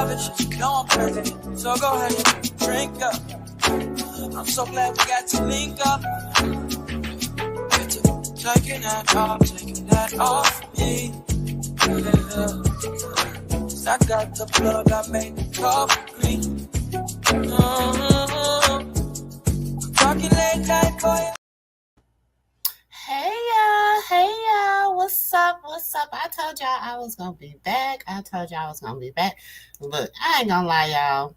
lavish, you know I'm perfect. So go ahead and drink up. I'm so glad we got to link up. Get to taking that off me. Yeah. I got the plug, I made the coffee green. Talking late night for you. Hey y'all, what's up? I told y'all I was gonna be back. Look, I ain't gonna lie, y'all.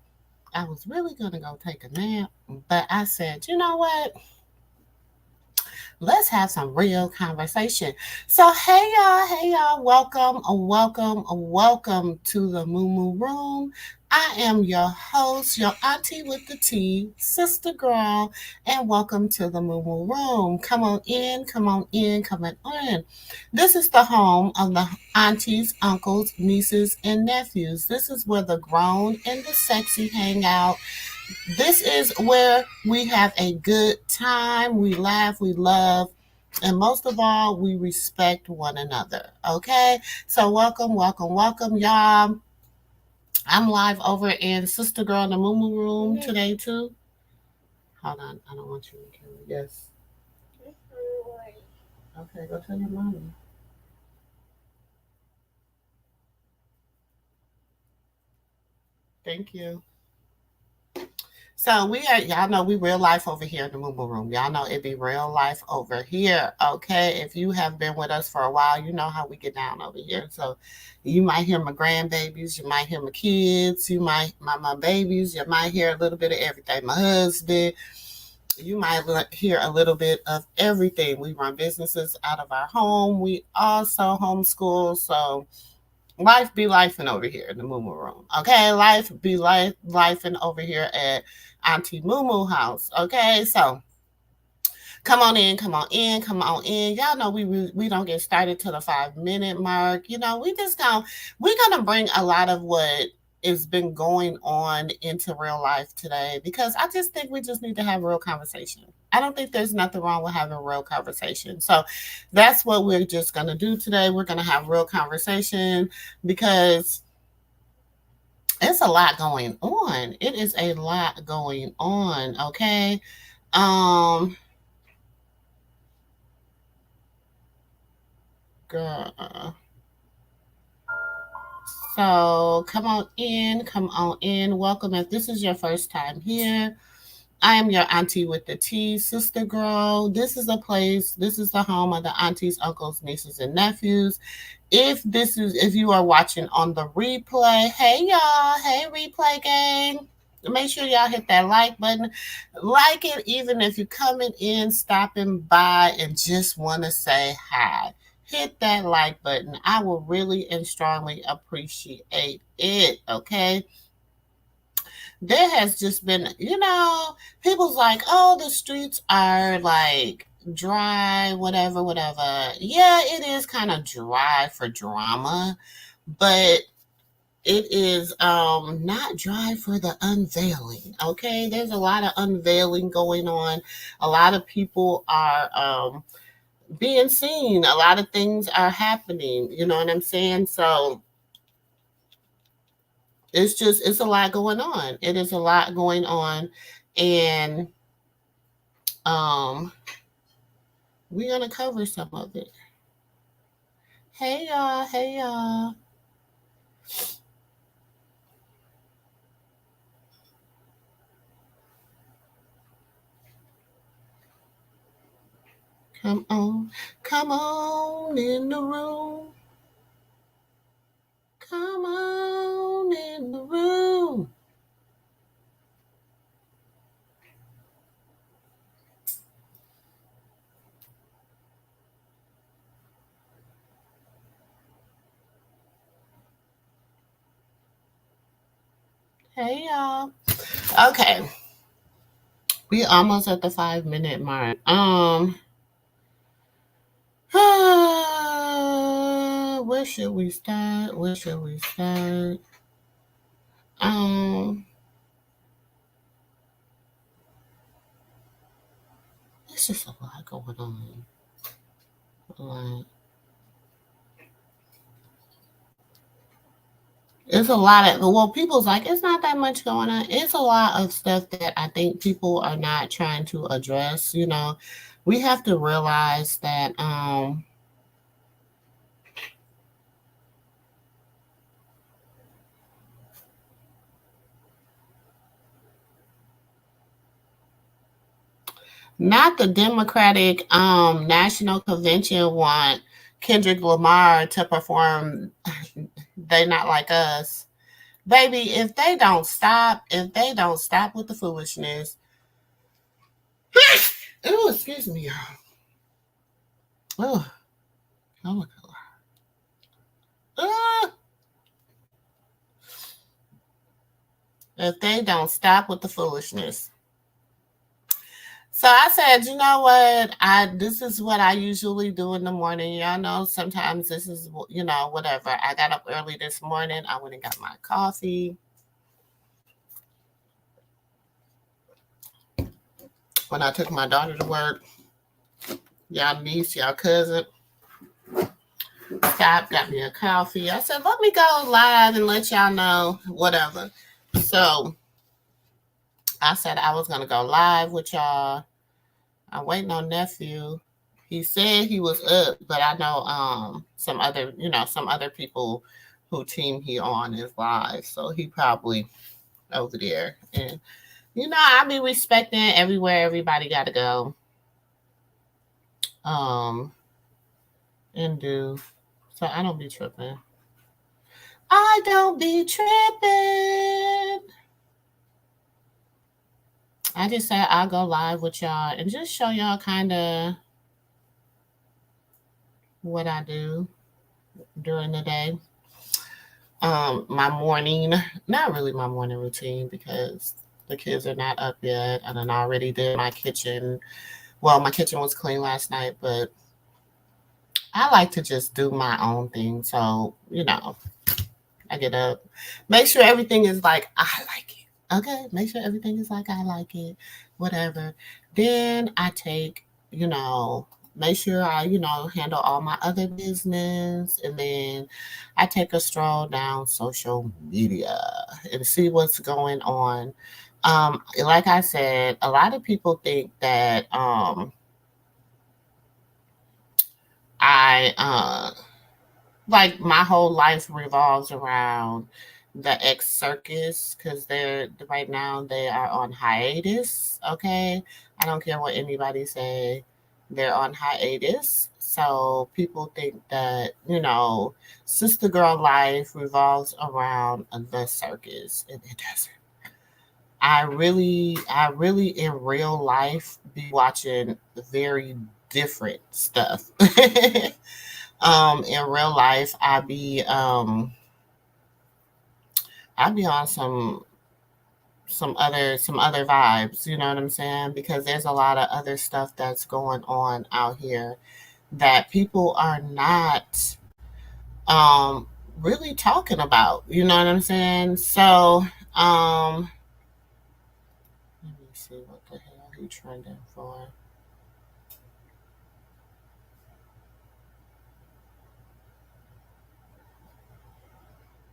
I was really gonna go take a nap, but I said, you know what? Let's have some real conversation. So, hey y'all, welcome to the MooMoo Room. I am your host, your auntie with the tea, SistaGirl, and welcome to the MooMoo Room. Come on in. This is the home of the aunties, uncles, nieces, and nephews. This is where the grown and the sexy hang out. This is where we have a good time. We laugh, we love, and most of all, we respect one another. Okay? So welcome, y'all. I'm live over in SistaGirl in the MooMoo Room today too. Hold on, I don't want you to kill me. Yes. Okay, go tell your mommy. Thank you. So y'all know we real life over here in the MooMoo Room. Y'all know it be real life over here, okay? If you have been with us for a while, you know how we get down over here. So you might hear my grandbabies, you might hear my kids, you might my babies, you might hear a little bit of everything. My husband, you might hear a little bit of everything. We run businesses out of our home. We also homeschool, so life be lifing over here in the MooMoo Room. Okay, life be lifing over here at Auntie MooMoo house. Okay, so come on in. Y'all know we don't get started till the 5 minute mark. You know, we're gonna bring a lot of what has been going on into real life today because I just think we just need to have real conversation. I don't think there's nothing wrong with having real conversation. So that's what we're just gonna do today. We're gonna have real conversation because it's a lot going on. It is a lot going on, okay? Girl. So come on in. Welcome. If this is your first time here, I am your auntie with the tea, SistaGirl. This is the home of the aunties, uncles, nieces, and nephews. If you are watching on the replay, hey y'all, hey replay gang. Make sure y'all hit that like button. Like it even if you're coming in, stopping by, and just want to say hi. Hit that like button. I will really and strongly appreciate it. Okay. There has just been, people's like, oh, the streets are like dry, whatever. Yeah, it is kind of dry for drama, but it is not dry for the unveiling. Okay, there's a lot of unveiling going on. A lot of people are being seen. A lot of things are happening. You know what I'm saying? So it's a lot going on. It is a lot going on, and we're gonna cover some of it. Hey y'all. Come on in the room. Come on in the room. Hey y'all. Okay. We almost at the 5 minute mark. Where should we start? It's just a lot going on. A lot. It's a lot of, well, people's like, it's not that much going on. It's a lot of stuff that I think people are not trying to address. We have to realize that not the Democratic National Convention want Kendrick Lamar to perform They Not Like Us. Baby, if they don't stop with the foolishness. Oh, excuse me, y'all. Oh, oh my God. Ah. If they don't stop with the foolishness. So I said, you know what? This is what I usually do in the morning. Y'all know sometimes this is whatever. I got up early this morning. I went and got my coffee. When I took my daughter to work, y'all niece, y'all cousin, stopped, got me a coffee. I said, let me go live and let y'all know whatever. So I said I was gonna go live with y'all. I'm waiting on nephew. He said he was up, but I know some other people who team he on is live, so he probably over there. And I be respecting everywhere everybody got to go. And do so I don't be tripping. I don't be tripping. I just said I'll go live with y'all and just show y'all kind of what I do during the day. My morning, not really my morning routine because the kids are not up yet, and then I already did my kitchen. Well, my kitchen was clean last night, but I like to just do my own thing. So, I get up, make sure everything is like I like it. Okay, make sure everything is like I like it, whatever. Then I take, make sure I, handle all my other business. And then I take a stroll down social media and see what's going on. Like I said, a lot of people think that I like my whole life revolves around the X Circus because they're right now they are on hiatus. Okay, I don't care what anybody say, they're on hiatus. So people think that SistaGirl life revolves around the circus, and it doesn't. I really in real life be watching very different stuff. In real life, I be on some other vibes, you know what I'm saying? Because there's a lot of other stuff that's going on out here that people are not um really talking about, you know what I'm saying? So, let me see what the hell he trending for.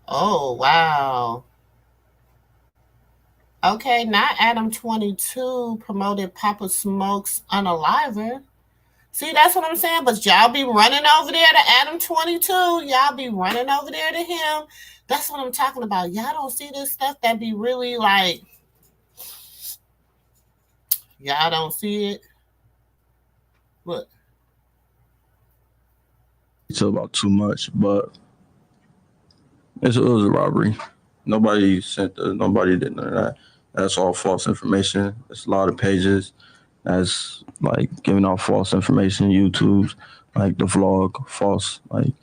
Oh, wow. Okay, not Adam 22 promoted Papa Smoke's Unaliver. See, that's what I'm saying. But y'all be running over there to Adam 22. Y'all be running over there to him. That's what I'm talking about. Y'all don't see this stuff that be really like, y'all don't see it. Look. It's about too much, but it was a robbery. Nobody did none of that. That's all false information. It's a lot of pages that's like giving out false information. YouTube's like the vlog false. Like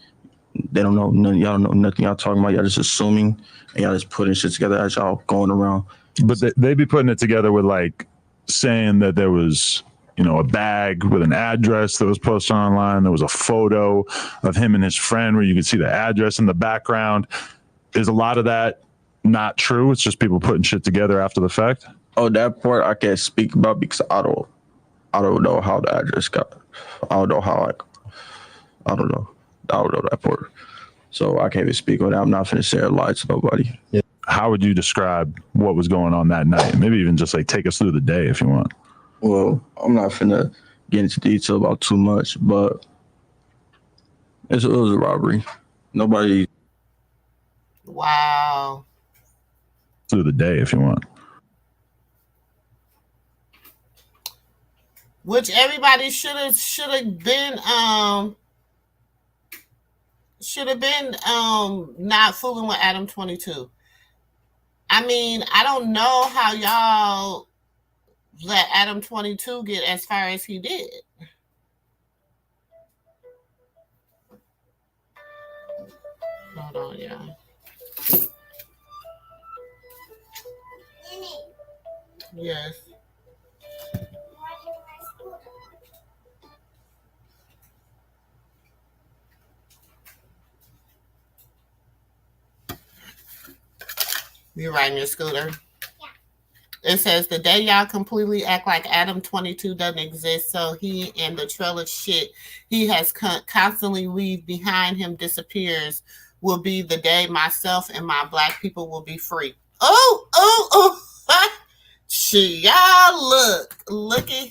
they don't know none. Y'all don't know nothing. Y'all talking about. Y'all just assuming and y'all just putting shit together as y'all going around. But they be putting it together with like saying that there was a bag with an address that was posted online. There was a photo of him and his friend where you could see the address in the background. Is a lot of that not true? It's just people putting shit together after the fact? Oh, that part I can't speak about because I don't know how the address got. I don't know how I don't know that part. So I can't even speak on that. I'm not finna share a lie to nobody. Yeah. How would you describe what was going on that night? Maybe even just like take us through the day if you want. Well, I'm not finna get into detail about too much, but it was a robbery. Nobody. Wow. Through the day if you want. Which everybody should have been not fooling with Adam 22. I mean, I don't know how y'all let Adam 22 get as far as he did. Hold on, y'all. Yes. You riding your scooter? Yeah. It says the day y'all completely act like Adam 22 doesn't exist, so he and the trail of shit he has constantly leave behind him disappears, will be the day myself and my black people will be free. Oh. Y'all look at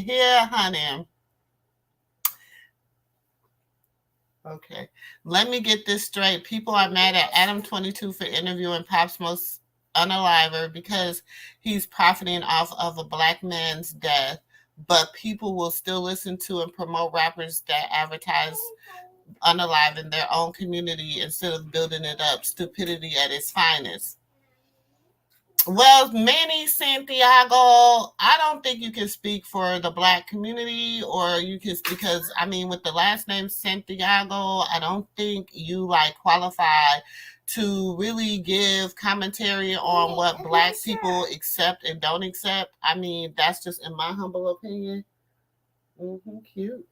here, honey. Okay, let me get this straight. People are mad at Adam 22 for interviewing Pop Smoke's Unaliver because he's profiting off of a black man's death, but people will still listen to and promote rappers that advertise Unalive in their own community instead of building it up. Stupidity at its finest. Well, Manny Santiago, I don't think you can speak for the black community, or you can, because I mean, with the last name Santiago, I don't think you qualify to really give commentary on what black people accept and don't accept. I mean, that's just in my humble opinion. Cute.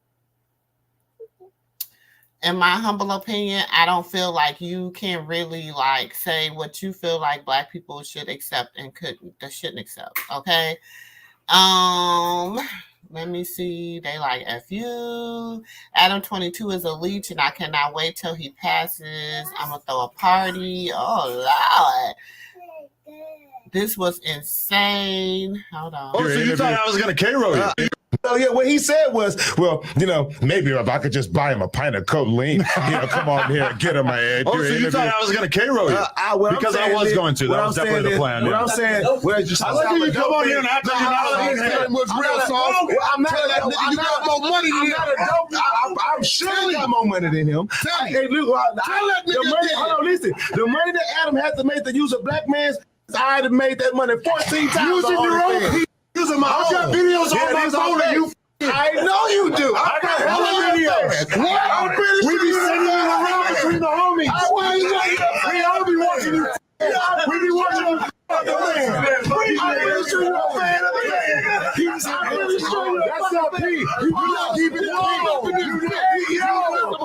In my humble opinion, I don't feel like you can really say what you feel like black people should accept and shouldn't accept. Okay. Let me see. They F you. Adam 22 is a leech and I cannot wait till he passes. I'm gonna throw a party. Oh Lord. This was insane. Hold on. Oh, so you thought I was gonna K-roll you? Oh yeah, what he said was, well, maybe if I could just buy him a pint of Coke Lean, come on here and get him my edge. Oh, so you thought I was going to K-roll you? Because I was going to. That was definitely the plan. What I'm saying, I like you come on here and act like you're not was real sauce. I'm not that nigga. You got more money than him. I'm sure got more money than him. Hey, look, hold on, listen. The money that Adam had to make to use a black man's, I had made that money 14 times. Using your own. Using my own. I got videos on my phone and you. I know you do. I got hella videos. What? I'm pretty sure we be sitting around between the homies. We all be watching you. We be watching you. I'm pretty sure you're a fan of the man. I'm pretty sure you're that's not P. You do not keep it low. You do not keep it low.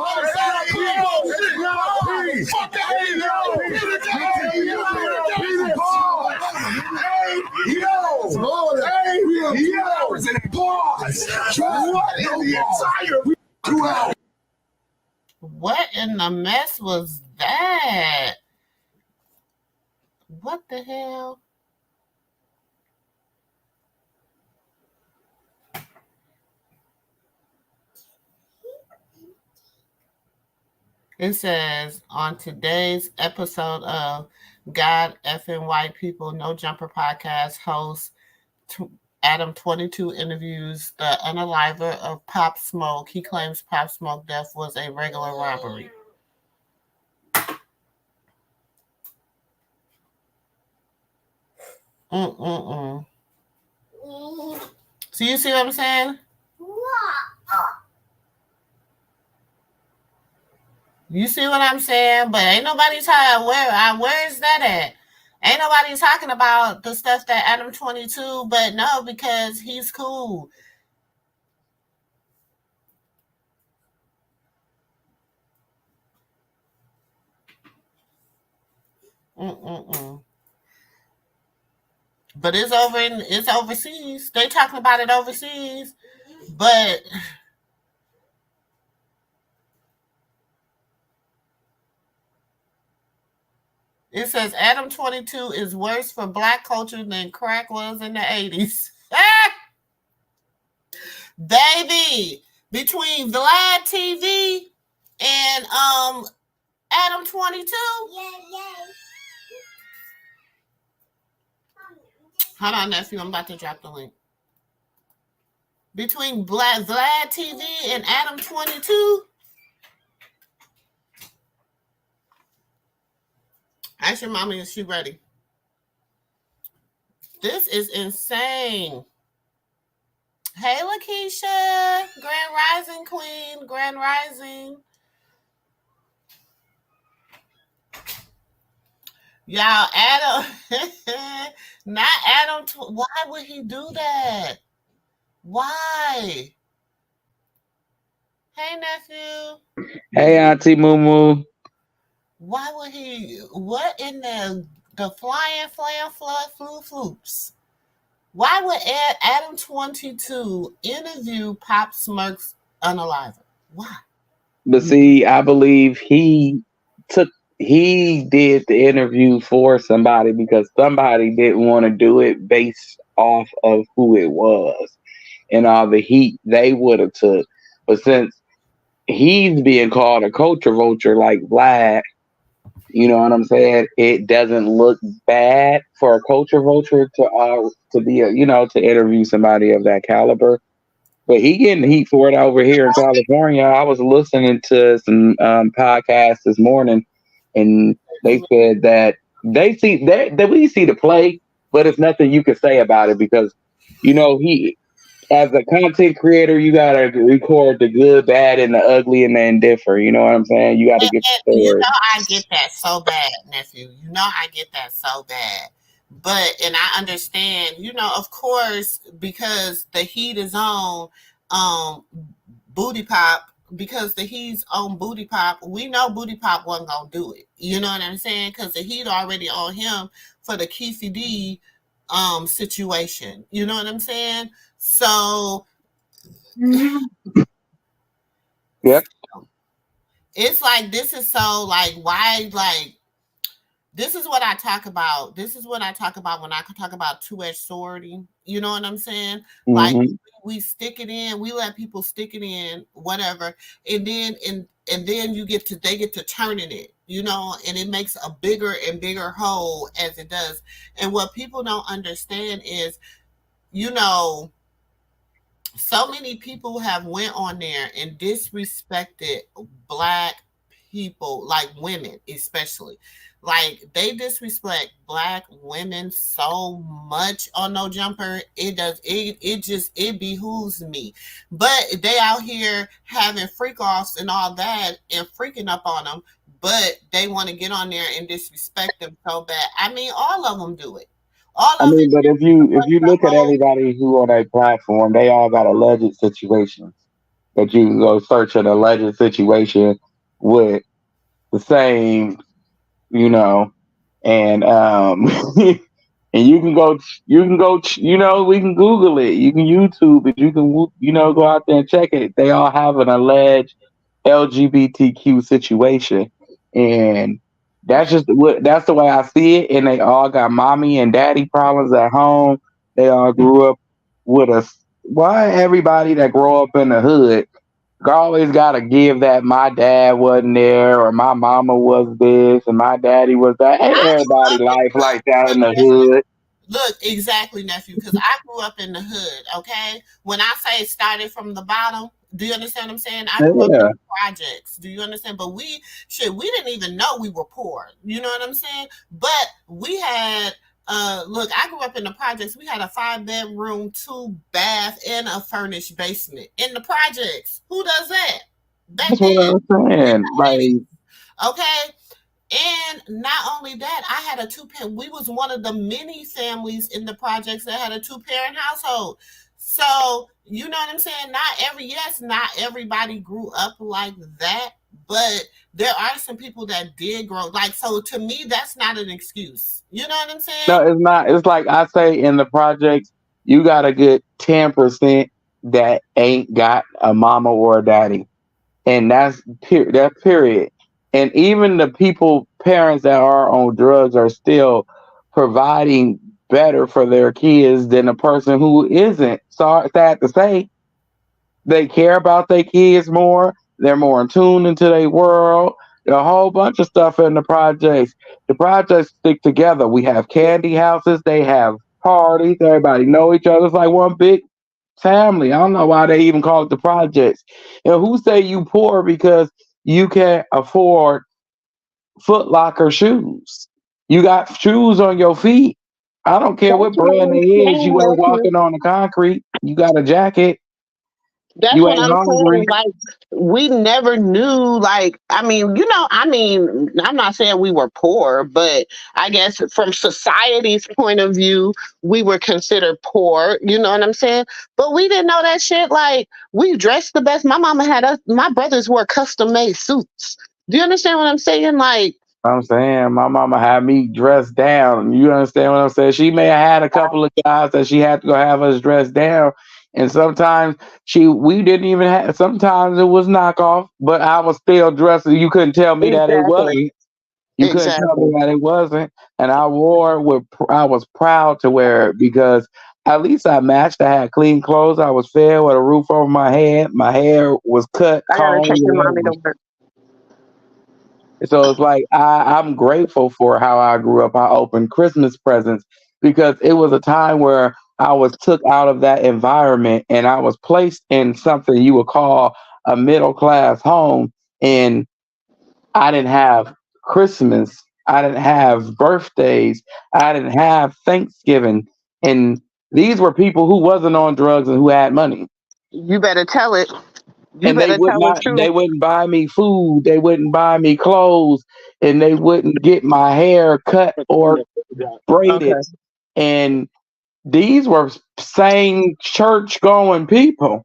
Fuck that. What in the mess was that? What the hell? It says on today's episode of God Effing White People No Jumper podcast, host Adam 22 interviews the unaliver of Pop Smoke. He claims Pop Smoke death was a regular robbery. So you see what I'm saying? You see what I'm saying? But ain't nobody talking. Where is that at? Ain't nobody talking about the stuff that Adam 22, but no, because he's cool. But it's overseas. They talking about it overseas, but It says Adam 22 is worse for black culture than crack was in the 80s. Baby, between Vlad TV and Adam 22. Hold on, nephew. I'm about to drop the link. Between Vlad TV and Adam 22. Ask your mommy, is she ready? This is insane. Hey, Lakeisha. Grand Rising Queen. Grand Rising. Y'all, Adam. Not Adam. Why would he do that? Why? Hey, nephew. Hey, Auntie MooMoo. Why would he? What in the flying, flam, flood, floops? Why would Adam 22 interview Pop Smoke's Unaliver? Why? But see, I believe he did the interview for somebody because somebody didn't want to do it based off of who it was and all the heat they would have took. But since he's being called a culture vulture like Vlad, you know what I'm saying? It doesn't look bad for a culture vulture to be to interview somebody of that caliber. But he getting heat for it over here in California. I was listening to some podcasts this morning, and they said that we see the play, but it's nothing you can say about it because he, as a content creator, you gotta record the good, bad, and the ugly and the indifferent. You know what I'm saying? You gotta get the story. I get that so bad, nephew. I get that so bad. But, and I understand, of course, because the heat is on Booty Pop, because the heat's on Booty Pop, we know Booty Pop wasn't going to do it. You know what I'm saying? Because the heat already on him for the Keefy D situation. You know what I'm saying? So, yep. It's like, this is so, like, why, like, this is what I talk about. This is what I talk about when I talk about two-edged swording. You know what I'm saying? Mm-hmm. Like, we stick it in, we let people stick it in, whatever, and then they get to turning it, and it makes a bigger and bigger hole as it does. And what people don't understand is, so many people have went on there and disrespected Black people, like women especially. Like, they disrespect Black women so much on No Jumper. It behooves me. But they out here having freak offs and all that and freaking up on them, but they want to get on there and disrespect them so bad. I mean, all of them do it. But if you look at everybody who on a platform, they all got alleged situations. That you can go search an alleged situation with the same, and and you can go, we can Google it, you can YouTube it, you can, go out there and check it. They all have an alleged LGBTQ situation, and that's the way I see it. And they all got mommy and daddy problems at home. They all grew up with us. Why everybody that grow up in the hood always gotta give that my dad wasn't there or my mama was this and my daddy was that? Ain't everybody life like that in the hood? Look, exactly, nephew, because I grew up in the hood, okay? When I say started from the bottom, do you understand what I'm saying? I grew up in the projects. Do you understand? But we didn't even know we were poor. You know what I'm saying? But we had, look, I grew up in the projects. We had a 5-bedroom, 2-bath, and a furnished basement in the projects. Who does that? That's what I'm saying. Like, okay. And not only that, I had a 2-parent. We was one of the many families in the projects that had a 2-parent household. So, you know what I'm saying? Not everybody grew up like that, but there are some people that did grow. Like, so to me, that's not an excuse. You know what I'm saying? No, it's not. It's like I say in the projects, you got a good 10% that ain't got a mama or a daddy. And that's period. And even the parents that are on drugs are still providing better for their kids than a person who isn't. Sad to say, they care about their kids more. They're more in tune into their world. There are a whole bunch of stuff in the projects. The projects stick together. We have candy houses. They have parties. Everybody know each other. It's like one big family. I don't know why they even call it the projects. And who say you poor because you can't afford Foot Locker shoes? You got shoes on your feet. I don't care That's what what brand I'm they is. You ain't saying. walking on the concrete. You got a jacket. That's You what ain't I'm hungry. saying. Like, we never knew, like, I mean, I'm not saying we were poor, but I guess from society's point of view, we were considered poor, you know what I'm saying? But we didn't know that shit. Like, we dressed the best. My mama had us, my brothers wore custom made suits. Do you understand what I'm saying? Like, I'm saying my mama had me dressed down. You understand what I'm saying? She may have had a couple of guys that she had to go have us dressed down. And sometimes we didn't even have, sometimes it was knockoff, but I was still dressed. You couldn't tell me that it exactly. wasn't. You couldn't tell Exactly. me that it wasn't. And I wore it with, I was proud to wear it because at least I matched. I had clean clothes. I was fed with a roof over my head. My hair was cut, I gotta combed, take your mommy whatever. to work. So it's like I'm grateful for how I grew up. I opened Christmas presents because it was a time where I was took out of that environment and I was placed in something you would call a middle class home. And I didn't have Christmas. I didn't have birthdays. I didn't have Thanksgiving. And these were people who wasn't on drugs and who had money. You better tell it. You And they better would tell the not, truth. they wouldn't buy me food, they wouldn't buy me clothes, and they wouldn't get my hair cut or Okay. braided. And these were sane church going people.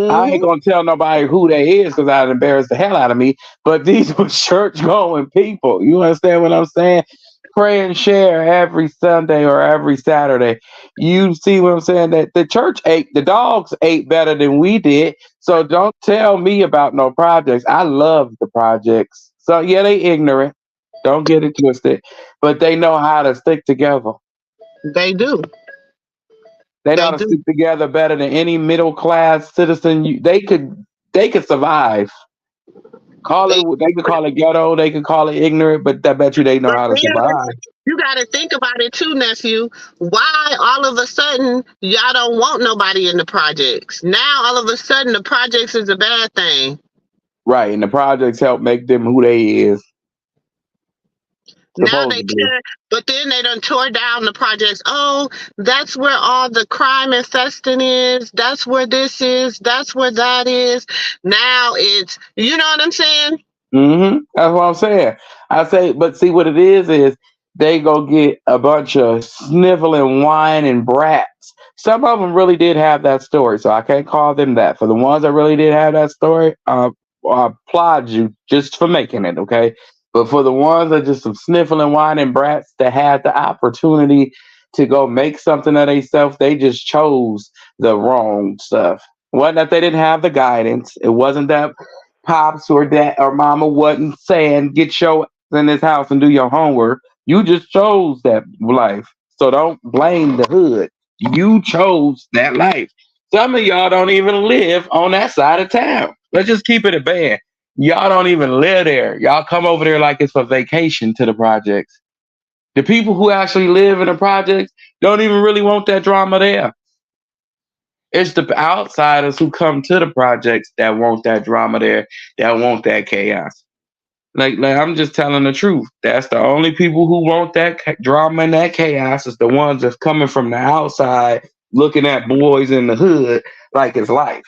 I ain't Hmm. gonna tell nobody who they is because I'd embarrass the hell out of me. But these were church going people. You understand what I'm saying? Pray and share every Sunday or every Saturday. You see what I'm saying? That the dogs ate better than we did. So don't tell me about no projects. I love the projects. So yeah, they ignorant. Don't get it twisted. But they know how to stick together. They do. They know They how to do. stick together better than any middle class citizen. They could survive. They, They could call it ghetto. They could call it ignorant. But I bet you they know but how to then survive. you got to think about it too, nephew. Why all of a sudden y'all don't want nobody in the projects? Now all of a sudden the projects is a bad thing. Right, and the projects help make them who they is Now supposed they to be. care, but then they done tore down the projects. Oh, that's where all the crime infesting is. That's where this is. That's where that is. Now it's, you know what I'm saying? That's what I'm saying. I say, but see what it is they go get a bunch of sniveling wine and brats. Some of them really did have that story, so I can't call them that. For the ones that really did have that story, I applaud you just for making it, okay? But for the ones that just some sniffling wine and brats that had the opportunity to go make something of themselves, they just chose the wrong stuff. Wasn't that they didn't have the guidance. It wasn't that pops or dad or mama wasn't saying get your ass in this house and do your homework. You just chose that life. So don't blame the hood. You chose that life. Some of y'all don't even live on that side of town. Let's just keep it a band. Y'all don't even live there. Y'all come over there like it's for vacation to the projects. The people who actually live in the projects don't even really want that drama there. It's the outsiders who come to the projects that want that drama there, that want that chaos. Like I'm just telling the truth. That's the only people who want that drama and that chaos is the ones that's coming from the outside, looking at boys in the hood like it's life,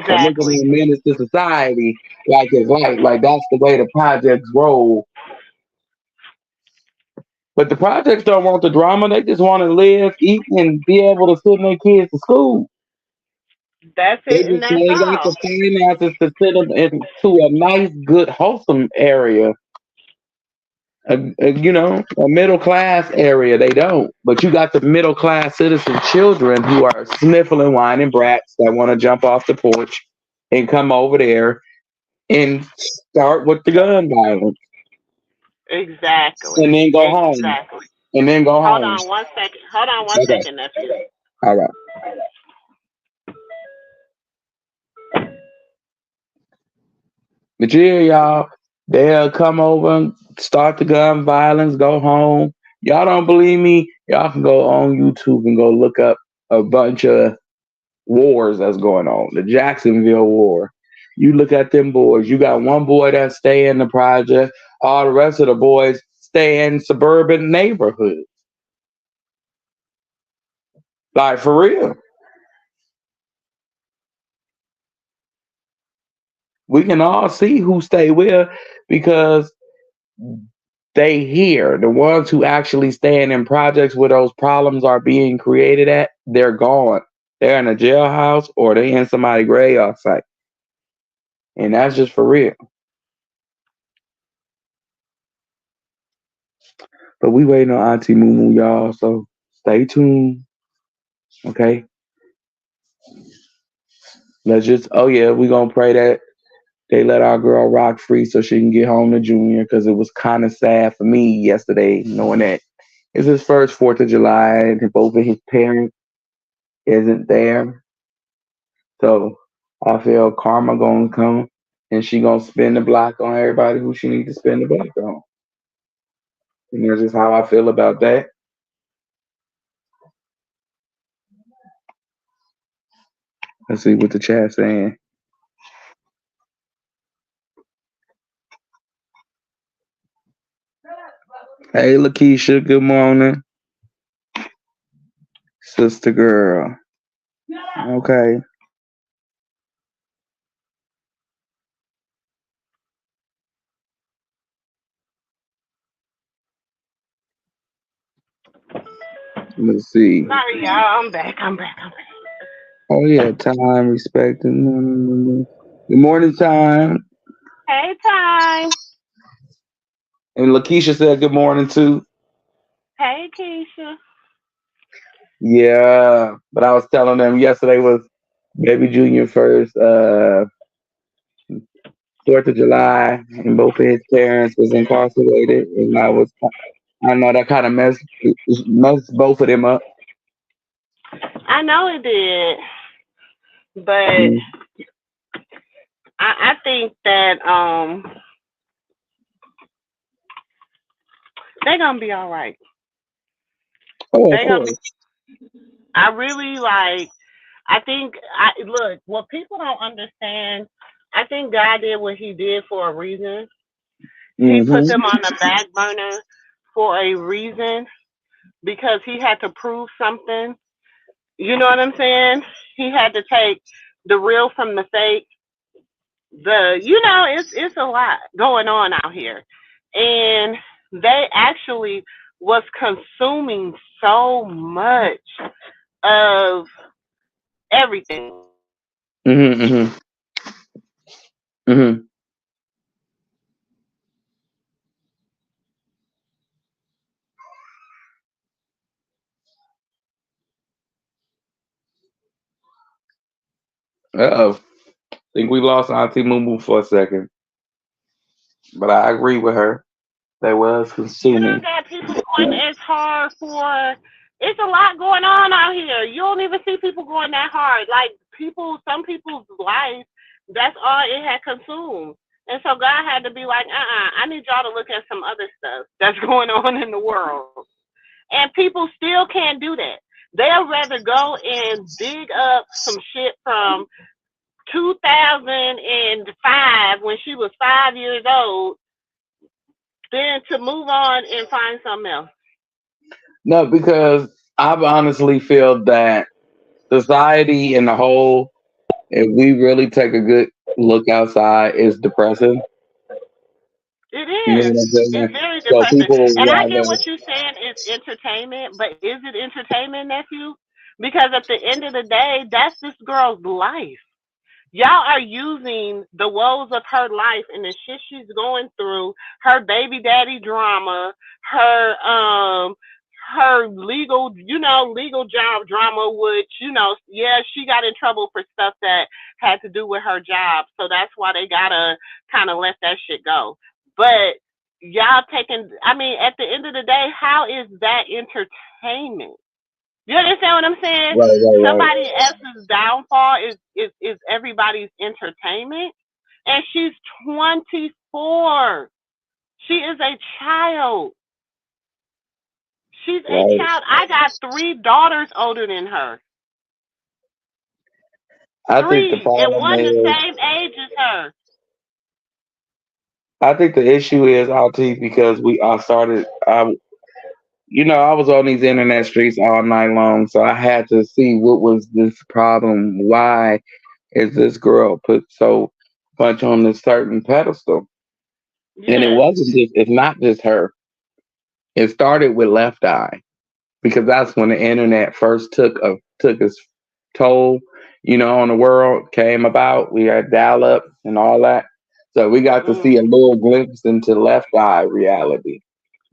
or looking Exactly. at menace to society like it's life. Like that's the way the projects roll. But the projects don't want the drama. They just want to live, eat, and be able to send their kids to school. That's They it, and just that's ain't got all. the finances to send them into a nice, good, wholesome area. A middle class area. They don't. But you got the middle class citizen children who are sniffling, whining brats that want to jump off the porch and come over there and start with the gun violence, Exactly. and then go home, Exactly. and then go Hold home. on one second. Hold on one Okay, second, nephew. all right. But yeah, y'all, they'll come over and start the gun violence, go home. Y'all don't believe me? Y'all can go on YouTube and go look up a bunch of wars that's going on. The Jacksonville War. You look at them boys. You got one boy that stay in the project. All the rest of the boys stay in suburban neighborhoods. Like for real. We can all see who stay where because they here. The ones who actually stand in projects where those problems are being created at, they're gone. They're in a jailhouse or they in somebody's graveyard site. And that's just for real. But we waiting on Auntie MooMoo, y'all. So stay tuned. Okay. Let's just oh yeah, we gonna pray that they let our girl rock free so she can get home to Junior because it was kind of sad for me yesterday knowing that it's his first 4th of July and both of his parents isn't there. So I feel karma gonna come and she gonna spin the block on everybody who she need to spin the block on. And that's just how I feel about that. Let's see what the chat's saying. Hey Lakeisha, good morning. Sister girl. Okay. Let's see. Sorry, y'all. I'm back. I'm back. I'm back. Oh yeah, time, respect, and good morning, time. Hey, time. And Lakeisha said good morning too. Hey, Keisha. Yeah, but I was telling them yesterday was baby Junior first 4th of July, and both of his parents was incarcerated, and I know that kind of messed both of them up. I know it did, but Mm. I think that they're gonna be all right. Oh, of They're gonna be. course. I really like. I think. I look. What people don't understand. I think God did what He did for a reason. He put Hmm. them on the back burner for a reason because He had to prove something. You know what I'm saying? He had to take the real from the fake. It's a lot going on out here, and they actually was consuming so much of everything. Hmm. Hmm. Hmm. Uh-oh. Think we lost Auntie Moo for a second, but I agree with her. They was You don't consuming. got people going as hard for. It's a lot going on out here. You don't even see people going that hard. Like some people's life, that's all it had consumed. And so God had to be like, I need y'all to look at some other stuff that's going on in the world. And people still can't do that. They'll rather go and dig up some shit from 2005 when she was 5 years old than to move on and find something else. No, because I honestly feel that society in the whole, if we really take a good look outside, is depressing. It You know is. what I'm It's saying? very So depressing. people And I get rather. what you're saying is entertainment, but is it entertainment, nephew? Because at the end of the day, that's this girl's life. Y'all are using the woes of her life and the shit she's going through, her baby daddy drama, her her legal, legal job drama, which, she got in trouble for stuff that had to do with her job. So that's why they gotta kind of let that shit go. But y'all at the end of the day, how is that entertainment? You understand what I'm saying? Right. Somebody else's downfall is everybody's entertainment. And she's 24. She is a child. She's a child. I got 3 daughters older than her. I 3, think the and one the problem is, same age as her. I think the issue is, LT, because I started, I was on these internet streets all night long, so I had to see what was this problem. Why is this girl put so much on this certain pedestal? And Yes. it's not just her. It started with Left Eye, because that's when the internet first took its toll, on the world, came about. We had dial up and all that. So we got to see a little glimpse into Left Eye reality.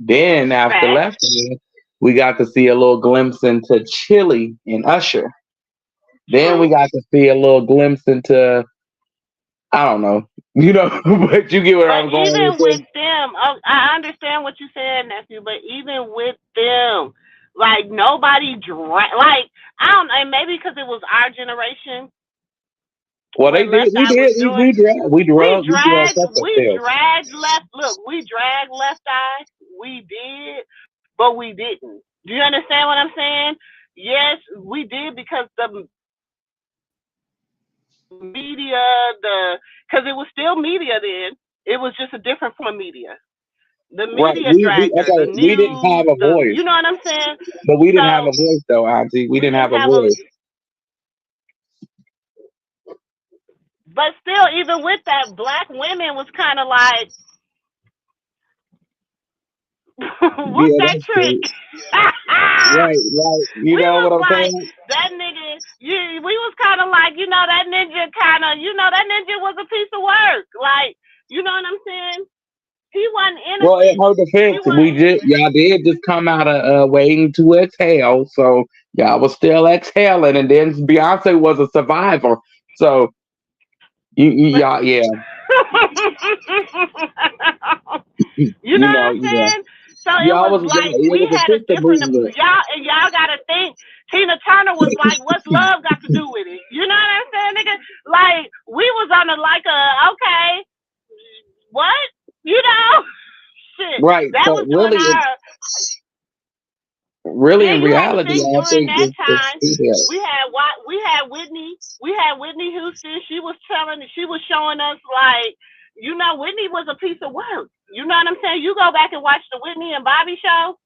Then after Fact. Left Eye, we got to see a little glimpse into Chili and Usher. Then we got to see a little glimpse into, I don't know, but you get where But I'm going even with with this. them, I understand what you said, nephew. But even with them, like nobody like I don't know, maybe because it was our generation. Well, What Left Eye was doing, we drug such a we film. dragged Left. Look, we dragged Left Eye. We did, but we didn't. Do you understand what I'm saying? Yes, we did because the media, because it was still media then. It was just a different form of media. The Right. media dragged her, the We didn't have news, a voice, you know what I'm saying? but we didn't have a So voice though, Auntie. We we didn't didn't have a have a, voice. but still, even with that, black women was kind of like, what's Yeah, that that's trick? true. Right. You We know was what I'm like, saying? that nigga, we was kind of like, that ninja kind of, that ninja was a piece of work. Like, you know what I'm saying? He wasn't Well, in innocent. her He defense, wasn't. y'all did just come out of waiting to exhale, so y'all was still exhaling, and then Beyonce was a survivor, so y'all, yeah, You know what I'm yeah, saying? So it was like it we was a had a sister different movement. y'all gotta think. Tina Turner was like, "What's love got to do with it?" You know what I'm saying, nigga? Like we was on okay, what? Shit. Right. That So was during our. really, Then in you had to reality, think I during think that it's time we had Whitney Houston. She was showing us like, Whitney was a piece of work. You know what I'm saying? You go back and watch the Whitney and Bobby show.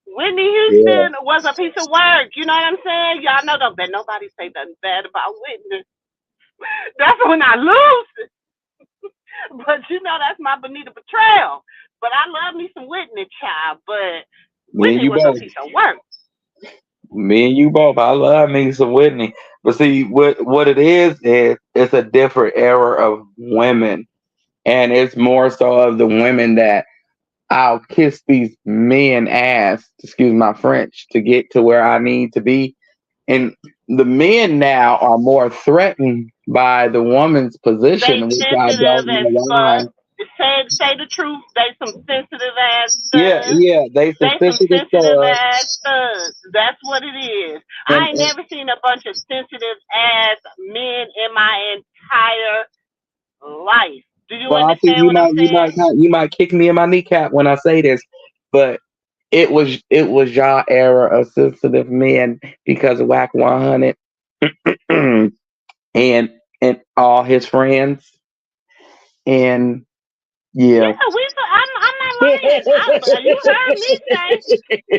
Whitney yeah. Houston was a piece of work. You know what I'm saying? Y'all know don't bet nobody say nothing bad about Whitney. That's when I lose. But that's my Bonita betrayal. But I love me some Whitney, child. But Me and Whitney you was a both. piece of work. Me and you both. I love me some Whitney. But see, what it is it's a different era of women. And it's more so of the women that I'll kiss these men ass, excuse my French, to get to where I need to be. And the men now are more threatened by the woman's position, They which I sensitive don't as know why. fuck. Say the truth. They some sensitive ass Yeah, thugs. they They some suspicious of sensitive stuff. ass thugs. That's what it is. And, I ain't never seen a bunch of sensitive ass men in my entire life. Do you well, I think understand what I'm saying? you might kick me in my kneecap when I say this, but it was y'all era of sensitive men because of Whack 100 and all his friends Yeah, and yeah. I'm not lying. You heard me say.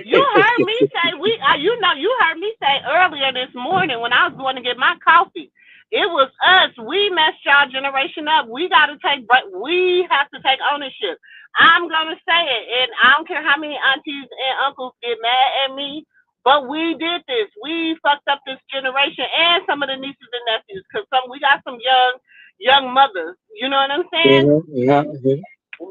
You heard me say you heard me say earlier this morning when I was going to get my coffee. It was us. We messed y'all generation up. We have to take ownership. I'm gonna say it, and I don't care how many aunties and uncles get mad at me, but we did this. We fucked up this generation and some of the nieces and nephews because we got some young mothers. You know what I'm saying? Yeah.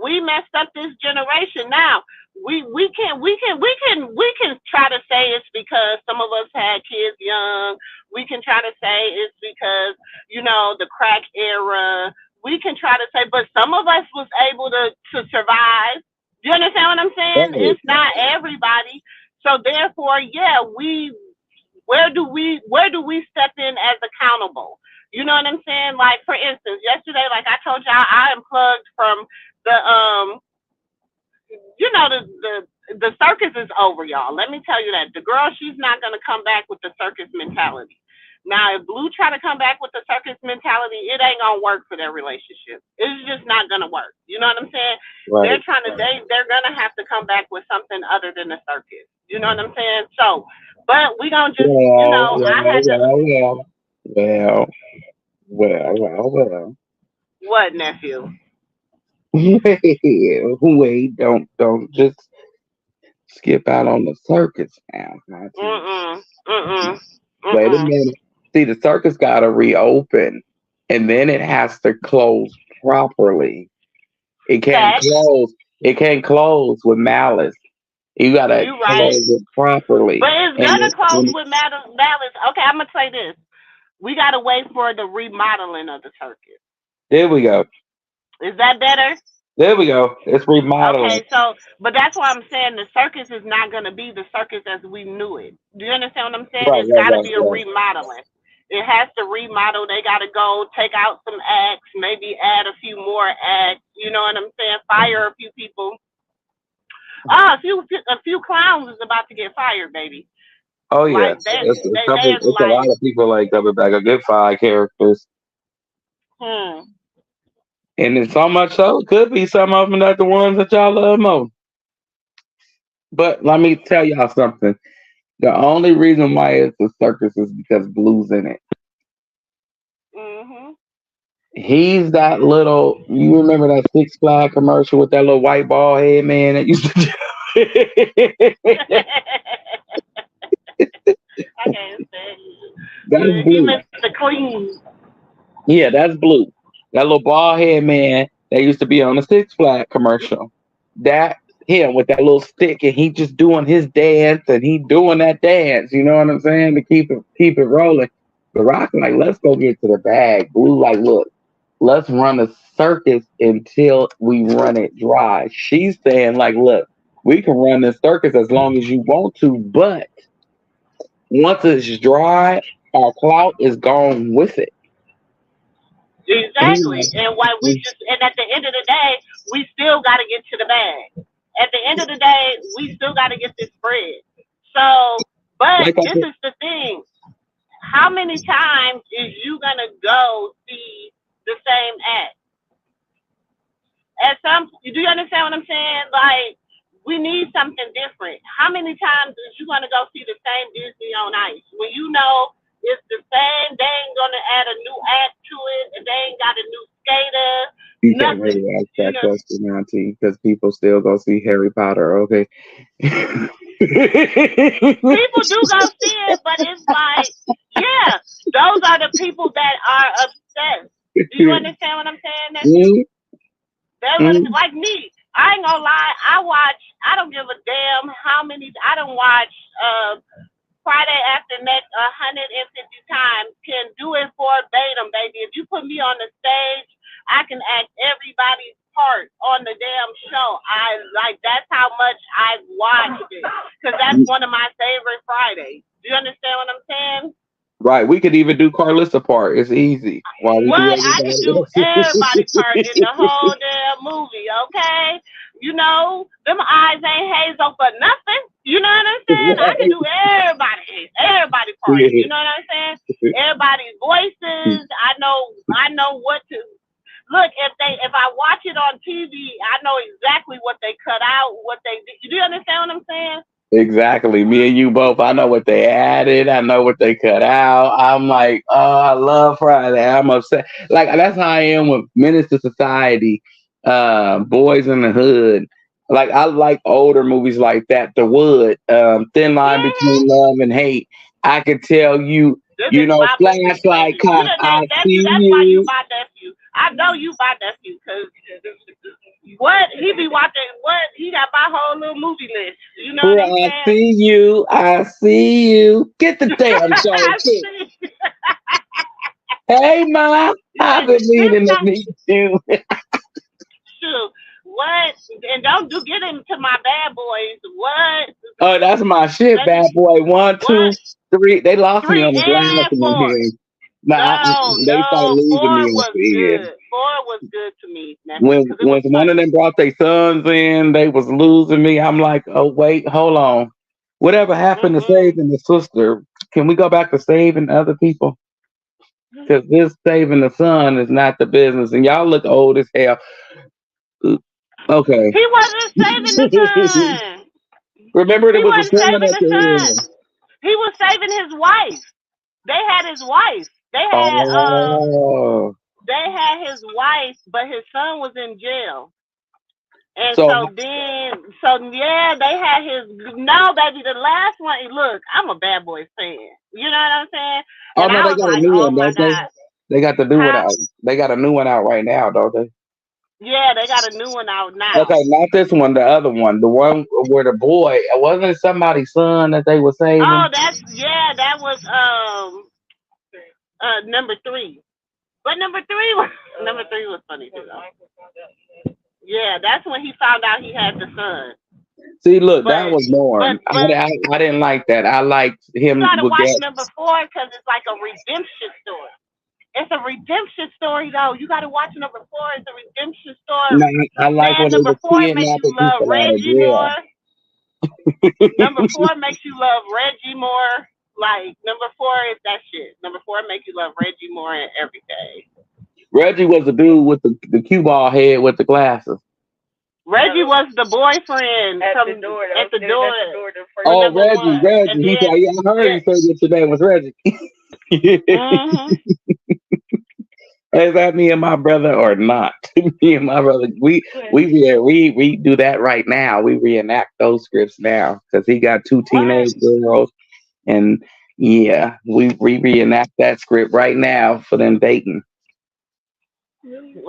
We messed up this generation. Now, we can try to say it's because some of us had kids young. We can try to say it's because, the crack era. We can try to say, but some of us was able to survive. You understand what I'm saying? It's not everybody. So therefore, where do we step in as accountable? You know what I'm saying? Like, for instance, yesterday, like I told y'all, I unplugged from the the circus is over, y'all. Let me tell you that. The girl, she's not gonna come back with the circus mentality. Now, if Blue try to come back with the circus mentality, it ain't gonna work for their relationship. It's just not gonna work. You know what I'm saying? Right. They're gonna have to come back with something other than the circus. You know what I'm saying? So, but we gonna just, Well. What, nephew? Wait, don't just skip out on the circus now. Wait a minute. See, the circus got to reopen, and then it has to close properly. It can't close. It can't close with malice. You got to close it properly. But it's gonna close with malice. Okay, I'm gonna say this. We gotta wait for the remodeling of the circus. There we go. Is that better? There we go. It's remodeling. Okay, so, but that's why I'm saying the circus is not going to be the circus as we knew it. Do you understand what I'm saying? It's got to be a remodeling. It has to remodel. They got to go take out some acts, maybe add a few more acts. You know what I'm saying? Fire a few people. A few clowns is about to get fired, baby. Oh yeah, it's a lot of people like coming back. A good 5 characters. And it's so much so, it could be some of them that the ones that y'all love most. But let me tell y'all something. The only reason why it's a circus is because Blue's in it. He's that little, you remember that Six Flags commercial with that little white bald head man that used to do? I can't say. That's Blue. Mr. Clean. Yeah, that's Blue. That little bald head man that used to be on the Six Flags commercial. That him with that little stick, and he just doing his dance, and he doing that dance. You know what I'm saying? To keep it rolling. The Rock like, let's go get to the bag. Blue like, look, let's run a circus until we run it dry. She's saying like, look, we can run this circus as long as you want to, but once it's dry, our clout is gone with it. Exactly. And at the end of the day, we still got to get to the bag. At the end of the day, we still got to get this spread. So, but this is the thing. How many times is you going to go see the same act? Do you understand what I'm saying? Like, we need something different. How many times is you going to go see the same Disney on Ice when you know it's the same? They ain't going to add a new act to it, and they ain't got a new skater. You can't really ask that question, Auntie, because people still go see Harry Potter. Okay. People do go see it, but it's like, yeah, those are the people that are obsessed. Do you understand what I'm saying? Like me. I ain't gonna lie, I don't give a damn how many, I don't watch Friday After Next 150 times, can do it verbatim, baby. If you put me on the stage, I can act everybody's part on the damn show. That's how much I've watched it, because that's one of my favorite Fridays. Do you understand what I'm saying? Right, we could even do Carlissa part. It's easy. I can do everybody's part in the whole damn movie, okay? You know, them eyes ain't hazel for nothing. You know what I'm saying? I can do everybody part. You know what I'm saying? Everybody's voices. I know what to look. If I watch it on TV, I know exactly what they cut out, what they did. Do you understand what I'm saying? Exactly. Me and you both. I know what they added. I know what they cut out. I'm like, oh, I love Friday. I'm upset. Like, that's how I am with Menace to Society, Boys in the Hood. Like, I like older movies like that. The Wood, Thin Line Between Love and Hate. I could tell you, Flashlight Cop. I see That's you. why you my nephew. I know you my nephew because What he be watching? What he got my whole little movie list. You know what I'm Well, I saying? see you. I see you. Get the damn show. I see. Hey, Ma. I've been This meaning to not meet you. true. What? And don't do get into my bad boys. What? Oh, that's my shit, Let bad me. boy. 1, What? 2, 3. They lost me 3 on the last and one 4. here. Nah, No, they started no. losing 4 me at was the end. good. 4 was good to me, nephew, When because it when was one of funny. them brought their sons in, they was losing me. I'm like, oh wait, hold on. Whatever happened to Mm-mm. saving the sister? Can we go back to saving other people? Because this saving the son is not the business. And y'all look old as hell. Okay. He wasn't saving the son. Remember, there He was a wasn't son saving at the the son. end. He was saving his wife. They had his wife. Oh, They had his wife, but his son was in jail. And so yeah, they had his. No, baby, the last one. Look, I'm a Bad Boys fan. You know what I'm saying? oh And no, I they was got a like, new oh one, my don't they? god, They got the new one huh? out. They got a new one out right now, don't they? Yeah, they got a new one out now. Okay, not this one, the other one, the one where the boy wasn't it somebody's son that they were Oh, saving. that was number 3. But number three was funny too. Though. Yeah, that's when he found out he had the son. See, look, that But was more. but but I didn't like that. I liked you him gotta with watch that. number 4 because it's like a redemption story. It's a redemption story though. You gotta watch number 4. It's a redemption No, story. I like when Man, they number were 4 makes you kidnapping love people out of Reggie jail. more. Number 4 makes you love Reggie more. Like number 4 is that shit. Number 4 makes you love Reggie more and everything. Reggie was the dude with the cue ball head with the glasses. Reggie was the boyfriend At from the door. at the At door the door the for first Oh, number time. Reggie, 1, Reggie. and He said, then "Yeah, I heard yeah, you say that your name was Reggie." mhm. Is that me and my brother or not? Me and my brother, we do that right now. We reenact those scripts now because he got 2 What? teenage girls, and yeah, we reenact that script right now for them dating.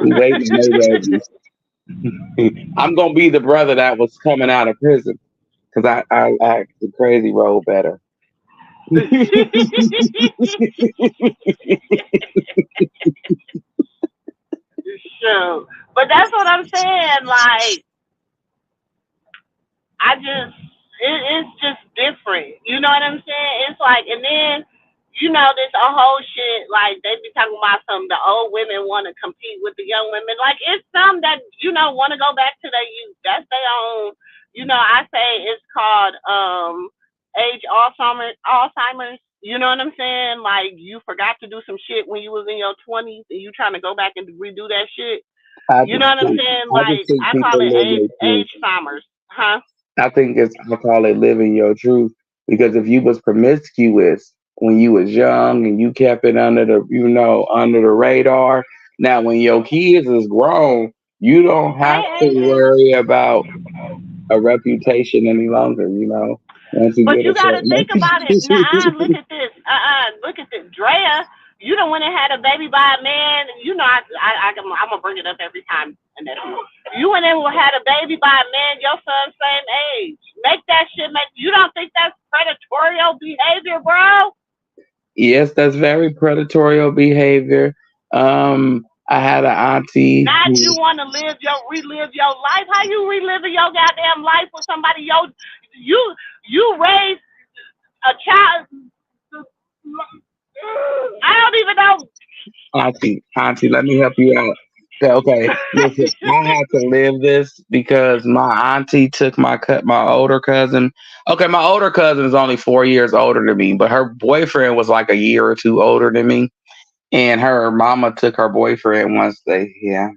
We waiting on their Reggie. I'm gonna be the brother that was coming out of prison because I act the crazy role better. Sure. But that's what I'm saying. Like, it's just different. You know what I'm saying? It's like, and then, this a whole shit. Like, they be talking about some, the old women want to compete with the young women. Like, it's some that, want to go back to their youth. That's their own, I say it's called, age Alzheimer's. You know what I'm saying? Like, you forgot to do some shit when you was in your 20s and you trying to go back and redo that shit. I You just know what I'm think saying? I just Like, think I call people it live their truth. age farmers. Huh? I call it living your truth because if you was promiscuous when you was young and you kept it under under the radar, now when your kids is grown, you don't have Hey, to AJ. worry about a reputation any longer. Once you But get you a got to certain think about it. Nah, age. look at this. Look at this. Drea, you done went and had a baby by a man. I'm going to bring it up every time. And then you went and had a baby by a man, your son's same age. You don't think that's predatory behavior, bro? Yes, that's very predatory behavior. I had an auntie Not who you want to relive your life. How you reliving your goddamn life with somebody? You raised a child. I don't even know. auntie, let me help you out. Okay, listen, I had to live this because my auntie took my older cousin. Okay, my older cousin is only 4 years older than me, but her boyfriend was like a year or two older than me, and her mama took her boyfriend once yeah.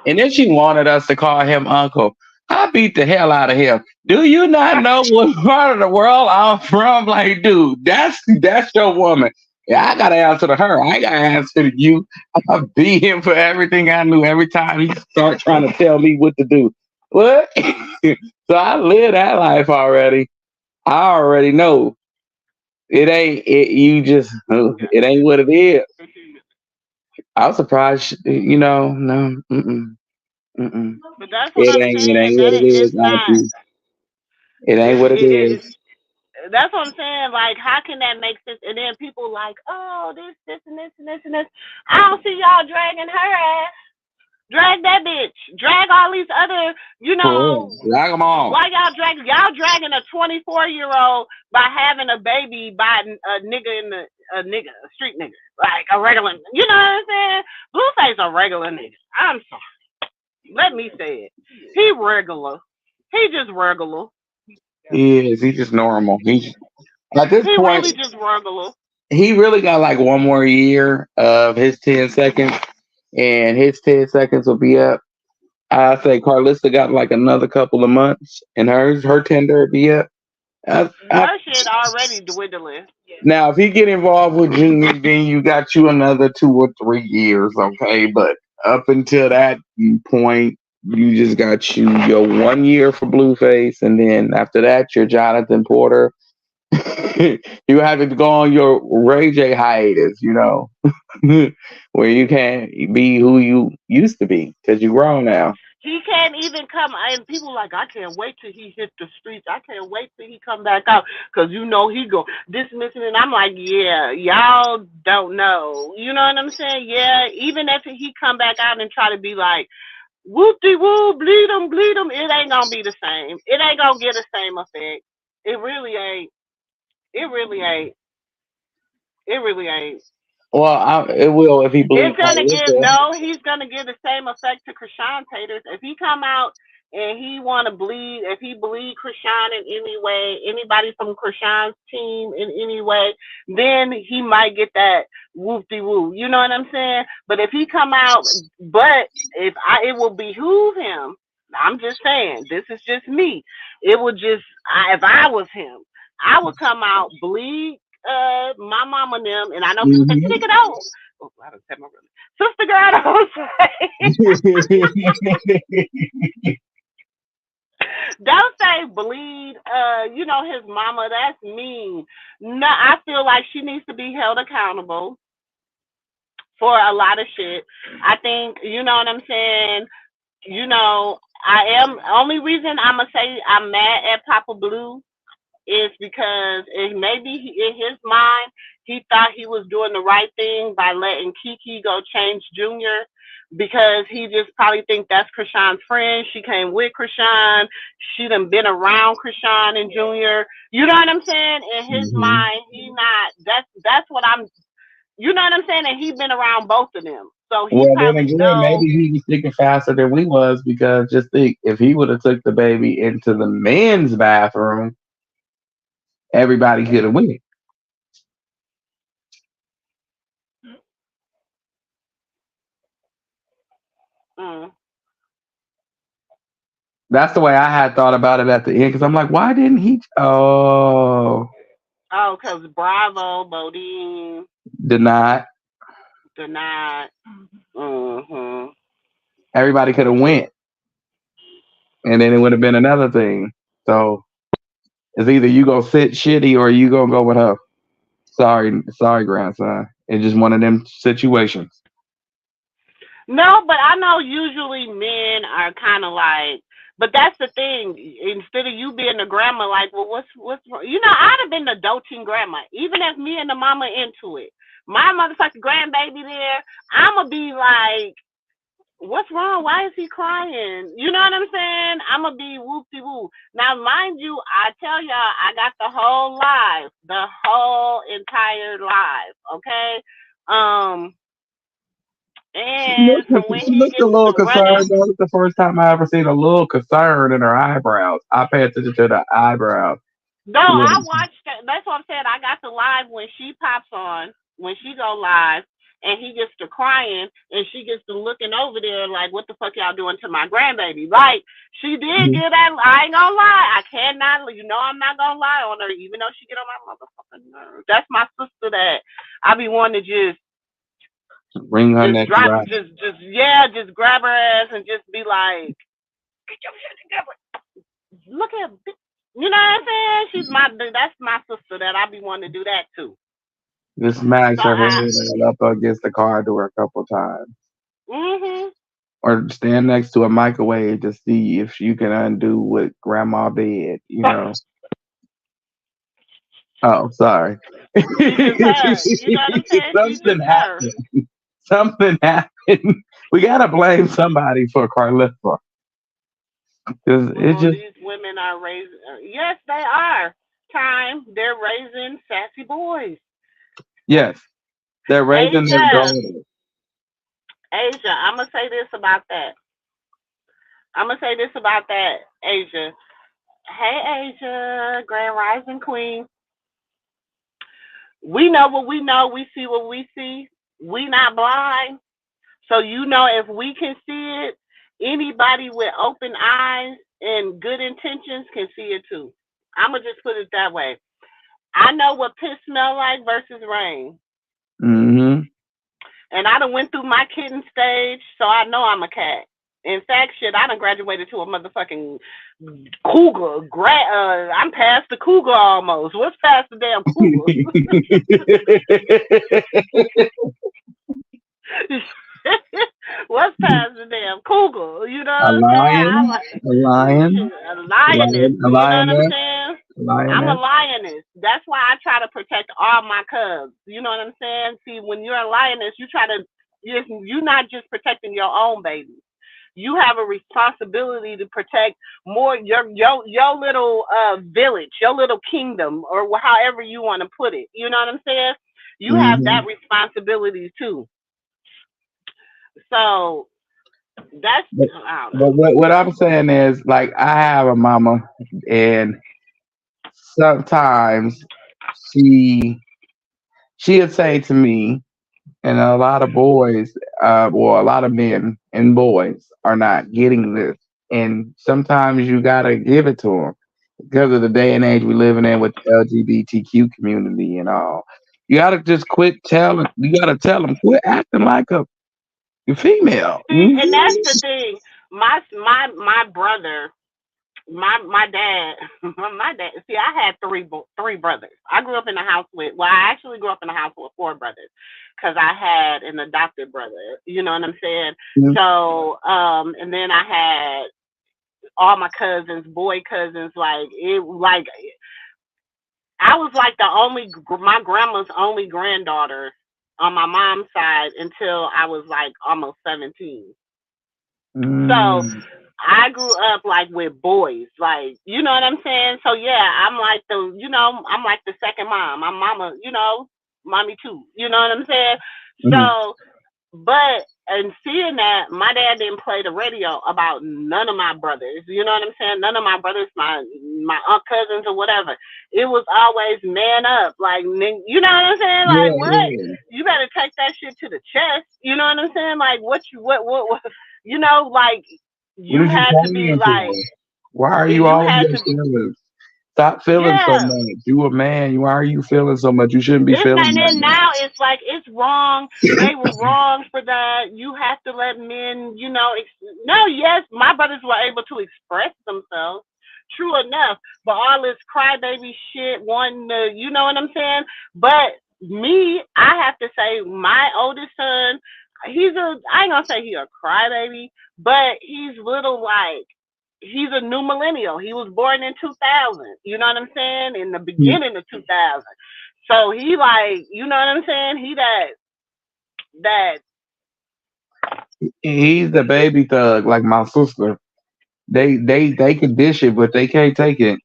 And then she wanted us to call him uncle. I beat the hell out of him. Do you not know what part of the world I'm from? Like, dude, that's your woman. Yeah, I gotta answer to her. I gotta answer to you. I beat him for everything I knew. Every time he start trying to tell me what to do. What? So I live that life already. I already know. It ain't it. You just it ain't what it is. I was surprised. No. Mm-mm. Mm-mm. But that's what I'm It saying. ain't That what it is, it's not. Auntie. It ain't It's what it is. that's what I'm saying. Like, how can that make sense? And then people like, oh, this, and this, and this, and this. I don't see y'all dragging her ass. Drag that bitch. Drag all these other, For real. Drag them on. why y'all dragging a 24-year-old by having a baby by a nigga a street nigga. Like a regular, you know what I'm saying? Blueface a regular nigga. I'm sorry. Let me say it. He regular. He just regular. He is. He's just normal. He's at this He point. really just regular. He really got like one more year of his 10 seconds, and his 10 seconds will be up. I say Carlista got like another couple of months, and her tender will be up. Her shit already dwindling. Now, if he get involved with Junior, then you got you another 2 or 3 years, okay? But up until that point, you just got your 1 year for Blueface, and then after that, you're Jonathan Porter. You have to go on your Ray J hiatus, where you can't be who you used to be because you're grown now. He can't even come, and people like, I can't wait till he hit the streets. I can't wait till he come back out because he go dismissing, and I'm like, yeah, y'all don't know. You know what I'm saying? Yeah, even if he come back out and try to be like, whoop-de-woo, bleed him, it ain't gonna be the same. It ain't gonna get the same effect. It really ain't. It really ain't. It really ain't. Well, it will if he bleeds. He's gonna give the same effect to Krishan Taters. If he come out and he wanna bleed, if he bleed Krishan in any way, anybody from Krishan's team in any way, then he might get that whoop-de-woo. You know what I'm saying? But if he come out, it will behoove him. I'm just saying, this is just me. It would just, if I was him, I would come out, bleed my mama and them, and I know people say, take it out. Oh, I don't say my brother. SistaGirl, don't say bleed. His mama. That's mean. No, I feel like she needs to be held accountable for a lot of shit. I think, you know what I'm saying. Only reason I'm gonna say I'm mad at Papa Blue is because maybe in his mind he thought he was doing the right thing by letting Kiki go change Junior, because he just probably think that's Krishan's friend. She came with Krishan. She done been around Krishan and Junior. You know what I'm saying? In his mind, he not. That's what I'm. You know what I'm saying? And he been around both of them. So he probably maybe he was thinking faster than we was, because just think, if he would have took the baby into the men's bathroom, everybody could have went. That's the way I had thought about it at the end, because I'm like, why didn't he? Oh, because Bravo, Bodine denied. Everybody could have went, and then it would have been another thing. So it's either you go sit shitty or you gonna go with her. Sorry, grandson. It's just one of them situations. No, but I know usually men are kind of like, but that's the thing. Instead of you being the grandma, like, well, what's wrong? I'd have been the doting grandma, even if me and the mama into it. My motherfucking grandbaby there, I'ma be like, what's wrong? Why is he crying? You know what I'm saying? I'ma be whoop-de-woo. Now, mind you, I tell y'all, I got the whole entire live, okay? And She looked a little concerned. That was the first time I ever seen a little concern in her eyebrows. I pay attention to the eyebrows. No, I watched that. That's what I'm saying. I got the live when she pops on, when she go live, and he gets to crying, and she gets to looking over there like, what the fuck y'all doing to my grandbaby? Like, she did get that. I ain't gonna lie. I cannot, I'm not gonna lie on her, even though she get on my motherfucking nerves. That's my sister that I be wanting to just ring her neck, just grab her ass and just be like, get your shit together. Look at, you know what I'm saying? That's my sister that I be wanting to do that too. Just smash her head up against the car door a couple times. or stand next to a microwave to see if you can undo what grandma did, you know. Oh, sorry. She just heard. You know what I'm saying? She Something just heard. happened. Something happened. We gotta blame somebody for Carlissa. Because it Oh, just, these women are raising. Yes, they are. Time they're raising sassy boys. yes, they're raising their Asia, daughters. Asia. I'm gonna say this about that. I'm gonna say this about that, Asia. Hey, Asia, Grand Rising Queen. We know what we know. We see what we see. We not blind. So you know if we can see it, anybody with open eyes and good intentions can see it too. I'ma just put it that way. I know what piss smell like versus rain. Mm-hmm. And I done went through my kitten stage, so I know I'm a cat. In fact, shit, I done graduated to a motherfucking cougar. I'm past the cougar almost. What's past the damn cougar? What's past the damn cougar? You know A what I'm saying? I'm lion, like a lion, a lioness. a You know what I'm lioness, saying? a I'm a lioness. lioness. That's why I try to protect all my cubs. You know what I'm saying? See, when you're a lioness, you're not just protecting your own baby. You have a responsibility to protect more your little village, your little kingdom, or however you want to put it. You know what I'm saying? You have Mm-hmm. that responsibility too. So that's But, I don't but know. what I'm saying is, like, I have a mama, and sometimes she she'd say to me, and a lot of boys, or a lot of men and boys are not getting this, and sometimes you gotta give it to them because of the day and age we're living in with the LGBTQ community and all. You gotta just quit telling. You gotta tell them quit acting like a female. See, and that's the thing. My brother, my dad, my dad. See, I had three brothers. I grew up in a house with. Well, I actually grew up in a house with four brothers, because I had an adopted brother. You know what I'm saying? Mhm. So, and then I had all my cousins, boy cousins. Like I was like my grandma's only granddaughter on my mom's side until I was like almost 17. So Mm. I grew up like with boys, like you know what I'm saying. So yeah, I'm like the second mom. My mama, mommy too. You know what I'm saying. Mhm. So, but and seeing that, my dad didn't play the radio about none of my brothers. You know what I'm saying? None of my brothers, my aunt cousins or whatever. It was always man up, like you know what I'm saying? Like Yeah, what? yeah. You better take that shit to the chest. You know what I'm saying? Like what like What you is you had to be paying like for? Why are you you all in had your to feelings? Stop feeling so yeah. much. You a man. Why are you feeling so much? You shouldn't be It's feeling and like then now it's like it's wrong. They were wrong for that. You have to let men, no, yes, my brothers were able to express themselves. True enough, but all this crybaby shit, you know what I'm saying? But me, I have to say, my oldest son, I ain't gonna say he's a crybaby, but he's little like he's a new millennial. He was born in 2000. You know what I'm saying? In the that. beginning of 2000. So he like, you know what I'm saying? He that He's the baby thug, like my sister. They can dish it, but they can't take it.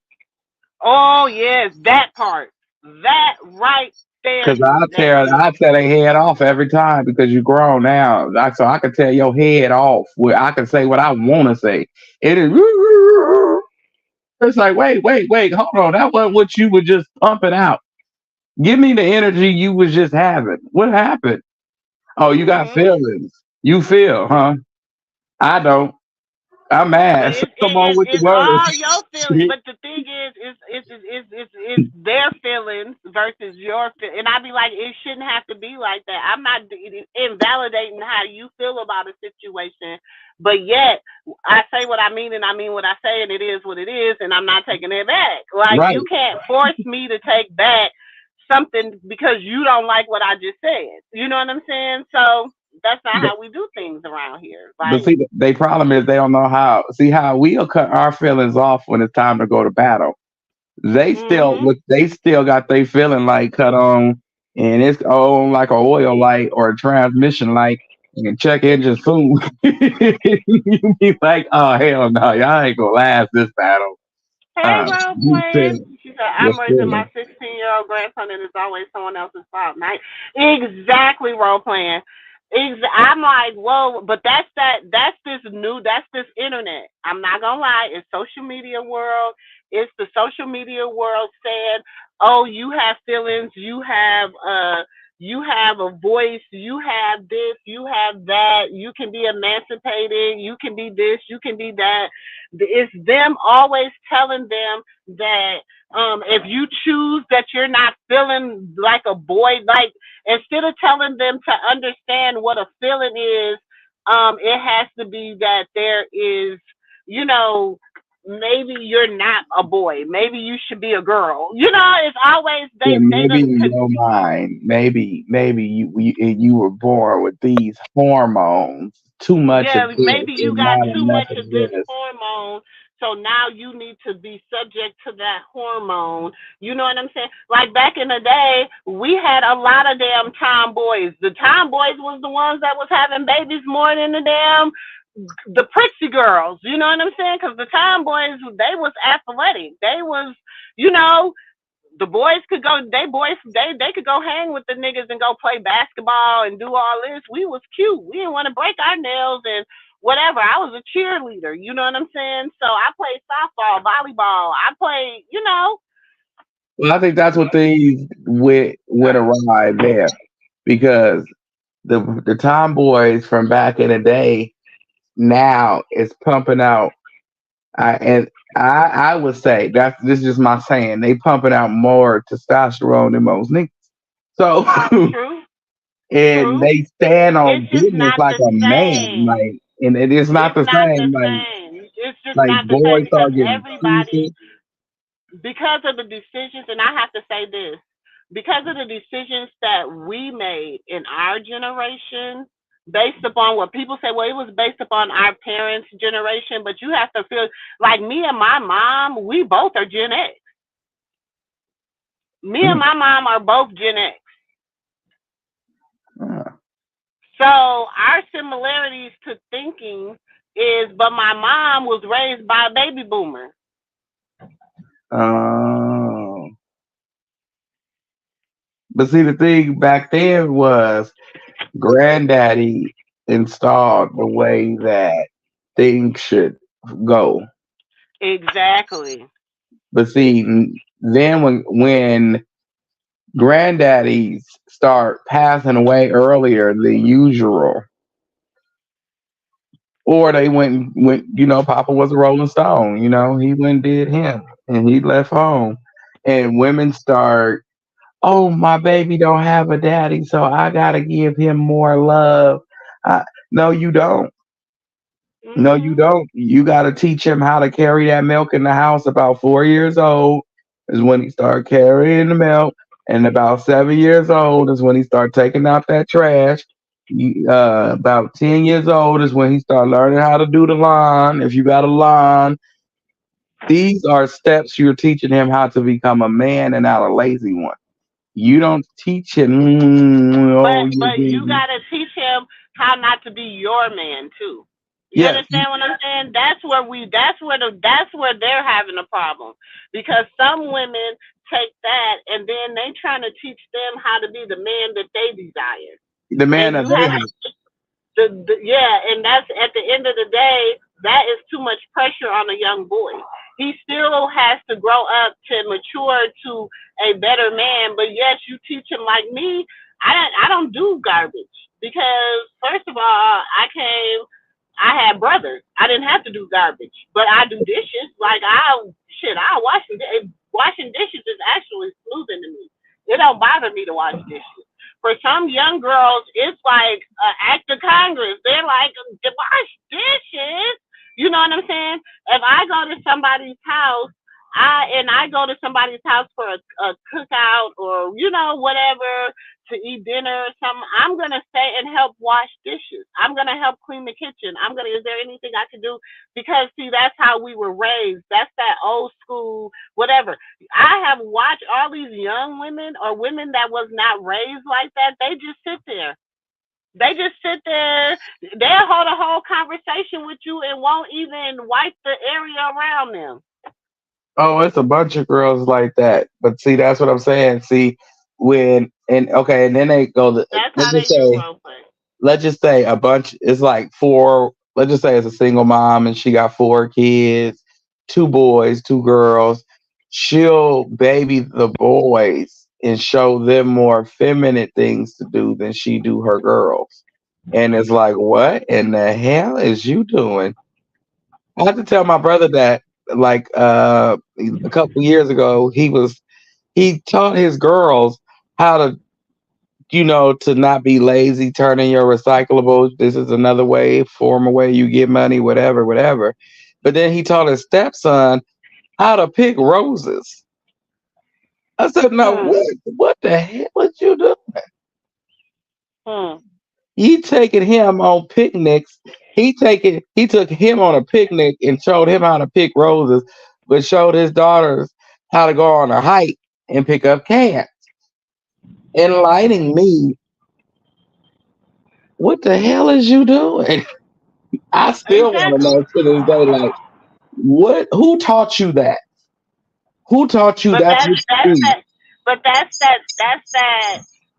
oh yes, that part. That right there Cause is nasty. I tear their head off every time because you grown now. So I can tear your head off. Where I can say what I want to say. It is. It's like wait, hold on. That wasn't what you were just pumping out. Give me the energy you was just having. What happened? Oh, you got Mhm. feelings. You feel, huh? I don't. I'm But mad. So it's come it, on it's with the it's all your feelings. words. But the thing is, it's their feelings versus your feelings. And I be like, it shouldn't have to be like that. I'm not invalidating how you feel about a situation, but yet I say what I mean and I mean what I say, and it is what it is, and I'm not taking it back. Like Right. you can't force me to take back something because you don't like what I just said. You know what I'm saying? So That's not how we do things around here. But Like, see, the problem is they don't know how. See how we'll cut our feelings off when it's time to go to battle. They still mhm. look. They still got their feeling light cut on, and it's on like a oil light or a transmission light. And check engine soon. You be like, oh hell no, y'all ain't gonna last this battle. Hey, role You said playing. She said, your I'm raising my feelings. 16-year-old grandson and it's always someone else's fault. Night. Exactly, role playing. I'm like, whoa, but that's this internet. I'm not gonna lie, it's social media world. It's the social media world saying, oh, you have feelings, you have a voice, you have this, you have that, you can be emancipated, you can be this, you can be that. It's them always telling them that if you choose that you're not feeling like a boy, like instead of telling them to understand what a feeling is, it has to be that there is, you know, maybe you're not a boy, maybe you should be a girl. You know, it's always Yeah, they maybe done in your mind, maybe you were born with these hormones. Too much of yeah, this maybe you and got not too enough much of of this this. hormone, so now you need to be subject to that hormone. You know what I'm saying? Like back in the day, we had a lot of damn tomboys. The tomboys was the ones that was having babies more than the prissy girls. You know what I'm saying? Because the tomboys, they was athletic. They was, you know, the boys could go they could go hang with the niggas and go play basketball and do all this. We was cute. We didn't want to break our nails and whatever. I was a cheerleader, you know what I'm saying? So I played softball, volleyball. I played, you know. Well, I think that's what these went awry there because the tomboys from back in the day now is pumping out. And I would say this is just my saying. They pumping out more testosterone than most niggas. So True, and true. they stand It's on just business not like the a man, same. like, and it is not It's the not the same. same. It's just Like not the same boys because start getting everybody, pieces. because of the decisions, and I have to say this, because of the decisions that we made in our generation, based upon what people say, well, it was based upon our parents' generation, but you have to feel like me and my mom, we both are Gen X. Me and Mm, my mom are both Gen X. uh, So our similarities to thinking is, but my mom was raised by a baby boomer. oh. But see, the thing back then was granddaddy installed the way that things should go. Exactly. But see, then when granddaddies start passing away earlier than usual, or they went, Papa was a Rolling Stone, he went and did him, and he left home, and women start, oh, my baby don't have a daddy, so I gotta give him more love. No, you don't. No, you Mhm. don't. You got to teach him how to carry that milk in the house. About 4 years old is when he start carrying the milk, and about 7 years old is when he start taking out that trash. About 10 years old is when he start learning how to do the lawn. If you got a lawn, these are steps you're teaching him how to become a man and not a lazy one. You don't teach him. Oh, you But you baby. gotta teach him how not to be your man too. You Yes, understand what I'm saying? That's where they're having a problem. Because some women take that and then they trying to teach them how to be the man that they desire. the man And that you they have have. yeah, and that's at the end of the day, that is too much pressure on a young boy. He still has to grow up to mature to a better man. But yes, you teach him like me. I don't do garbage because first of all, I had brothers. I didn't have to do garbage, but I do dishes. Like I wash washing dishes is actually soothing to me. It don't bother me to wash dishes. For some young girls, it's like an act of Congress. They're like, wash dishes. You know what I'm saying? If I go to somebody's house, I go to somebody's house for a cookout or whatever to eat dinner or something, I'm gonna stay and help wash dishes. I'm gonna help clean the kitchen. Is there anything I can do? Because see, that's how we were raised. That's that old school, whatever. I have watched all these young women or women that was not raised like that. They just sit there. They just sit there. They'll hold a whole conversation with you and won't even wipe the area around them. Oh, it's a bunch of girls like that. But see, that's what I'm saying. See, and then they go. That's Let's how they just do say, role play. let's just say a bunch. It's like four. Let's just say it's a single mom and she got four kids, two boys, two girls. She'll baby the boys and show them more feminine things to do than she do her girls. And it's like, what in the hell is you doing? I had to tell my brother that like a couple years ago he taught his girls how to to not be lazy, turning your recyclables. This is another way, form a way you get money, whatever, whatever. But then he taught his stepson how to pick roses. I said, no, what the hell is you doing? He taking him on picnics. He took him on a picnic and showed him how to pick roses, but showed his daughters how to go on a hike and pick up cans. Enlightening me, what the hell is you doing? I still want to know to this day, like, who taught you that? Who taught you But that's what you do?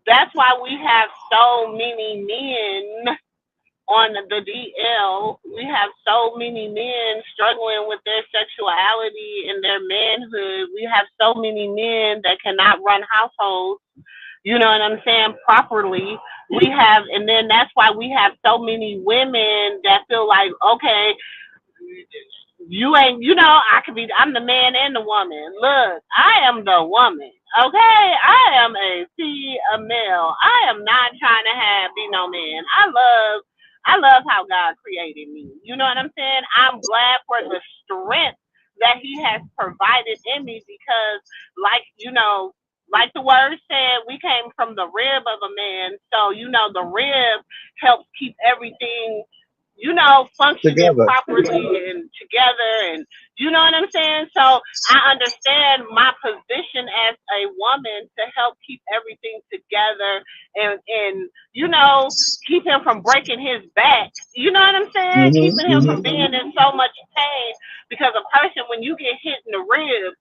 that's why we have so many men on the DL. We have so many men struggling with their sexuality and their manhood. We have so many men that cannot run households, you know what I'm saying, properly. And then that's why we have so many women that feel like, okay, you ain't, I'm the man and the woman. Look, I am the woman. Okay, I am a male. I am not trying to be no man. I love how God created me. You know what I'm saying? I'm glad for the strength that He has provided in me because, like the word said, we came from the rib of a man. So, the rib helps keep everything functioning Together. properly and together, and you know what I'm saying? So I understand my position as a woman to help keep everything together and keep him from breaking his back. You know what I'm saying? Keeping him from being in so much pain because a person, when you get hit in the ribs,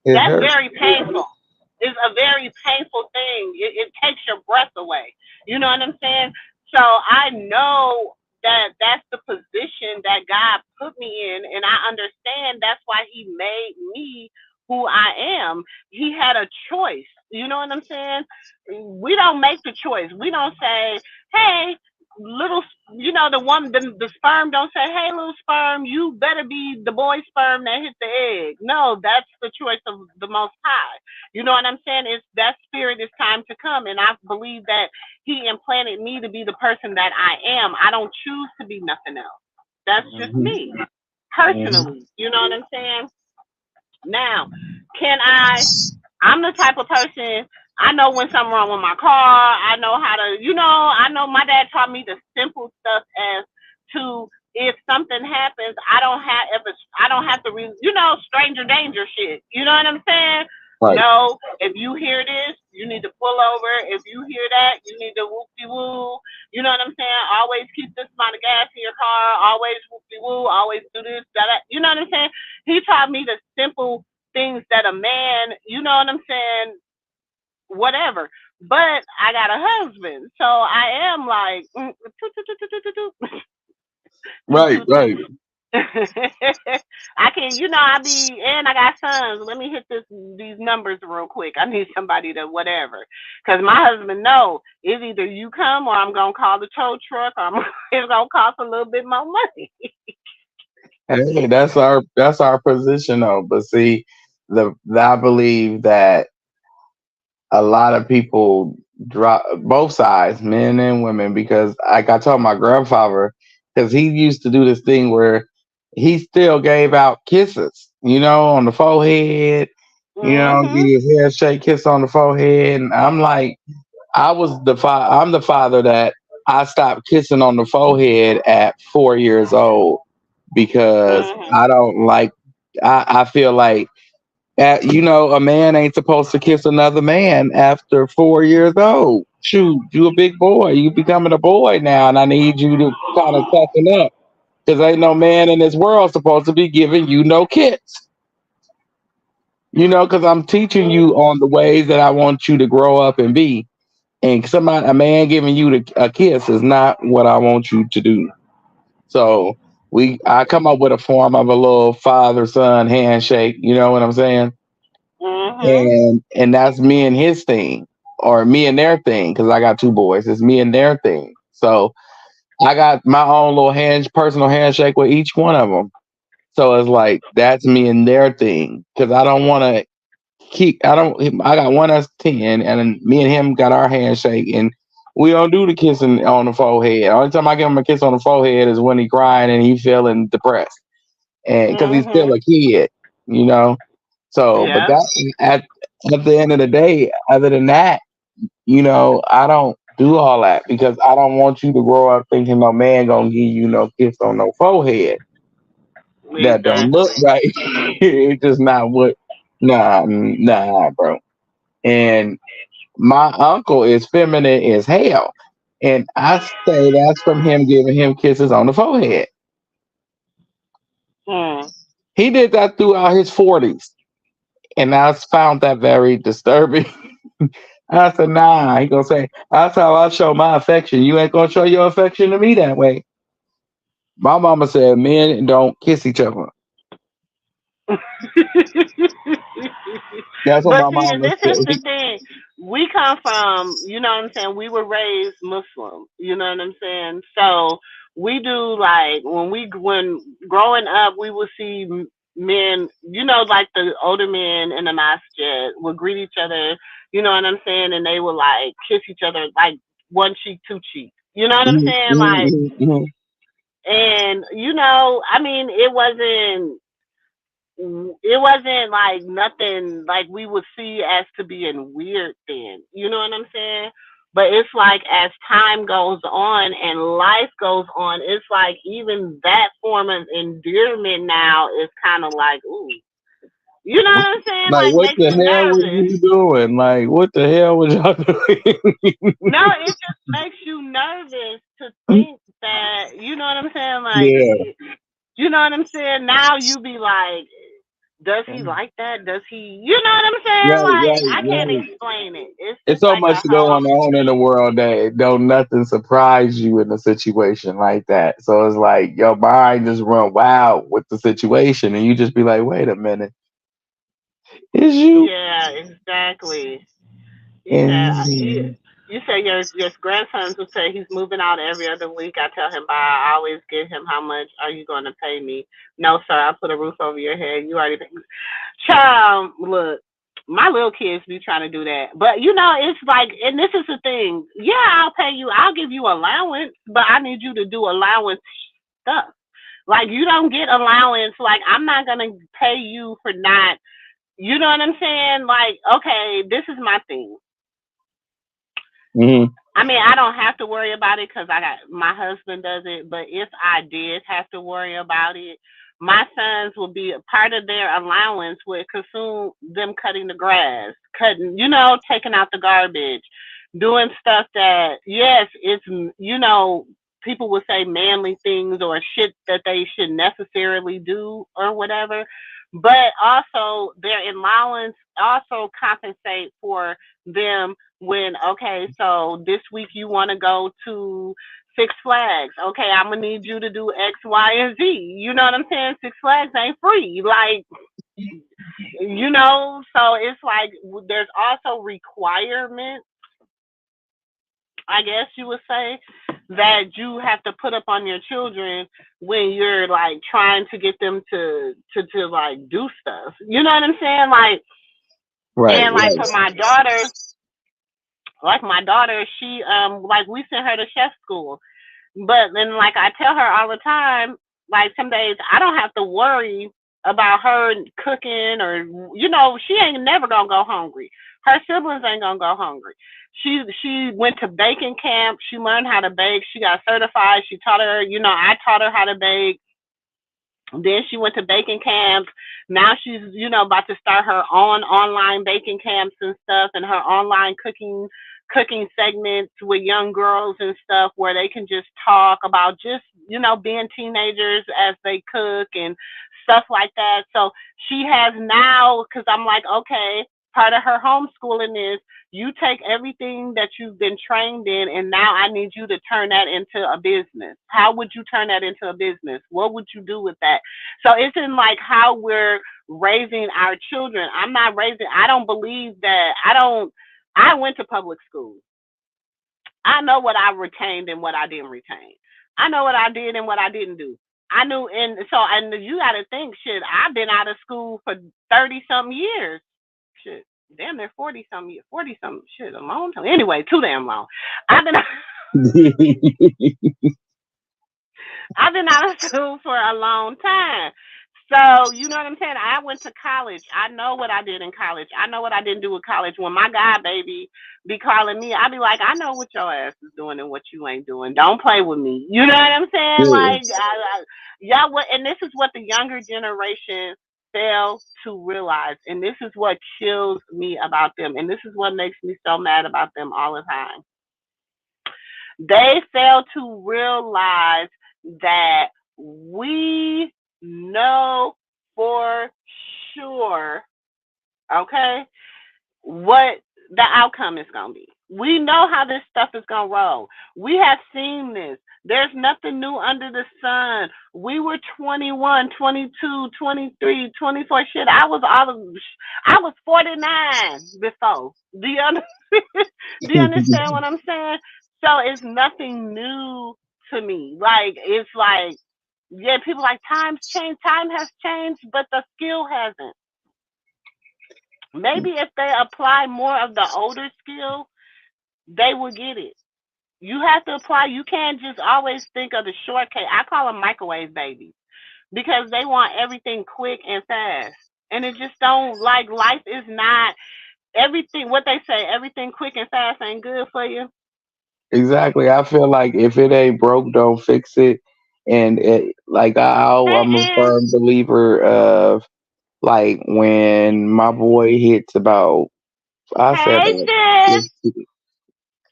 that's very painful. It's a very painful thing. It takes your breath away. You know what I'm saying? So I know that that's the position that God put me in, and I understand that's why He made me who I am. He had a choice. You know what I'm saying? We don't make the choice. We don't say, hey, little, the sperm don't say, hey, little sperm, you better be the boy sperm that hit the egg. No, that's the choice of the Most High. You know what I'm saying? It's that spirit is time to come, and I believe that He implanted me to be the person that I am. I don't choose to be nothing else. That's just me, personally. You know what I'm saying? Now, I'm the type of person, I know when something wrong with my car. I know how to, I know my dad taught me the simple stuff as to, if something happens, I don't have to, stranger danger shit. You know what I'm saying? Right. No, if you hear this, you need to pull over. If you hear that, you need to whoop-de-woo. You know what I'm saying? Always keep this amount of gas in your car. Always whoop-de-woo. Always do this, that. You know what I'm saying? He taught me the simple things that a man, you know what I'm saying, whatever. But I got a husband, so I am like, Right. I can, and I got sons. Let me hit these numbers real quick. I need somebody to whatever, because my husband know it's either you come or I'm gonna call the tow truck, or it's gonna cost a little bit more money. Hey, that's our position though. But see, I believe that a lot of people drop both sides, men and women, because like I told my grandfather, because he used to do this thing where he still gave out kisses, on the forehead You know, give you a handshake, kiss on the forehead, and I'm like, I'm the father that I stopped kissing on the forehead at 4 years old because I don't like. I feel like a man ain't supposed to kiss another man after 4 years old. Shoot, you a big boy. You becoming a boy now, and I need you to kind of toughen up because ain't no man in this world supposed to be giving you no kiss. Because I'm teaching you on the ways that I want you to grow up and be. And a man giving you a kiss is not what I want you to do. So I come up with a form of a little father-son handshake. You know what I'm saying? And that's me and his thing, or me and their thing, because I got two boys. It's me and their thing. So I got my own little personal handshake with each one of them. So it's like that's me and their thing, because I don't want to I got one that's 10, and then me and him got our handshake, and we don't do the kissing on the forehead. Only time I give him a kiss on the forehead is when he crying and he feeling depressed, and because he's still a kid, you know. So, but that at the end of the day, other than that, I don't do all that because I don't want you to grow up thinking no man gonna give you no kiss on no forehead. That don't look right. It's just not what. Nah, bro. And my uncle is feminine as hell, and I say that's from him giving him kisses on the forehead. He did that throughout his 40s, and I found that very disturbing. I said, nah. He gonna say, that's how I show my affection. You ain't gonna show your affection to me that way. My mama said men don't kiss each other. That's what my mama this said. is the thing. We come from, you know what I'm saying? We were raised Muslim, you know what I'm saying? So we do like when growing up, we would see men, like the older men in the masjid would greet each other, you know what I'm saying? And they would like kiss each other like one cheek, two cheek. You know what I'm saying? Like, and I mean, it wasn't like nothing like we would see as to being weird then. You know what I'm saying? But it's like as time goes on and life goes on, it's like even that form of endearment now is kind of like, ooh. You know what I'm saying? Like, what makes the you hell was nervous. you doing? Like, what the hell was y'all doing? No, it just makes you nervous to think that, you know what I'm saying? Like, Yeah. you know what I'm saying? Now you be like, does he like that? Does he? You know what I'm saying? Like, I can't explain it. It's It's just so like much going on in the world that don't nothing surprise you in a situation like that. So it's like your mind just run wild with the situation, and you just be like, "Wait a minute, is you?" Yeah, exactly. You said your grandson would say he's moving out every other week. I tell him, bye. I always give him how much are you going to pay me? No, sir. I put a roof over your head. You already. Child, look. My little kids be trying to do that. But, it's like, and this is the thing. Yeah, I'll pay you. I'll give you allowance, but I need you to do allowance stuff. Like, you don't get allowance. Like, I'm not going to pay you for not, you know what I'm saying? Like, okay, this is my thing. I mean, I don't have to worry about it because my husband does it. But if I did have to worry about it, my sons will be a part of their allowance would consume them cutting the grass, taking out the garbage, doing stuff that, yes, it's, people would say manly things or shit that they should necessarily do or whatever. But also their allowance also compensate for them when, okay, so this week you want to go to Six Flags. Okay, I'm going to need you to do X, Y, and Z. You know what I'm saying? Six Flags ain't free. Like, so it's like there's also requirements, I guess you would say, that you have to put up on your children when you're like trying to get them to like do stuff. You know what I'm saying? Like, right. And like for my daughter, she like we sent her to chef school, but then like I tell her all the time, like some days I don't have to worry about her cooking, or she ain't never gonna go hungry. Her siblings ain't gonna go hungry. She went to baking camp. She learned how to bake. She got certified. She taught her, I taught her how to bake. Then she went to baking camp. Now she's, about to start her own online baking camps and stuff, and her online cooking segments with young girls and stuff, where they can just talk about just, being teenagers as they cook and stuff like that. So she has now, because I'm like, okay, part of her homeschooling is you take everything that you've been trained in, and now I need you to turn that into a business. How would you turn that into a business? What would you do with that? So it's in like how we're raising our children. I don't believe that, I went to public school. I know what I retained and what I didn't retain. I know what I did and what I didn't do. I knew, and you got to think, shit, I've been out of school for 30-something years. Shit, damn near 40-something years. 40-something, shit, a long time. Anyway, too damn long. I've been out of school for a long time. So, you know what I'm saying? I went to college. I know what I did in college. I know what I didn't do with college. When my guy baby be calling me, I be like, I know what your ass is doing and what you ain't doing. Don't play with me. You know what I'm saying? Like, and this is what the younger generation fail to realize. And this is what kills me about them. And this is what makes me so mad about them all the time. They fail to realize that we know for sure, okay, what the outcome is going to be. We know how this stuff is going to roll. We have seen this. There's nothing new under the sun. We were 21, 22, 23, 24. Shit, I was 49 before. Do you understand what I'm saying? So it's nothing new to me. Like, it's like, yeah, people like, times change, time has changed, but the skill hasn't. Maybe if they apply more of the older skill, they will get it. You have to apply. You can't just always think of the shortcut. I call them microwave babies because they want everything quick and fast. And it just don't, like, life is not everything, what they say, everything quick and fast ain't good for you. Exactly. I feel like if it ain't broke, don't fix it. And I'm a firm believer of, like, when my boy hits about, I said, Hey,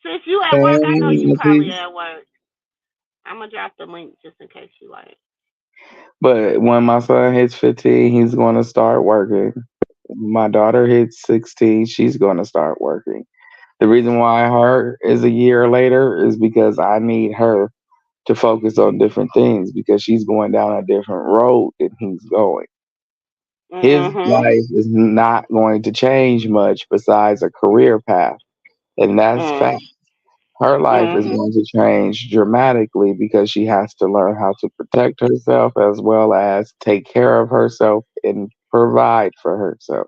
sis, you at work? I know you probably at work. I'm gonna drop the link just in case you like. But when my son hits 15, he's going to start working. My daughter hits 16, she's going to start working. The reason why her is a year later is because I need her to focus on different things because she's going down a different road than he's going. His life is not going to change much besides a career path, and that's fact. Her life is going to change dramatically because she has to learn how to protect herself as well as take care of herself and provide for herself.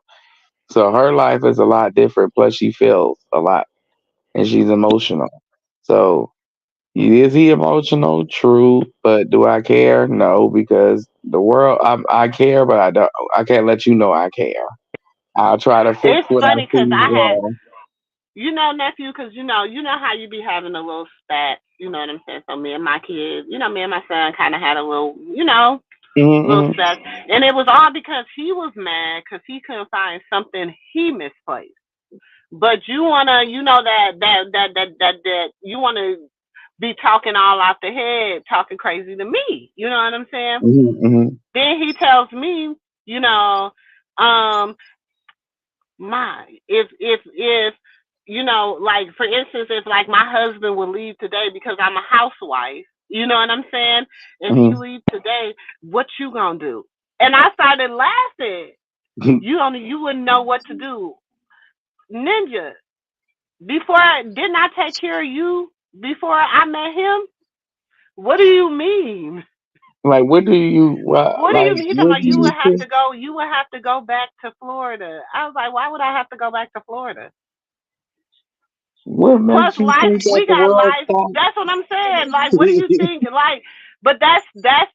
So her life is a lot different. Plus, she feels a lot and she's emotional. So, is he emotional? True. But do I care? No, because the world, I care, but I don't. I can't let you know I care. I'll try to fix It's what I funny see because I had, wrong. nephew, because you know how you be having a little spat. You know what I'm saying? So me and my kids, me and my son kind of had a little, little spat, and it was all because he was mad because he couldn't find something he misplaced. But you wanna, that you wanna be talking all off the head, talking crazy to me. You know what I'm saying? Then he tells me, if like, for instance, if like my husband would leave today because I'm a housewife, you know what I'm saying? If he leaves today, what you gonna do? And I started laughing. You wouldn't know what to do. Ninja, didn't I take care of you before I met him? What do you mean? Like, what do you What do you mean? He's talking about you would have think? to go. You would have to go back to Florida. I was like, why would I have to go back to Florida? What Plus, makes you life. think that We the got world life. stops? That's what I'm saying. Like, what do you think? Like, But that's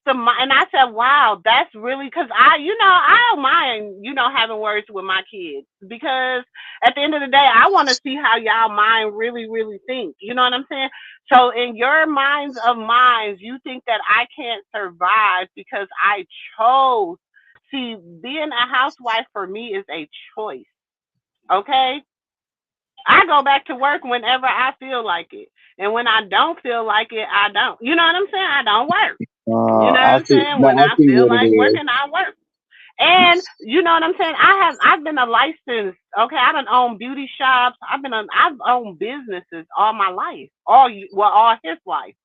and I said, wow, that's really because I don't mind having words with my kids because at the end of the day, I want to see how y'all mind really really think. You know what I'm saying? So in your minds of minds, you think that I can't survive because I chose. See, being a housewife for me is a choice. Okay, I go back to work whenever I feel like it. And when I don't feel like it, I don't. You know what I'm saying? I don't work. You know what I I'm see. saying? No, When I I see feel what it like is. working, I work. And you know what I'm saying? I've been a licensed. Okay, I done owned beauty shops. I've owned businesses all my life. All his life.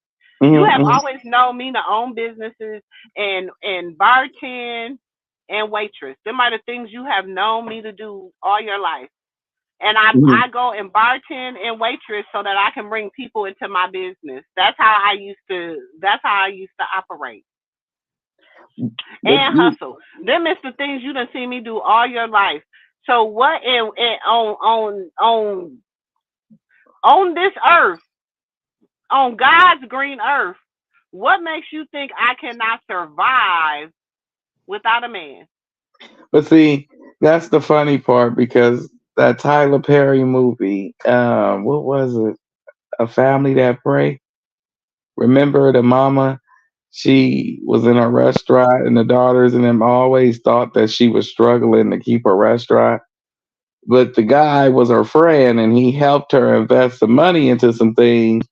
You have Mm-hmm. always known me to own businesses and bartend and waitress. Them are the things you have known me to do all your life. And Mm-hmm. I go and bartend and waitress so that I can bring people into my business. That's how I used to operate But and you, hustle. Them is the things you done seen me do all your life. So what on this earth, on God's green earth, what makes you think I cannot survive without a man? but see, that's the funny part because that Tyler Perry movie, what was it? A Family That Pray. Remember the mama? She was in a restaurant, and the daughters and them always thought that she was struggling to keep her restaurant. But the guy was her friend, and he helped her invest some money into some things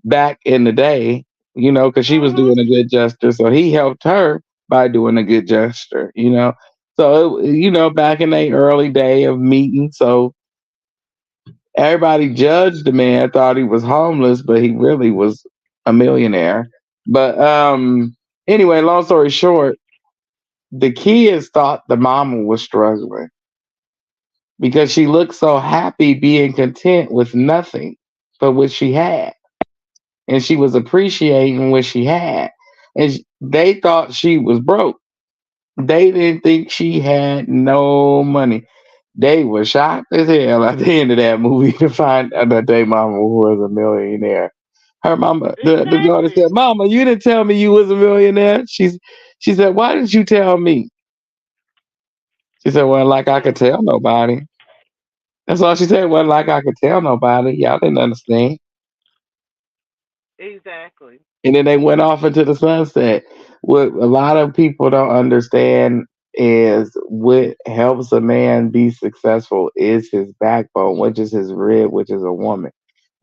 back in the day, because she was Mhm. doing a good gesture. So he helped her by doing a good gesture. So, back in the early day of meeting, so everybody judged the man, thought he was homeless, but he really was a millionaire. But anyway, long story short, the kids thought the mama was struggling because she looked so happy being content with nothing but what she had. And she was appreciating what she had. And they thought she was broke. They didn't think she had no money. They were shocked as hell at the end of that movie to find out that their mama was a millionaire. Her mama, the daughter Exactly. said, "Mama, you didn't tell me you was a millionaire." She said, "Why didn't you tell me?" She said, "Well, like I could Mm. tell nobody." That's all she said. Well, like I could tell nobody. Y'all didn't understand. Exactly. And then they went off into the sunset. What a lot of people don't understand is what helps a man be successful is his backbone, which is his rib, which is a woman.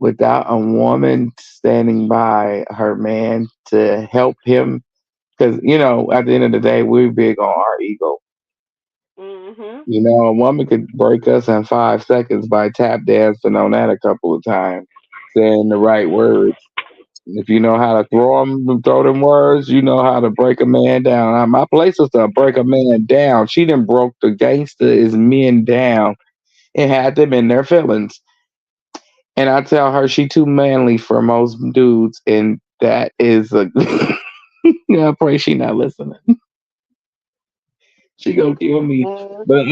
Without a woman standing by her man to help him, because at the end of the day, we're big on our ego. Mhm. A woman could break us in 5 seconds by tap dancing on that a couple of times, saying the right words. If you know how to throw them words, you know how to break a man down. My place was to break a man down. She done broke the gangster is men down and had them in their feelings. And I tell her she too manly for most dudes, and that is a. I pray she not listening. She gonna kill me. Mhm. But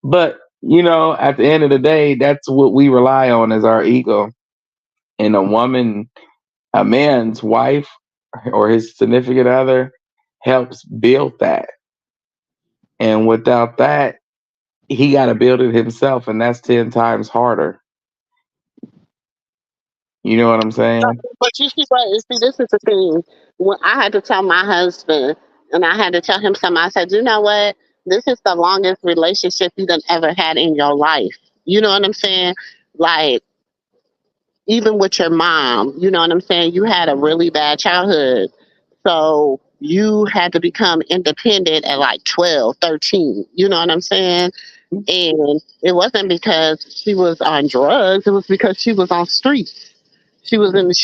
but at the end of the day, that's what we rely on is our ego. And a man's wife or his significant other helps build that. And without that, he got to build it himself, and that's 10 times harder. You know what I'm saying? But you see what? You see, this is the thing. When I had to tell my husband, and I had to tell him something. I said, you know what? This is the longest relationship you done ever had in your life. You know what I'm saying? Like, even with your mom, you know what I'm saying? You had a really bad childhood. So you had to become independent at like 12, 13. You know what I'm saying? And it wasn't because she was on drugs, it was because she was on streets. She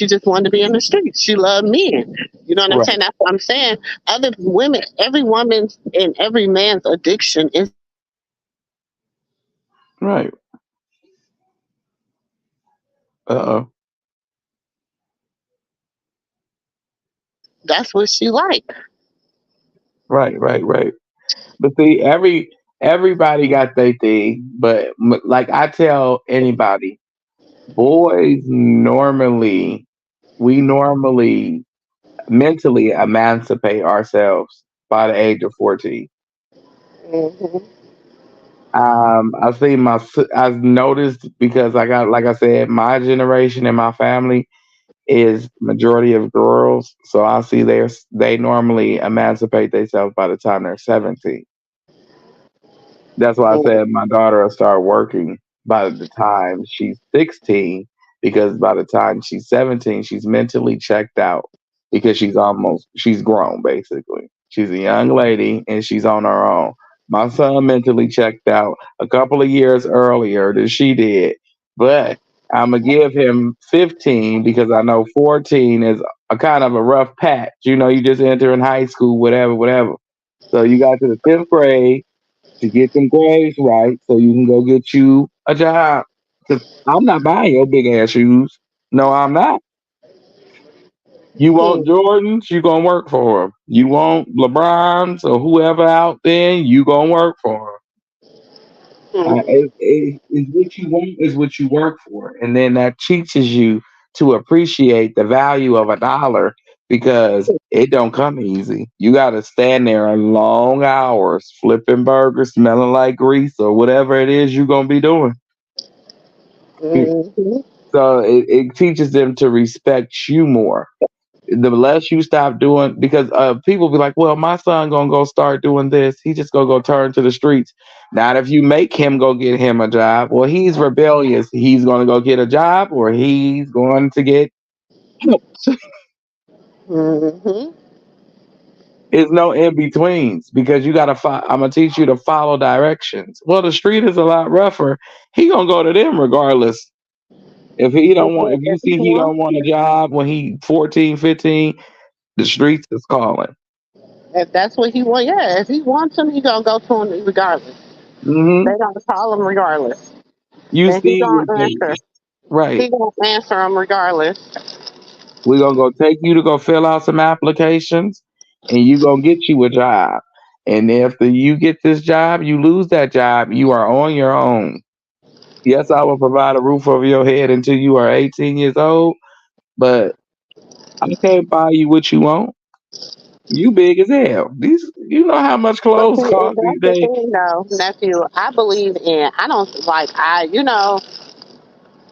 just wanted to be in the streets. She loved men. You know what I'm Right, saying? That's what I'm saying. Other women, every woman's and every man's addiction is right. Uh-oh. that's what she liked. Right, right, right. But see, everybody got their thing. But like I tell anybody, boys normally, we normally mentally emancipate ourselves by the age of 14. Mhm. I've noticed because I got, like I said, my generation and my family is majority of girls. So I see they normally emancipate themselves by the time they're 17. That's why I said my daughter will start working by the time she's 16, because by the time she's 17, she's mentally checked out because she's grown basically. She's a young lady and she's on her own. My son mentally checked out a couple of years earlier than she did, but I'm gonna give him 15 because I know 14 is a kind of a rough patch. You know, you just enter in high school, whatever, whatever. So you got to the 10th grade to get them grades right so you can go get you a job. Because I'm not buying your big ass shoes. No, I'm not. You want Jordans, you going to work for them. You want LeBrons or whoever out there, you going to work for them. It's what you want is what you work for. And then that teaches you to appreciate the value of a dollar because it don't come easy. You got to stand there in long hours, flipping burgers, smelling like grease or whatever it is you're going to be doing. Mhm. So it teaches them to respect you more. The less you stop doing, because people be like, well, my son gonna go start doing this, he just gonna go turn to the streets. Not if you make him go get him a job. Well, he's rebellious, he's gonna go get a job or he's going to get help. Mhm. There's no in betweens because you gotta I'm gonna teach you to follow directions. Well, the street is a lot rougher, he gonna go to them regardless. If you If he see he wants don't want a to, job when he 14, 15, the streets is calling. if that's what he wants, yeah. If he wants him, he gonna go to him regardless. Hmm. They gonna call him regardless, You and he see what gonna answer. right. He gonna answer him regardless. We're gonna go take you to go fill out some applications and you gonna get you a job. And after you get this job, you lose that job, you are on your own. Yes, I will provide a roof over your head until you are 18 years old, but I can't buy you what you want. You big as hell. These you know how much But clothes see, and cost these that's the days. thing, though, nephew. I believe in. I don't like.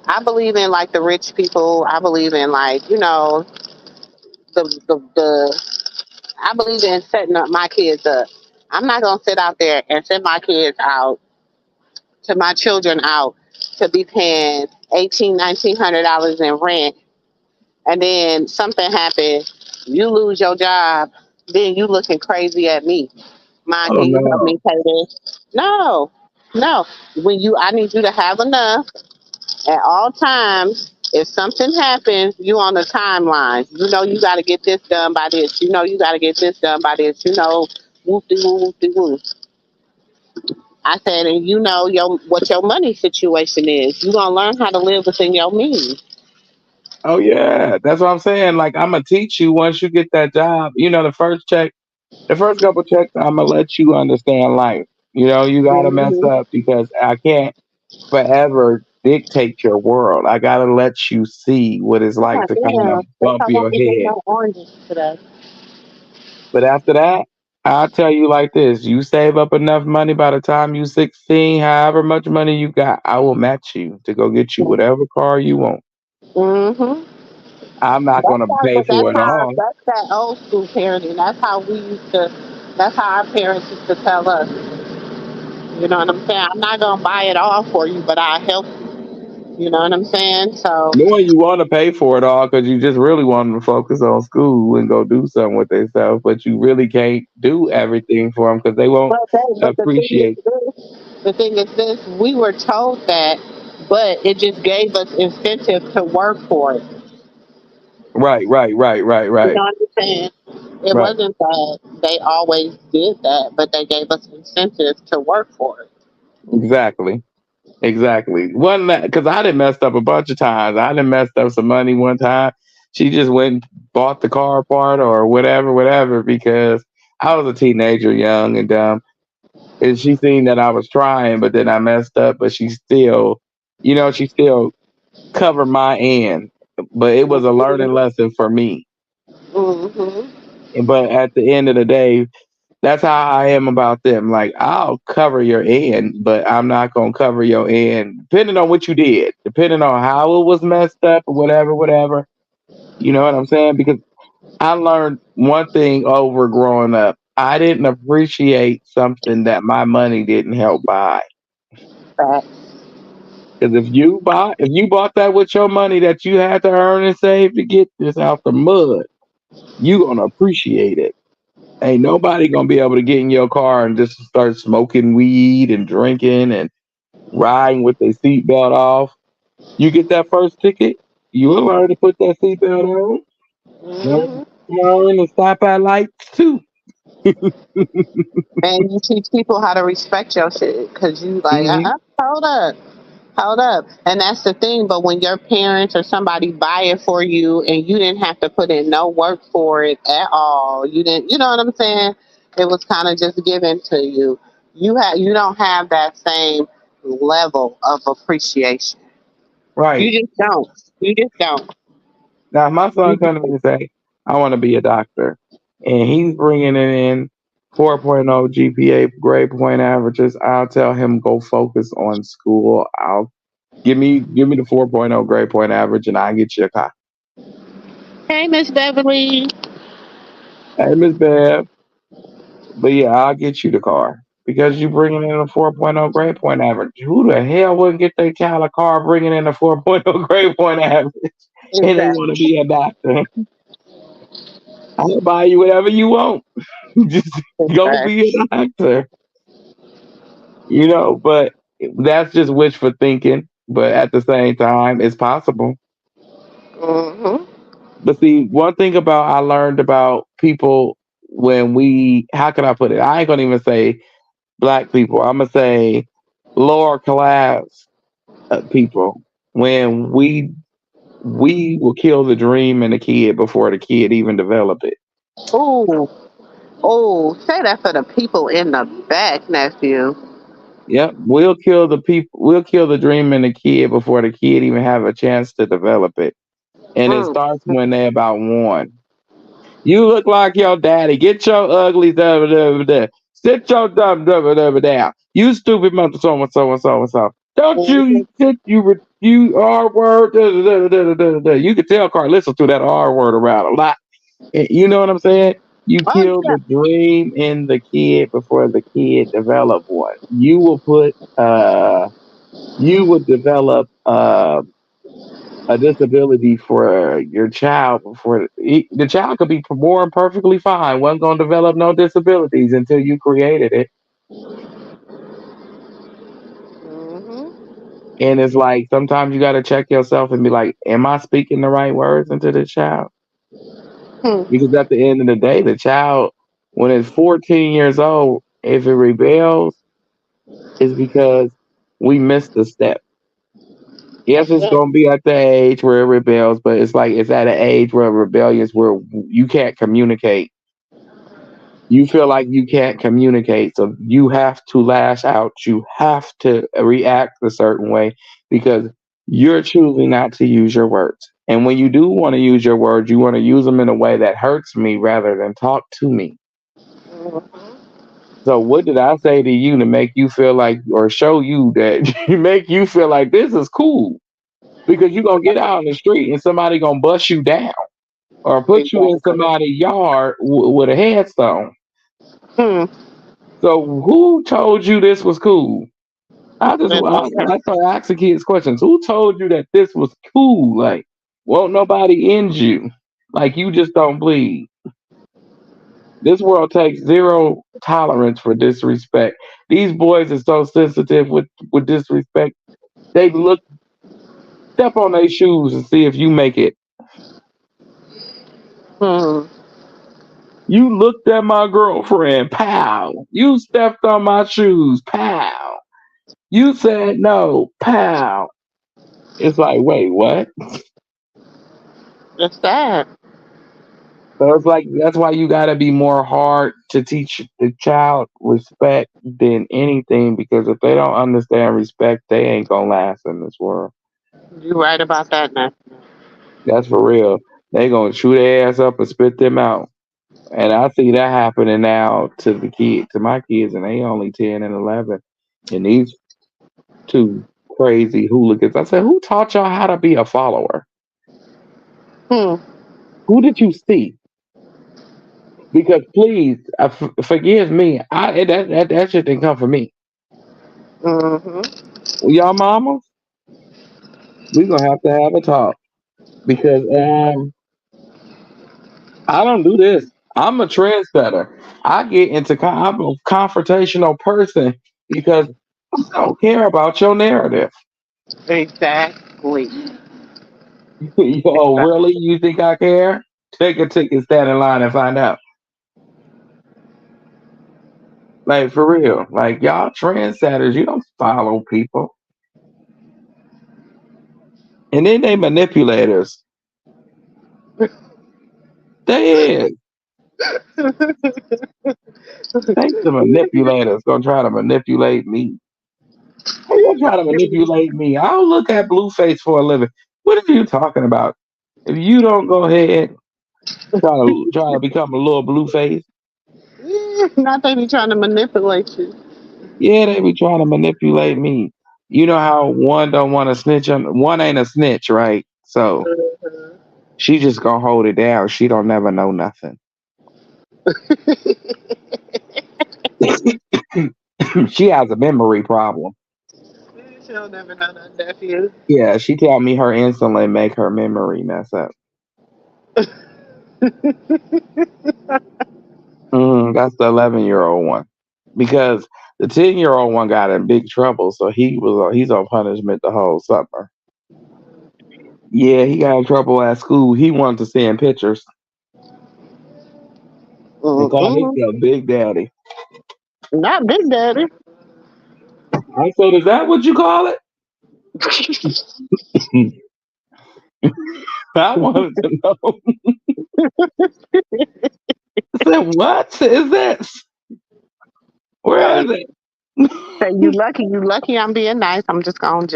I believe in like the rich people. I believe in like the. I believe in setting up my kids up. I'm not gonna sit out there and send my kids out to my children out to be paying $1,800, $1,900 in rent, and then something happens, you lose your job, then you looking crazy at me. Mom, Oh can you help no. me pay this? No, no. I need you to have enough at all times. If something happens, you on the timeline. You know you got to get this done by this. You know you got to get this done by this. Whoop de woo, whoop de woo. I said, and you know what your money situation is. You gonna learn how to live within your means. Oh yeah. That's what I'm saying. Like I'm gonna teach you once you get that job. You know, the first couple checks, I'm gonna let you understand life. You know, you gotta mess Mm-hmm. up because I can't forever dictate your world. I gotta let you see what it's like God to kind of damn, think bump I your won't be getting head. no oranges today. But after that, I'll tell you like this: you save up enough money by the time you 16, however much money you got, I will match you to go get you whatever car you want. Mm-hmm. I'm not That's gonna how, pay but for it all. that's that old school parenting. That's how we used to. That's how our parents used to tell us. You know what I'm saying? I'm not gonna buy it all for you, but I help you. You know what I'm saying? So, Knowing you want to pay for it all because you just really want them to focus on school and go do something with themselves, but you really can't do everything for them because they won't but the thing is appreciate. this. The thing is this. We were told that, but it just gave us incentive to work for it. Right, right, right, right, You right, know what I'm saying? It right. wasn't that they always did that, but they gave us incentive to work for it. Exactly, exactly. Wasn't that because I done messed up a bunch of times. I done messed up some money one time. She just went and bought the car part or whatever, whatever, because I was a teenager, young and dumb. And she seen that I was trying, but then I messed up. But she still covered my end. But it was a learning lesson for me. But at the end of the day, that's how I am about them. Like, I'll cover your end, but I'm not gonna cover your end, depending on what you did, depending on how it was messed up or whatever, whatever. You know what I'm saying? Because I learned one thing over growing up. I didn't appreciate something that my money didn't help buy. Because if you bought that with your money that you had to earn and save to get this out the mud, you gonna appreciate it. Ain't nobody gonna be able to get in your car and just start smoking weed and drinking and riding with their seatbelt off. You get that first ticket, you will learn to put that seatbelt on. Learn to stop at lights too. And you teach people how to respect your shit because you like, Hmm. hold up. Hold up. And that's the thing. But when your parents or somebody buy it for you and you didn't have to put in no work for it at all, you didn't, you know what I'm saying? It was kind of just given to you. You don't have that same level of appreciation. Right. You just don't. You just don't. Now, if my You son comes to me and say, I want to be a doctor, and he's bringing it in 4.0 GPA grade point averages, I'll tell him go focus on school. I'll give me the 4.0 grade point average, and I'll get you a car. Hey, Miss Beverly. Hey, Miss Bev, but yeah, I'll get you the car because you bringing in a 4.0 grade point average. Who the hell wouldn't get their child a car bringing in a 4.0 grade point average and they want to Exactly. be a doctor? I'll buy you whatever you want. Just go Exactly. be a doctor, but that's just wishful thinking. But at the same time, it's possible. Hmm. But see, one thing about I learned about people how can I put it? I ain't gonna even say black people. I'm gonna say lower class people. When we will kill the dream in the kid before the kid even develop it. Ooh. Oh, say that for the people in the back, nephew. Yep, we'll kill the dream in the kid before the kid even have a chance to develop it. And it Mm. starts when they're about one. You look like your daddy. Get your ugly sit your dumb down. You stupid mother so and so and so and so. Don't you sit you R word You can tell Carl listen to that R word around a lot. You know what I'm saying? You Oh, kill yeah. the dream in the kid before the kid develop one. You would develop a disability for your child the child could be born perfectly fine, wasn't going to develop no disabilities until you created it. Hmm. And it's like sometimes you got to check yourself and be like, am I speaking the right words into this child? Hmm. Because at the end of the day, the child, when it's 14 years old, if it rebels, it's because we missed a step. Yes, it's gonna be at the age where it rebels, but it's like it's at an age where rebellious where you can't communicate. You feel like you can't communicate, so you have to lash out. You have to react a certain way because you're choosing not to use your words. And when you do want to use your words, you want to use them in a way that hurts me rather than talk to me. So what did I say to you to make you feel like or show you that make you feel like this is cool? Because you're gonna get out on the street and somebody gonna bust you down or put you in Exactly. somebody's yard with a headstone. Hmm. So who told you this was cool? And I start asking kids questions. Who told you that this was cool? Like, won't nobody end you? Like you just don't bleed. This world takes zero tolerance for disrespect. These boys are so sensitive with disrespect. They look step on their shoes and see if you make it. hmm. You looked at my girlfriend, pow. You stepped on my shoes, pow. You said no, pow. It's like, wait, what? It's sad. So it's like that's why you gotta be more hard to teach the child respect than anything because if they don't understand respect, they ain't gonna last in this world. You're right about that, nephew. That's for real. They gonna chew their ass up and spit them out. And I see that happening now to my kids, and they only 10 and 11. And these two crazy hooligans. I said, who taught y'all how to be a follower? Hmm. Who did you see? Because please, forgive me. That shit didn't come from me. Y'all mamas, we gonna have a talk because I don't do this. I'm a trendsetter. I get into I'm a confrontational person because I don't care about your narrative. Exactly. Yo, really? You think I care? Take a ticket, stand in line, and find out. Like for real. Like y'all trendsetters, you don't follow people. And then they manipulators. They is. They the manipulators gonna try to manipulate me. How you try to manipulate me? I'll look at Blueface for a living. What are you talking about? If you don't go ahead try to become a little Blueface, Not they be trying to manipulate you. yeah, they be trying to manipulate me. You know how one don't want to snitch on one ain't a snitch, right? So she just gonna hold it down. She don't never know nothing. She has a memory problem. She'll never know that nephew. Yeah, she tell me her insulin make her memory mess up. That's the 11-year-old one. Because the 10-year-old one got in big trouble, so he's on punishment the whole summer. Yeah, he got in trouble at school. He wanted to send pictures and call himself Big Daddy. Not Big Daddy. I said, "Is that what you call it?" I wanted to know. I said, "What is this? Where is it?" Say you lucky I'm being nice. I'm just gonna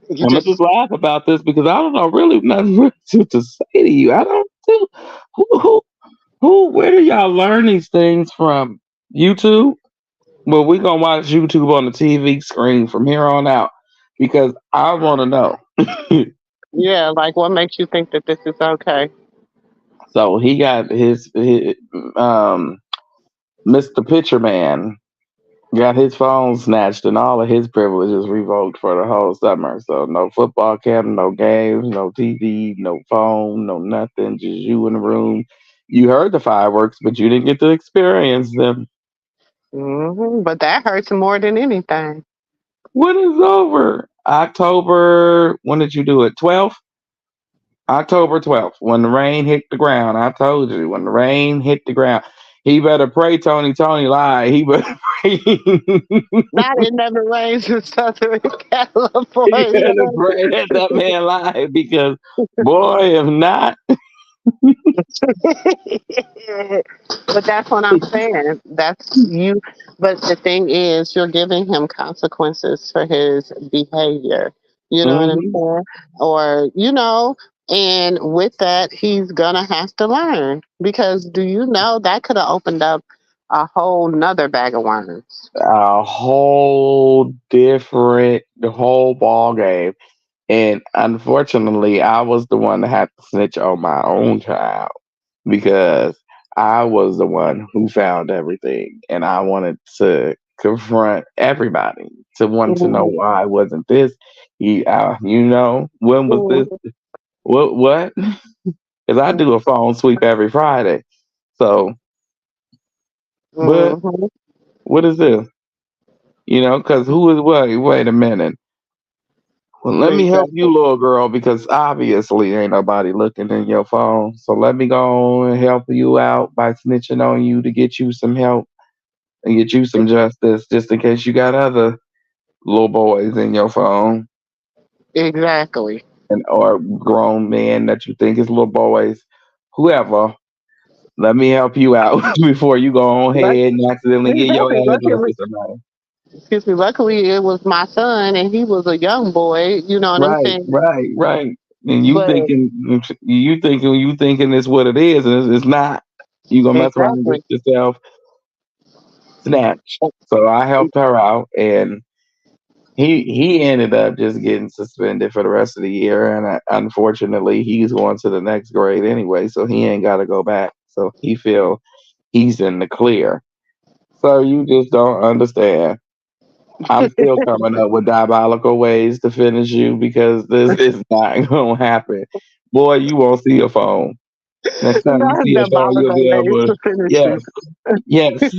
you I'm gonna just laugh about this because I don't know really nothing really to say to you. I don't do where do y'all learn these things from? YouTube? Well, we're gonna watch YouTube on the TV screen from here on out because I wanna know. yeah, like what makes you think that this is okay? So he got his Mr. Pitcher Man got his phone snatched and all of his privileges revoked for the whole summer. So no football camp, no games, no TV, no phone, no nothing. Just you in the room. You heard the fireworks, but you didn't get to experience them. But that hurts more than anything. When is over? October. When did you do it? 12th. October 12th. When the rain hit the ground. I told you. When the rain hit the ground. He better pray Tony lied. He better pray. Not it never rains in Southern He California. better pray that man lied because, boy, if not. But that's what I'm saying. That's you. But the thing is, you're giving him consequences for his behavior. You know what I'm Hmm. saying? Or, and with that, he's going to have to learn. Because do you know that could have opened up a whole nother bag of worms? A whole different, the whole ball game. And unfortunately, I was the one that had to snitch on my own child because I was the one who found everything, and I wanted to confront everybody to want to know Mhm. why wasn't this. When was this? Mhm. What? Because I do a phone sweep every Friday. So, but Mhm. what is this? Because who is what? Wait a minute. Well, let me help you, Exactly. little girl, because obviously ain't nobody looking in your phone. So let me go and help you out by snitching on you to get you some help and get you some justice, just in case you got other little boys in your phone Exactly. and or grown men that you think is little boys, whoever. Let me help you out before you go on ahead and accidentally get your Exactly. address to somebody. Excuse me. Luckily, it was my son, and he was a young boy. You know what I'm Right, saying? right, right. And you thinking it's what it is, and it's not. You gonna mess around and Exactly. get yourself snatched. So I helped her out, and he ended up just getting suspended for the rest of the year. And unfortunately, he's going to the next grade anyway, so he ain't got to go back. So he feel he's in the clear. So you just don't understand. I'm still coming up with diabolical ways to finish you because this is not gonna happen. Boy, you won't see a phone. Next time you Not see a phone, you'll diabolical be ways able to. to finish Yes, yes.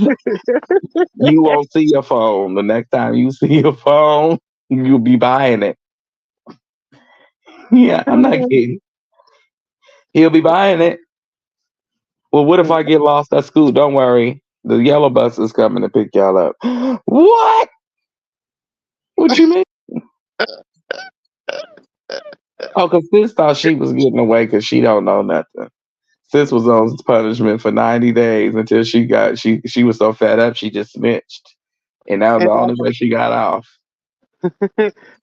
You won't see a phone. The next time you see a phone, you'll be buying it. Yeah, I'm not you. kidding. He'll be buying it. Well, what if I get lost at school? Don't worry. The yellow bus is coming to pick y'all up. What? What you mean? Oh, because sis thought she was getting away because she don't know nothing. Sis was on punishment for 90 days until she was so fed up she just snitched. And that was the only way she got off.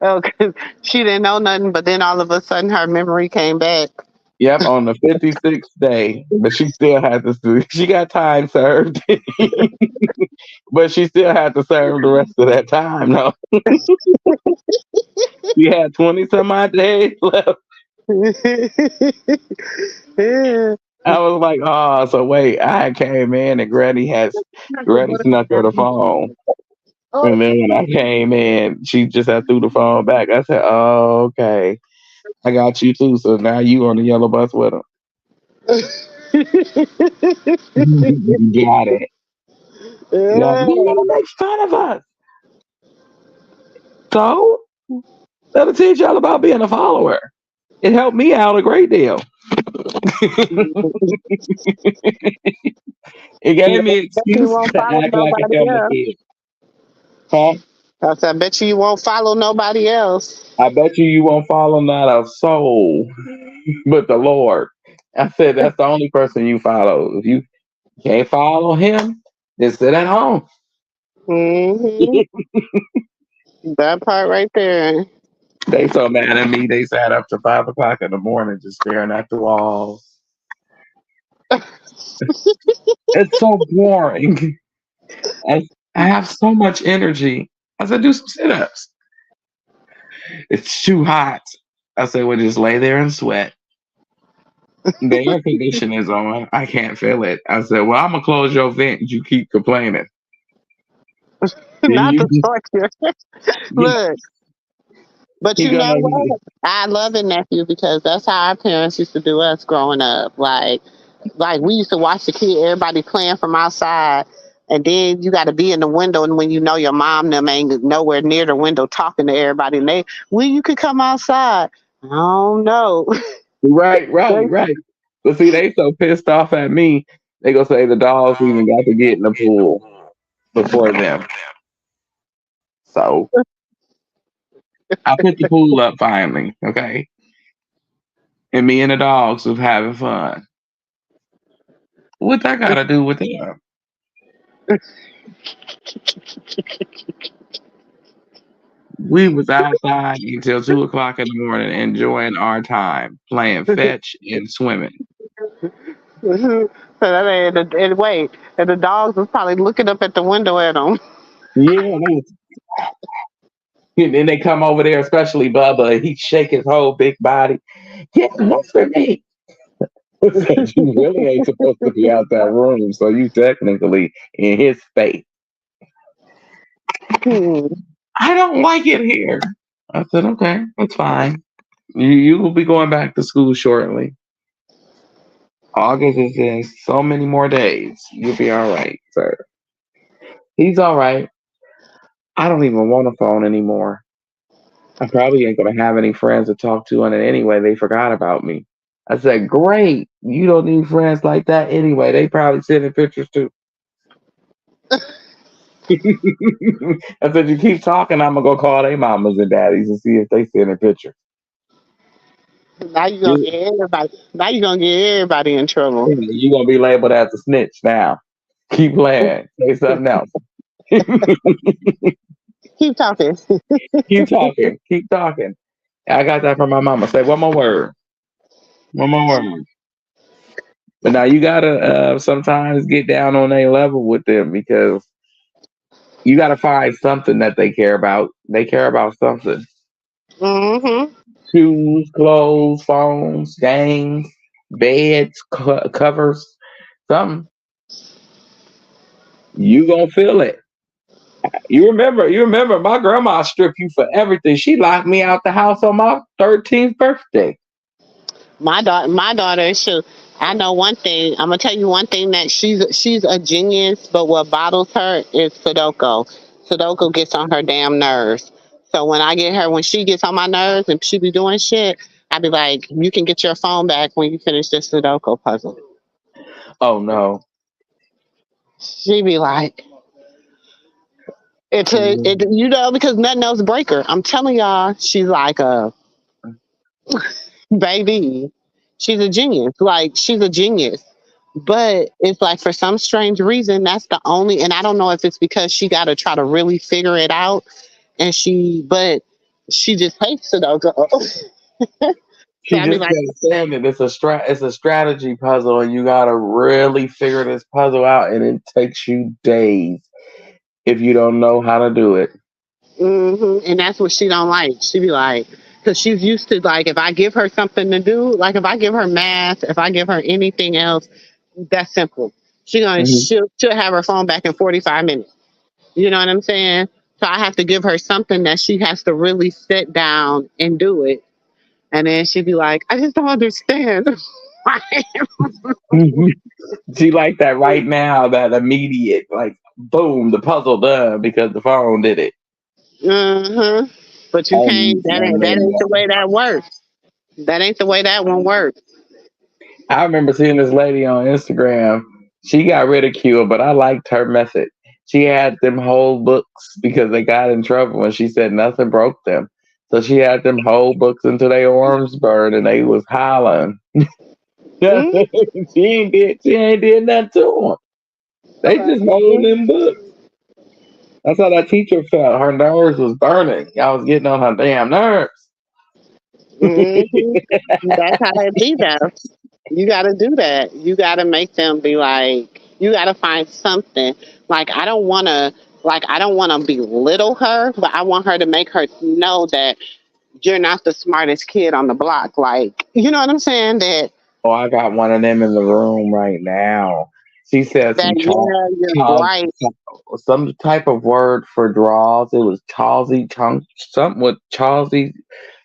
Oh, 'cause she didn't know nothing, but then all of a sudden her memory came back. Yep, on the 56th day. But she still had to she got time served. But she still had to serve the rest of that time. No. She had 20 some odd days left. Yeah. I was like, oh, so wait, I came in and Granny snuck her the phone. And then when I came in, she just had threw the phone back. I said, oh, okay. I got you too. So now you on the yellow bus with him. Got it. Yeah, Yeah. you gonna make fun of us. So that'll teach y'all about being a follower. It helped me out a great deal. It gave me Bet you excuses won't to follow act like a nobody family else. kid. Huh? I said, I bet you won't follow nobody else. I bet you won't follow not a soul but the Lord. I said that's the only person you follow. If you can't follow him, then sit at home. Hmm. That part right there. They so mad at me. They sat up to 5 o'clock in the morning just staring at the walls. It's so boring. I have so much energy. I said, do some sit-ups. It's too hot. I said, well, just lay there and sweat. The air conditioning is on. I can't feel it. I said, well, I'm gonna close your vent. You keep complaining. Not You, the torture. you, Look, but you you know gonna what? I love a nephew because that's how our parents used to do us growing up. Like we used to watch the kid, everybody playing from outside, and then you got to be in the window, and when you know your mom them ain't nowhere near the window talking to everybody, and you could come outside. I don't know. right. But see, they so pissed off at me. They gonna say the dogs even got to get in the pool before them. So I put the pool up finally. Okay. And me and the dogs was having fun. What that got to do with them? We was outside until 2 o'clock in the morning enjoying our time playing fetch and swimming. So that and wait, and the dogs was probably looking up at the window at them. Yeah, and then they come over there, especially Bubba, and he shake his whole big body. Yeah, that's for me. Said you really ain't supposed to be out that room, so you technically in his face. I don't like it here. I said, okay, that's fine. You will be going back to school shortly. August is in so many more days. You'll be all right, sir. He's all right. I don't even want a phone anymore. I probably ain't gonna have any friends to talk to on it anyway. They forgot about me. I said, great. You don't need friends like that anyway. They probably sending pictures too. I said, you keep talking, I'm gonna go call their mamas and daddies and see if they sending pictures. Now you gonna get everybody. Now you gonna get everybody in trouble. You're gonna be labeled as a snitch now. Keep playing. Say something else. Keep talking. Keep talking. Keep talking. I got that from my mama. Say one more word. One more. But now you gotta sometimes get down on a level with them because you gotta find something that they care about. They care about something. Mm-hmm. Shoes, clothes, phones, games, beds, covers, something. You gonna feel it. You remember my grandma stripped you for everything. She locked me out the house on my 13th birthday. My daughter, shoot. I know one thing. I'm gonna tell you one thing that she's a genius, but what bothers her is Sudoku. Sudoku gets on her damn nerves. So when she gets on my nerves and she be doing shit, I be like, you can get your phone back when you finish this Sudoku puzzle. Oh no. She be like, because nothing else break her. I'm telling y'all, she's like a baby. She's a genius. Like she's a genius. But it's like for some strange reason, that's the only, and I don't know if it's because she got to try to really figure it out, but she just hates it though. So She I be just like, gotta understand that it's a strategy puzzle and you gotta really figure this puzzle out and it takes you days if you don't know how to do it. and that's what she don't like. She be like, because she's used to like, if I give her something to do, like if I give her math, if I give her anything else, that's simple. Mhm. She'll have her phone back in 45 minutes. You know what I'm saying? So I have to give her something that she has to really sit down and do it. And then she'd be like, I just don't understand. She like that right now, that immediate, like boom, the puzzle done because the phone did it. hmm But you Oh, can't, that ain't the way that works. That ain't the way that one works. I remember seeing this lady on Instagram. She got ridiculed, but I liked her method. She had them whole books because they got in trouble, and she said nothing broke them. So she had them whole books until their arms burned, and they was hollering. Mm-hmm. She ain't did nothing to them. They just holding them books. That's how that teacher felt. Her nerves was burning. I was getting on her damn nerves. That's how it be though. You gotta do that. You gotta make them be like, you gotta find something. Like I don't wanna belittle her, but I want her to make her know that you're not the smartest kid on the block. Like, you know what I'm saying? Oh, I got one of them in the room right now. She said Yeah, you're child, bright. some type of word for draws. It was Chalsey chunk, something with Chalsey,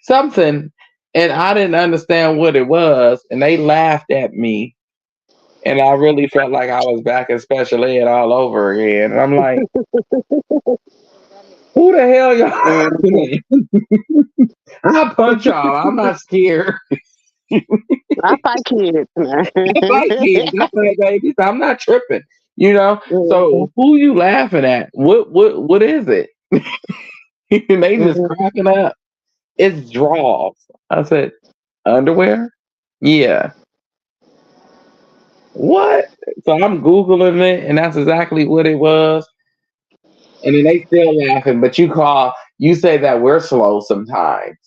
something, and I didn't understand what it was, and they laughed at me, and I really felt like I was back in special ed all over again. And I'm like, who the hell Mhm. y'all? I'll punch y'all. I'm not scared. I fight kids. I like kids. I play babies. I'm not tripping. You know. Mhm. So who you laughing at? What is it? And they just Mhm. cracking up. It's draws. I said, underwear? Yeah. What? So I'm Googling it and that's exactly what it was. And then they still laughing, but you say that we're slow sometimes.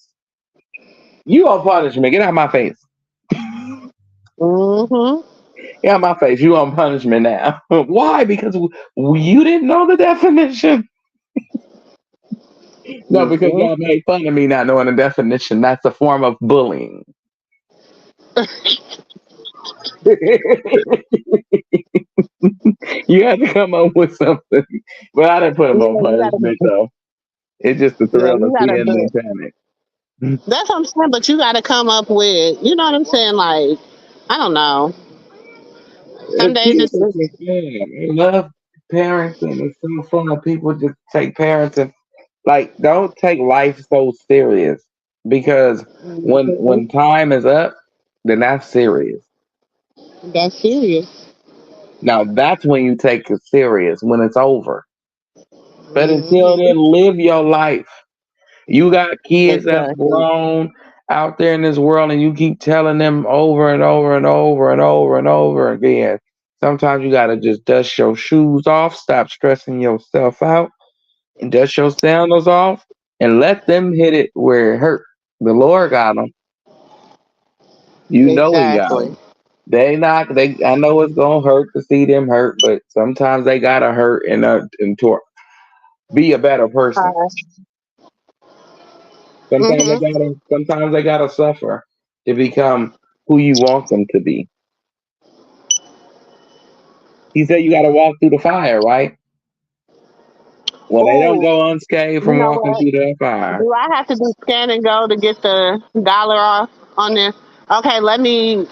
You on punishment. Get out of my face. Mhm. Get out of my face. You on punishment now. Why? Because you didn't know the definition. No, because Mhm. y'all made fun of me not knowing the definition. That's a form of bullying. You had to come up with something. But I didn't put him Yeah, on you gotta. punishment though. It's just the Yeah, thrill you of gotta seeing do them it. panic. That's what I'm saying. But you gotta come up with. You know what I'm saying? Like, I don't know. Some days Kids it's are just fun. I love parents and it's so fun. People just take parents and like don't take life so serious because when time is up, then that's serious. that's serious. Now that's when you take it serious when it's over. But until Mhm. then, live your life. You got kids that's Exactly. grown out there in this world, and you keep telling them over and over and over and over and over again. Sometimes you gotta just dust your shoes off, stop stressing yourself out, and dust your sandals off, and let them hit it where it hurt. The Lord got them. You know he got Exactly. them. They. I know it's gonna hurt to see them hurt, but sometimes they gotta hurt and be a better person. Mm-hmm. Sometimes they gotta suffer to become who you want them to be. He said you gotta walk through the fire, right? Well, they don't Oh, go unscathed you from know walking what? through that fire. Do I have to do scan and go to get the dollar off on this? Okay, let me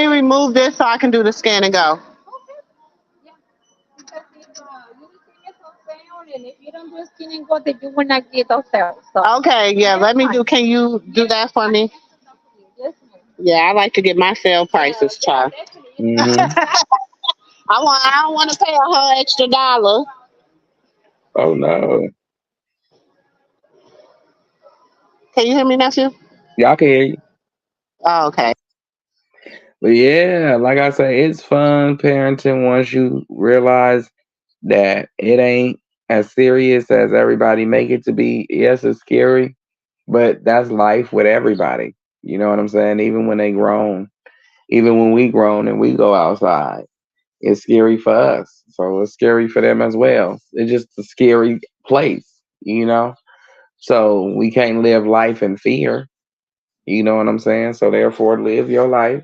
remove this so I can do the scan and go. Okay, yeah, let me do. Can you do that for me? Yeah, I like to get my sale prices, child. Hmm. I don't want to pay a whole extra dollar. Oh no, Can you hear me, nephew? y'all can hear you. Oh, okay. But yeah, like I say, it's fun parenting once you realize that it ain't as serious as everybody make it to be. Yes, it's scary, but that's life with everybody. You know what I'm saying? Even when they grown, even when we grown and we go outside, it's scary for us. So it's scary for them as well. It's just a scary place, you know? So we can't live life in fear. You know what I'm saying? So therefore live your life,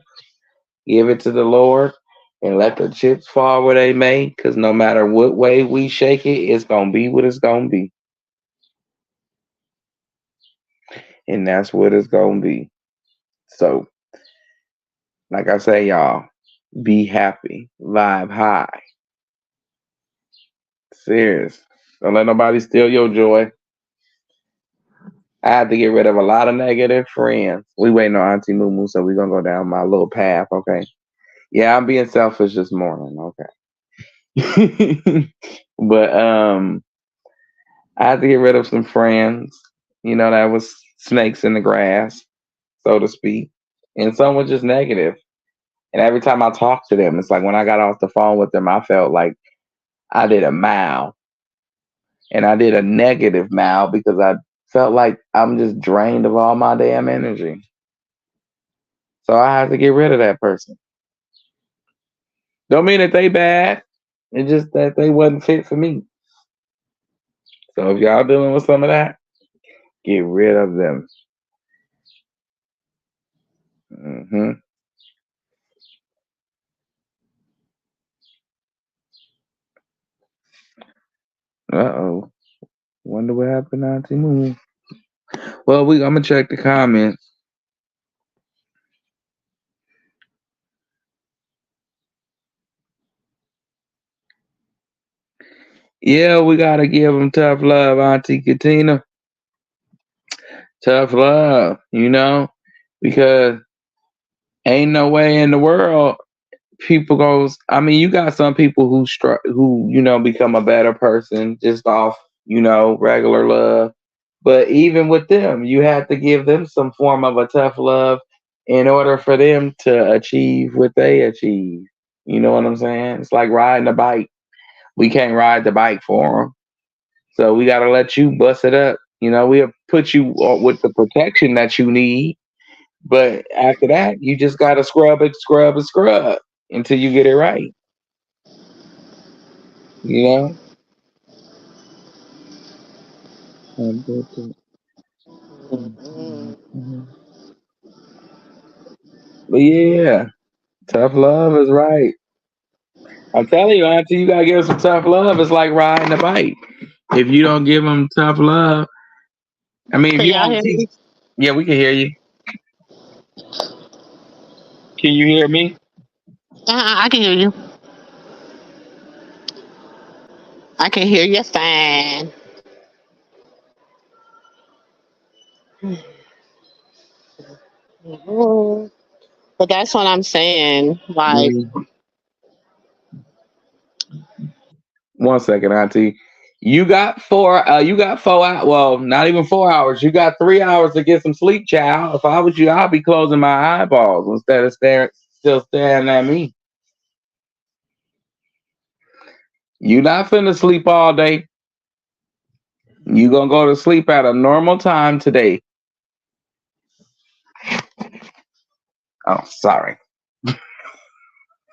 give it to the Lord, and let the chips fall where they may, because no matter what way we shake it, it's gonna be what it's gonna be. And that's what it's gonna be. So, like I say, y'all, be happy, vibe high. Serious. Don't let nobody steal your joy. I had to get rid of a lot of negative friends. We waiting on Auntie Moo, so we're gonna go down my little path, okay? Yeah, I'm being selfish this morning, okay. But I had to get rid of some friends, that was snakes in the grass, so to speak. And some were just negative. And every time I talk to them, it's like when I got off the phone with them, I felt like I did a mile. And I did a negative mile because I felt like I'm just drained of all my damn energy. So I had to get rid of that person. Don't mean that they bad. It's just that they wasn't fit for me. So if y'all dealing with some of that, get rid of them. Hmm. Uh-oh. Wonder what happened to Auntie Moo. Well, I'm gonna check the comments. Yeah, we gotta give them tough love, Auntie Katina. Tough love, because ain't no way in the world people goes. I mean, you got some people who become a better person just off regular love. But even with them, you have to give them some form of a tough love in order for them to achieve what they achieve. You know what I'm saying? It's like riding a bike. We can't ride the bike for them. So we got to let you bust it up. We'll put you with the protection that you need. But after that, you just got to scrub it, scrub and scrub until you get it right. You know? But yeah, tough love is right. I'm telling you, Auntie, you gotta give them some tough love. It's like riding a bike. If you don't give them tough love, I mean, if Can you y'all don't hear teach, me? yeah, we can hear you. Can you hear me? I can hear you. I can hear you fine. Mhm. But that's what I'm saying. Like, Mm. 1 second, Auntie. You got 4. You got 4 hours. Well, not even 4 hours. You got 3 hours to get some sleep, child. If I was you, I'd be closing my eyeballs instead of still staring at me. You not finna sleep all day. You gonna go to sleep at a normal time today. Oh, sorry.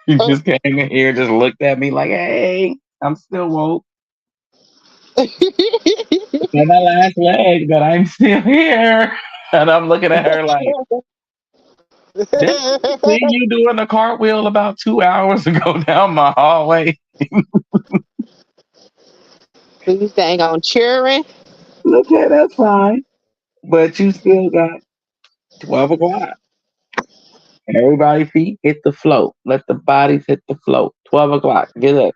You just came in here, just looked at me like, hey, I'm still woke. And my last leg, but I'm still here. And I'm looking at her like, didn't I see you doing a cartwheel about 2 hours ago down my hallway? You dang on cheering. Okay, that's fine. But you still got 12 o'clock. Everybody feet hit the floor. Let the bodies hit the floor. 12 o'clock. Get up.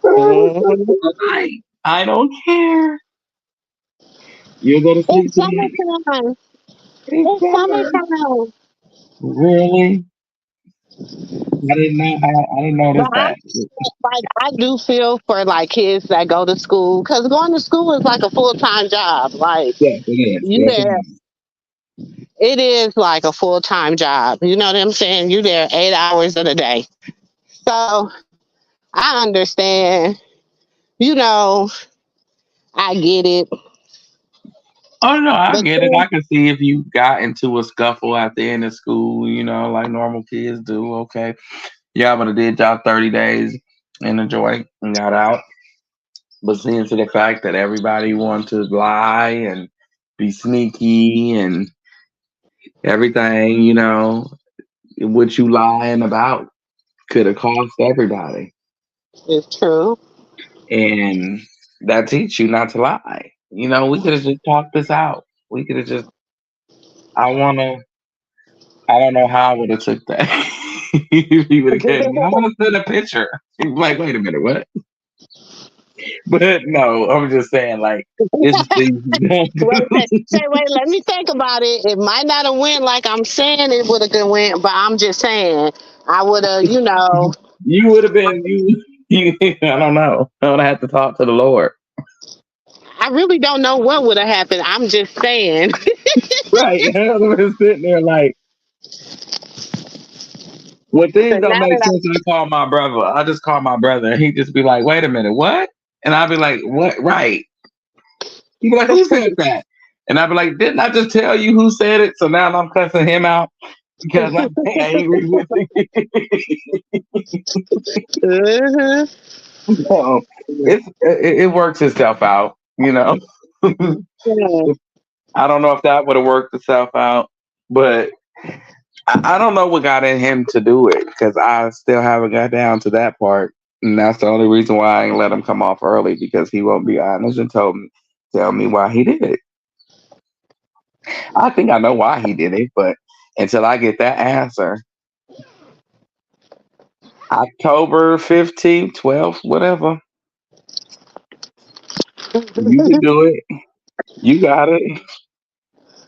Mhm. I don't care. You're going to sleep It's tonight? summertime. It's It's summer. summertime. Really? I didn't But notice that. I do feel for like kids that go to school because going to school is like a full time job. Like Yes, it is. you Yes, it there, is. it is like a full time job. You know what I'm saying? You there 8 hours of the day. So I understand. You know, I get it. Oh no, I But get it. I can see if you got into a scuffle at the end of school, like normal kids do. Okay, y'all would have did y'all 30 days in the joint and got out. But seeing to the fact that everybody wanted to lie and be sneaky and everything, what you lying about could have cost everybody. it's true. And that teach you not to lie. We could have just talked this out. We could have just. I wanna. I don't know how I would have took that. He would have came. I want to send a picture. He'd be like, wait a minute, what? But no, I'm just saying, like, it's just things you don't Wait, do. wait, let me think about it. It might not have went like I'm saying it would have went, but I'm just saying I would have, You would have been you. I don't know. I would have had to talk to the Lord. I really don't know what would have happened. I'm just saying. Right. I would have been sitting there like, when So things don't now make that sense, I call my brother. I just call my brother, and he'd just be like, "Wait a minute, what?" And I'd be like, "What? Right?" He'd be like, "Who said that?" And I'd be like, "Didn't I just tell you who said it?" So now I'm cussing him out because I'm angry with him. Mhm. So it works itself out. Yeah. I don't know if that would have worked itself out, but I don't know what got in him to do it because I still haven't got down to that part, and that's the only reason why I ain't let him come off early because he won't be honest and tell me why he did it. I think I know why he did it, but until I get that answer, October 15th, 12th, whatever, you can do it. You got it.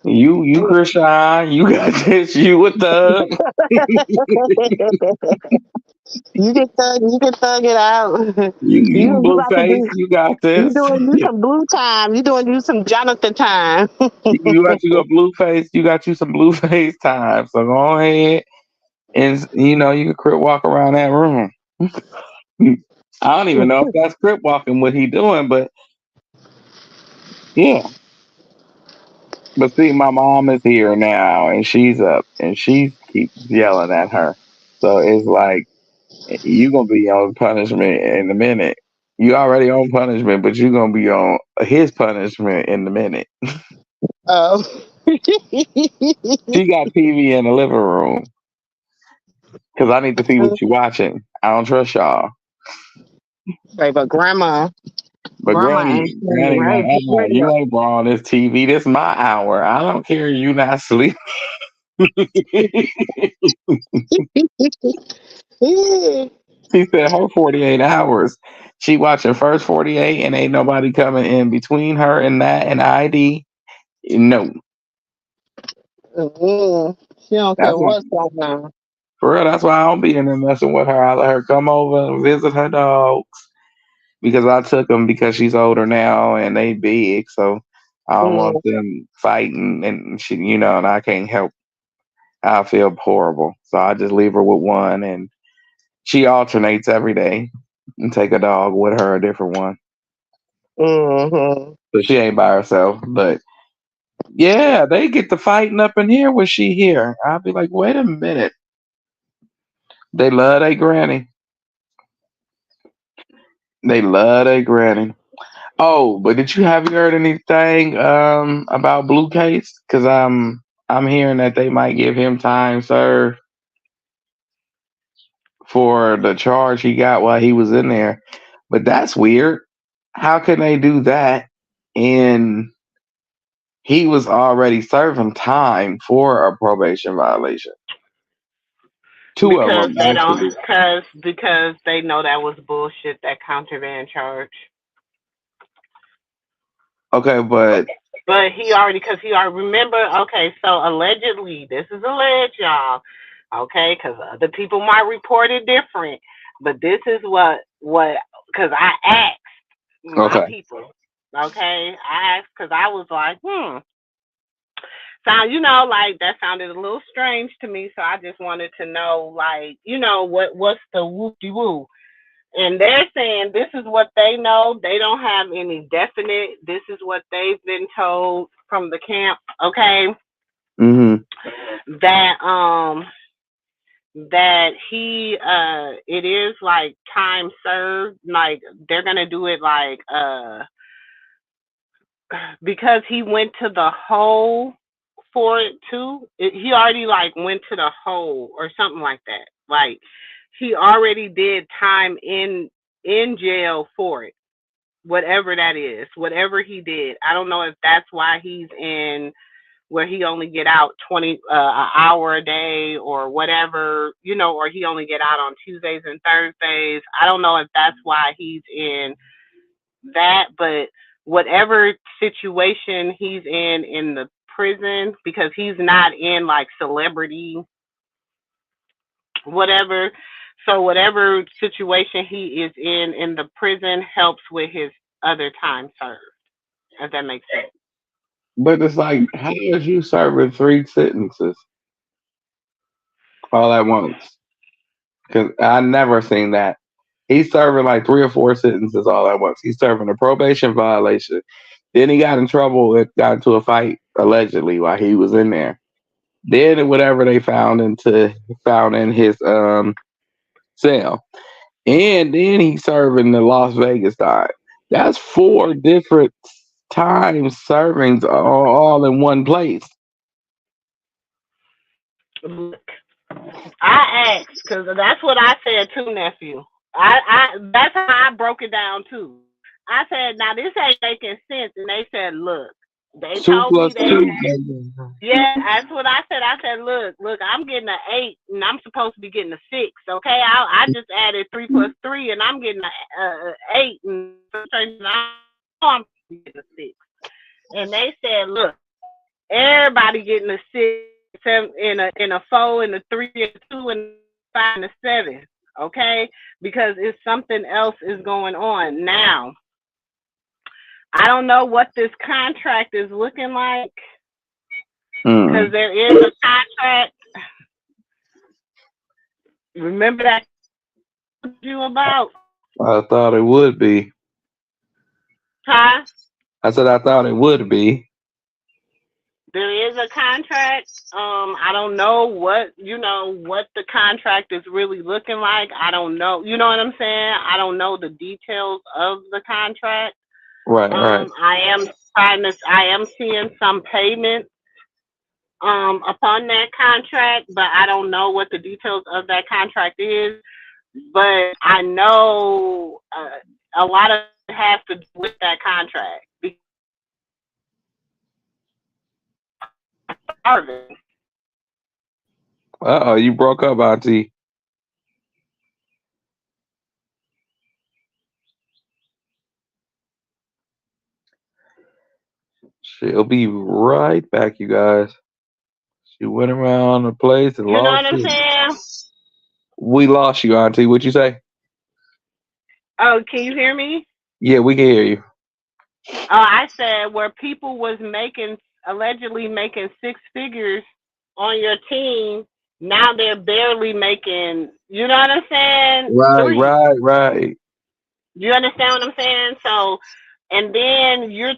You Krishan, you got this. You a thug. You can thug it out. You You about to Blueface. do You got you this. doing you some blue time. You doing you some Jonathan time. You got you a Blueface. You got you some Blueface time. So go ahead and you can crip walk around that room. I don't even know if that's crip walking what he doing, but yeah. But see, my mom is here now, and she's up, and she keeps yelling at her. So it's like you gonna be on punishment in a minute. You already on punishment, but you gonna be on his punishment in a minute. Oh. She got TV in the living room because I need to see what you watching. I don't trust y'all. Right, but But grandma ain't playing, Granny, like, right? you ain't brought on this TV. This my hour. I don't care. You not sleep. She said her 48 hours. She watching first 48 and ain't nobody coming in between her and that and ID. No. Mm-mm. She don't care That's why, what's going on. for real, that's why I don't be in there messing with her. I let her come over and visit her dogs because I took them because she's older now and they big. So I don't want Mm. them fighting and and I can't help. I feel horrible. So I just leave her with one and she alternates every day and take a dog with her, a different one. Mm-hmm. So she ain't by herself, but Yeah, they get to fighting up in here when she here. I'll be like, wait a minute. They love their granny. They love their granny. Oh, but did you heard anything about Blue Case? Because I'm hearing that they might give him time served for the charge he got while he was in there. But that's weird. How can they do that? And he was already serving time for a probation violation. Two of Because them they don't, actually. because they know that was bullshit, that contraband charge. Okay, but But because he already remember. Okay, so allegedly, this is alleged, y'all. Okay, because other people might report it different, but this is what because I asked my okay. people. Okay, I asked because I was like, So like that sounded a little strange to me. So I just wanted to know, like, what's the whoop de woo? And they're saying this is what they know. They don't have any definite. This is what they've been told from the camp. Okay, that that he it is like time served. Like they're gonna do it like because he went to the hole for it too. He already like went to the hole or something like that. Like he already did time in jail for it, whatever that is, whatever he did. I don't know if that's why he's in where he only get out 20 an hour a day or whatever, or he only get out on Tuesdays and Thursdays. I don't know if that's why he's in that, but whatever situation he's in the prison, because he's not in like celebrity whatever, so whatever situation he is in the prison helps with his other time served, if that makes sense. But it's like, how is you serving 3 sentences all at once? Because I never seen that. He's serving like 3 or 4 sentences all at once. He's serving a probation violation. Then he got in trouble. It got into a fight allegedly while he was in there. Then whatever they found in his cell, and then he's serving the Las Vegas time. That's 4 different time servings all in one place. Look, I asked because that's what I said too, nephew. I that's how I broke it down too. I said, now this ain't making sense, and they said, look, they Two told me plus that. two. Yeah, that's what I said. I said, look, I'm getting an 8, and I'm supposed to be getting a 6. Okay, I just added 3 plus 3, and I'm getting a 8, and I'm getting a 6. And they said, look, everybody getting a 6, 7, in a 4, and a 3, and a 2, and a 5, and a 7. Okay, because it's something else is going on now. I don't know what this contract is looking like because there is a contract. Remember that I told you about? I thought it would be. Huh? I said I thought it would be. There is a contract. I don't know what the contract is really looking like. I don't know. You know what I'm saying? I don't know the details of the contract. Right. I am seeing some payments upon that contract, but I don't know what the details of that contract is. But I know a lot of it has to do with that contract. Uh-oh, you broke up, Auntie. She'll be right back, you guys. She went around the place and You know what lost I'm you. saying? We lost you, Auntie. What'd you say? Oh, can you hear me? Yeah, we can hear you. I said where people was allegedly making 6 figures on your team, now they're barely making, you know what I'm saying? Right. You understand what I'm saying? So, and then you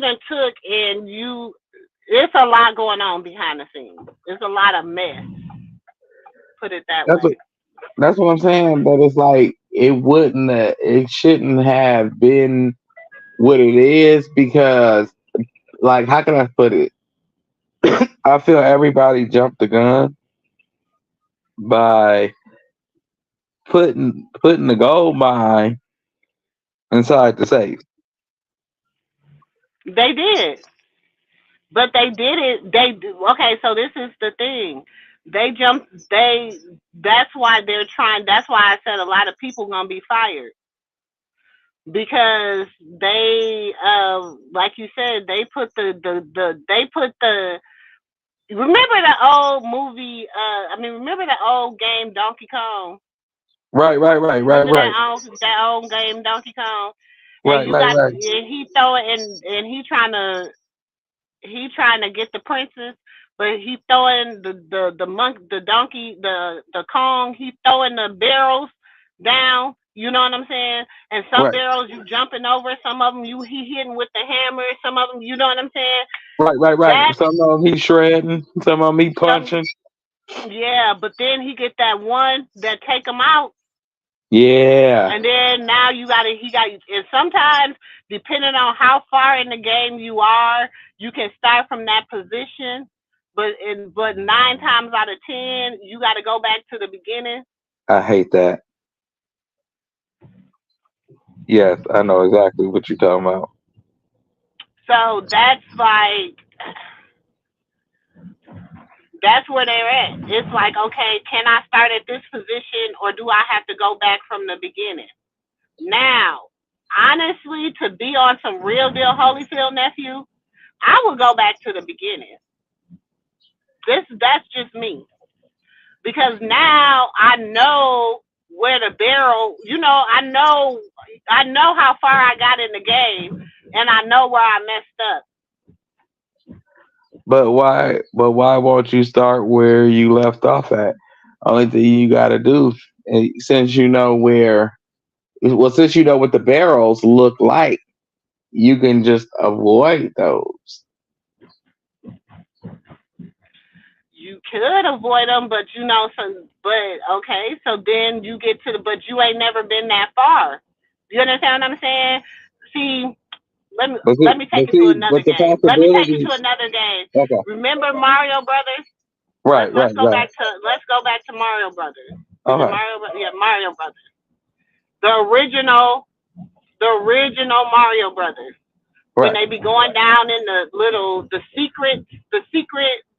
done took and you It's a lot going on behind the scenes. It's a lot of mess. Put it that That's way. that's what I'm saying. But it's like it shouldn't have been what it is because, like, how can I put it? I feel everybody jumped the gun by putting the gold mine inside the safe. They did. But they did it. Okay. So this is the thing. They jumped. That's why they're trying. That's why I said a lot of people gonna be fired because they, like you said, they put the. Remember the old movie? Remember the old game Donkey Kong? Right, right, right, right, Remember right, that old game Donkey Kong? And right, you right, got right, and he throw it and he trying to get the princess, but he throwing the donkey, the Kong, he throwing the barrels down. You know what I'm saying? And some right, barrels you jumping over, some of them he hitting with the hammer, some of them, you know what I'm saying? right, right, right. That Some of them he shredding, some of them he some punching. yeah, but then he get that one that take him out. Yeah, And then now and sometimes depending on how far in the game you are, you can start from that position. But 9 times out of 10, you got to go back to the beginning. I hate that. Yes, I know exactly what you're talking about. So that's where they're at. It's like, okay, can I start at this position or do I have to go back from the beginning? Now, honestly, to be on some real deal Holyfield nephew, I will go back to the beginning. That's just me. Because now I know where the barrel, I know how far I got in the game and I know where I messed up. But why won't you start where you left off at? Only thing you got to do, since you know since you know what the barrels look like, you can just avoid those. You could avoid them, but okay, so then you get but you ain't never been that far. You understand what I'm saying? See, let me take you to another But the game. Let me take you possibility. to another game. Okay. Remember Mario Brothers? Right, right, right. Let's go back to Mario Brothers. Okay. Mario Brothers. The original Mario Brothers. When Right. they be going down in the secret,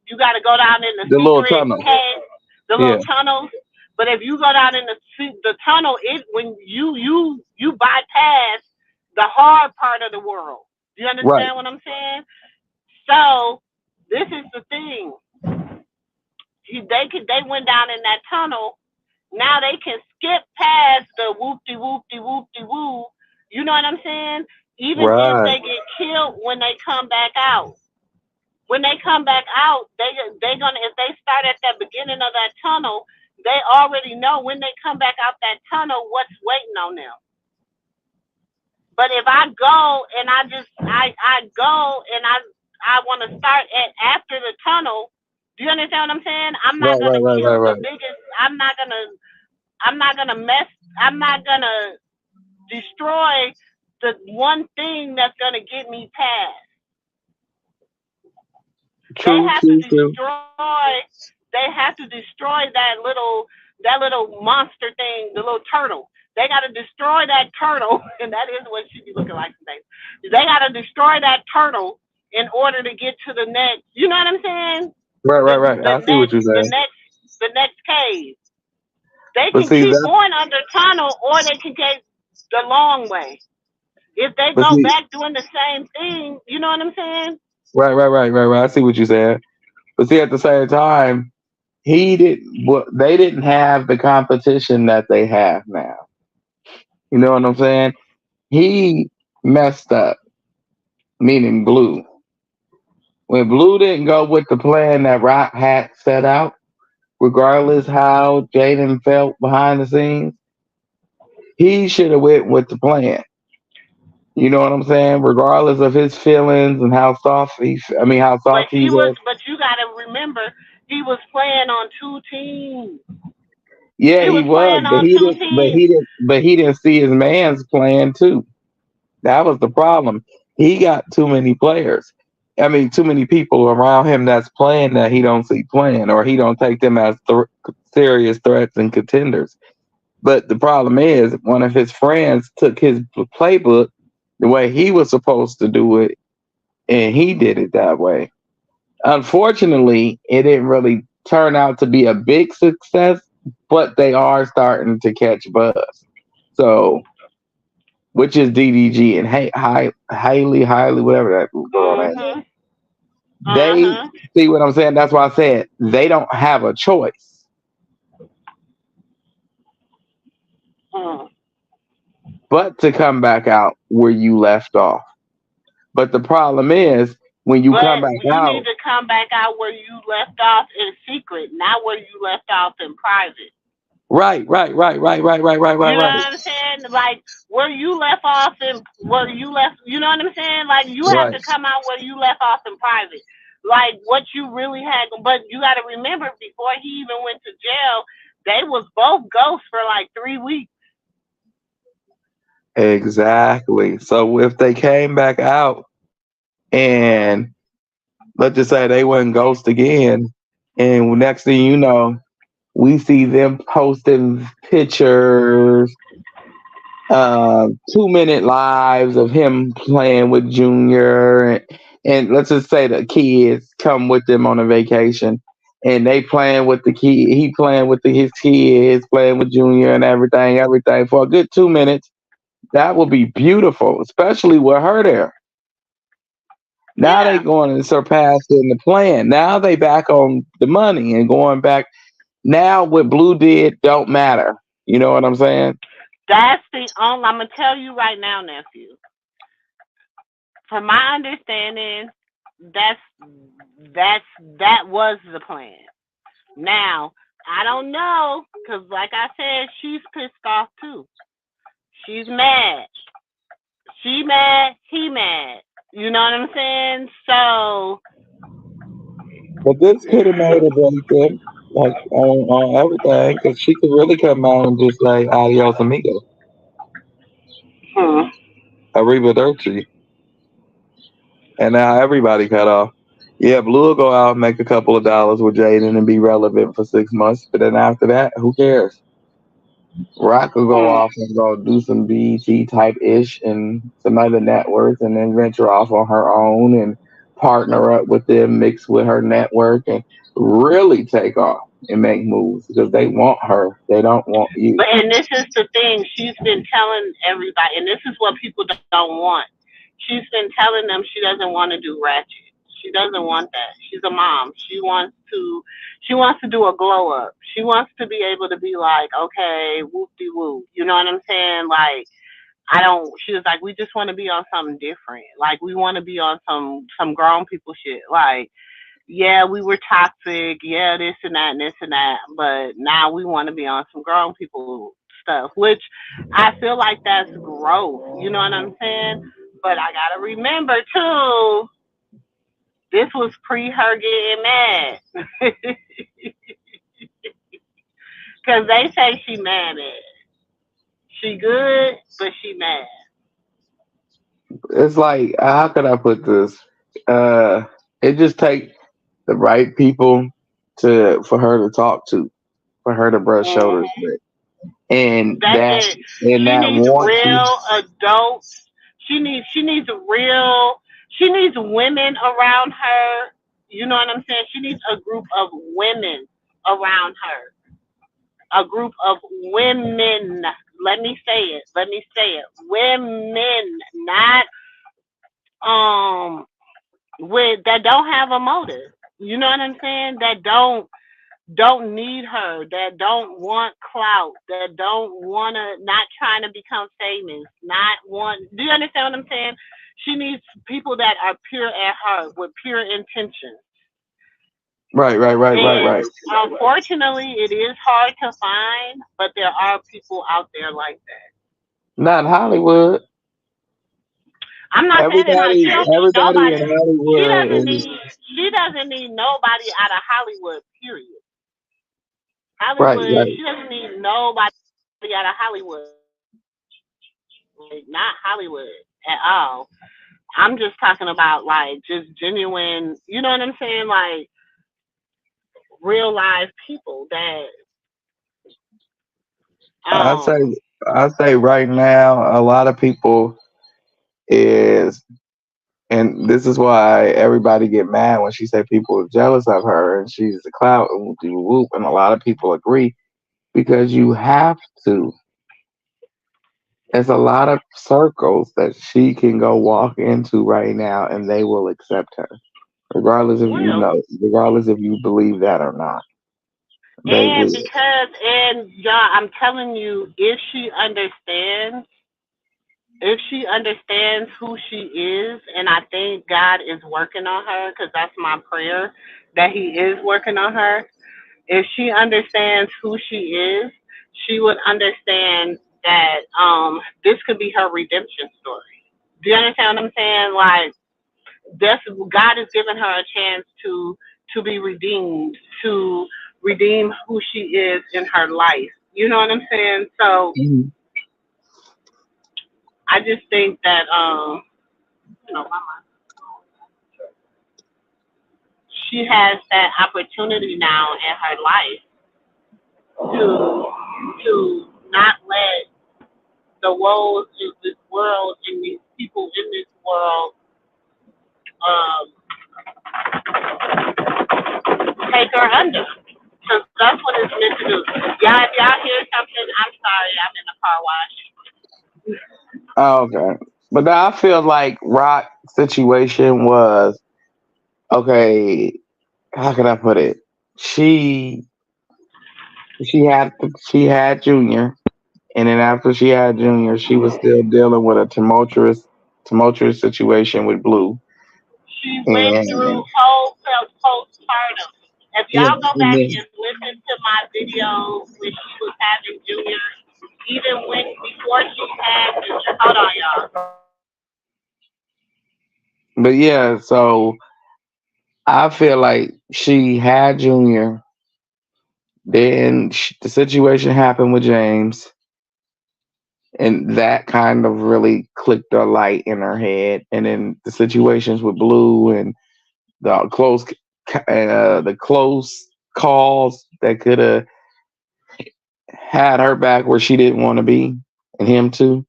you got to go down in the The little secret tunnel. cave, the Yeah. little tunnels. But if you go down in the tunnel, when you bypass the hard part of the world. Do you understand Right. what I'm saying? So this is the thing. They went down in that tunnel. Now they can skip past the whoopty whoopty whoopty woo. You know what I'm saying? Even if Right. they get killed when they come back out. When they come back out, they gonna if they start at the beginning of that tunnel, they already know when they come back out that tunnel what's waiting on them. But if I go and I go and I want to start at after the tunnel, do you understand what I'm saying? I'm not Right. gonna Right. Right. kill the Right. biggest. I'm not gonna mess. I'm not gonna destroy the one thing that's gonna get me past. They True. have to True. True. destroy. They have to destroy that little monster thing, the little turtle. They got to destroy that turtle, and that is what she be looking like today. They got to destroy that turtle in order to get to the next. You know what I'm saying? Right. Right. Right. I see what you're saying. The next cave. They But can see keep that. going under tunnel, or they can take the long way. If they But go see. back doing the same thing, you know what I'm saying? Right. Right. Right. Right. Right. I see what you're saying. But see, at the same time, they didn't have the competition that they have now. You know what I'm saying? He messed up, meaning Blue. When Blue didn't go with the plan that Rock had set out, regardless how Jaden felt behind the scenes, he should have went with the plan. You know what I'm saying? Regardless of his feelings and how soft how But soft he was. you gotta remember, he was playing on two teams. Yeah, He he was was, playing on two teams. but he didn't see his man's playing too. That was the problem. He got too many players. I mean, too many people around him that's playing that he don't see playing, or he don't take them as serious threats and contenders. But the problem is, one of his friends took his playbook the way he was supposed to do it, and he did it that way. Unfortunately, it didn't really turn out to be a big success, but they are starting to catch buzz. So, which is DDG and Haley, whatever that girl name is. Mhm. Uh They huh. see what I'm saying. That's why I said they don't have a choice Mm. but to come back out where you left off. But the problem is when you come But back you need out, to come back out where you left off in secret, not where you left off in private. right. You know what I'm saying? Like where you left off and where you left. You know what I'm saying? Like you have Right. to come out where you left off in private. Like what you really had. But you got to remember, before he even went to jail, they was both ghosts for like 3 weeks. Exactly. So if they came back out and let's just say they went ghost again, and next thing you know, we see them posting pictures, 2 minute lives of him playing with Junior, and let's just say the kids come with them on a vacation, and they playing with the kid, he playing with his kids, playing with Junior and everything for a good 2 minutes. That would be beautiful, especially with her there. Now they Yeah, going to surpass in the plan. Now they back on the money and going back. Now what Blue did don't matter. You know what I'm saying? that's the only. I'm gonna tell you right now, nephew. From my understanding, that's that was the plan. Now, I don't know, because like I said, she's pissed off too. She's mad. She mad, he mad. You know what I'm saying? So, But this could have made her break them, like on everything, because she could really come out and just say adios amigo, hmm. arrivederci, and now everybody cut off. Yeah, Blue will go out and make a couple of dollars with Jaden and be relevant for 6 months, but then after that, who cares? Rock will go Hmm. off and go do some BET type ish and some other networks, and then venture off on her own and partner up with them, mix with her network, and really take off and make moves because they want her. They don't want you. But and this is the thing, she's been telling everybody, and this is what people don't want. She's been telling them she doesn't want to do ratchet. She doesn't want that. She's a mom. She wants to do a glow up. She wants to be able to be like, okay, whoop de whoop. You know what I'm saying? Like I don't. She was like, we just want to be on something different. Like we want to be on some grown people shit. Like yeah, we were toxic. Yeah, this and that and this and that. But now we want to be on some grown people stuff, which I feel like that's growth. You know what I'm saying? But I gotta remember too, this was pre her getting mad. Cause they say she mad. She good, but she mad. It's like, how could I put this? It just takes the right people to for her to talk to, for her to brush shoulders Mm-hmm. with, and That's that it. and She that needs want to. real adults. She needs real. She needs women around her. You know what I'm saying? She needs a group of women around her. A group of women. Let me say it. Let me say it. Women, not um with that don't have a motive. You know what I'm saying? That don't need her, that don't want clout, that don't wanna not trying to become famous, not want do you understand what I'm saying? She needs people that are pure at heart with pure intention. And Right. unfortunately it is hard to find, but there are people out there like that. Not in Hollywood. I'm not saying that like she don't need Everybody nobody. in Hollywood is She doesn't need nobody out of Hollywood. Period. right. Hollywood. She doesn't need nobody out of Hollywood. Like, not Hollywood at all. I'm just talking about like just genuine. You know what I'm saying? Like real live people that. I say I say right now, a lot of people is, and this is why everybody get mad when she said people are jealous of her and she's the clout and whoop de whoop, and a lot of people agree because you have to. There's a lot of circles that she can go walk into right now and they will accept her, regardless if you Will. know, regardless if you believe that or not. They will. And y'all, I'm telling you, if she understands who she is, and I think God is working on her, because that's my prayer, that He is working on her. If she understands who she is, she would understand that this could be her redemption story. Do you understand what I'm saying? Like, God has given her a chance to be redeemed, to redeem who she is in her life. You know what I'm saying? So Mhm. I just think that you know, she has that opportunity now in her life to not let the woes in this world and these people in this world um, take her under. Because that's what it's meant to do. Y'all, if y'all hear something, I'm sorry, I'm in the car wash. Oh, okay. But I feel like Rock's situation was okay. How can I put it? She she had Junior, and then after she had Junior, she was still dealing with a tumultuous situation with Blue. She went through And postpartum. If yeah, y'all go and back then, and listen to my video when she was having Junior, even before she had Junior, hold on, y'all. but yeah, so I feel like she had Junior. Then the situation happened with James, and that kind of really clicked a light in her head. And then the situations with Blue and the the close calls that could have had her back where she didn't want to be, and him too.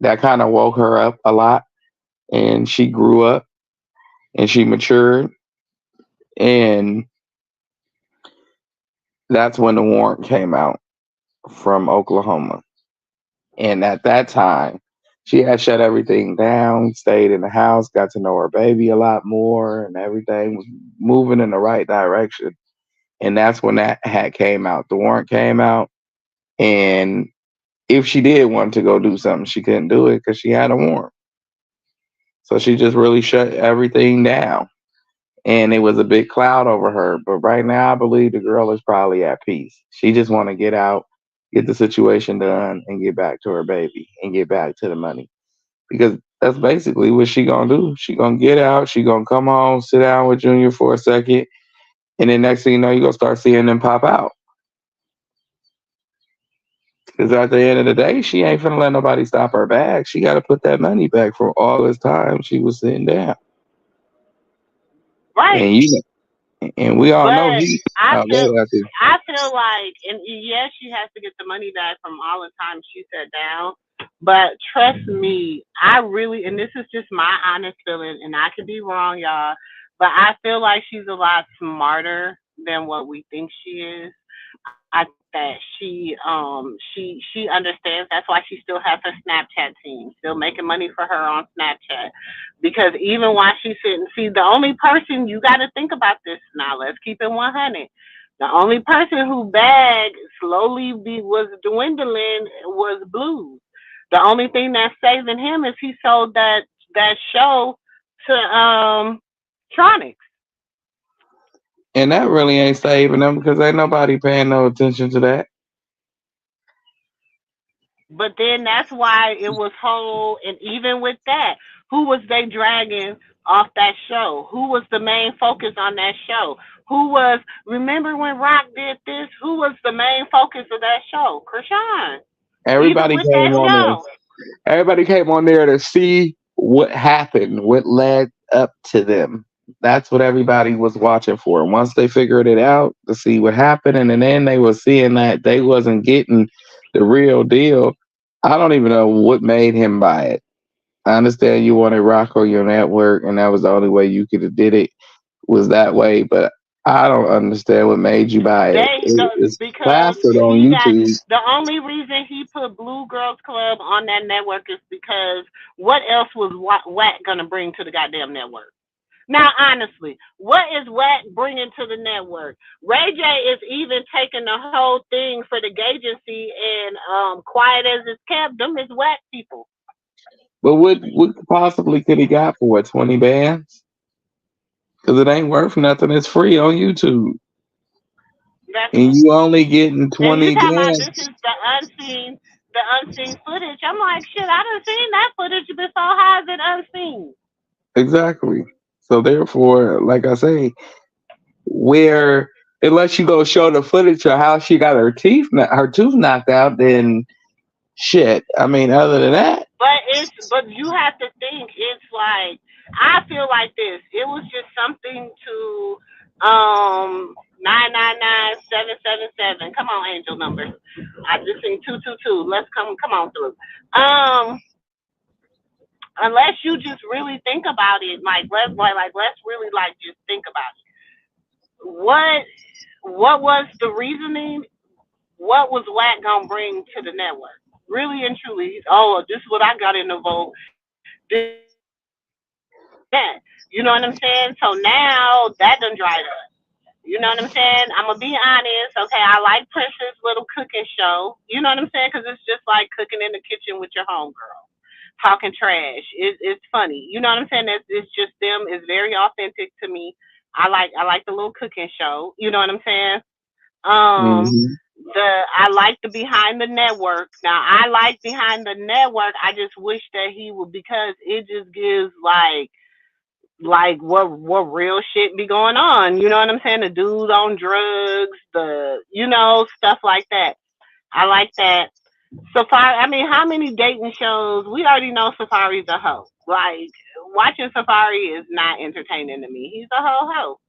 That kind of woke her up a lot, and she grew up and she matured, and that's when the warrant came out from Oklahoma. And at that time, she had shut everything down, stayed in the house, got to know her baby a lot more, and everything was moving in the right direction. And that's when that hat came out. The warrant came out, and if she did want to go do something, she couldn't do it because she had a warrant. So she just really shut everything down. And it was a big cloud over her. But right now, I believe the girl is probably at peace. She just want to get out, get the situation done, and get back to her baby and get back to the money. Because that's basically what she gonna do. She gonna get out. She gonna come home, sit down with Junior for a second, and then next thing you know, you gonna start seeing them pop out. Because at the end of the day, she ain't finna let nobody stop her bag. She got to put that money back for all this time she was sitting down. Right. And and we all know But he. I Oh, feel they have to. I feel like, and yes, she has to get the money back from all the time she sat down. But trust me, I really, and this is just my honest feeling, and I could be wrong, y'all, but I feel like she's a lot smarter than what we think she is. I think that she understands. That's why she still has her Snapchat team, still making money for her on Snapchat. Because even while she's sitting, see, the only person you got to think about this now. Let's keep it 100. The only person who bag slowly was dwindling was Blues. The only thing that's saving him is he sold that show to Tronics. And that really ain't saving them because ain't nobody paying no attention to that. But then that's why it was whole, and even with that, Who was they dragging off that show? Who was the main focus on that show? Who was, remember when Rock did this? Who was the main focus of that show? Krishan. Even Everybody with came that on there. show. Everybody came on there to see what happened, what led up to them. That's what everybody was watching for. And once they figured it out to see what happened, and then they were seeing that they wasn't getting the real deal. I don't even know what made him buy it. I understand you wanted Rock on your network, and that was the only way you could have did it was that way. But I don't understand what made you buy it. It's Because plastered on he got, YouTube. the only reason he put Blue Girls Club on that network is because what else was Wack gonna bring to the goddamn network? Now, honestly, what is Wack bringing to the network? Ray J is even taking the whole thing for the agency, and quiet as it's kept, them is Wack people. But what possibly could he got for it? 20 bands? Because it ain't worth nothing. It's free on YouTube. And you only getting 20 and you talking about bands. this is the unseen footage. I'm like, shit, I done seen that footage before. How is it unseen? Exactly. So therefore, like I say, where unless you go show the footage of how she got her tooth knocked out, then shit. I mean, other than that, But you have to think, it's like, I feel like this. It was just something to 999-777. Come on, angel numbers. I just seen 222. Let's come on through. Unless you just really think about it, let's really just think about it. What was the reasoning? What was Wack gonna bring to the network? Really and truly, this is what I got in the vote. That. You know what I'm saying? So now that done dried up. You know what I'm saying? I'm gonna be honest. Okay, I like Prince's little cooking show. You know what I'm saying? Because it's just like cooking in the kitchen with your homegirl, talking trash. It's funny. You know what I'm saying? It's just them. It's very authentic to me. I like the little cooking show. You know what I'm saying? I like the behind the network. Now I like behind the network. I just wish that he would, because it just gives like what real shit be going on. You know what I'm saying? The dude on drugs, stuff like that. I like that. Safari, I mean, how many dating shows? We already know Safari's a hoe. Like, watching Safari is not entertaining to me. He's a hoe.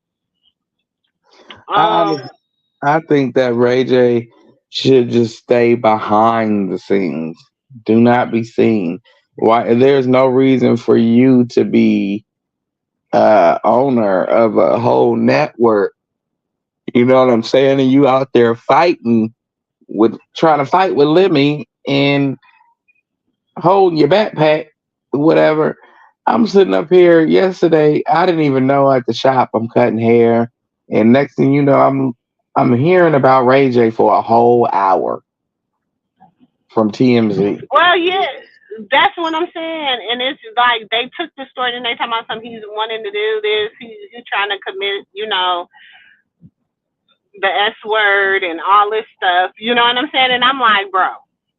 I think that Ray J should just stay behind the scenes. Do not be seen. Why? There's no reason for you to be owner of a whole network. You know what I'm saying? And you out there trying to fight with Lemmy and holding your backpack, whatever. I'm sitting up here yesterday. I didn't even know at the shop I'm cutting hair, and next thing you know, I'm hearing about Ray J for a whole hour from TMZ. Well, yeah, that's what I'm saying. And it's like they took the story and they talking about something, he's wanting to do this. He's trying to commit, the S word and all this stuff. You know what I'm saying? And I'm like, bro,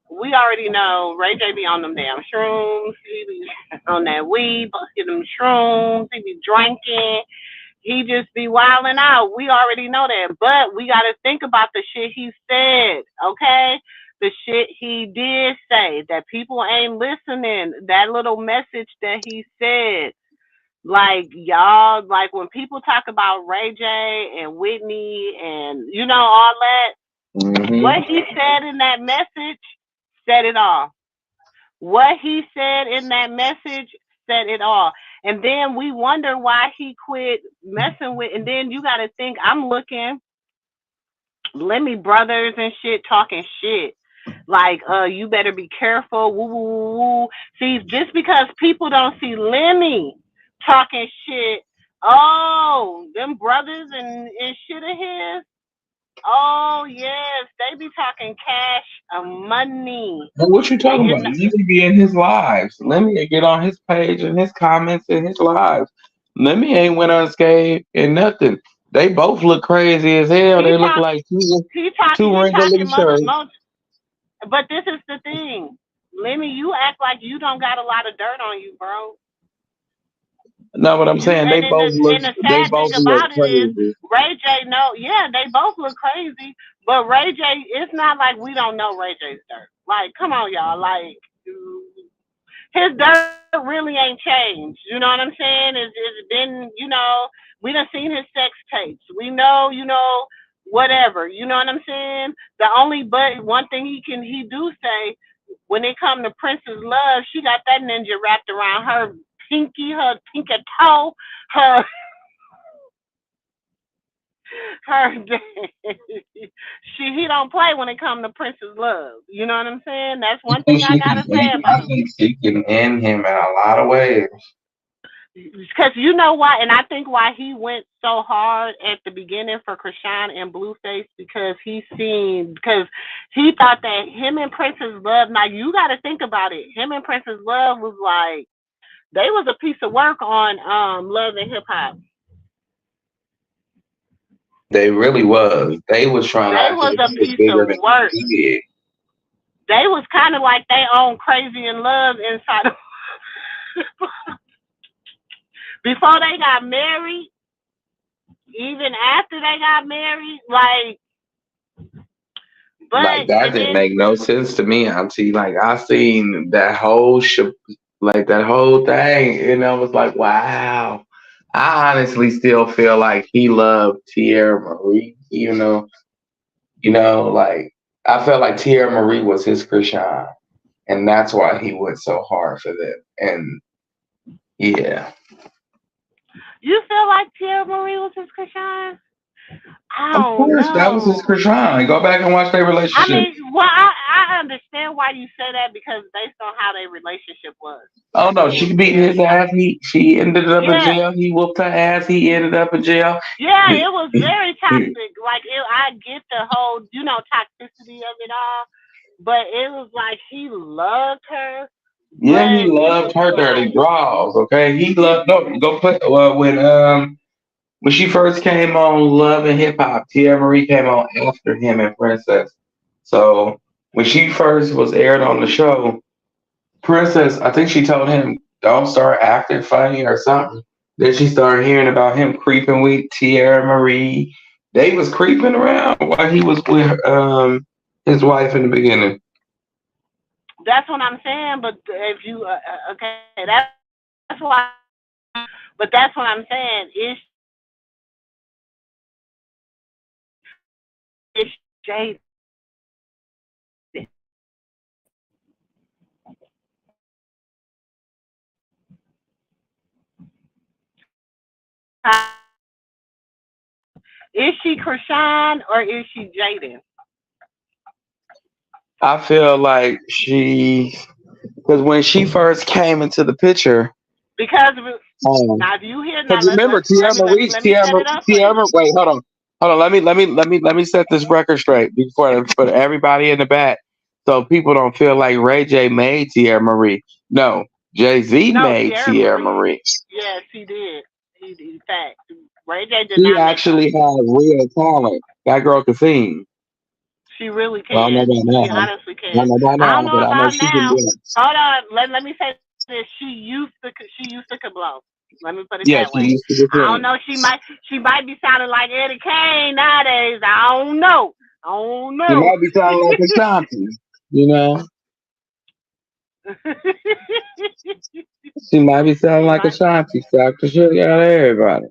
we already know Ray J be on them damn shrooms. He be on that weed, busting them shrooms. He be drinking. He just be wilding out. We already know that. But we got to think about the shit he said, okay? The shit he did say, that people ain't listening. That little message that he said. Like, y'all, like when people talk about Ray J and Whitney and, all that, what he said in that message said it all. What he said in that message said it all. And then we wonder why he quit messing with, and then you got to think, I'm looking, Lemmy Brothers and shit, talking shit. Like, you better be careful, woo, woo, woo, woo. See, just because people don't see Lemmy talking shit, them brothers and shit of his, yes, they be talking cash money. But what you talking about? Let me be in his lives. Let me get on his page and his comments in his lives. Let me ain't went unscathed and nothing. They both look crazy as hell. They look like two wrinkly shirts. But this is the thing. Lemmy, you act like you don't got a lot of dirt on you, bro. No, what I'm saying, And the they sad thing both look about it is crazy. Ray J. They both look crazy, but Ray J. It's not like we don't know Ray J's dirt. Like, come on, y'all. Like, his dirt really ain't changed. You know what I'm saying? It's been, we done seen his sex tapes. We know, whatever. You know what I'm saying? But one thing he do say, when it come to Princess Love, she got that ninja wrapped around her pinky toe, her he don't play when it come to Princess Love. You know what I'm saying? That's one thing I gotta say about I him. think she can end him in a lot of ways. Because you know why, and I think why he went so hard at the beginning for Krishan and Blueface, because he thought that him and Princess Love, now you got to think about it, him and Princess Love was like, they was a piece of work on Love and Hip Hop. They really was. They was trying They to was a act piece bigger of than work. he did. They was kind of like they own Crazy in Love inside of before they got married, even after they got married, like, but Like that didn't make no sense to me, Auntie. Like I seen that whole that whole thing, and I was like, wow. I honestly still feel like he loved Tierra Marie, even though, like I felt like Tierra Marie was his Krishan, and that's why he went so hard for them. And yeah. You feel like Tierra Marie was his Krishan? I Of don't course, that was his know. Krishan. Go back and watch their I relationship. mean, well, I understand why you say that, because based on how their relationship was. Oh no, she beat his ass. She ended up in jail. He whooped her ass. He ended up in jail. Yeah, it was very toxic. Like, I get the whole, toxicity of it all, but it was like he loved her. Yeah, he loved her dirty draws. Okay, he loved. No, go put when she first came on Love and Hip Hop, Tierra Marie came on after him and Princess. So when she first was aired on the show, Princess, I think she told him, don't start acting funny or something. Then she started hearing about him creeping with Tierra Marie. They was creeping around while he was with his wife in the beginning. That's what I'm saying. But if you okay, that's why. But that's what I'm saying. It's Jada. Is she Krishan or is she Jaden? I feel like because when she first came into the picture, because now do you hear? Now remember Tierra Marie. Wait, hold on. Let me set this record straight before for everybody in the back, so people don't feel like Ray J made Tierra Marie. No, Jay-Z made Tierra Marie. Yes, he did. In fact, Ray J did She not. actually has real talent. That girl can sing. She really can. Well, I don't know about she honestly can. I don't know about now. Hold on. Let me say this. She used to blow. Let me put it that way. I don't know. She might be sounding like Eddie Kane nowadays. I don't know. She might be sounding like Ashanti. She might be sounding like Ashanti. Stop the shit out of everybody.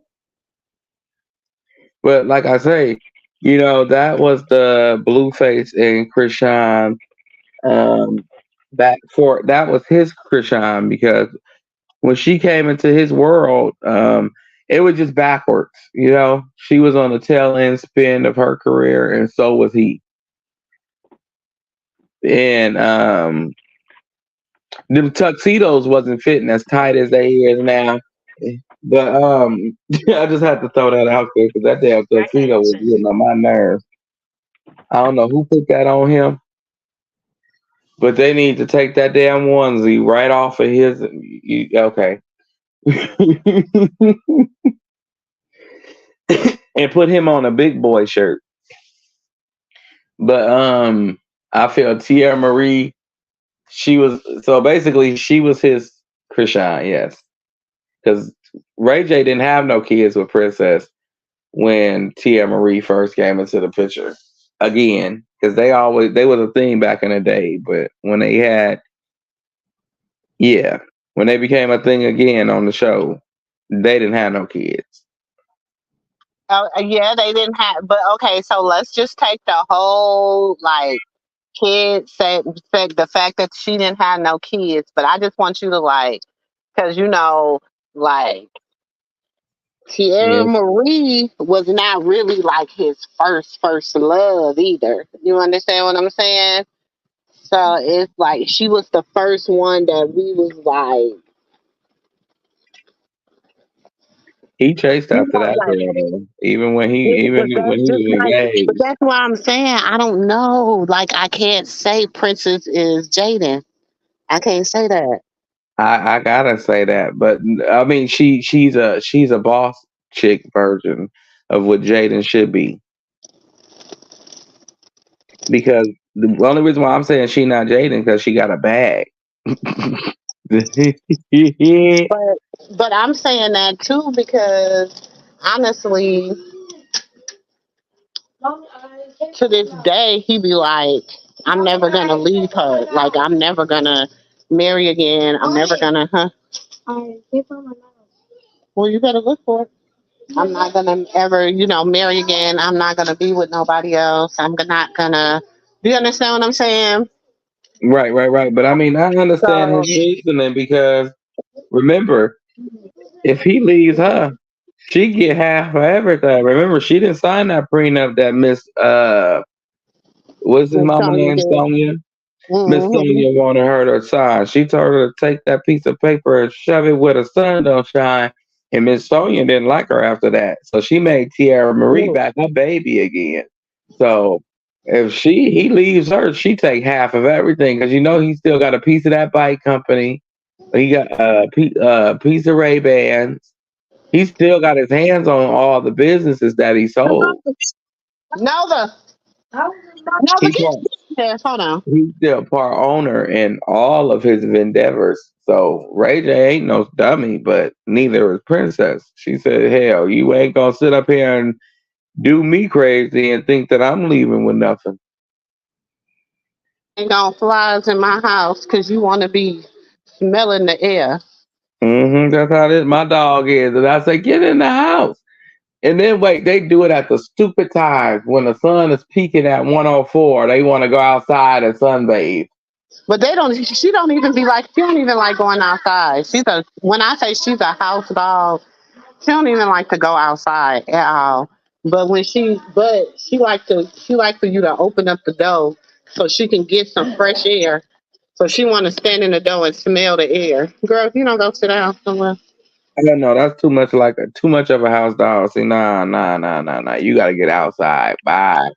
But like I say, that was the Blueface and Krishan. That was his Krishan, because when she came into his world, it was just backwards. She was on the tail end spin of her career, and so was he. And them tuxedos wasn't fitting as tight as they is now. But I just had to throw that out there because that damn tuxedo was getting on my nerves. I don't know who put that on him, but they need to take that damn onesie right off of his. Okay. And put him on a big boy shirt. But I feel Tierra Marie, she was his Krishan, yes. Because Ray J didn't have no kids with Princess when Tia Marie first came into the picture. Again, because they was a thing back in the day, but when they had, yeah, when they became a thing again on the show, they didn't have no kids. Yeah, they didn't have, but okay, so let's just take the whole like kid said the fact that she didn't have no kids, but I just want you to like, because like Tierra Yeah. Marie was not really like his first love either. You understand what I'm saying? So it's like she was the first one that we was like, He chased after that like girl though. Even when but when that's he just was like, but engaged. that's why I'm saying I don't know. Like I can't say Princess is Jaden. I can't say that. I gotta say that, but I mean she's a boss chick version of what Jaden should be. Because the only reason why I'm saying she not Jaden because she got a bag. But I'm saying that too because honestly, to this day, he be like, I'm never gonna leave her. Like I'm never gonna marry again. I'm never gonna, huh? Well, you better look for it. I'm not gonna ever, marry again. I'm not gonna be with nobody else. Not gonna. Do you understand what I'm saying? Right. But I mean, I understand So his reasoning because remember, if he leaves her, she get half of everything. Remember, she didn't sign that prenup that what's his Miss mama Sonya name, did. Sonia? Miss Mm-hmm. Sonia wanted her to sign. She told her to take that piece of paper and shove it where the sun don't shine. And Miss Sonia didn't like her after that. So she made Tiara Marie back her baby again. So if he leaves her, she take half of everything because he still got a piece of that bike company. He got a piece of Ray Bans. He still got his hands on all the businesses that he sold. Nova, He Nova, get part, there. Hold on. he's still part owner in all of his endeavors. So Ray J ain't no dummy, but neither is Princess. She said, "Hell, you ain't gonna sit up here and do me crazy and think that I'm leaving with nothing." Ain't gonna flies in my house because you want to be smelling the air. That's how this my dog is, and I say, "Get in the house." And then wait, they do it at the stupid times when the sun is peaking at 104. They want to go outside and sunbathe. But they don't. She don't even be like. She don't even like going outside. When I say she's a house dog, she don't even like to go outside at all. She like for you to open up the door so she can get some fresh air. So she want to stand in the door and smell the air. Girl, if you don't go sit down somewhere, I don't know. That's too much too much of a house dog. See, nah. You got to get outside. Bye.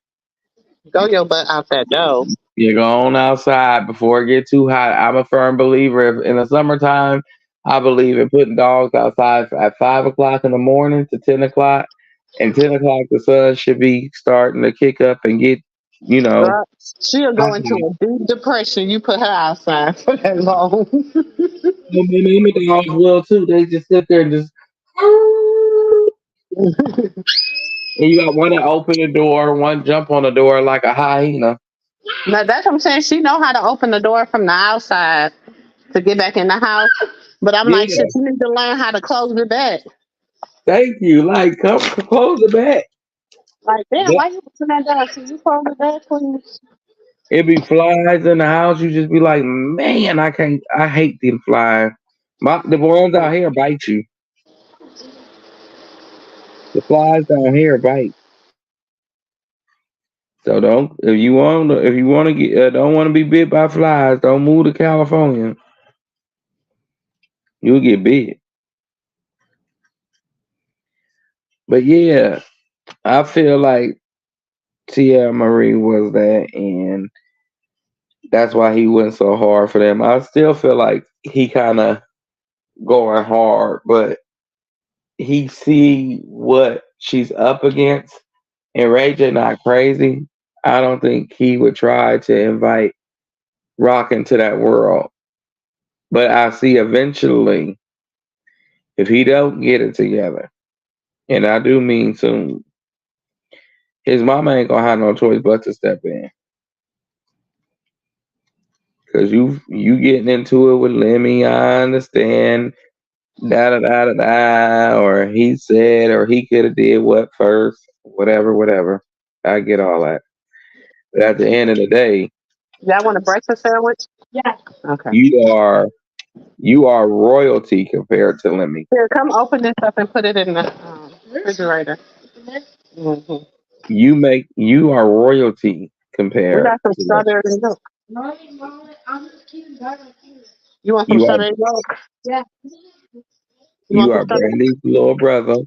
go your butt out that door. You go on outside before it get too hot. I'm a firm believer. If in the summertime, I believe in putting dogs outside at 5 o'clock in the morning to 10 o'clock. And 10 o'clock, the sun should be starting to kick up and get, you know, Girl, she'll hot. go into a deep depression. You put her outside for that long. The dogs will too. They just sit there and just. And you got one that open the door, one jump on the door like a hyena. Now that's what I'm saying. She know how to open the door from the outside to get back in the house. But I'm like, Yeah, shit, you need to learn how to close it back. thank you. Like, come close the back. Like, damn, But why you open that door? Can you close it back, please? it be flies in the house. You just be like, man, I can't. I hate them flies. The ones out here bite you. The flies down here bite. So don't if you want to get don't want to be bit by flies, don't move to California. You'll get bit. But yeah, I feel like Tia Marie was that, and that's why he went so hard for them. I still feel like he kind of going hard, but he see what she's up against, and Ray J not crazy. I don't think he would try to invite Rock into that world. But I see eventually if he don't get it together, and I do mean soon, his mama ain't gonna have no choice but to step in. Cause you getting into it with Lemmy, I understand. Da da da da da, or he said, or he could have did what first, whatever. I get all that. But at the end of the day, Y'all want a breakfast sandwich? Yeah. Okay. you are royalty compared to Lemmy. Here, come open this up and put it in the refrigerator. Mm-hmm. You are royalty We compared got some to Lemmy. strawberry milk. You want some You are strawberry milk? Yeah. You you want some are strawberry? Brandy's little brother.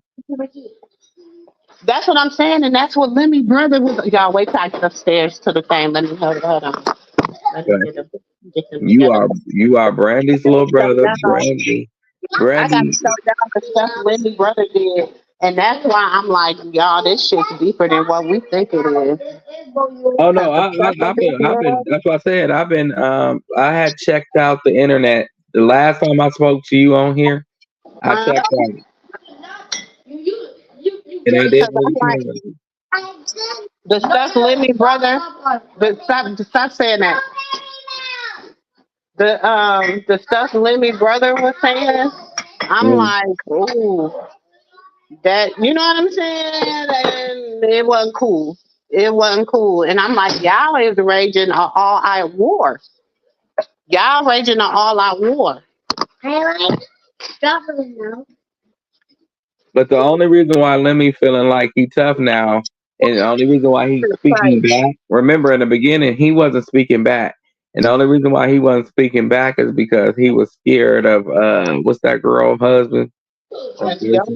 That's what I'm saying, and that's what Lemmy brother was. Y'all wait till I get upstairs to the thing. Let me hold on. Let me Okay. get them You together. are Brandy's little brother, Brandy. I got Brandy. stuff down the stuff Lemmy brother did, and that's why I'm like, y'all, this shit's deeper than what we think it is. Oh no, The stuff that he I've been. did, That's what I said. I've been. I had checked out the internet the last time I spoke to you on here. I checked out, and I didn't because I'm like, return. the stuff Lemmy brother, but stop saying that. The stuff Lemmy brother was saying, I'm Mm. like, ooh, that you know what I'm saying? And it wasn't cool. It wasn't cool. And I'm like, y'all is raging an all out war. Y'all raging an all out war. But the only reason why Lemmy feeling like he tough now, and the only reason why he's speaking back. Remember, in the beginning, he wasn't speaking back, and the only reason why he wasn't speaking back is because he was scared of what's that girl husband? SistaGirl.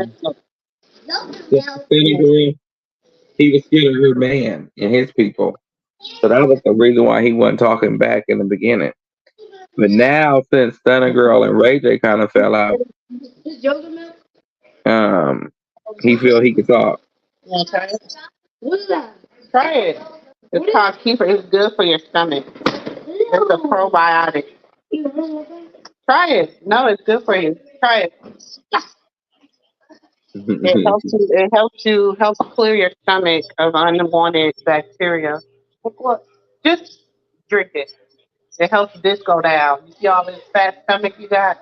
He was scared of her man and his people. So that was the reason why he wasn't talking back in the beginning. But now, since Stunner Girl and Ray J kind of fell out, he feel he can talk. You want to try it? Try it. It's called Keeper. It's good for your stomach. It's a probiotic. Try it. No, it's good for you. Try it. It helps clear your stomach of unwanted bacteria. Just drink it. It helps this go down. You see all this fat stomach you got?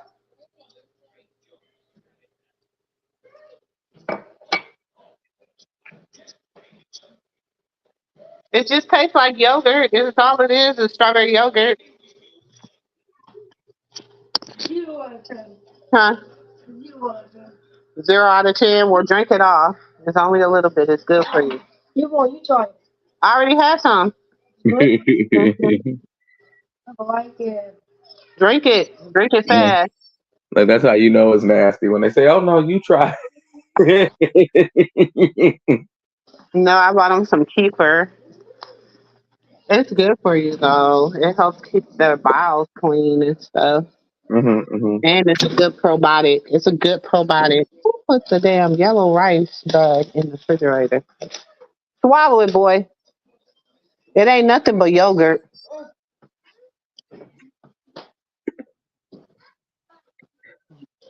It just tastes like yogurt. It's all it is strawberry yogurt. Huh? 0 out of 10. Well, drink it off. It's only a little bit. It's good for you. You try it. I already had some. Drink it. Drink it fast. Like that's how you know it's nasty when they say, "Oh no, you try." No, I bought them some kefir. It's good for you though. It helps keep the bowels clean and stuff. And it's a good probiotic. It's a good probiotic. Who put the damn yellow rice bag in the refrigerator? Swallow it, boy. It ain't nothing but yogurt.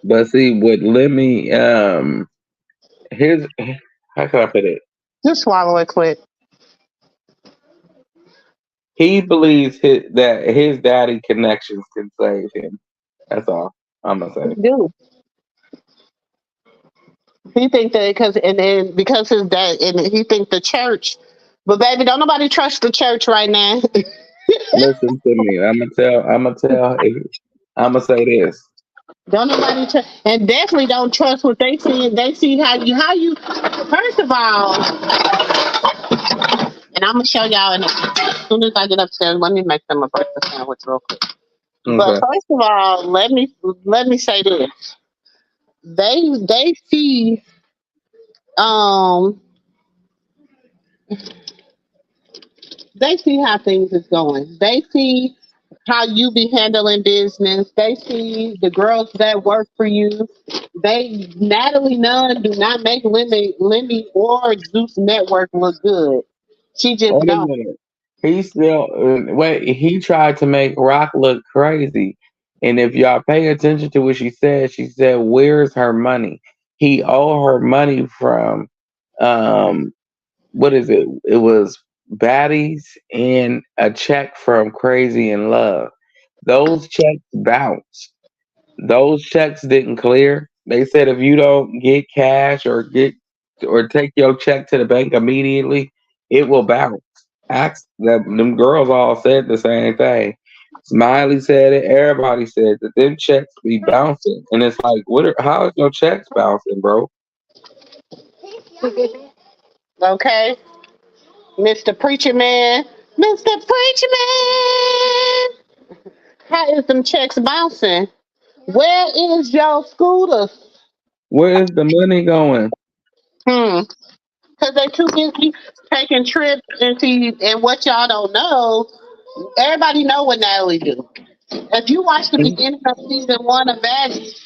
But see, with Lemmy, his how can I put it? Just swallow it quick. He believes that his daddy connections can save him. That's all I'm gonna say. Do he think that because his dad and he think the church, but baby, don't nobody trust the church right now. Listen to me. I'm gonna say this. Don't nobody trust, and definitely don't trust what they see. They see how you. First of all, and I'm gonna show y'all as soon as I get upstairs. Let me make them a breakfast sandwich real quick. But Okay. first of all, let me say this. They see um they see how things is going. They see how you be handling business. They see the girls that work for you. Natalie Nunn do not make Lemmy or Zeus Network look good. She just Wait a don't. minute. He still wait. He tried to make Rock look crazy, And if y'all pay attention to what she said, "Where's her money?" He owe her money from, um, what is it? It was baddies and a check from Crazy in Love. Those checks bounced. Those checks didn't clear. They said if you don't get cash or take your check to the bank immediately, it will bounce. Ask that them girls all said the same thing. Smiley said it. Everybody said that them checks be bouncing, and it's like, how is your checks bouncing, bro? Okay, Mr. Preacher Man, Mr. Preacher Man, how is them checks bouncing? Where is your scooter? Where is the money going? Because they too busy taking trips and see, and what y'all don't know, everybody know what Natalie do. If you watch the beginning of season 1 of Baddies,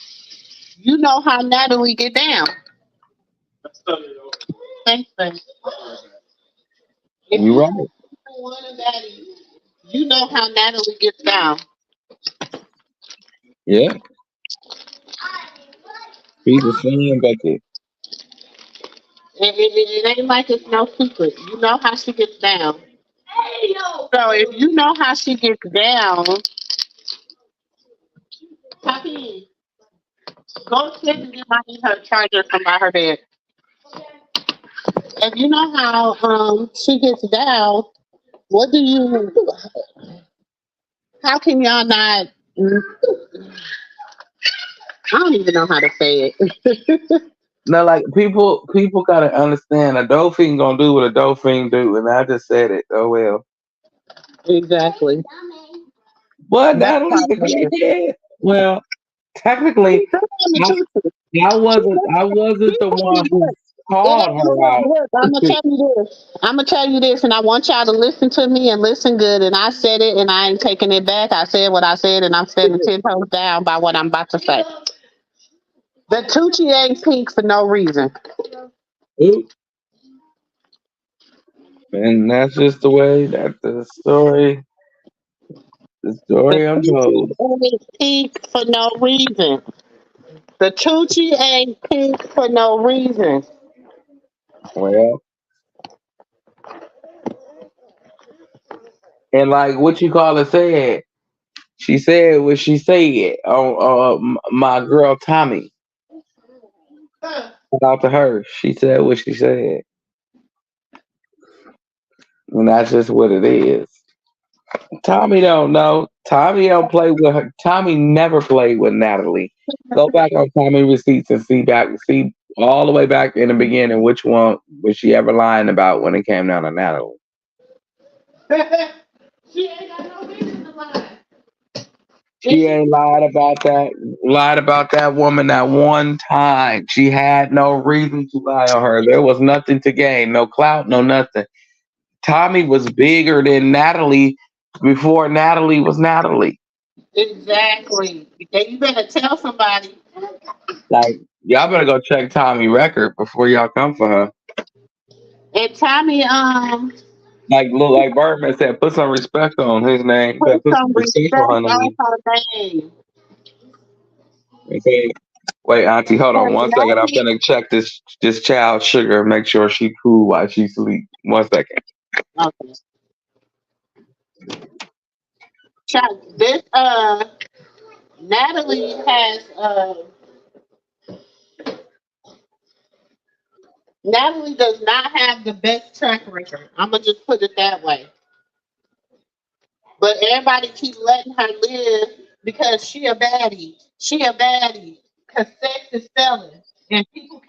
you know how Natalie get down. Thanks, babe. If You you right? watch season 1 of Baddies, you know how Natalie gets down. Yeah. She's a singing bucket. It ain't like it's no secret. You know how she gets down. So if you know how she gets down, Poppy, go upstairs and get her charger from by her bed. If you know how she gets down, what do you? How can y'all not? I don't even know how to say it. No, like people gotta understand a dolphin gonna do what a dolphin do, and I just said it. Oh well. Exactly. What, That's Natalie how the it is. crackhead? Well, technically, I wasn't the one who called her out. I'm gonna tell you this. I'm gonna tell you this, and I want y'all to listen to me and listen good. And I said it, and I ain't taking it back. I said what I said, and I'm standing 10 toes down by what I'm about to say. The Tucci ain't pink for no reason. Oop. And that's just the way that the story The I'm Tucci told. ain't pink for no reason. The Tucci ain't pink for no reason. Well, and like what you call it said, she said what she said on my girl Tommy. Shout out to her. She said what she said. And that's just what it is. Tommy don't know. Tommy don't play with her. Tommy never played with Natalie. Go back on Tommy receipts and see all the way back in the beginning which one was she ever lying about when it came down to Natalie. She ain't got no reason to lie. She ain't lied about that woman that one time. She had no reason to lie on her. There was nothing to gain, no clout, no nothing. Tommy was bigger than Natalie before Natalie was Natalie. Exactly. You better tell somebody. Like, y'all better go check Tommy record before y'all come for her. And Tommy, Like, look, like Birdman said, put some respect on his name. put Put some some respect respect on her on name. her name. Okay. Wait, Auntie, hold on one second. I'm gonna check this child's sugar. Make sure she cool while she sleep. 1 second. Okay. This Natalie has Natalie does not have the best track record. I'm gonna just put it that way. But everybody keep letting her live because she a baddie. She a baddie. Cause sex is selling. And people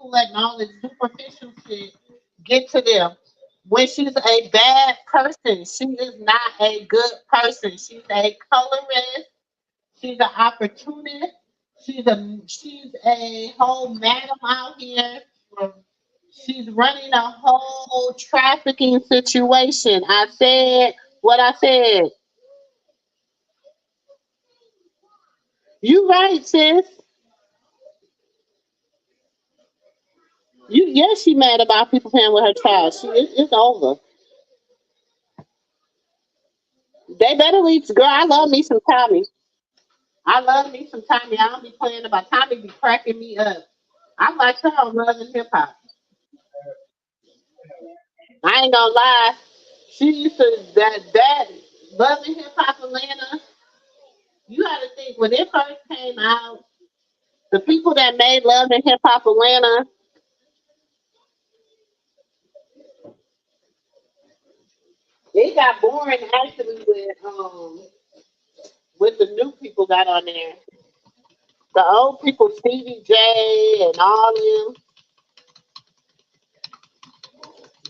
letting all this superficial shit get to them. When she's a bad person, she is not a good person. She's a colorist. She's an opportunist. She's a whole madam out here. She's running a whole trafficking situation. I said what I said. You right, sis. Yes, she mad about people playing with her child. It's over. They better leave. Girl, I love me some Tommy. I love me some Tommy. I don't be playing about Tommy. Be cracking me up. I like her on Love and Hip Hop. I ain't gonna lie. She used to that Love and Hip Hop Atlanta. You got to think when it first came out, the people that made Love and Hip Hop Atlanta, it got boring actually with the new people got on there. The old people, Stevie J and all them,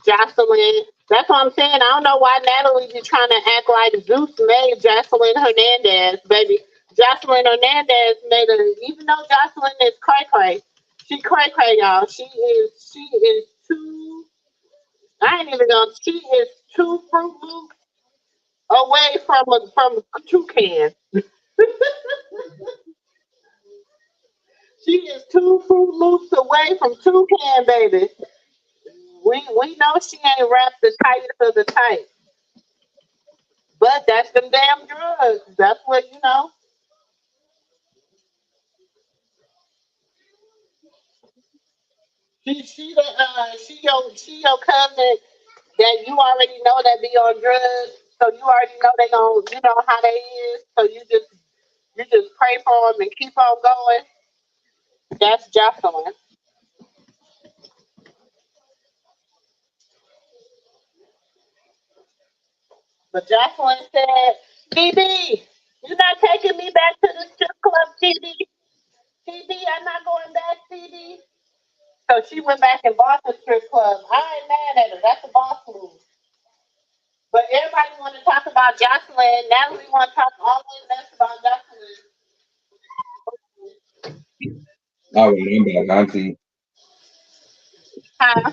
Jocelyn. That's what I'm saying. I don't know why Natalie be trying to act like Zeus made Jocelyn Hernandez, baby. Jocelyn Hernandez made her, even though Jocelyn is cray cray, she cray cray, y'all. She is too. I ain't even gonna. She is two Fruit Loops away from toucan. She is two Fruit Loops away from toucan, baby. We know she ain't wrapped the tightest of the tight, but that's them damn drugs. That's what you know. She your cousin that you already know that be on drugs, so you already know they gon' you know how they is. So you just pray for them and keep on going. That's Jocelyn. But Jocelyn said, "TB, you're not taking me back to the strip club, TB. TB, I'm not going back, TB." So she went back and bought the strip club. I ain't mad at her. That's a boss move. But everybody want to talk about Jocelyn. Now we want to talk all this mess about Jocelyn. All right, I'm back, Auntie. Huh?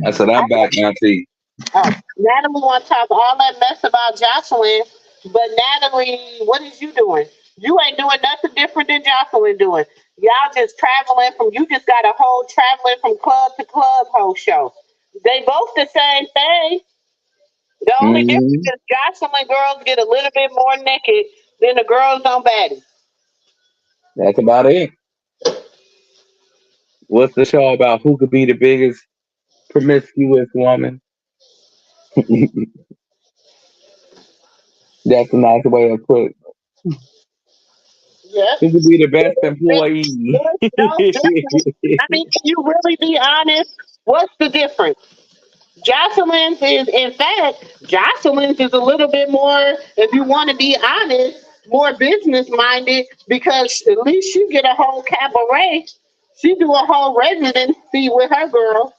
I said I'm back, Auntie. Oh, Natalie want to talk all that mess about Jocelyn, but Natalie, what is you doing? You ain't doing nothing different than Jocelyn doing. Y'all just traveling from. You just got a whole traveling from club to club whole show. They both the same thing. The only difference Hmm. is Jocelyn girls get a little bit more naked than the girls on Baddies. That's about it. What's the show about? Who could be the biggest promiscuous woman? That's a nice way of putting. Yep. Who could be the best employee? There's no difference. I mean, can you really be honest? What's the difference? Jocelyn's is, in fact, Jocelyn's is a little bit more, if you want to be honest, more business minded because at least she get a whole cabaret. She do a whole residency with her girl.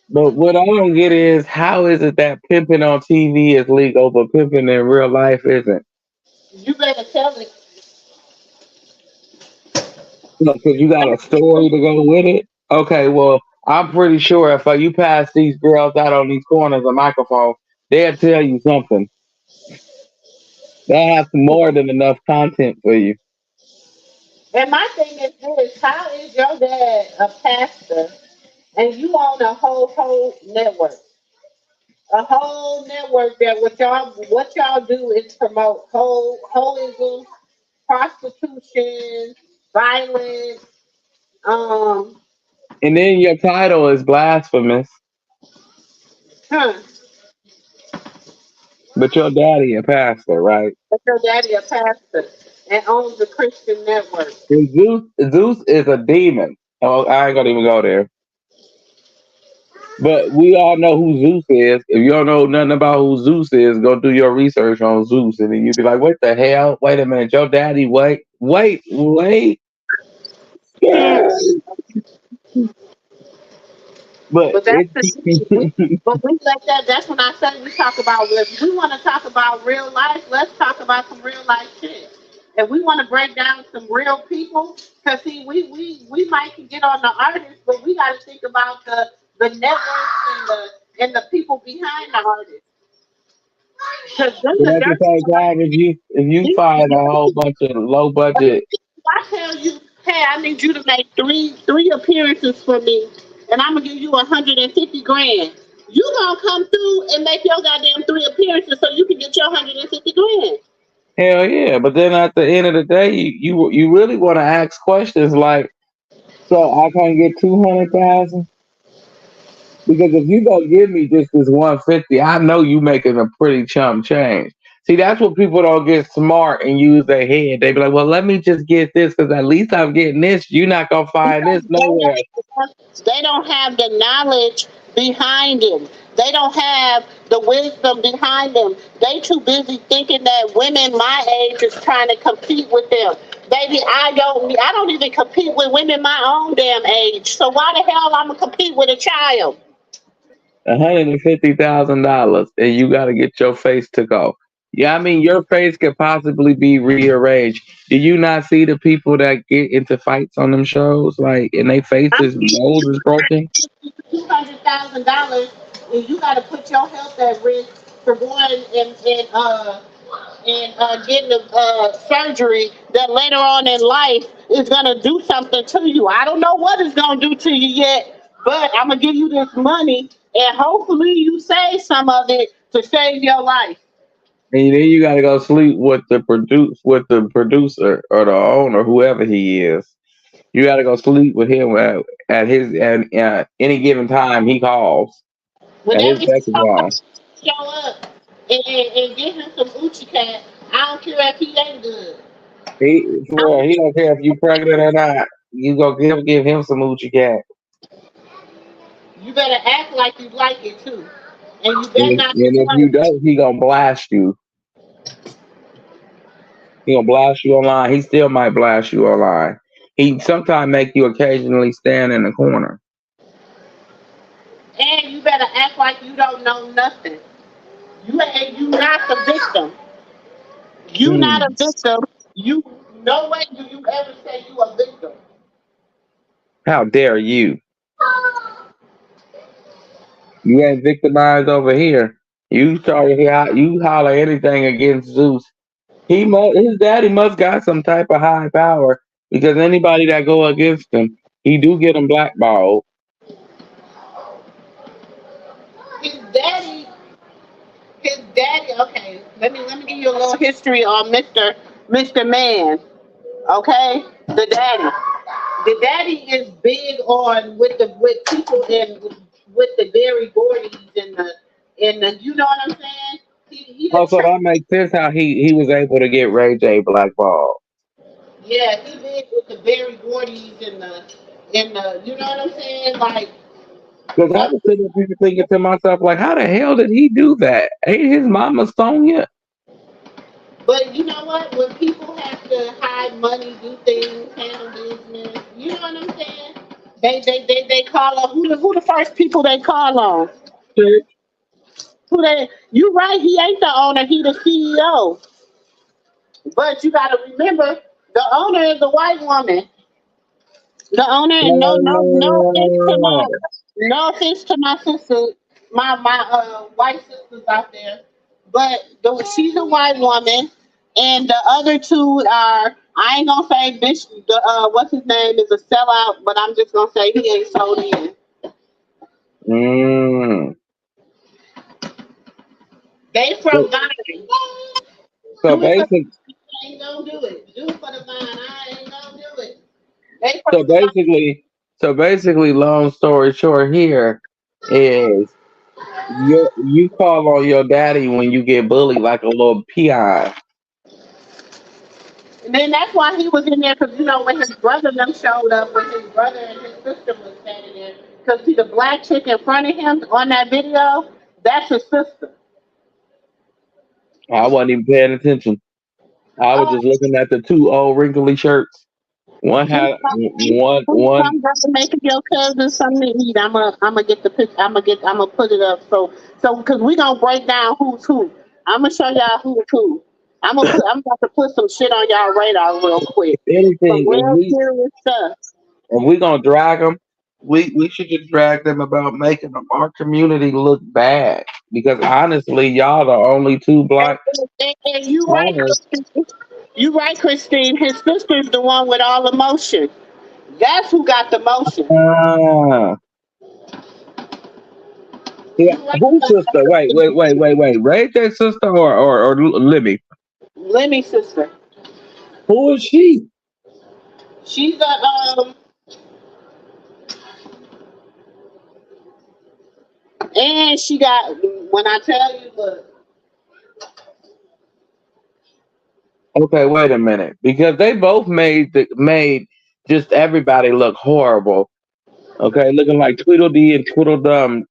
But what I don't get is how is it that pimping on TV is legal, but pimping in real life isn't? You better tell me. Because you got a story to go with it. Okay, well, I'm pretty sure if you pass these girls out on these corners a microphone, they'll tell you something. They'll have more than enough content for you. And my thing is this: how is your dad a pastor and you own a whole network? A whole network that what y'all do is promote holism, prostitution, violence. Um, And then your title is blasphemous, huh? but your daddy a pastor, right? But your daddy a pastor and owns a Christian network. And Zeus is a demon. Oh, I ain't gonna even go there. But we all know who Zeus is. If you don't know nothing about who Zeus is, go do your research on Zeus, and then you'll be like, "What the hell? Wait a minute, your daddy? Wait." But But that's the thing. But we like that. That's when I said we talk about. If we want to talk about real life, let's talk about some real life shit. If we want to break down some real people, because see, we might can get on the artists, but we got to think about the networks and the people behind the artists. Because them but the at the dirty same ones. time, if you You, find you, a whole bunch of low budget, I tell you, hey, I need you to make three appearances for me, and I'm gonna give you 150 grand. You gonna come through and make your goddamn three appearances so you can get your 150 grand. Hell yeah! But then at the end of the day, you really want to ask questions like, so I can't get 200,000 because if you gonna give me just this 150, I know you making a pretty chump change. See, that's what people don't get smart and use their head. They be like, well, let me just get this because at least I'm getting this. You're not gonna find this nowhere. They don't have the knowledge behind them. They don't have the wisdom behind them. They too busy thinking that women my age is trying to compete with them. Baby, I don't even compete with women my own damn age. So why the hell I'm gonna compete with a child? $150,000 and you got to get your face took off. Yeah, I mean your face could possibly be rearranged. Do you not see the people that get into fights on them shows, like, and they faces nose is broken? $200,000, and you got to put your health at risk for going and getting a surgery that later on in life is gonna do something to you. I don't know what it's gonna do to you yet, but I'm gonna give you this money, and hopefully you save some of it to save your life. And then you got to go sleep with the producer or the owner, whoever he is. You got to go sleep with him at his at any given time he calls at his Whenever beck and call. show up and get him some Uchi cat, I don't care if he ain't good. He don't care if you pregnant or not. You go give him some Uchi cat. You better act like you like it too, and you better And not. if you don't, he gonna blast you. He gonna blast you online. He still might blast you online. He sometimes make you occasionally stand in the corner. And you better act like you don't know nothing. You not the victim. You not a victim. You no way do you ever say you a victim. How dare you? You ain't victimized over here. You holler anything against Zeus. His daddy must got some type of high power because anybody that go against him, he do get him blackballed. His daddy, his daddy. Okay, let me give you a little history on Mister Man. Okay, the daddy. The daddy is big on with people and with the Berry Gordies and the you know what I'm saying? He Oh, so that makes sense how he was able to get Ray J blackballed. yeah, he big with the Berry Gordies and the you know what I'm saying? Like Because I was sitting there thinking to myself, like, how the hell did he do that? Ain't his mama Sonya? but you know what? When people have to hide money, do things, handle business, you know what I'm saying? They call on who the first people they call on? Who they you right, he ain't the owner, he the CEO. But you gotta remember the owner is a white woman. The owner and no offense to my sister, my white sisters out there. But she's a white woman and the other two are I ain't gonna say bitch the what's his name is a sellout, but I'm just gonna say he ain't sold in. Mm. They from Ghana. So basically, Ain't gonna do it. Do it for the vine. I ain't gonna do it. so basically, long story short, here is you call on your daddy when you get bullied like a little peon. And then that's why he was in there because you know when his brother and them showed up, when his brother and his sister was standing there, because see the black chick in front of him on that video, that's his sister. I wasn't even paying attention. I was just looking at the two old wrinkly shirts. One had one. Just making your cousin something to eat. I'm gonna get the pic. I'm gonna put it up. So because we gonna break down who's who. I'm gonna show y'all who's who. I'm about to put some shit on y'all radar real quick. Some Anything, real serious stuff. if we gonna drag them, we should just drag them about making our community look bad. Because honestly, y'all the only two black. And you right, Christine. You right, Christine. His sister's the one with all the motion. That's who got the motion. Yeah, whose sister? Wait. Ray J's sister or Libby? Lemmy's sister. Who is she? She's a and she got when I tell you, look. Okay, wait a minute. Because they both made just everybody look horrible. Okay, looking like Tweedledee and Tweedledum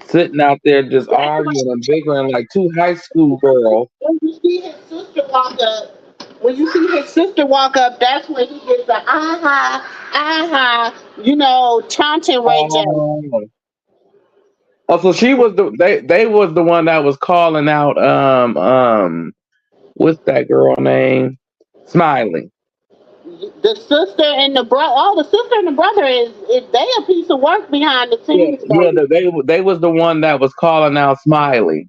sitting out there just arguing and bickering like two high school girls. When you see his sister walk up, that's when he gets the taunting Ray J. Oh, so she was they was the one that was calling out what's that girl name? Smiley. The sister and the brother. Oh, the sister and the brother is they a piece of work behind the scenes. Yeah, they was the one that was calling out Smiley.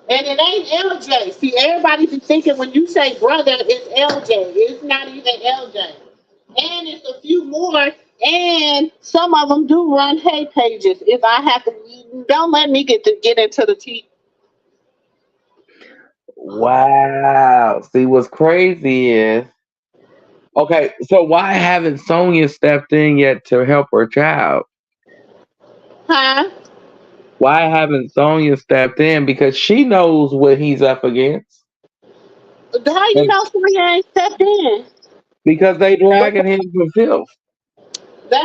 And it ain't LJ. See, everybody be thinking when you say brother, it's LJ. It's not even LJ. And it's a few more. And some of them do run hate pages. If I have to, don't let me get into the tea. Wow. See, what's crazy is, okay, so why haven't Sonya stepped in yet to help her child? Huh? Why haven't Sonya stepped in? Because she knows what he's up against. How you know Sonya ain't stepped in? Because they dragging him for filth.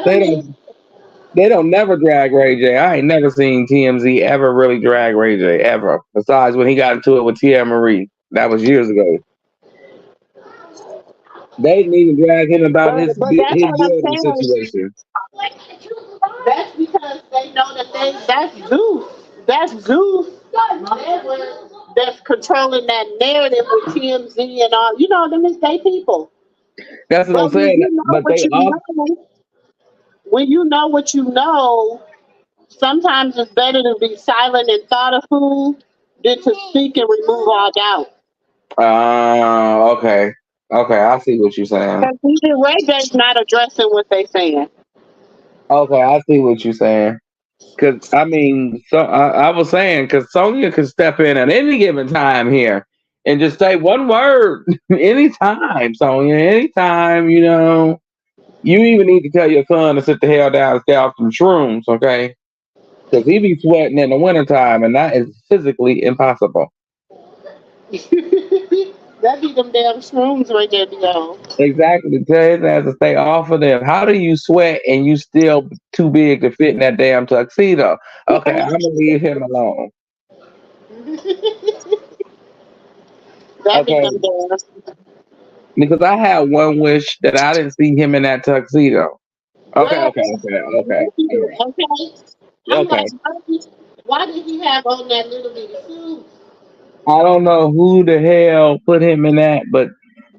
They don't never drag Ray J. I ain't never seen TMZ ever really drag Ray J ever. Besides when he got into it with Tia Marie. That was years ago. They didn't even drag him about his building situation. That's because they know that that's Zeus. That's Zeus that's controlling that narrative with TMZ and all. You know, them is they people. That's what I'm saying. But when you know what you know, sometimes it's better to be silent and thoughtful than to speak and remove all doubt. Okay. Okay, I see what you're saying. Even Ray J's not addressing what they're saying. Okay, I see what you're saying. Because, I mean, I was saying, because Sonya could step in at any given time here and just say one word anytime, Sonya, anytime, you know. You even need to tell your son to sit the hell down and stay off some shrooms, okay? Because he be sweating in the wintertime, and that is physically impossible. That be them damn shrooms right there, y'all. Exactly. Tell his ass to stay off of them. How do you sweat and you still too big to fit in that damn tuxedo? Okay, I'm gonna leave him alone. Okay. Because I had one wish that I didn't see him in that tuxedo. Okay. Why did he have on that little bitty suit? I don't know who the hell put him in that, but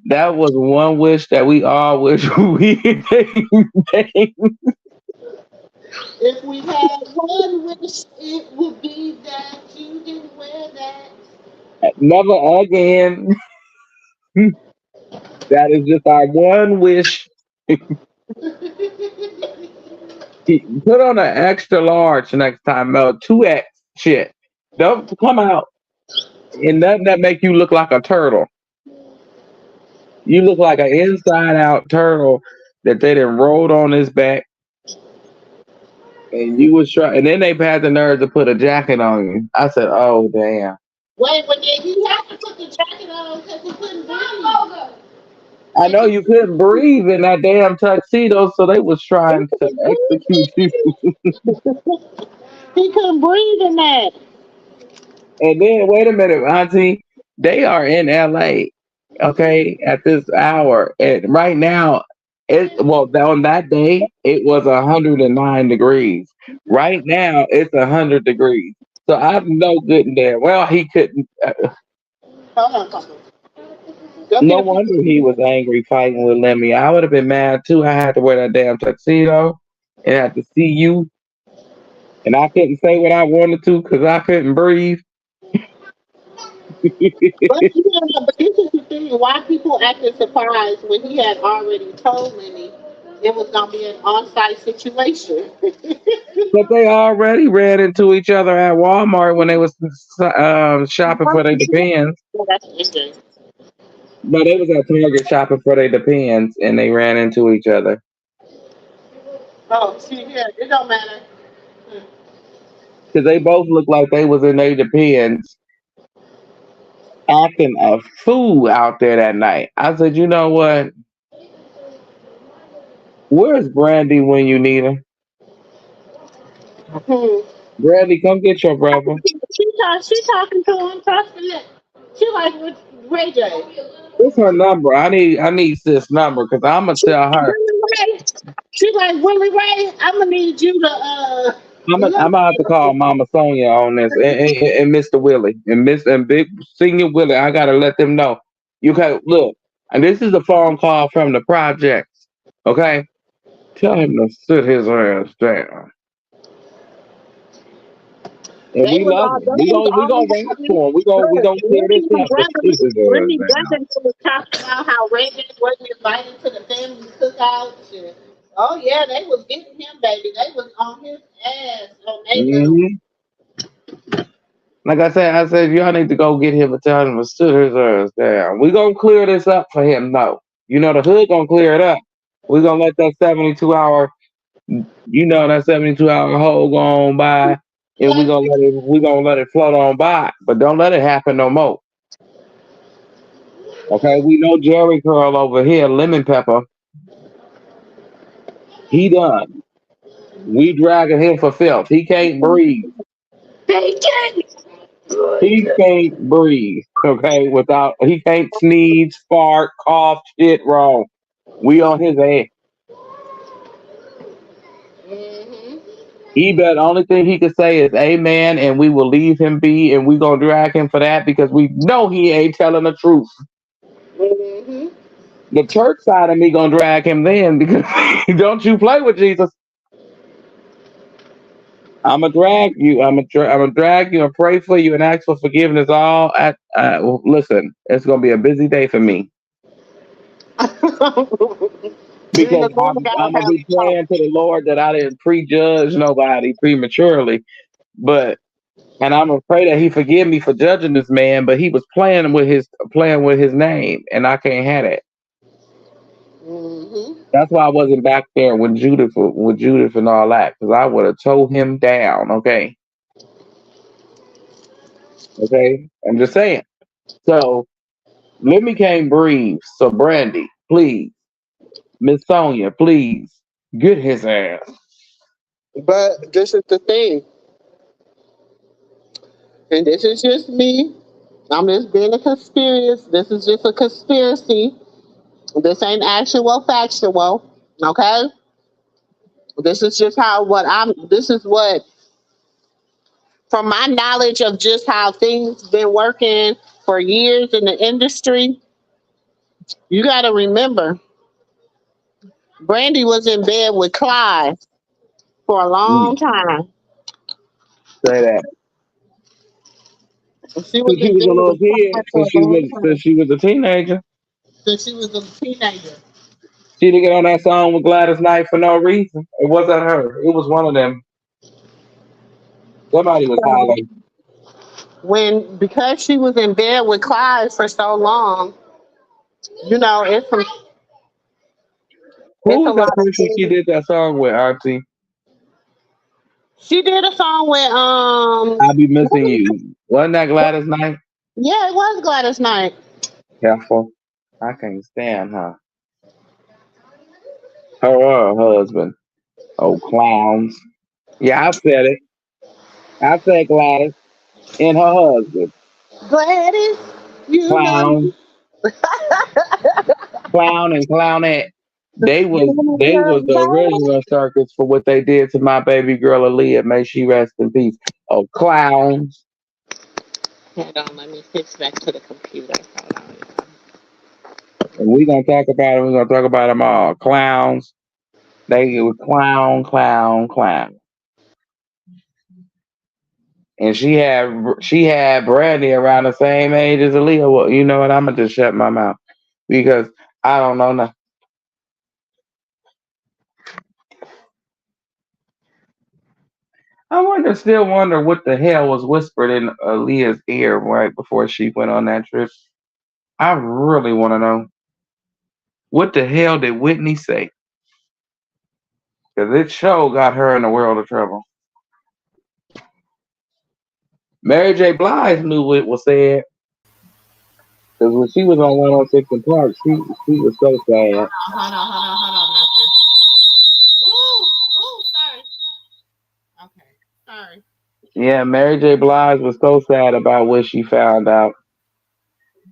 that was one wish that we all wish we If we had one wish, it would be that you didn't wear that. Never again. That is just our one wish. Put on an extra large next time, 2X shit. Don't come out and nothing that make you look like a turtle. You look like an inside out turtle that they done rolled on his back. And you was trying, and then they had the nerve to put a jacket on you. I said, "Oh damn!" Wait, but he had to put the jacket on because he couldn't breathe. I know you couldn't breathe in that damn tuxedo, so they was trying to execute you. He couldn't breathe in that. And then, wait a minute, Auntie, they are in LA, okay, at this hour, and right now, on that day it was 109 degrees. Right now it's 100 degrees. So I'm no good in there. Well, he couldn't. No wonder he was angry fighting with Lemmy. I would have been mad too. I had to wear that damn tuxedo and I had to see you, and I couldn't say what I wanted to because I couldn't breathe. But this is the thing, why people acted surprised when he had already told Lenny it was gonna be an on-site situation. But they already ran into each other at Walmart when they was shopping for their Depends. No, they was at Target shopping for their Depends, and they ran into each other Oh, see here, it don't matter. because they both looked like they was in their Depends, acting a fool out there that night. I said, you know what? Where's Brandy when you need her? Hmm. Brandy, come get your brother. She talking to him, trusting it. She like with Ray J. What's her number? I need sis number because I'm gonna She tell like her. Willie Ray. She like Willie Ray. I'm gonna need you to I'm look. gonna have to call Mama Sonia on this and Mr. Willie and Big Senior Willie. I gotta let them know. You can look, and this is a phone call from the projects. Okay, tell him to sit his ass down. And They we was love all him. they was We gonna always rock for him. We gonna clear this up. But sit his ass Brittany down. Brothers was talking about how Ray J wasn't invited to the family cookouts. And, oh yeah, they was getting him, baby. They was on his ass on their little. Hmm. Like I said, y'all need to go get him and tell him to sit his ass down. We gonna clear this up for him, though. You know the hood gonna clear it up. We gonna let that 72 hour, that 72 hour hole go on by, and we gonna let it float on by. But don't let it happen no more. Okay, we know Jerry Curl over here, Lemon Pepper. He done. We dragging him for filth. He can't breathe. They can't. He can't breathe. Okay, without he can't sneeze, fart, cough, shit wrong. We on his ass. Hmm. He bet only thing he could say is amen, and we will leave him be, and we gonna drag him for that because we know he ain't telling the truth. Hmm. The church side of me gonna drag him then because don't you play with Jesus. I'ma drag you. I'ma drag you and pray for you and ask for forgiveness. All at listen, it's gonna be a busy day for me And because the Lord I'm gotta gonna have be praying to the Lord that I didn't prejudge nobody prematurely, but and I'm gonna pray that He forgive me for judging this man. But he was playing with his name, and I can't have that. hmm That's why I wasn't back there with Judith and all that because I would have towed him down. Okay, okay. I'm just saying. So Lemmy can't breathe. So Brandy, please, Miss Sonia, please get his ass. But this is the thing, and this is just me. I'm just being a conspiracy. This is just a conspiracy. This ain't actual factual. Okay? This is just how what I'm this is what from my knowledge of just how things been working for years in the industry, you gotta remember Brandy was in bed with Clyde for a long Mm, time. say that. She was Since she in was bed a little with kid, Clyde for a long since time. she was a teenager, Since she was a teenager. she didn't get on that song with Gladys Knight for no reason. It wasn't her. It was one of them. Somebody was So hollering. because she was in bed with Clyde for so long, you know, Who it's a was that lot of person she things. did that song with, Auntie? She did a song with I'll be missing you. Wasn't that Gladys Knight? yeah, it was Gladys Knight. Careful. I can't stand her. Her or her husband. Oh, clowns. Yeah, I said it. I said Gladys and her husband. Gladys, you know Clown, clown, and clownette. They was the original circus for what they did to my baby girl Aaliyah. May she rest in peace. Oh, clowns. hold on, let me fix back to the computer. Hold on, y'all. And we gonna talk about it. We're gonna talk about them all. Clowns. They were clown, clown, clown. And she had Brandy around the same age as Aaliyah. Well, you know what? I'm gonna just shut my mouth because I don't know nothing. Still wonder what the hell was whispered in Aaliyah's ear right before she went on that trip. I really want to know what the hell did Whitney say? Because this show got her in a world of trouble. Mary J. Blige knew what was said. Because when she was on 106 in Park, she was so sad. Hold on, Matthew. Ooh, sorry. Okay, sorry. Yeah, Mary J. Blige was so sad about what she found out.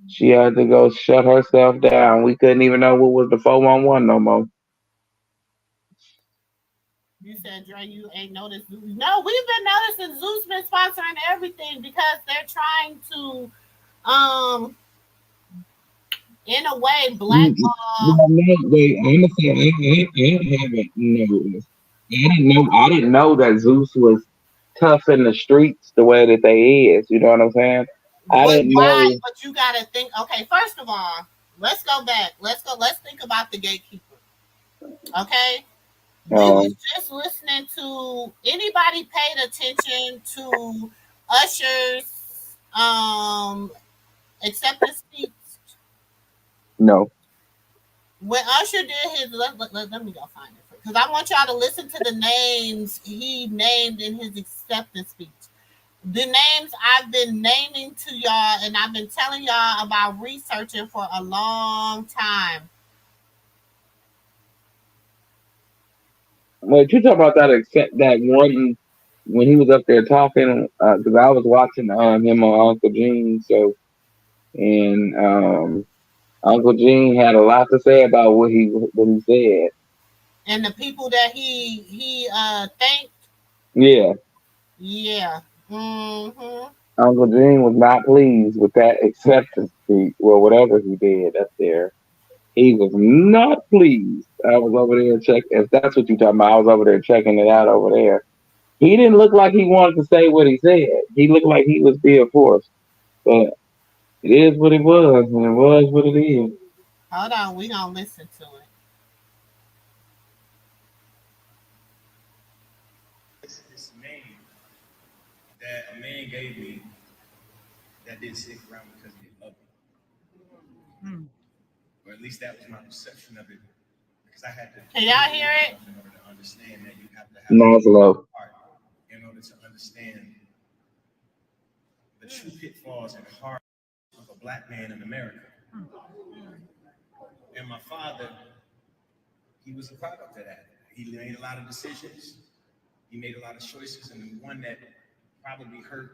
She had to go shut herself down. We couldn't even know what was the 411 no more. You said, Dre, you ain't noticed Zeus. No, we've been noticing Zeus been sponsoring everything because they're trying to, in a way, blackball. Wait, honestly, I haven't noticed. I didn't know that Zeus was tough in the streets the way that they is. You know what I'm saying? I didn't know. But you gotta think. Okay, first of all, let's go back. Let's think about the gatekeeper. Okay. We was just listening to anybody paid attention to Usher's acceptance speech. No. When Usher did his, let me go find it because I want y'all to listen to the names he named in his acceptance speech. The names I've been naming to y'all, and I've been telling y'all about researching for a long time. Wait, you talk about that one when he was up there talking? Because I was watching him on Uncle Gene show, and Uncle Gene had a lot to say about what he said. And the people that he thanked. Yeah. Yeah. Mm-hmm. Uncle Gene was not pleased with that acceptance speech or whatever he did up there. He was not pleased. I was over there checking. If that's what you're talking about, I was over there checking it out over there. He didn't look like he wanted to say what he said. He looked like he was being forced. But it is what it was, and it was what it is. Hold on, we gonna listen to it. This name that a man gave me that didn't stick around because he loved me. Or at least that was my perception of it. Because I had to. Can y'all hear it? In order to understand that you have to have a heart in order to understand the true pitfalls and heart of a black man in America. And my father, he was a product of that. He made a lot of decisions. He made a lot of choices, and the one that probably hurt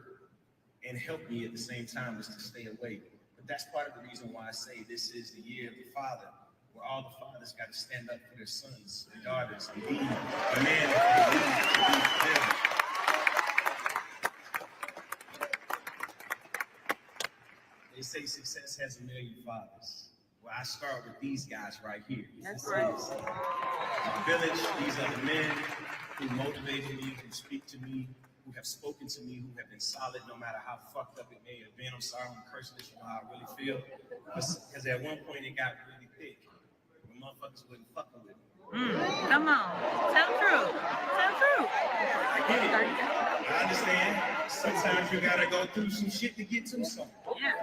and helped me at the same time was to stay away. But that's part of the reason why I say this is the year of the father, where all the fathers got to stand up for their sons, their daughters, and be the man that they need to be for them. They say success has a million fathers. Well, I start with these guys right here. That's right. My village, these are the men who motivated me, who speak to me, who have spoken to me, who have been solid no matter how fucked up it may have been. I'm sorry, I'm cursing this, you know how I really feel. Because at one point it got really thick. The motherfuckers wasn't fucking with me. Come on, tell the truth. Tell the truth. I get it. I understand. Sometimes you gotta go through some shit to get to something. Yeah.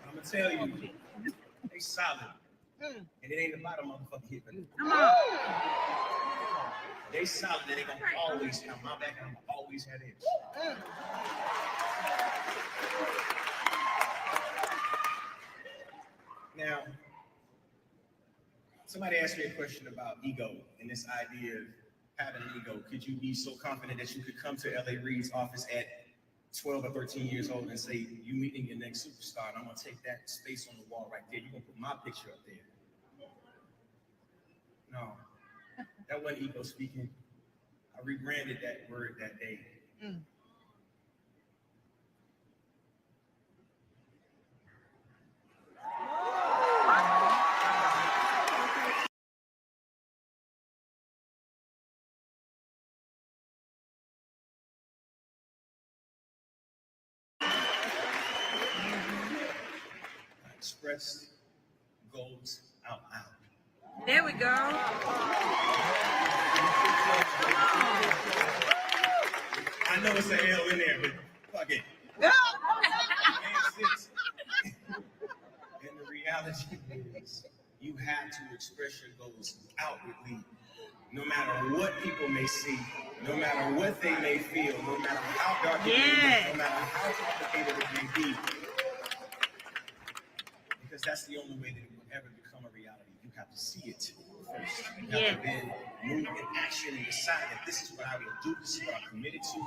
I'm gonna tell you, they solid. And it ain't about a motherfucking hit. Come on. They solid and they gonna always have my back and I'm gonna always have theirs. Now, somebody asked me a question about ego and this idea of having an ego. Could you be so confident that you could come to L.A. Reid's office at 12 or 13 years old and say, you meeting your next superstar, and I'm gonna take that space on the wall right there. You're gonna put my picture up there. No, that wasn't ego speaking. I rebranded that word that day. Express goals out loud. There we go. know it's an L in there, but fuck it. And the reality is, you have to express your goals outwardly, no matter what people may see, no matter what they may feel, no matter how dark it may be, no matter how complicated it may be. Because that's the only way that it will ever become a reality. You have to see it first. You have to then move in action and decide that this is what I will do, this is what I'm committed to.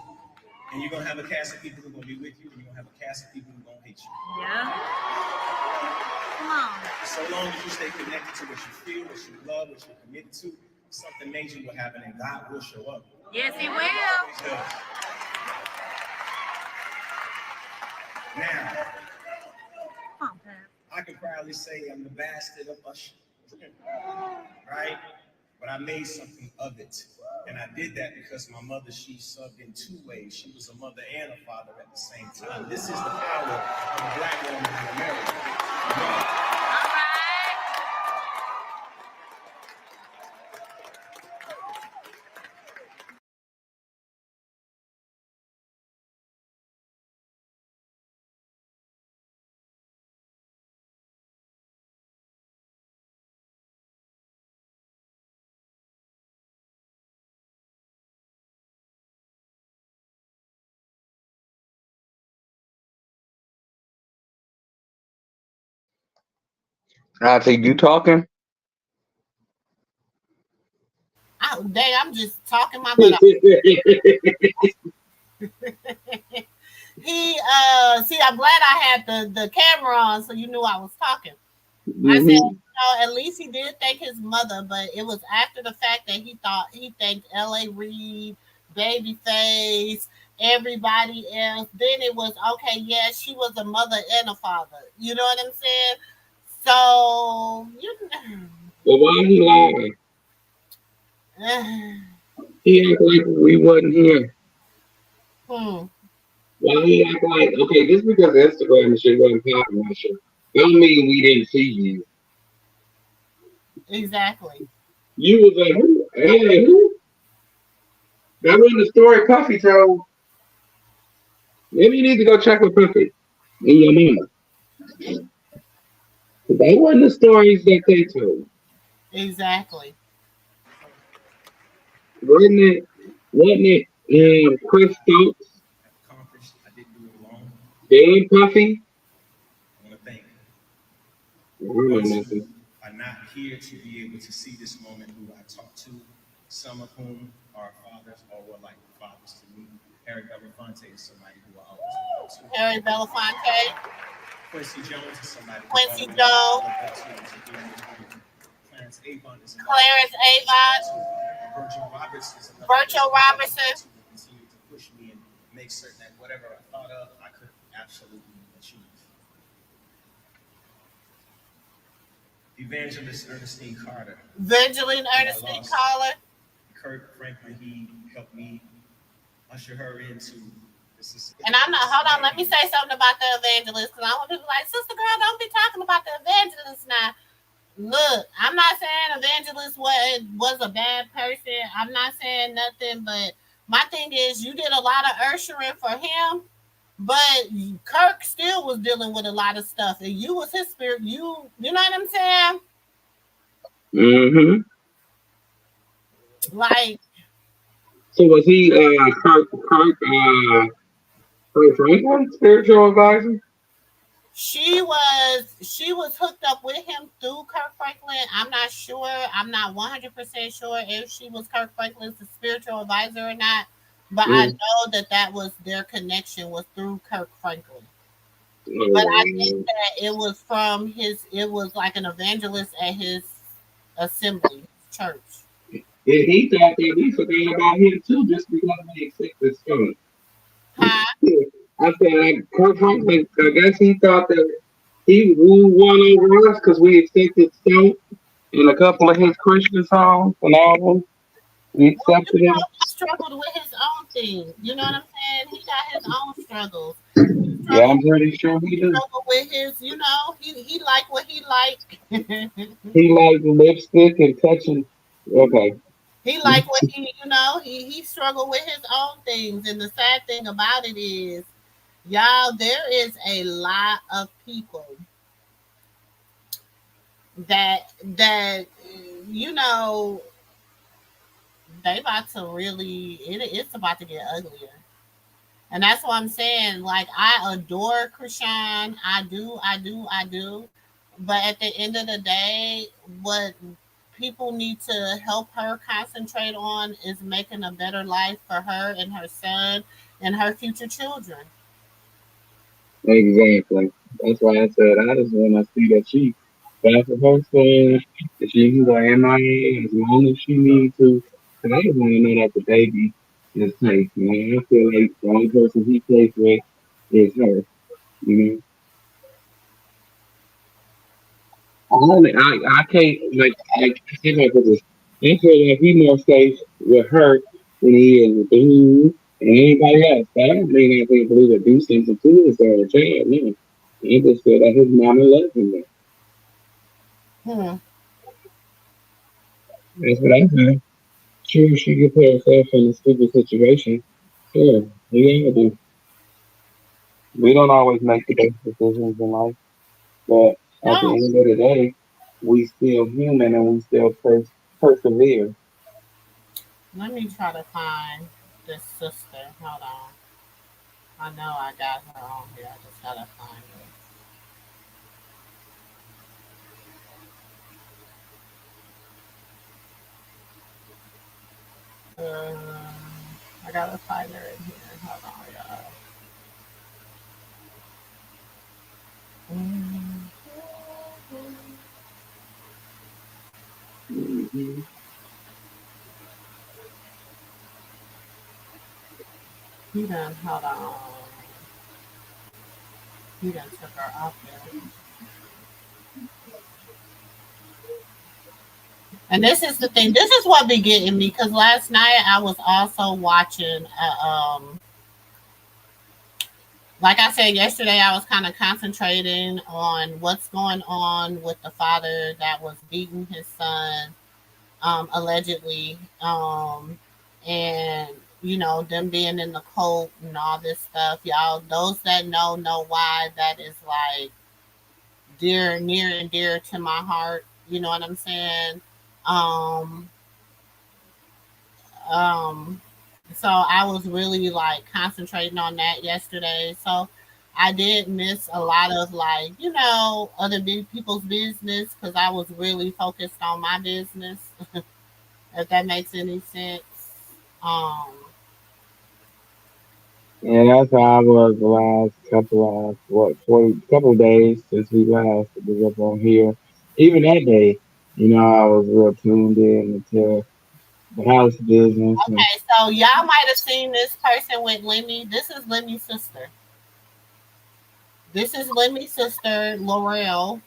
And you're going to have a cast of people who are going to be with you, and you're going to have a cast of people who are going to hate you. Yeah. Come on. So long as you stay connected to what you feel, what you love, what you're committed to, something major will happen and God will show up. Yes, he will. Now, Come on, Pat. I can proudly say I'm the bastard of Usher, right? But I made something of it. And I did that because my mother, she subbed in two ways. She was a mother and a father at the same time. This is the power of a black woman in America. All right. I think you talking. Oh, dang, I'm just talking my butt off. See, I'm glad I had the camera on so you knew I was talking. I said, you know, at least he did thank his mother, but it was after the fact that he thanked L.A. Reid, Babyface, everybody else. Then it was, okay, yes, she was a mother and a father. You know what I'm saying? So, you know. Well, why he lying? He act like we wasn't here. Why he act like, okay, just because Instagram and shit wasn't popping my shit, don't mean we didn't see you. Exactly. You was like, who? Hey, who? That wasn't the story Puffy told. Maybe you need to go check with Puffy and your mama. They wasn't the stories that they told. Exactly. Wasn't it Chris Stokes? I didn't do it alone. Dan Puffy? I want to thank those who are not here to be able to see this moment, who I talked to, some of whom are fathers or were like fathers to me. Harry Belafonte is somebody who I always talk to. Harry Belafonte. Quincy Jones is somebody. Quincy Jones. Clarence Avon is Clarence Avon. Virgil Roberts is another. Virgil Robertson. Continue to push me and make certain that whatever I thought of, I could absolutely achieve. Evangelist Ernestine Carter. Evangeline Ernestine Carter. Kirk Franklin, he helped me usher her into this. And I'm not, hold on, let me say something about the evangelist, because I want people like, SistaGirl, don't be talking about the evangelist now. Look, I'm not saying evangelist was a bad person. I'm not saying nothing, but my thing is, you did a lot of ushering for him, but Kirk still was dealing with a lot of stuff, and you was his spirit. You know what I'm saying? Mm-hmm. Like, so was he Kirk Franklin, spiritual advisor? She was hooked up with him through Kirk Franklin. I'm not sure. I'm not 100% sure if she was Kirk Franklin's spiritual advisor or not. But I know that was their connection was through Kirk Franklin. But I think that it was from it was like an evangelist at his assembly church. Yeah, he thought that we forgot about him too, just because we accepted Stone. Huh? I said, like, Kirk Franklin, I guess he thought that he won over us because we accepted Stone and a couple of his Christian songs and albums. We accepted him. He struggled with his own thing. You know what I'm saying? He got his own struggles. Yeah, I'm pretty sure he did. With his, he liked what he liked. He liked lipstick and touching. Okay. He like what he struggled with his own things. And the sad thing about it is, y'all, there is a lot of people that you know they about to it's about to get uglier. And that's what I'm saying. Like, I adore Krishan. I do. But at the end of the day, what people need to help her concentrate on is making a better life for her and her son and her future children. Exactly. That's why I said I just want to see that she back for her son, that she can go MIA as long as she needs to. Cause I just want to know that the baby is safe. You know, I feel like the only person he plays with is her. You know, I can't like I can't put this. I feel like he's more safe with her than he is with me and anybody else. I don't mean I can't believe it do something to his child. No, I just feel that his mama loves him. Hmm. That's what I said. Sure, she could put herself in a stupid situation. Sure, we all do. We don't always make the best decisions in life, but at the No, end of the day, we still human and we still persevere. let me try to find this sister. Hold on. I know I got her on here. I just gotta find her. I gotta find her in here. Hold on, y'all. Mm. Mm-hmm. He done, hold on. He done took her off there. And this is the thing. This is what be getting me because last night I was also watching. Like I said yesterday, I was kind of concentrating on what's going on with the father that was beating his son, allegedly, and them being in the cult and all this stuff. Y'all, those that know why that is like dear, near and dear to my heart. You know what I'm saying? Um, um, so I was really like concentrating on that yesterday. So I did miss a lot of like other big people's business because I was really focused on my business. If that makes any sense. Um, And that's how I was the last couple of couple of days since we last was up on here. Even that day, I was real tuned in into the house business and okay, so y'all might have seen this person with Lemmy. This is Lemmy's sister. This is Lemmy's sister, Laurel.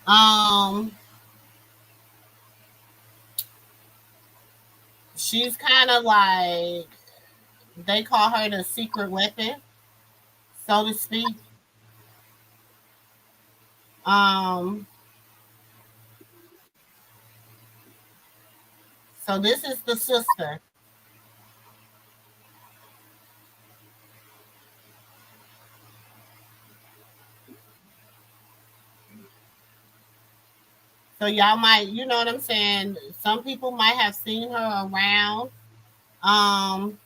Um, she's kind of like they call her the secret weapon, so to speak. Um, so this is the sister. So y'all might, you know what I'm saying. Some people might have seen her around. Um,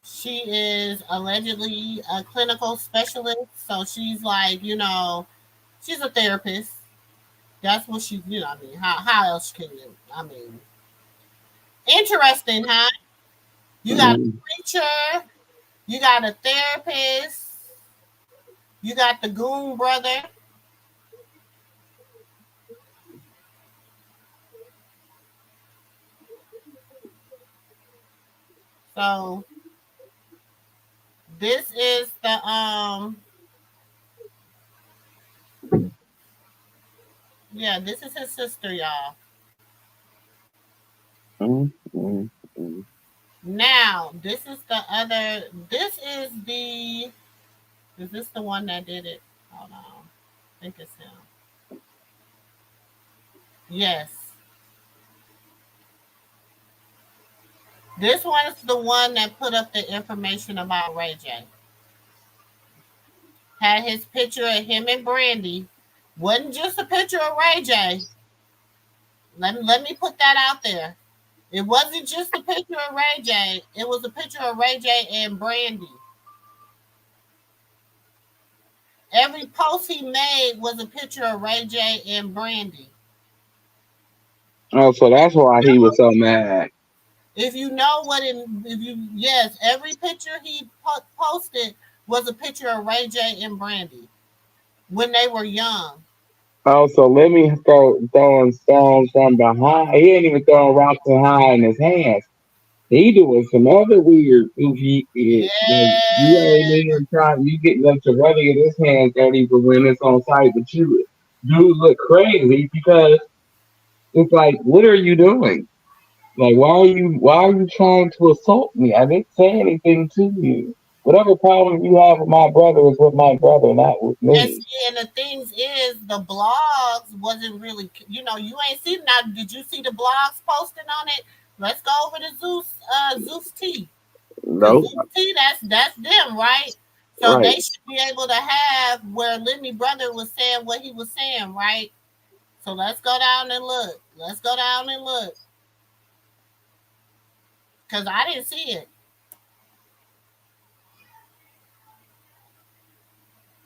she is allegedly a clinical specialist, so she's like, she's a therapist. That's what she, I mean, how else can you? I mean, interesting, huh? You got a mm, preacher, you got a therapist, you got the goon brother. So this is this is his sister, y'all. mm, mm, mm. Now, is this the one that did it? Hold on. I think it's him. Yes. This one's the one that put up the information about Ray J. Had his picture of him and Brandy. Wasn't just a picture of Ray J. Let me put that out there. It wasn't just a picture of Ray J. It was a picture of Ray J and Brandy. Every post he made was a picture of Ray J and Brandy. Oh, so that's why he was so mad. If you know what it, if you yes, every picture he posted was a picture of Ray J and Brandy when they were young. Oh, so let me throwing stones from behind. He ain't even throwing rocks and high in his hands. He doing some other weird goofy shit. Like you ain't Yeah, even trying. You getting up to running in his hands dirty for when it's on site, but you dude look crazy because it's like, what are you doing? Like, why are you trying to assault me? I didn't say anything to you. Whatever problem you have with my brother is with my brother, not with and me. see, and the things is the blogs wasn't really, you ain't seen now. Did you see the blogs posting on it? Let's go over to Zeus T. Because Nope. Zeus T, that's them, right? So they Right. should be able to have where Lemmy brother was saying what he was saying, right? So let's go down and look. Let's go down and look. Because I didn't see it.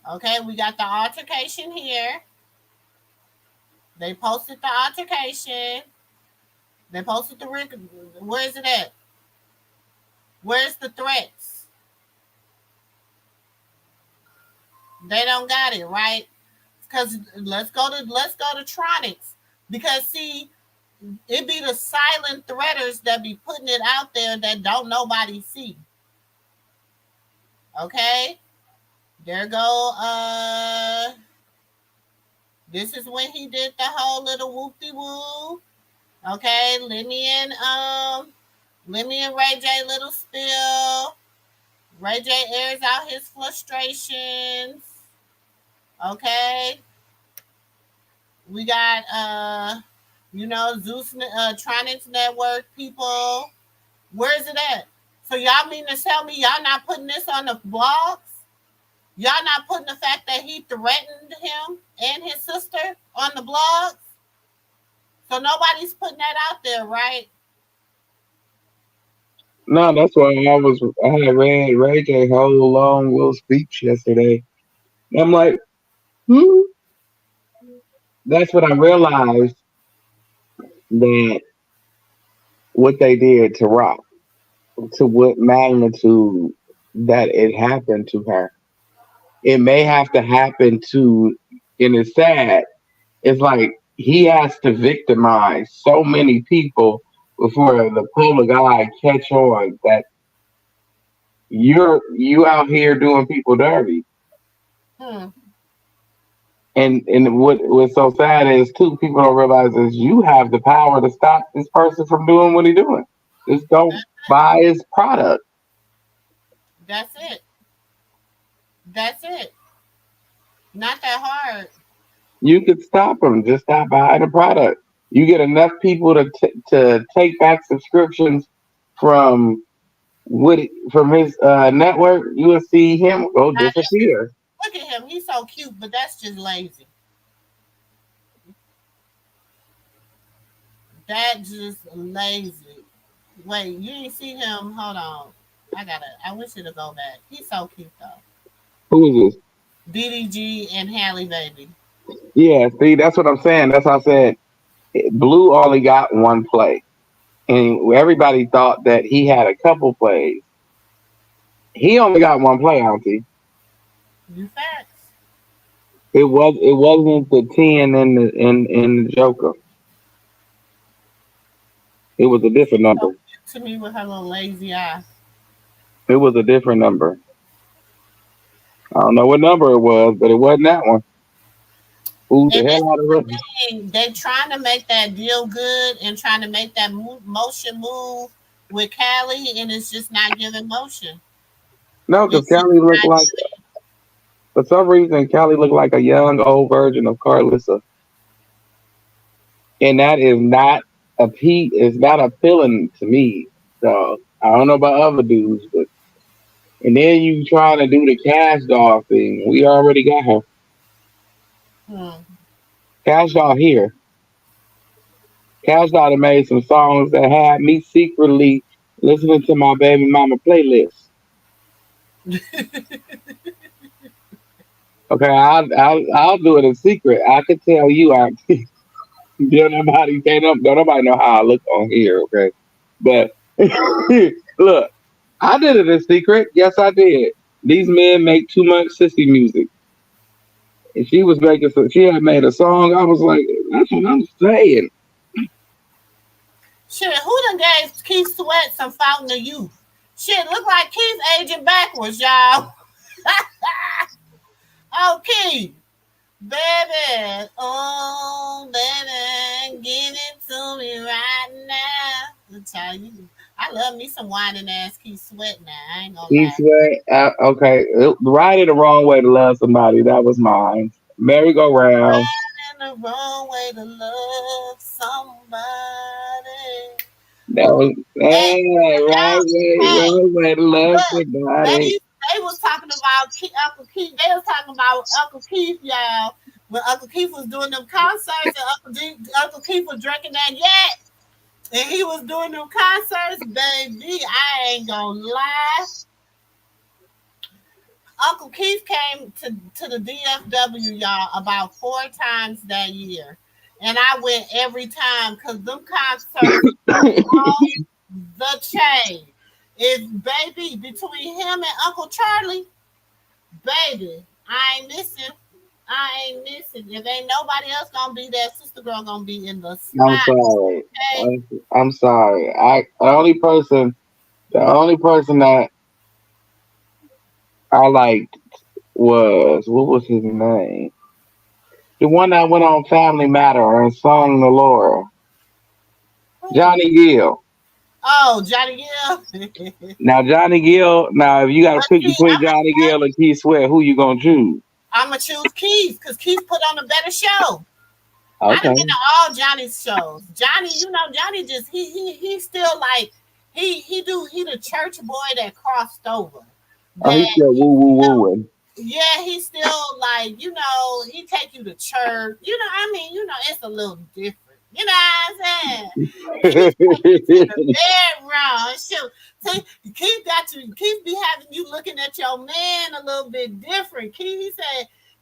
Okay, we got the altercation here. They posted the altercation. They posted the where is it at? Where's the threats? They don't got it, right? Because let's go to Tronics. Because see, it be the silent threaters that be putting it out there that don't nobody see. Okay? There go this is when he did the whole little whoopty woo. Okay, Lemmy and Ray J little spill. Ray J airs out his frustrations. Okay. We got Zeus Tronics Network people. Where is it at? So y'all mean to tell me y'all not putting this on the blogs? Y'all not putting the fact that he threatened him and his sister on the blogs? So nobody's putting that out there, right? No, that's why I had read Ray J whole long little speech yesterday. And I'm like, hmm. That's when I realized that what they did to Rock, to what magnitude that it happened to her. It may have to happen to, and it's sad. It's like he has to victimize so many people before the public eye catch on that you out here doing people dirty. Hmm. And what's so sad is too, people don't realize is you have the power to stop this person from doing what he's doing. Just don't buy his product. That's it. That's it. Not that hard. You could stop him. Just stop buying the product. You get enough people to take back subscriptions from from his network, you will see him go Now, disappear. look at him. He's so cute, but that's just lazy. That just lazy. Wait, you didn't see him? Hold on. I wish it'd go back. He's so cute though. Who is this? DDG and Halle baby. Yeah, see, that's what I'm saying. That's why I said Blue only got one play, and everybody thought that he had a couple plays. He only got one play, Auntie. You facts. It wasn't the 10 in the Joker. It was a different So number. cute to me with her little lazy eye. It was a different number. I don't know what number it was, but it wasn't that one. Who the And this hell is out of the thing. They trying to make that deal good and trying to make that motion move with Callie, and it's just not giving motion. No, because It's just Callie looked not like, for some reason, Callie looked like a young old version of Carlissa. and that is not it's not appealing to me. So I don't know about other dudes, but and then you trying to do the cash doll thing. We already got her. Hmm. Cash doll here. Cash doll done made some songs that had me secretly listening to my baby mama playlist. Okay, I'll do it in secret. I could tell you I don't nobody know how I look on here, okay? But look, I did it in secret. Yes, I did. These men make too much sissy music. And she had made a song. I was like, that's what I'm saying. Shit, who done gave Keith Sweat some Fountain of Youth? Shit, look like Keith aging backwards, y'all. Oh, Keith. Baby, oh, baby, give it to me right now. I'll tell you, I love me some whining ass Keith Sweat now. I ain't gonna He lie. said, okay, right or the wrong way to love somebody. That was mine. Merry go round. Riding the wrong way to love somebody. That was Hey, y'all, hey, wrong way to love look, somebody. they was talking about Uncle Keith. They was talking about Uncle Keith, y'all. When Uncle Keith was doing them concerts and Uncle Keith was drinking that yak. And he was doing them concerts, baby. I ain't gonna lie. Uncle Keith came to the DFW, y'all, about 4 times that year. And I went every time because them concerts off the chain. If baby, between him and Uncle Charlie, baby, I ain't missing. I ain't missing. If ain't nobody else gonna be there, SistaGirl gonna be in the I'm spot. sorry. Okay. I'm sorry. The only person that I liked was what was his name? The one that went on Family Matter and sung the Laura. Johnny Gill. Oh, Johnny Gill. Now Johnny Gill. Now if you got to But pick see, between Johnny Gill and Keith Sweat, who you gonna choose? I'm gonna choose Keith because Keith put on a better show. I Okay. done been to all Johnny's shows. Johnny, Johnny just he still like he the church boy that crossed over. Oh, he's That still woo woo wooing. yeah, he still like he take you to church. It's a little different. You know what I'm saying? Keith take you to the bedroom. Shoot, Keith be having you looking at your man a little bit different. Keith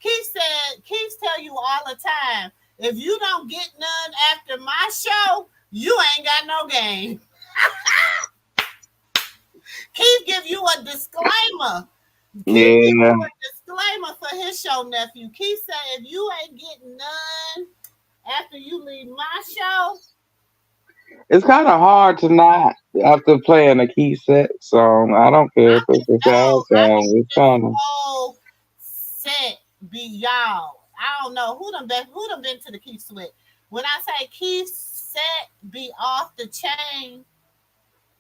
tell you all the time, if you don't get none after my show, you ain't got no game. Keith give you a disclaimer. Keith give Yeah. you a disclaimer for his show, nephew. Keith said, if you ain't getting none after you leave my show, It's kind of hard to not after playing a key set song. I don't care if it's a sad I song. mean, It's this kind of. whole set be y'all. I don't know who done been to the Keith Sweat. When I say Keith set be off the chain,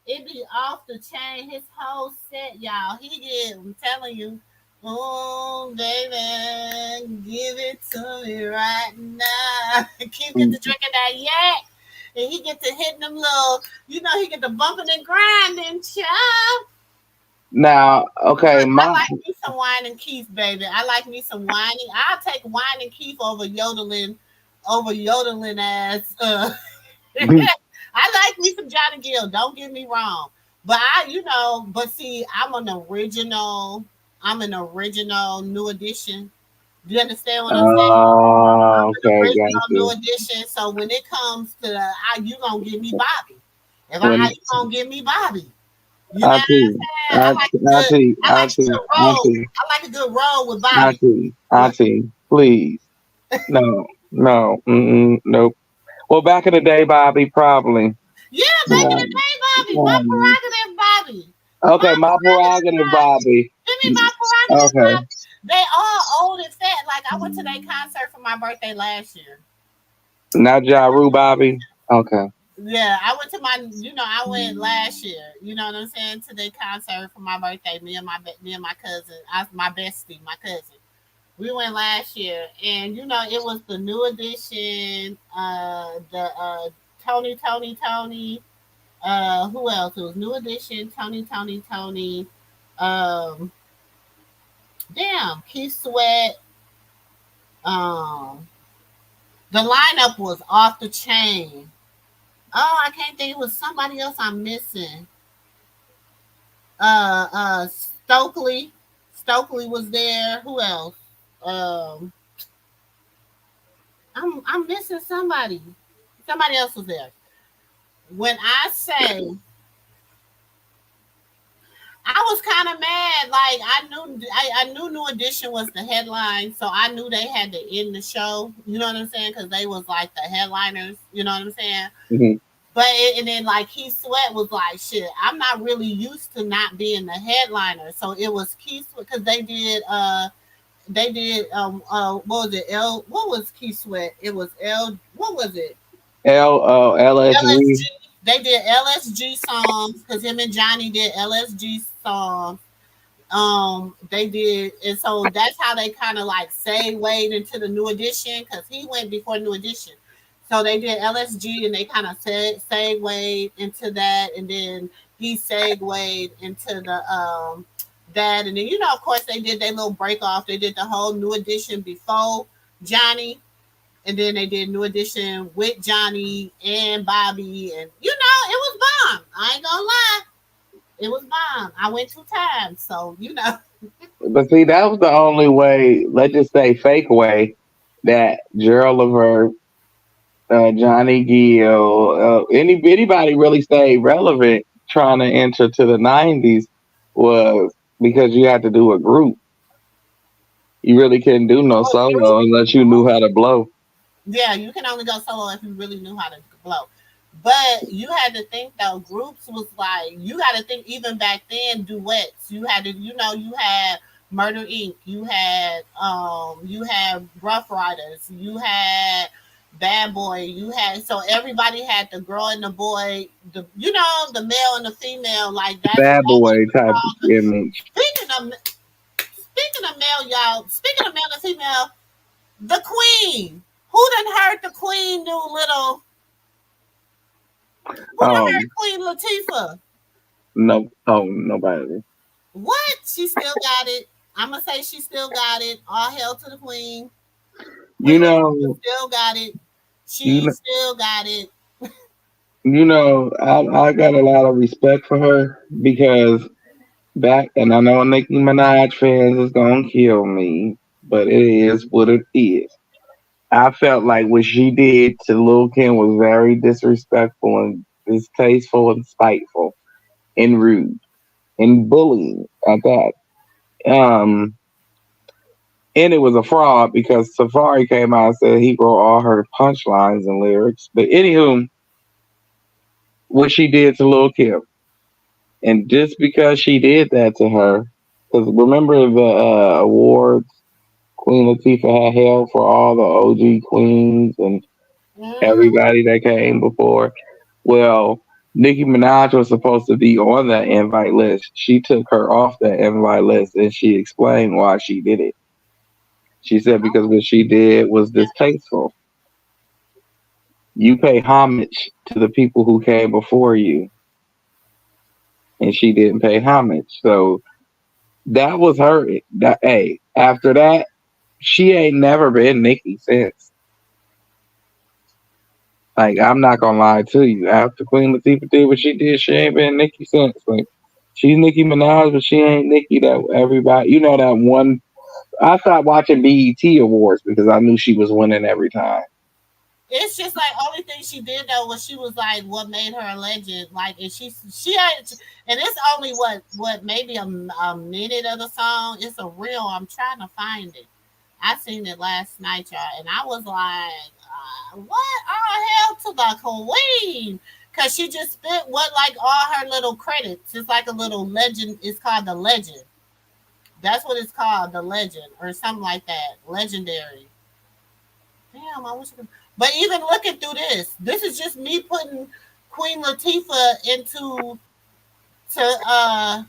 it be off the chain. His whole set, y'all. I'm telling you. Oh, baby, give it to me right now. Keith get to drinking that yak. And he get to hitting them little, he get to bumping and grinding, child. Now, okay, I like me some wine and Keith, baby. I like me some whining. I'll take wine and Keith over yodeling ass. I like me some Johnny Gill. Don't get me wrong, but but see, I'm an original new edition. Do you understand what I'm saying? oh, I'm an okay, got original new you. edition. So when it comes to you gonna give me Bobby. When You gonna give me Bobby. You know what I'm Auntie, saying? I like a good roll. Auntie, I like a good roll with Bobby. What? Auntie, please, no, no, nope. Well, back in the day, Bobby, probably. Yeah, back in the Um, day, Bobby. My prerogative, Bobby. okay, my prerogative, Bobby. Give me my prerogative, Okay, Bobby. They all old and fat. Like I went to their concert for my birthday last year. not Ja Rule, Bobby. Okay. Yeah, I went to I went last year. You know what I'm saying? To their concert for my birthday. Me and my cousin, my bestie, my cousin. We went last year, and you know it was the New Edition, the Tony. Who else? It was New Edition, Tony. Um, damn, Keith Sweat. Um, the lineup was off the chain. Oh, I can't think. It was somebody else I'm missing. Stokely. Stokely was there. Who else? Um, I'm missing somebody. Somebody else was there. When I say I was kind of mad, like I knew New Edition was the headline, so I knew they had to end the show. You know what I'm saying? Because they was like the headliners. You know what I'm saying? Mm-hmm. But and then like Keith Sweat was like, shit, I'm not really used to not being the headliner, so it was Keith Sweat because they did what was it what was Keith Sweat? It was what was it LSG. LSG. They did LSG songs because him and Johnny did LSG songs. They did, and so that's how they kind of like segued into the New Edition because he went before New Edition. So they did LSG and they kind of segued into that, and then he segued into the that, and then you know, of course, they did their little break off. They did the whole New Edition before Johnny, and then they did New Edition with Johnny and Bobby, and you know, it was bomb. I ain't gonna lie, it was bomb. I went 2 times, so you know. But see, that was the only way, let's just say fake way, that Gerald Levert, Johnny Gill, anybody really stayed relevant trying to enter to the 90s was because you had to do a group. You really couldn't do no solo unless you knew how to blow. Yeah, you can only go solo if you really knew how to blow. But you had to think though, groups was like you got to think even back then duets. You had to, you know, you had Murder Inc. You had Rough Riders. You had Bad Boy. You had so everybody had the girl and the boy. The you know the male and the female. Like Bad that was boy type image. speaking of male, y'all. Speaking of male and female, the Queen. Who done heard the Queen do little? Who done heard Queen Latifah? No, nobody. What? She still got it. I'm gonna say she still got it. All hail to the Queen. You Queen know, Latifah still got it. She still got it. I got a lot of respect for her because back, and I know Nicki Minaj fans is gonna kill me, but it is what it is. I felt like what she did to Lil Kim was very disrespectful and distasteful and spiteful and rude and bullying at that. Um, and it was a fraud because Safari came out and said he wrote all her punchlines and lyrics. But anywho, what she did to Lil Kim, and just because she did that to her, because remember the awards Queen Latifah had held for all the OG queens and everybody that came before. Well, Nicki Minaj was supposed to be on that invite list. She took her off that invite list and she explained why she did it. She said because what she did was distasteful. You pay homage to the people who came before you, and she didn't pay homage. So that was her. That hey, after that, she ain't never been Nicki since. Like I'm not gonna lie to you. After Queen Latifah did what she did, she ain't been Nicki since. Like she's Nicki Minaj, but she ain't Nicki that everybody. You know that one. I stopped watching BET Awards because I knew she was winning every time. It's just like only thing she did though was she was like what made her a legend. Like and she had and it's only what maybe a minute of the song. It's a real. I'm trying to find it. I seen it last night, y'all, and I was like, "What? All hell to the Queen!" Because she just spent what like all her little credits. It's like a little legend. It's called the Legend. That's what it's called, the Legend, or something like that. Legendary. Damn, I wish. But even looking through this is just me putting Queen Latifah to uh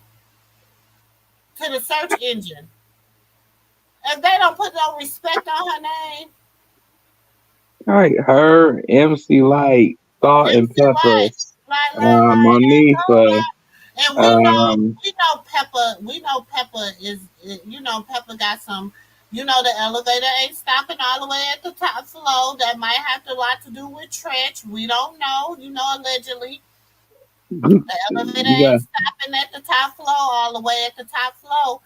to the search engine. If they don't put no respect on her name, All right, her, MC Light, Salt and MC Pepper, Light, like, Monifa, and um, we know Pepper. We know Pepper is. Pepper got some. The elevator ain't stopping all the way at the top floor. That might have a lot to do with Trench. We don't know. Allegedly, the elevator you ain't got stopping at the top floor all the way at the top floor.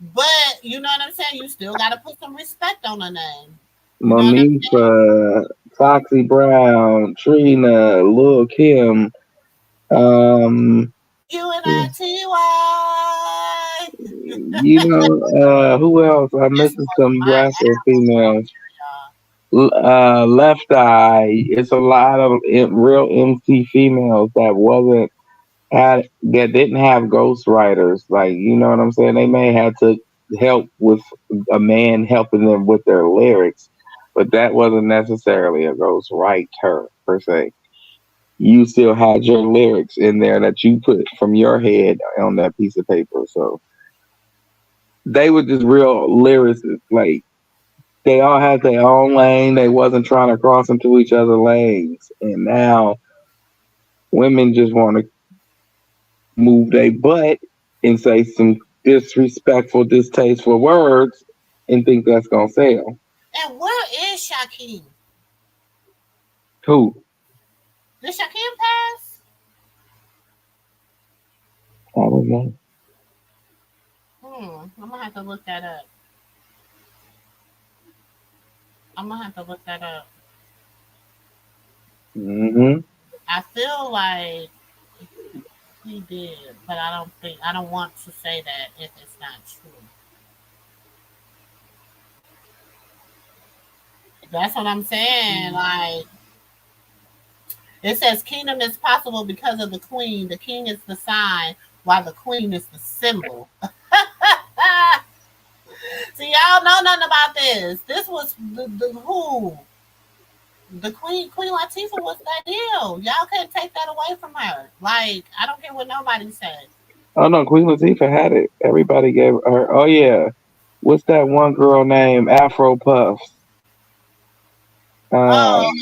But you know what I'm saying. You still got to put some respect on her name. You know what I'm saying? Monifa, Foxy Brown, Trina, Lil Kim, um, UNITY. who else? I'm This missing was some my rapper album right females. here, y'all. Left Eye. It's a lot of real MC females that didn't have ghostwriters. Like, you know what I'm saying? They may have to help with a man helping them with their lyrics, but that wasn't necessarily a ghostwriter per se. You still had your lyrics in there that you put from your head on that piece of paper. So they were just real lyricists. Like, they all had their own lane. They wasn't trying to cross into each other's lanes. And now women just want to move their butt and say some disrespectful, distasteful words and think that's gonna sell. And where is Shaquem? Who? Did Shaquem pass? I don't know. I'm gonna have to look that up. Mm-hmm. I feel like he did, but I don't want to say that if it's not true. That's what I'm saying. Like, it says kingdom is possible because of the queen. The king is the sign, while the queen is the symbol. See, y'all know nothing about this. This was the who? The Queen Latifah was that deal. Y'all couldn't take that away from her. Like, I don't care what nobody said. Oh no, Queen Latifah had it. Everybody gave her. Oh yeah, what's that one girl named Afro Puffs? Oh,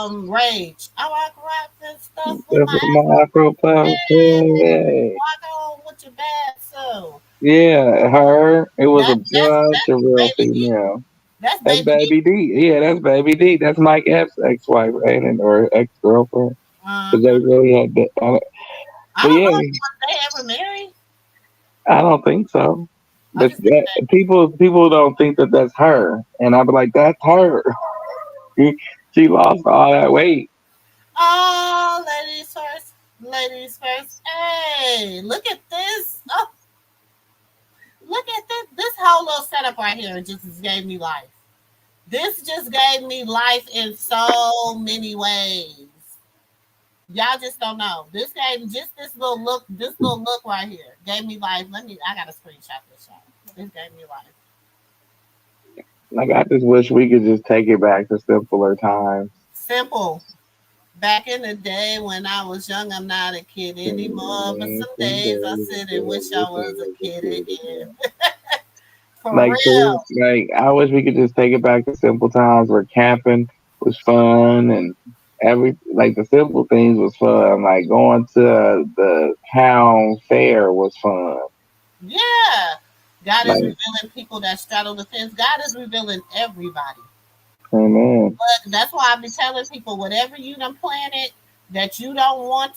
Um, Rage. I rock this stuff with that's my my Afro Puffs. hey, Hey. walk on with your bad self. Yeah, her. It was a bunch of That's real Baby D. female. That's That's Baby D. Baby D. Yeah, that's Baby D. That's Mike Epps' ex-wife, ain't it? Or ex-girlfriend. Because they Uh-huh. really had that. I But don't yeah, know if they ever married. I don't think so. I But just think that. people don't think that that's her, and I'd be like, that's her. She lost all that weight. Oh, ladies first. Ladies first. Hey, look at this. Oh, look at this. This whole little setup right here just gave me life. This just gave me life in so many ways. Y'all just don't know. This gave just this little look right here gave me life. I gotta screenshot this shot. This gave me life. Like I just wish we could just take it back to simpler times. Simple. Back in the day when I was young, I'm not a kid anymore. But some days I sit and wish I was a kid again. For Like, real. I wish we could just take it back to simple times where camping was fun and the simple things was fun. Like going to the town fair was fun. Yeah. God is Like, revealing people that straddle the fence. God is revealing everybody. amen. But that's why I be telling people whatever you done planted that you don't want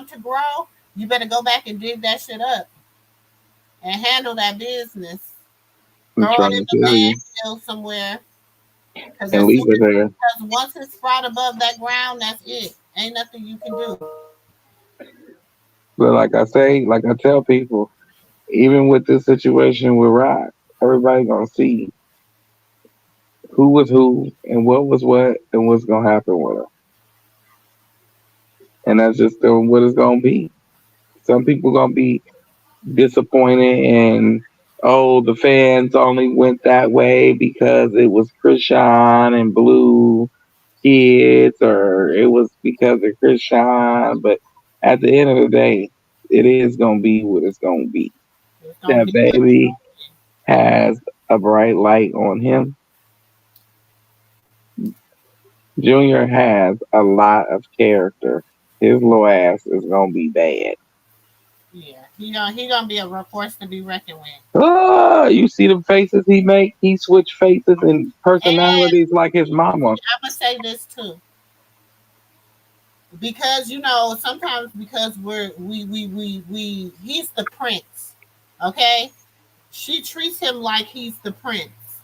to grow, you better go back and dig that shit up and handle that business. I'm Throw it trying in to the tell you, landfill somewhere. and leave it there. Because once it's sprout above that ground, that's it. Ain't nothing you can do. But like I tell people, even with this situation with Rock, everybody gonna see who was who and what was what and what's gonna happen with them. And that's just what it's gonna be. Some people gonna be disappointed and oh the fans only went that way because it was Krishan and Blue kids or it was because of Krishan. But at the end of the day, it is gonna be what it's gonna be. It's gonna That be what it's baby gonna has a bright light on him. Junior has a lot of character. His little ass is gonna be bad. Yeah, he gonna be a force to be reckoned with. Oh, you see the faces he make? He switch faces and And personalities like his mama. I'm gonna say this too, because sometimes because he's the prince, okay? She treats him like he's the prince,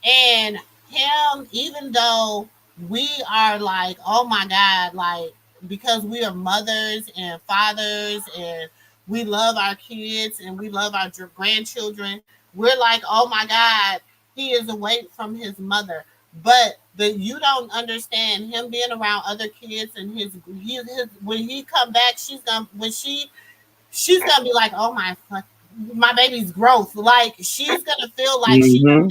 and him, even though we are like, oh my god, like because we are mothers and fathers and we love our kids and we love our grandchildren, we're like, oh my god, he is away from his mother. But you don't understand him being around other kids and his when he come back, she's gonna be like, oh my fuck, my baby's growth. Like she's gonna feel like Mm-hmm.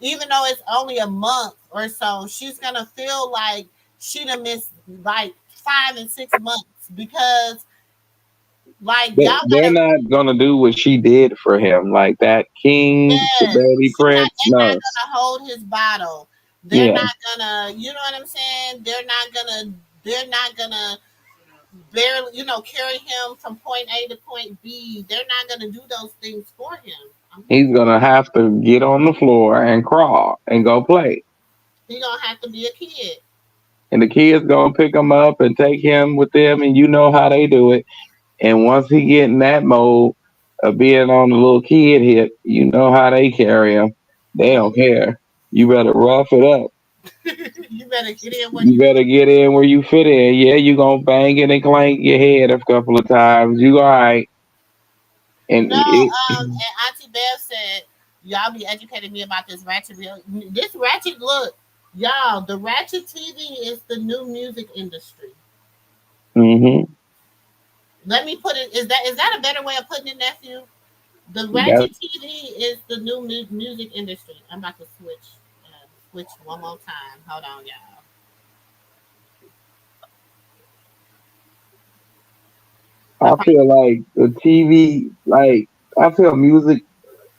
even though it's only a month or so, she's gonna feel like she done missed like 5 and 6 months because like But y'all they're gotta not gonna do what she did for him, like that king, the yes, baby prince. they're not No, gonna hold his bottle. They're yeah, not gonna, you know what I'm saying? They're not gonna barely, carry him from point A to point B. They're not gonna do those things for him. he's gonna have to get on the floor and crawl and go play, He gonna have to be a kid. and the kids gonna pick him up and take him with them, and you know how they do it. And once he get in that mode of being on the little kid hip, you know how they carry him. They don't care. You better rough it up. You better get in where You better get in where you fit in. Yeah, you gonna bang it and clank your head a couple of times. You all right. And No, it, and Auntie Bev said, y'all be educating me about this ratchet real. This ratchet look, y'all. The ratchet TV is the new music industry. mm-hmm. Let me put it. Is that a better way of putting it, nephew? The That, ratchet TV is the new music industry. I'm about to switch one more time. Hold on, y'all. I feel like the TV, like I feel music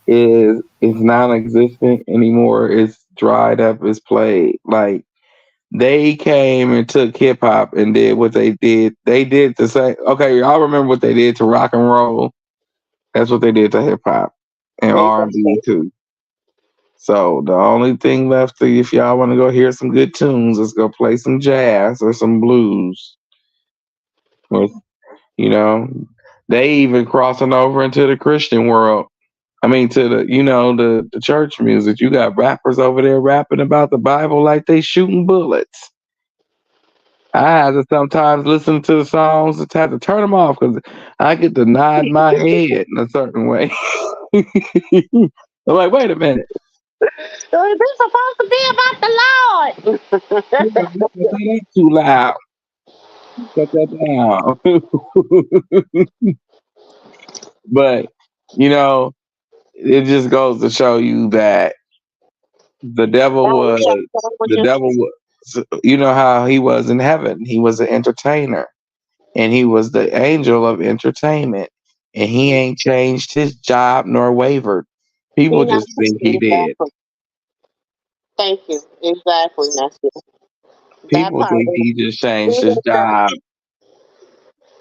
is non-existent anymore. It's dried up. It's played. Like they came and took hip hop and did what they did. They did the same. Okay, y'all remember what they did to rock and roll? That's what they did to hip hop and R&B too. So the only thing left, if y'all want to go hear some good tunes, is go play some jazz or some blues. With they even crossing over into the Christian world. I mean, to the church music. You got rappers over there rapping about the Bible like they shooting bullets. I have to sometimes listen to the songs and have to turn them off because I get to nod my head in a certain way. I'm like, wait a minute. So this supposed to be about the Lord. That's too loud. Shut that down. But it just goes to show you that the devil was the devil was. You know how he was in heaven. He was an entertainer, and he was the angel of entertainment, and he ain't changed his job nor wavered. People just think he did. Exactly. Thank you. Exactly, nephew. That People part think is he just changed his that job.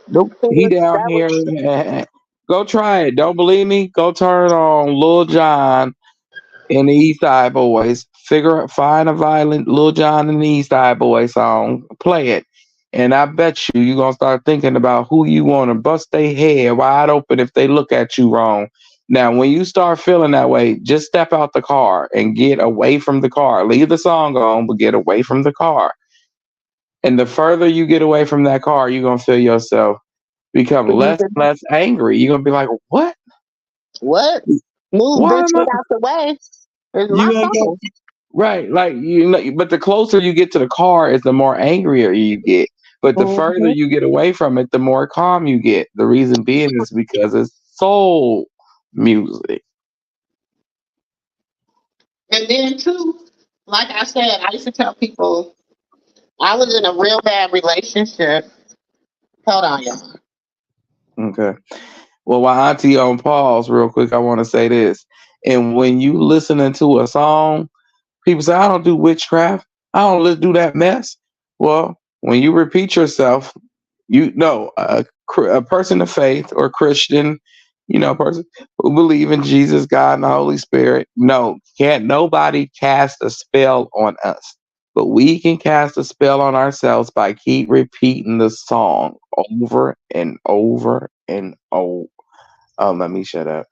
Nope, he down was here. Go try it. Don't believe me? Go turn on Lil Jon and the East Side Boys. Find a violent Lil Jon and the East Side Boys song. Play it. And I bet you're going to start thinking about who you want to bust their head wide open if they look at you wrong. Now, when you start feeling that way, just step out the car and get away from the car. Leave the song on, but get away from the car. And the further you get away from that car, you're going to feel yourself become less and less angry. You're going to be like, what? what? Move Why this am I? shit out the way. It's You my gonna go song. right, like but the closer you get to the car is the more angrier you get. But the further Mhm. you get away from it, the more calm you get. The reason being is because it's soul music. And then too, like I said, I used to tell people I was in a real bad relationship. Hold on, y'all. Okay. Well, while Auntie on pause, real quick, I want to say this. And when you listening to a song, people say, I don't do witchcraft. I don't do that mess. Well, when you repeat yourself, you know, a person of faith or Christian, you know, person who believe in Jesus, God, and the Holy Spirit, no, can't nobody cast a spell on us. But we can cast a spell on ourselves by keep repeating the song over and over and over. Oh, let me shut up.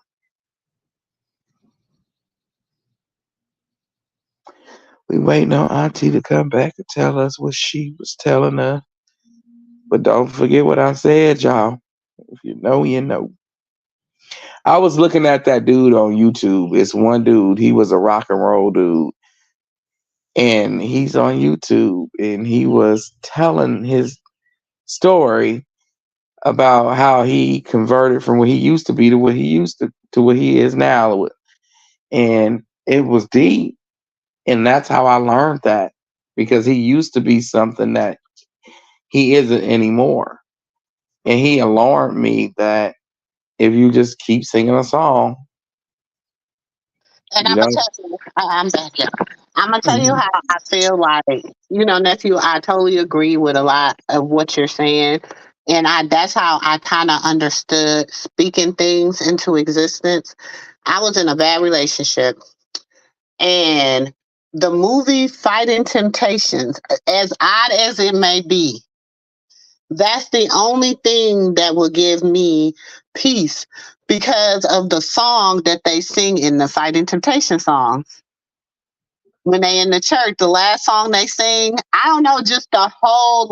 We waiting on Auntie to come back and tell us what she was telling us. But don't forget what I said, y'all. If you know, you know. I was looking at that dude on YouTube. It's one dude. He was a rock and roll dude. And he's on YouTube. And he was telling his story about how he converted from what he used to be to what he used to what he is now. And it was deep. And that's how I learned that. Because he used to be something that he isn't anymore. And he alarmed me that if you just keep singing a song, And you I'm gonna know. tell you, I'm back here. I'm gonna tell you how I feel like, nephew. I totally agree with a lot of what you're saying, and that's how I kind of understood speaking things into existence. I was in a bad relationship, and the movie Fighting Temptations, as odd as it may be, that's the only thing that will give me peace because of the song that they sing in the Fighting Temptation song. When they in the church, the last song they sing, I don't know, just the whole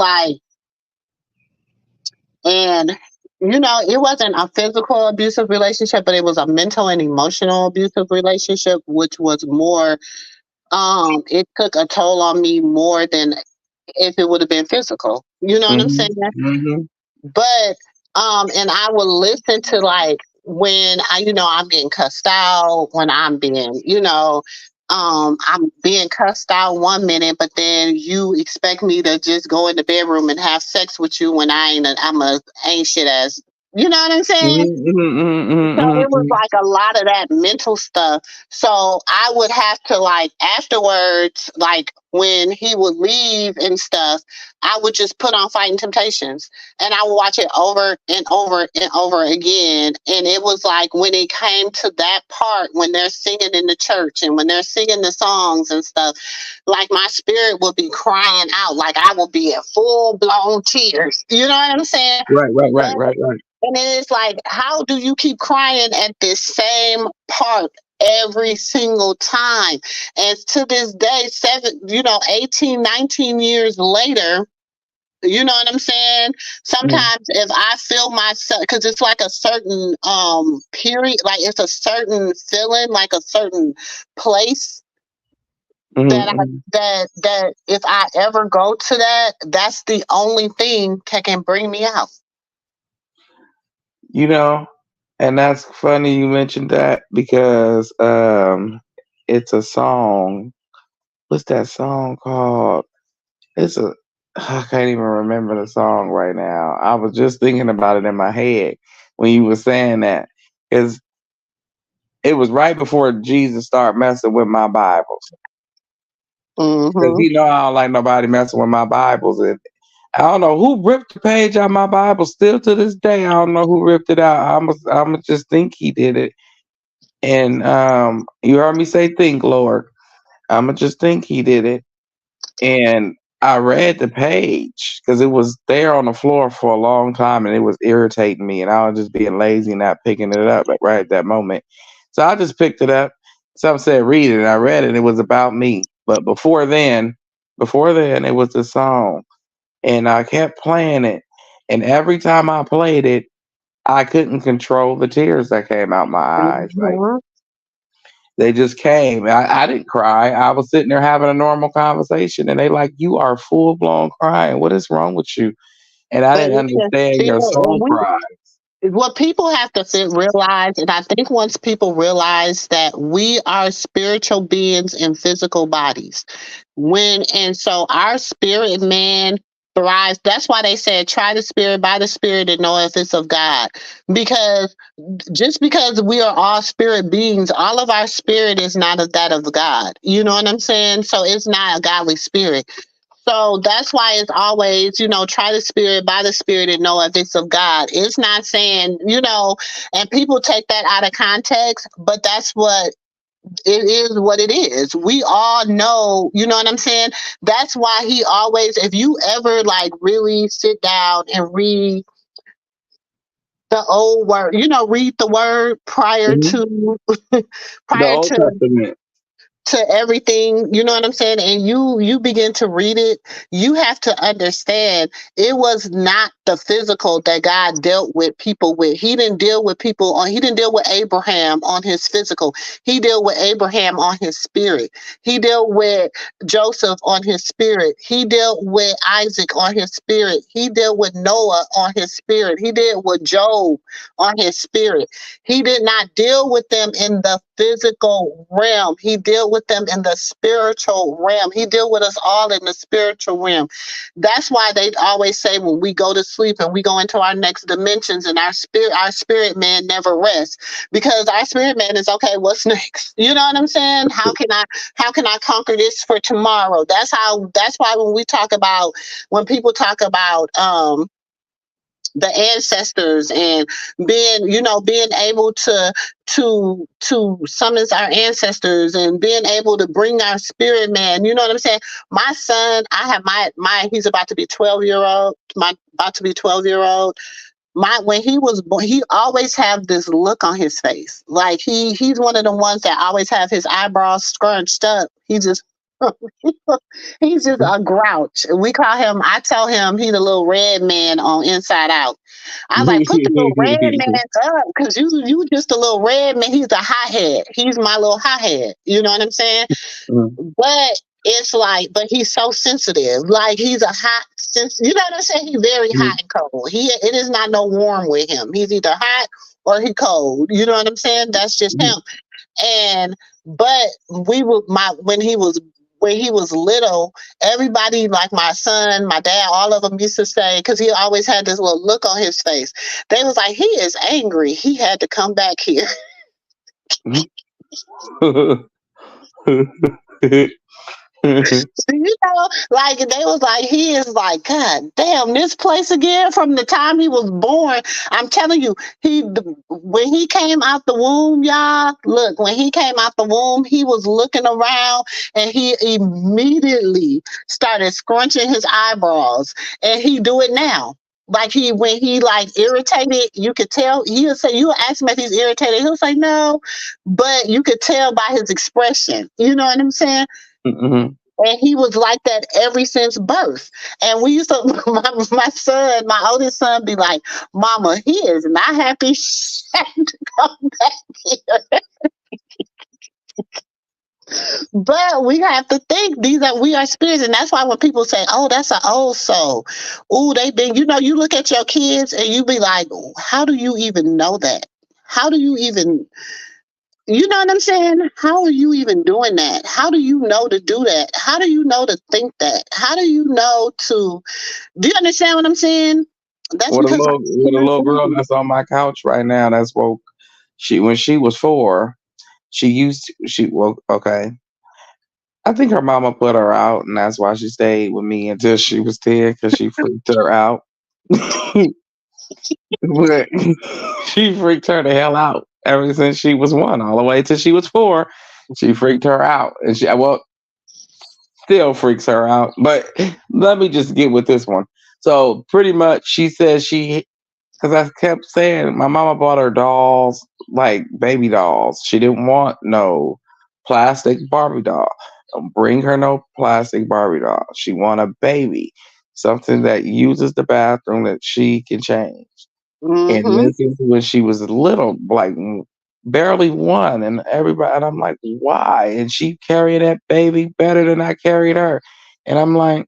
and it wasn't a physical abusive relationship, but it was a mental and emotional abusive relationship, which was more, it took a toll on me more than if it would have been physical. You know what I'm saying? Mm-hmm. But and I will listen to when I'm getting cussed out, when I'm being, I'm being cussed out one minute, but then you expect me to just go in the bedroom and have sex with you when ain't shit as, you know what I'm saying? So it was like a lot of that mental stuff. So I would have to afterwards, when he would leave and stuff, I would just put on Fighting Temptations and I would watch it over and over and over again. And it was like when it came to that part, when they're singing in the church and when they're singing the songs and stuff, like my spirit would be crying out, like I would be in full blown tears. You know what I'm saying? Right. And then it's like, how do you keep crying at this same part every single time? And to this day, 18, 19 years later, you know what I'm saying? Sometimes if I feel myself, because it's like a certain period, like it's a certain feeling, like a certain place that if I ever go to that, that's the only thing that can bring me out. And that's funny you mentioned that because it's a song. What's that song called? I can't even remember the song right now. I was just thinking about it in my head when you were saying that. Because it was right before Jesus started messing with my Bibles. Because I don't like nobody messing with my Bibles. And I don't know who ripped the page out of my Bible. Still to this day, I don't know who ripped it out. I'm just think he did it. And you heard me say think, Lord. I'ma just think he did it. And I read the page because it was there on the floor for a long time and it was irritating me. And I was just being lazy and not picking it up right at that moment. So I just picked it up. Some said read it. And I read it. And it was about me. But before then, it was the song. And I kept playing it. And every time I played it, I couldn't control the tears that came out my eyes. Like they just came. I didn't cry. I was sitting there having a normal conversation, and they like, "You are full blown crying. What is wrong with you?" And I didn't understand your soul cries. What people have to realize, and I think once people realize that we are spiritual beings in physical bodies, so our spirit man thrives. That's why they said try the spirit by the spirit and know if it's of God. Because just because we are all spirit beings, all of our spirit is not of that of God. You know what I'm saying? So it's not a godly spirit. So that's why it's always, try the spirit by the spirit and know if it's of God. It's not saying, and people take that out of context, but that's what it is what it is. We all know, you know what I'm saying? That's why he always, if you ever like really sit down and read the old word, read the word prior to The prior Old to Testament. everything, you know what I'm saying, and you begin to read it, you have to understand it was not the physical that God dealt with people with. He didn't deal with Abraham on his physical. He dealt with Abraham on his spirit. He dealt with Joseph on his spirit. He dealt with Isaac on his spirit. He dealt with Noah on his spirit. He dealt with Job on his spirit. He did not deal with them in the physical realm. He dealt with them in the spiritual realm. He dealt with us all in the spiritual realm. That's why they always say when we go to sleep and we go into our next dimensions and our spirit man never rests, because our spirit man is okay. What's next? You know what I'm saying? How can I conquer this for tomorrow? That's why when people talk about the ancestors and being able to summons our ancestors and being able to bring our spirit man, you know what I'm saying? My son, I have my he's about to be 12-year-old, when he was born, he always have this look on his face. Like he's one of the ones that always have his eyebrows scrunched up. He's just a grouch. I tell him he's a little red man on Inside Out. I like, put the little red man up, because you just a little red man. He's a hothead. He's my little hothead. You know what I'm saying? But it's like, but he's so sensitive. Like he's a you know what I'm saying? He's very hot and cold. It is not no warm with him. He's either hot or he cold. You know what I'm saying? That's just him. But when he was little, everybody, like my son, my dad, all of them used to say, because he always had this little look on his face. They was like, he is angry. He had to come back here. Like they was like, he is like, God damn, this place again from the time he was born. I'm telling you, when he came out the womb, y'all, look, when he came out the womb, he was looking around and he immediately started scrunching his eyebrows, and he do it now. Like when he like irritated, you could tell. He'll say, you ask him if he's irritated, he'll say no, but you could tell by his expression. You know what I'm saying? Mm-hmm. And he was like that ever since birth. And we used to, my oldest son, be like, Mama, he is not happy to come back here. But we have to think we are spirits, and that's why when people say, "Oh, that's an old soul," ooh, you look at your kids and you be like, "How do you even know that? How do you even?" You know what I'm saying? How are you even doing that? How do you know to do that? How do you know to think that? How do you know to? Do you understand what I'm saying? That's With a because little girl that's on my couch right now, that's woke. When she was 4, okay. I think her mama put her out, and that's why she stayed with me until she was 10, because she freaked her out. But she freaked her the hell out ever since she was 1, all the way till she was 4. She freaked her out, and still freaks her out. But let me just get with this one. So pretty much, she says because I kept saying my mama bought her dolls, like baby dolls. She didn't want no plastic Barbie doll. Don't bring her no plastic Barbie doll. She want a baby, something that uses the bathroom that she can change. And this is when she was little, like barely 1, and everybody. And I'm like, why? And she carried that baby better than I carried her. And I'm like,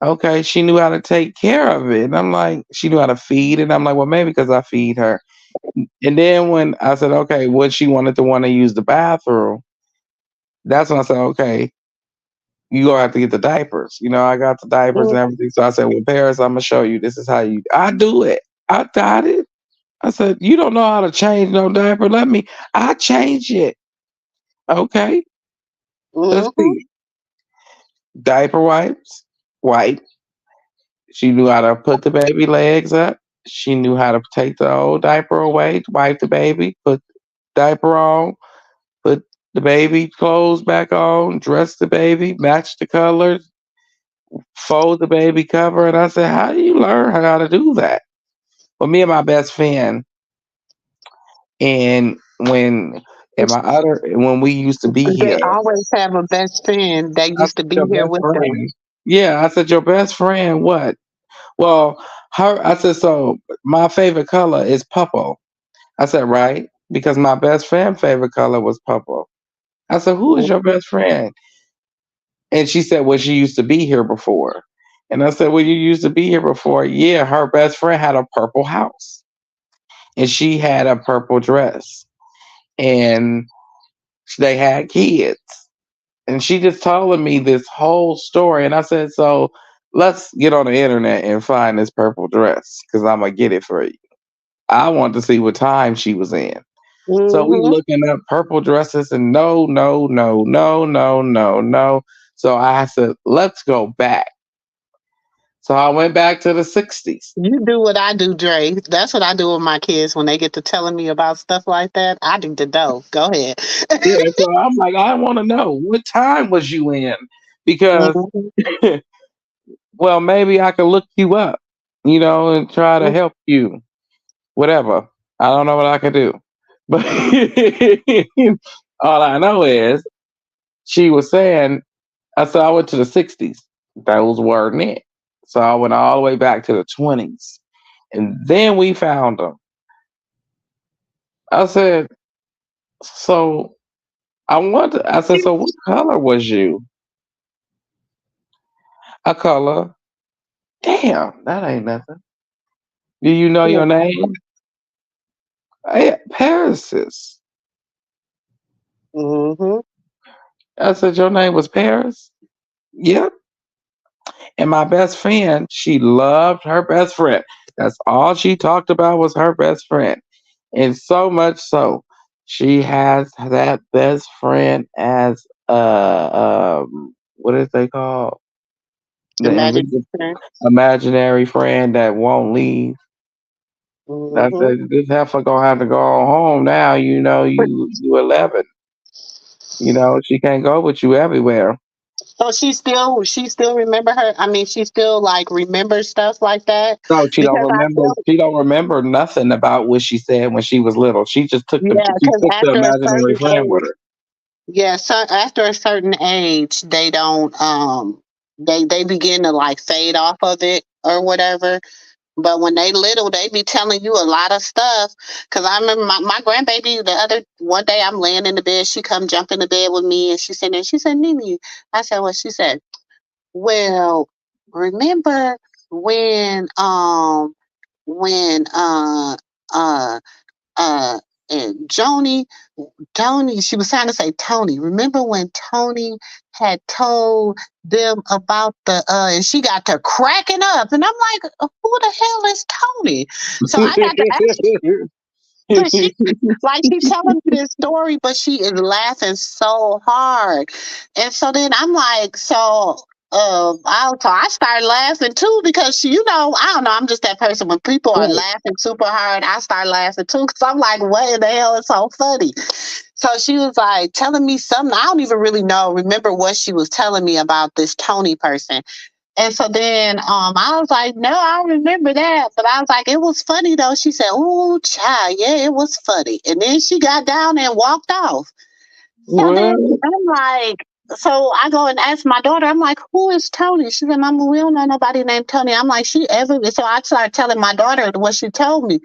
okay, she knew how to take care of it. And I'm like, she knew how to feed it. I'm like, well, maybe because I feed her. And then when I said, okay, what she wanted to want to use the bathroom, that's when I said, okay, you gonna have to get the diapers. I got the diapers and everything. So I said, well, Paris, I'm gonna show you. This is how I do it. I got it. I said, you don't know how to change no diaper. I change it. Okay. Let's see. Diaper wipes, wipe. She knew how to put the baby legs up. She knew how to take the old diaper away, wipe the baby, put diaper on, put the baby clothes back on, dress the baby, match the colors, fold the baby cover. And I said, how do you learn how to do that? Well, me and my best friend, and when we used to be They here, always have a best friend that I used to said, be your here best with them. friend. Yeah, I said, your best friend, what? Well, I said, so my favorite color is purple. I said, right? Because my best friend's favorite color was purple. I said, who is your best friend? And she said, well, she used to be here before. And I said, well, you used to be here before. Yeah, her best friend had a purple house. And she had a purple dress. And they had kids. And she just told me this whole story. And I said, so let's get on the internet and find this purple dress because I'm going to get it for you. I want to see what time she was in. So we looking up purple dresses and no. So I said, let's go back. So I went back to the 60s. You do what I do, Dre. That's what I do with my kids when they get to telling me about stuff like that. I do the dough. Go ahead. Yeah, so I'm like, I want to know what time was you in? Because, well, maybe I could look you up, and try to help you. Whatever. I don't know what I could do. But all I know is she was saying, I said, I went to the 60s. Those weren't it. So I went all the way back to the 20s. And then we found them. I said, so I said, so what color was you? A color. Damn, that ain't nothing. Do you know your name? Hey, Paris. I said, your name was Paris? Yep. And my best friend, she loved her best friend. That's all she talked about was her best friend. And so much so, she has that best friend as what is they called? Imaginary friend that won't leave. I said, this heifer gonna have to go home now. You 11. She can't go with you everywhere. So she still remember her. I mean, she still like remembers stuff like that. No, she don't remember. She don't remember nothing about what she said when she was little. She just took the imaginary friend with her. Yeah, so after a certain age, they don't they begin to like fade off of it or whatever. But when they little, they be telling you a lot of stuff. Cause I remember my grandbaby one day I'm laying in the bed, she come jump in the bed with me and she said, Nini. I said, what? She said, well, remember when uh and Tony, she was trying to say Tony. Remember when Tony had told them about and she got to cracking up, and I'm like, who the hell is Tony? So I got to ask her. So she's telling me this story, but she is laughing so hard, and so then I'm like, I started laughing too because I don't know, I'm just that person when people are laughing super hard, I start laughing too because I'm like, what in the hell is so funny? So she was like telling me something I don't even really remember what she was telling me about this Tony person. And so then I was like, no, I don't remember that. But I was like, it was funny though. She said, oh, child, yeah, it was funny. And then she got down and walked off. So then I'm like, so I go and ask my daughter, I'm like, who is Tony? She said, Mama, we don't know nobody named Tony. I'm like, so I started telling my daughter what she told me.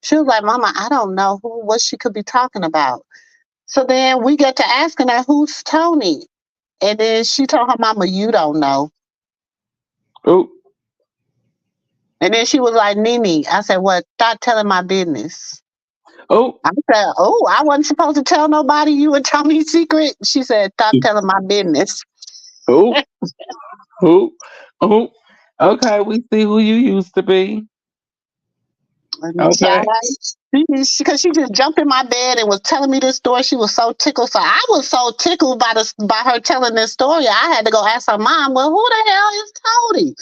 She was like, Mama, I don't know what she could be talking about. So then we get to asking her, who's Tony? And then she told her mama, you don't know. Oh. And then she was like, Nini. I said, what? Stop telling my business. Oh. I said, I wasn't supposed to tell nobody you were Tony's secret. She said, stop telling my business. Who? Who? Who? Okay, we see who you used to be. Okay. Because she just jumped in my bed and was telling me this story. She was so tickled. So I was so tickled by her telling this story. I had to go ask her mom, well, who the hell is Tony?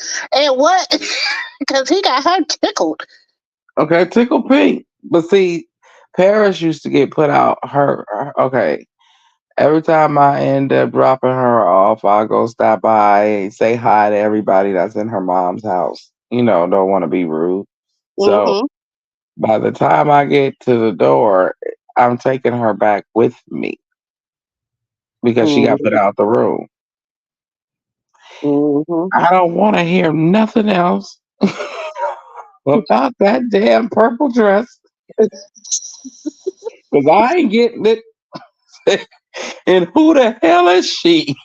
And what? Because he got her tickled. Okay, tickle pink. But see, Paris used to get put out okay. Every time I end up dropping her off, I go stop by and say hi to everybody that's in her mom's house. Don't want to be rude. So Mm-hmm. by the time I get to the door, I'm taking her back with me because she got put out the room. Mm-hmm. I don't want to hear nothing else about that damn purple dress because I ain't getting it. And who the hell is she?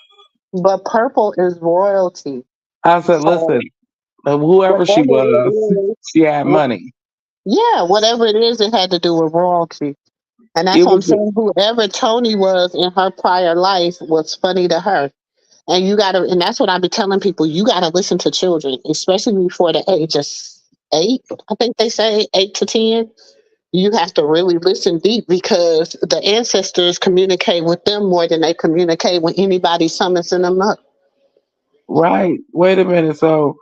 But purple is royalty. I said, So listen, whoever she whatever it was, is, she had money. yeah, whatever it is, it had to do with royalty. And It that's what I'm was saying. Whoever Tony was in her prior life was funny to her. And you gotta, and that's what I be telling people. You gotta listen to children, especially before the age of 8. I think they say 8 to 10. You have to really listen deep because the ancestors communicate with them more than they communicate with anybody summoning them up. right. Wait a minute. So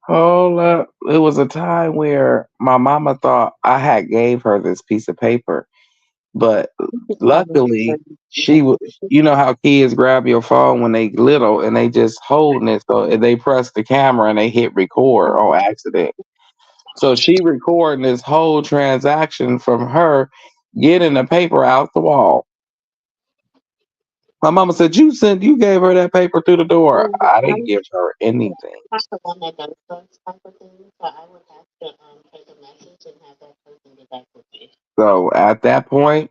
hold up. It was a time where my mama thought I had gave her this piece of paper, but luckily she was. You know how kids grab your phone when they little and they just holding it, so they press the camera and they hit record on accident. So she recording this whole transaction from her getting the paper out the wall. My mama said, you gave her that paper through the door. I didn't give her anything. That's the one that does those type of things. So I would have to take a message and have that person get back with you. So at that point,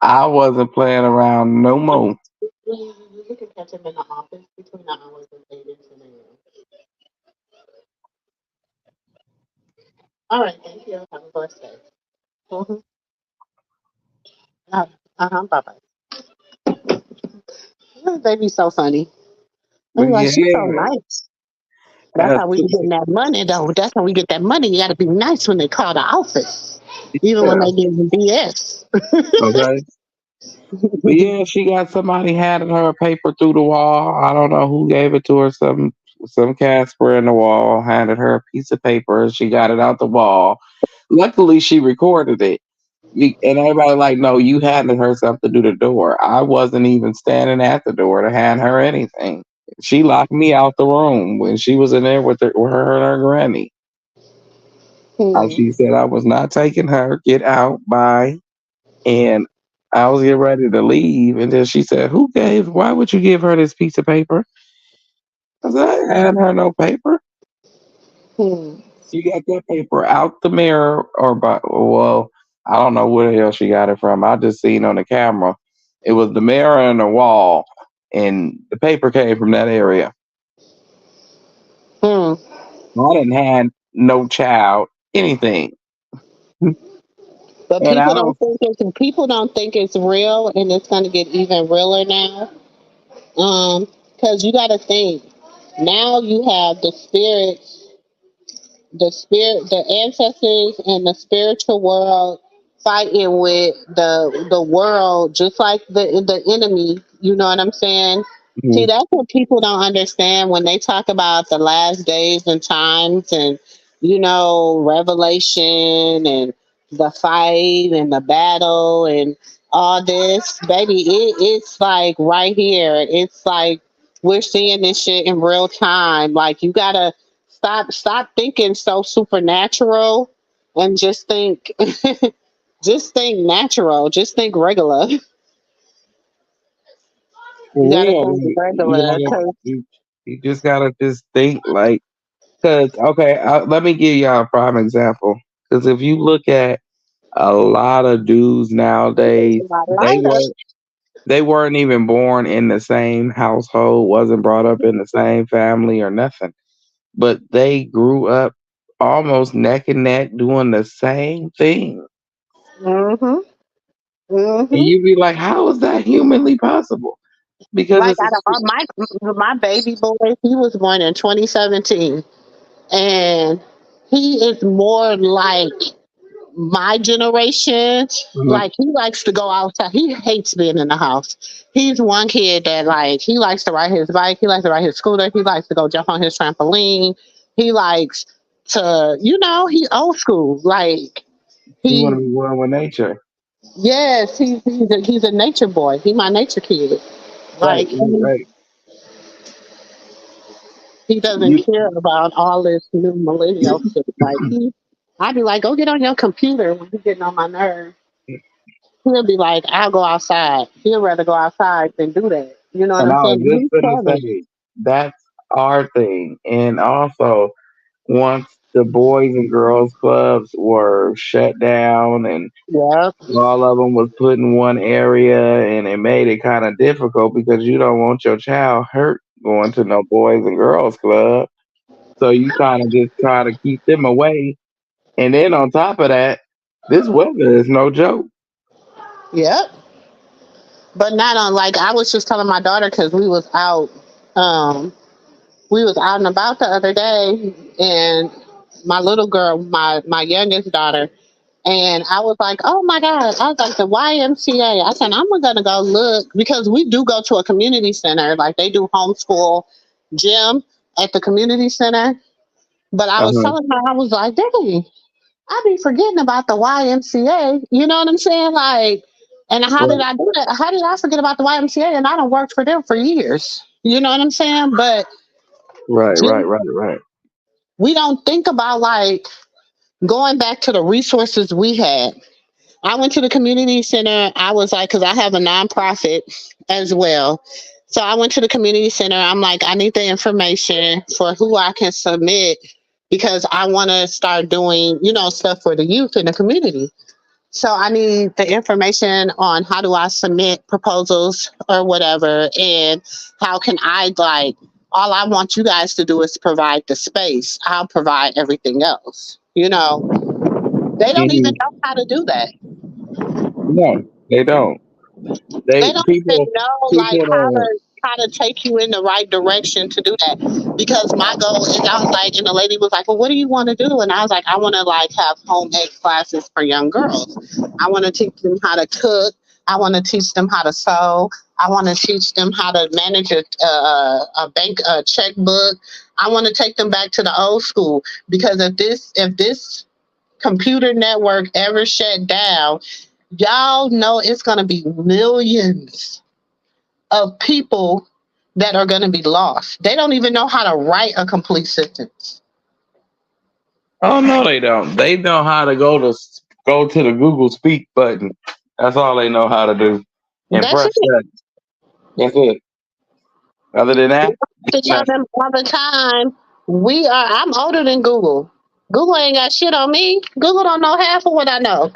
I wasn't playing around no more. You can catch him in the office between the hours of 8 and 10 a.m. All right, thank you. Have a blessed day. Mm-hmm. Bye bye. They be so funny. They But be like, yeah, she's so nice. That's that's how we be getting that money, though. That's how we get that money. You got to be nice when they call the office, even when yeah, they give you BS. okay. But yeah, she got somebody handing her a paper through the wall. I don't know who gave it to her. Some Casper in the wall handed her a piece of paper. And she got it out the wall. Luckily, she recorded it. And everybody like, no, you handed her something through the door. I wasn't even standing at the door to hand her anything. She locked me out the room when she was in there with her and her granny. Hmm. She said I was not taking her. Get out. Bye. And I was getting ready to leave. And then she said, why would you give her this piece of paper? I said, I ain't handing her no paper. Hmm. She got that paper out the mirror well, I don't know where the hell she got it from. I just seen on the camera. It was the mirror and the wall, and the paper came from that area. Hmm. I didn't hand no child anything. But And I don't. people don't think it's real, and it's going to get even realer now. Because you got to think now you have the ancestors and the spiritual world fighting with the world, just like the enemy. You know what I'm saying? See, Mhm. that's what people don't understand when they talk about the last days and times, and revelation and the fight and the battle and all this, baby. It's like right here. It's like we're seeing this shit in real time. Like you gotta stop thinking so supernatural and just think just think natural. Just think regular. You For gotta real, think like, regular. 'Cause you just gotta just think like, cause okay, let me give y'all a prime example. Cause if you look at a lot of dudes nowadays, my lighter. they weren't even born in the same household, wasn't brought up in the same family or nothing, but they grew up almost neck and neck doing the same thing. Mm-hmm. And Mm-hmm. you'd be like, how is that humanly possible? Because Like it's a out of all my baby boy, he was born in 2017, and he is more like my generation. Mhm. Like he likes to go outside. He hates being in the house. He's one kid that like he likes to ride his bike. He likes to ride his scooter. He likes to go jump on his trampoline. He likes to, he old school. Like You want to he, be one with nature. yes, he's a nature boy. He my nature kid. Right, Like right, right. he doesn't You care about all this new millennial shit. Like I'd be like, go get on your computer when he's getting on my nerves. He'll be like, I'll go outside. He'll rather go outside than do that. You know what and I'm I was saying? just He's gonna 7. say that's our thing. And also, once the boys and girls clubs were shut down and Yeah. all of them was put in one area, and it made it kind of difficult because you don't want your child hurt going to no boys and girls club. So you kind of just try to keep them away. And then on top of that, this weather is no joke. Yep. But not on like I was just telling my daughter because um, we was out and about the other day, and my little girl, my youngest daughter, and I was like, oh my god, I was like the YMCA. I said I'm gonna go look because we do go to a community center, like they do homeschool gym at the community center. But I was Uh-huh. telling her, I was like, dang, I be forgetting about the YMCA. You know what I'm saying? Like, and how did Right, I do that? How did I forget about the YMCA? And I don't work for them for years. You know what I'm saying? But right, just, right, right, right. we don't think about like going back to the resources we had. I went to the community center. I was like, because I have a nonprofit as well. So I went to the community center. I'm like, I need the information for who I can submit because I want to start doing, stuff for the youth in the community. So I need the information on how do I submit proposals or whatever, and how can I like. All I want you guys to do is provide the space. I'll provide everything else. They don't even Mhm. know how to do that. No, they don't. They They don't even people know like people don't. how to take you in the right direction to do that. Because my goal is I was like, and the lady was like, well, what do you want to do? And I was like, I want to like have home ec classes for young girls. I want to teach them how to cook. I want to teach them how to sew. I want to teach them how to manage a bank checkbook. I want to take them back to the old school because if this computer network ever shut down, y'all know it's going to be millions of people that are going to be lost. They don't even know how to write a complete sentence. Oh no, they don't. They know how to go to the Google Speak button. That's all they know how to do, and That's press it. that. That's it. Other than I that, have to tell not. them all the time. I'm older than Google. Google ain't got shit on me. Google don't know half of what I know.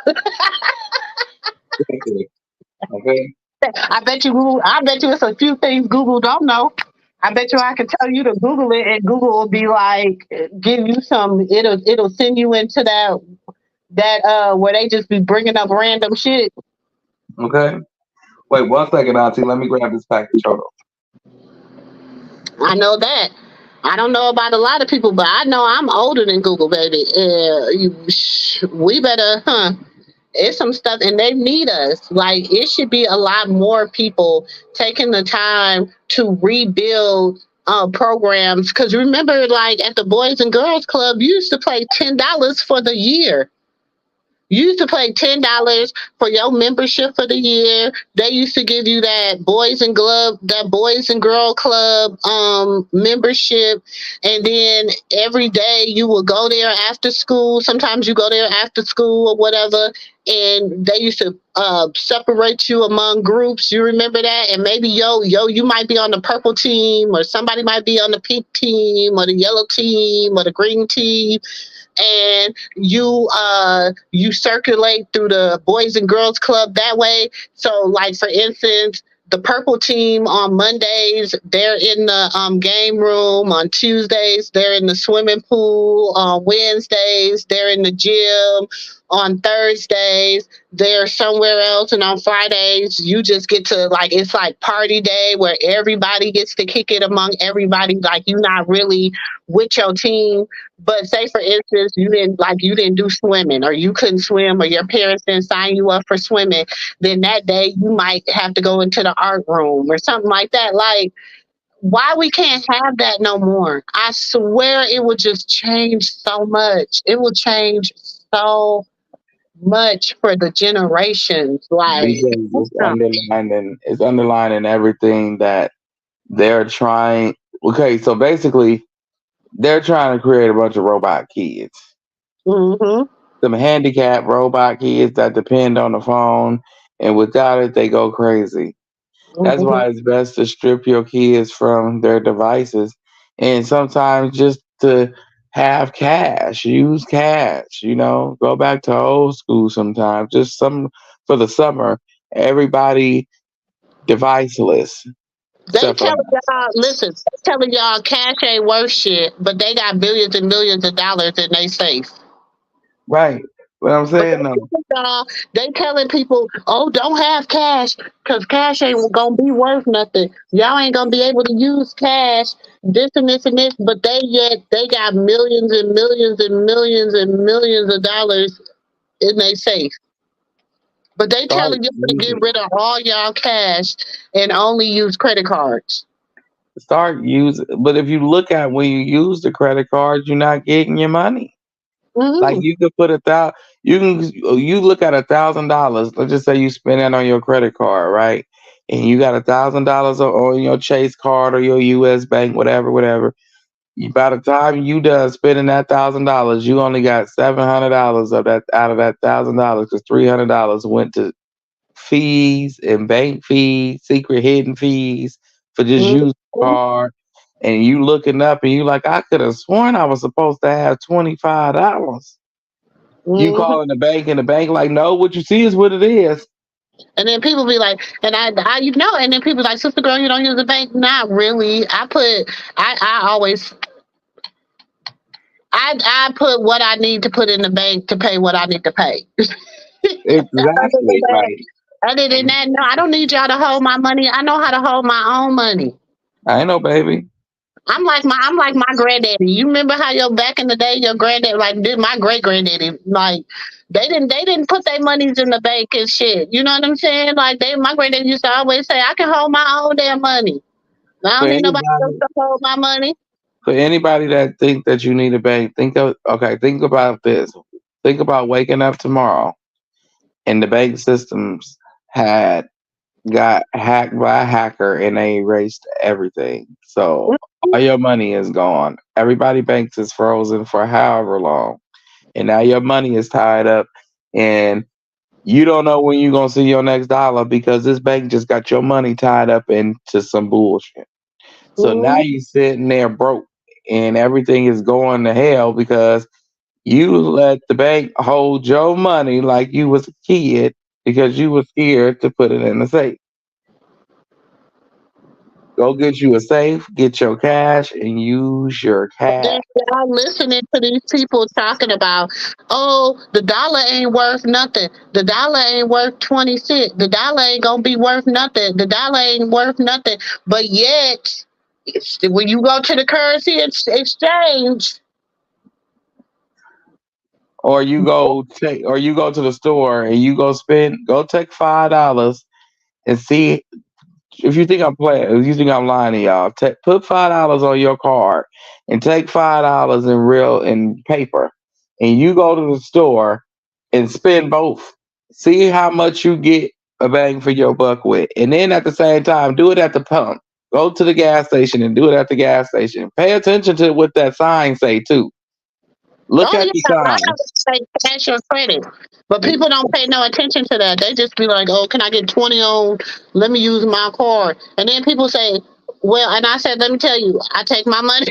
Okay. I bet you it's a few things Google don't know. I bet you I can tell you to Google it and Google will be like give you it'll send you into that where they just be bringing up random shit. Okay. Wait 1 second, Auntie. Let me grab this package. Hold I know that. I don't know about a lot of people, but I know I'm older than Google, baby. We better, huh? It's some stuff, and they need us. Like it should be a lot more people taking the time to rebuild programs. Because remember, like at the Boys and Girls Club, you used to pay $10 for the year. You used to pay $10 for your membership for the year. They used to give you that boys and girl club membership, and then every day you would go there after school. Sometimes you go there after school or whatever, and they used to separate you among groups. You remember that? And maybe you might be on the purple team, or somebody might be on the pink team, or the yellow team, or the green team, and you circulate through the boys and girls club that way. So like for instance, the purple team on Mondays they're in the game room. On Tuesdays they're in the swimming pool. On Wednesdays they're in the gym. On Thursdays, they're somewhere else, and on Fridays, you just get to like it's like party day where everybody gets to kick it among everybody. Like you're not really with your team, but say for instance, you didn't do swimming, or you couldn't swim, or your parents didn't sign you up for swimming. Then that day, you might have to go into the art room or something like that. Like why we can't have that no more? I swear it would just change so much. It will change so much for the generations. Like, Because it's underlining everything that they're trying. Okay, so basically, they're trying to create a bunch of robot kids. mm-hmm. Some handicapped robot kids that depend on the phone, and without it, they go crazy. That's Mm-hmm. why it's best to strip your kids from their devices, and sometimes just to have cash, use cash. Go back to old school sometimes. Just some for the summer. Everybody deviceless, They except for telling y'all, listen, they telling y'all cash ain't worth shit, but they got billions and millions of dollars in they safe. right. What I'm But saying though, they telling people, oh, don't have cash because cash ain't gonna be worth nothing. Y'all ain't gonna be able to use cash, this and this and this. But they got millions and millions and millions and millions of dollars in they safe. But they start telling you to get using, rid of all y'all cash and only use credit cards. start using. But if you look at when you use the credit card, you're not getting your money. Like Mm-hmm. you could put you look at $1,000. Let's just say you spend that on your credit card, right? And you got $1,000 on your Chase card or your U.S. Bank, whatever. By the time you done spending that $1,000, you only got $700 of that out of that $1,000 because $300 went to fees and bank fees, secret hidden fees for just using the card. And you looking up and you like, I could have sworn I was supposed to have $25. You Mm-hmm. calling the bank and the bank like, no, what you see is what it is. And then people be like, and and then people like, sister girl, you don't use the bank? Not really. I always, I put what I need to put in the bank to pay what I need to pay. Other than Exactly. that, Like, no, I don't need y'all to hold my money. I know how to hold my own money. I ain't no baby. I'm like my granddaddy. You remember how back in the day your granddad like did my great granddaddy like they didn't put their monies in the bank and shit. You know what I'm saying? Like my granddaddy used to always say, I can hold my own damn money. I For don't need nobody else anybody to hold my money. for anybody that think that you need a bank, think about this. Think about waking up tomorrow and the bank systems had got hacked by a hacker and they erased everything. So all your money is gone. Everybody banks is frozen for however long. And now your money is tied up and you don't know when you're gonna see your next dollar because this bank just got your money tied up into some bullshit. So now Mm-hmm. you sitting there broke and everything is going to hell because you let the bank hold your money like you was a kid because you was scared to put it in the safe. Go get you a safe, get your cash, and use your cash. Then y'all listening to these people talking about, oh, the dollar ain't worth nothing. The dollar ain't worth 20 cents. The dollar ain't gonna be worth nothing. The dollar ain't worth nothing. But yet, when you go to the currency exchange, Or you go to the store and go take $5 and see if you think I'm playing, if you think I'm lying to y'all, put $5 on your card and take $5 in paper, and you go to the store and spend both. See how much you get a bang for your buck with, and then at the same time, do it at the pump. Go to the gas station and do it at the gas station. Pay attention to what that sign say too. Look oh at yeah, the a lot sign. of them say cash or credit. But people don't pay no attention to that. They just be like, oh, can I get 20 on? Let me use my card. And then people say, well, and I said, let me tell you, I take my money.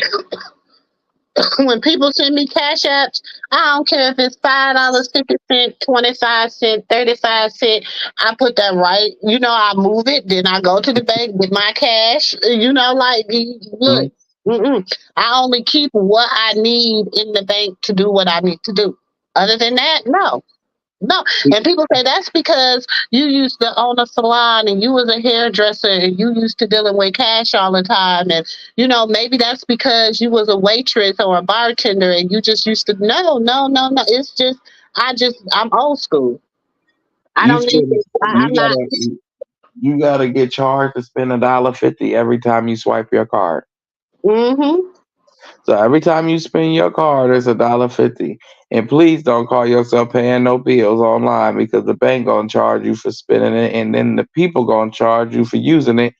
When people send me cash apps, I don't care if it's $5, 50 cents, 25 cents, 35 cents. I put that right. I move it. Then I go to the bank with my cash. Look. Mhm. I only keep what I need in the bank to do what I need to do. Other than that, no. No, and people say that's because you used to own a salon and you was a hairdresser and you used to dealing with cash all the time, and maybe that's because you was a waitress or a bartender and you just used to. No, no, no, no. It's just I'm old school. I You don't need spend this. I'm not. you gotta get charged to spend $1.50 every time you swipe your card. Mm-hmm. So every time you spend your card, it's $1.50. And please don't call yourself paying no bills online because the bank gonna charge you for spending it, and then the people gonna charge you for using it,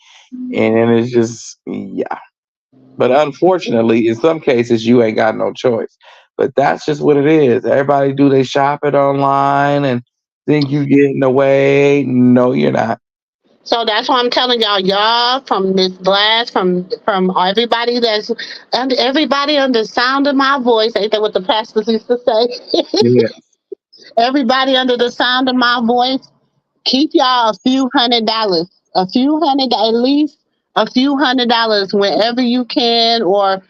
and then it's just yeah. But unfortunately, in some cases, you ain't got no choice. But that's just what it is. Everybody do they shop it online and think you getting away. No, you're not. So that's why I'm telling y'all from this blast, from everybody that's and everybody on the sound of my voice. Ain't that what the pastors used to say? Yeah. Everybody under the sound of my voice, keep y'all a few $100, at least a few $100 whenever you can, or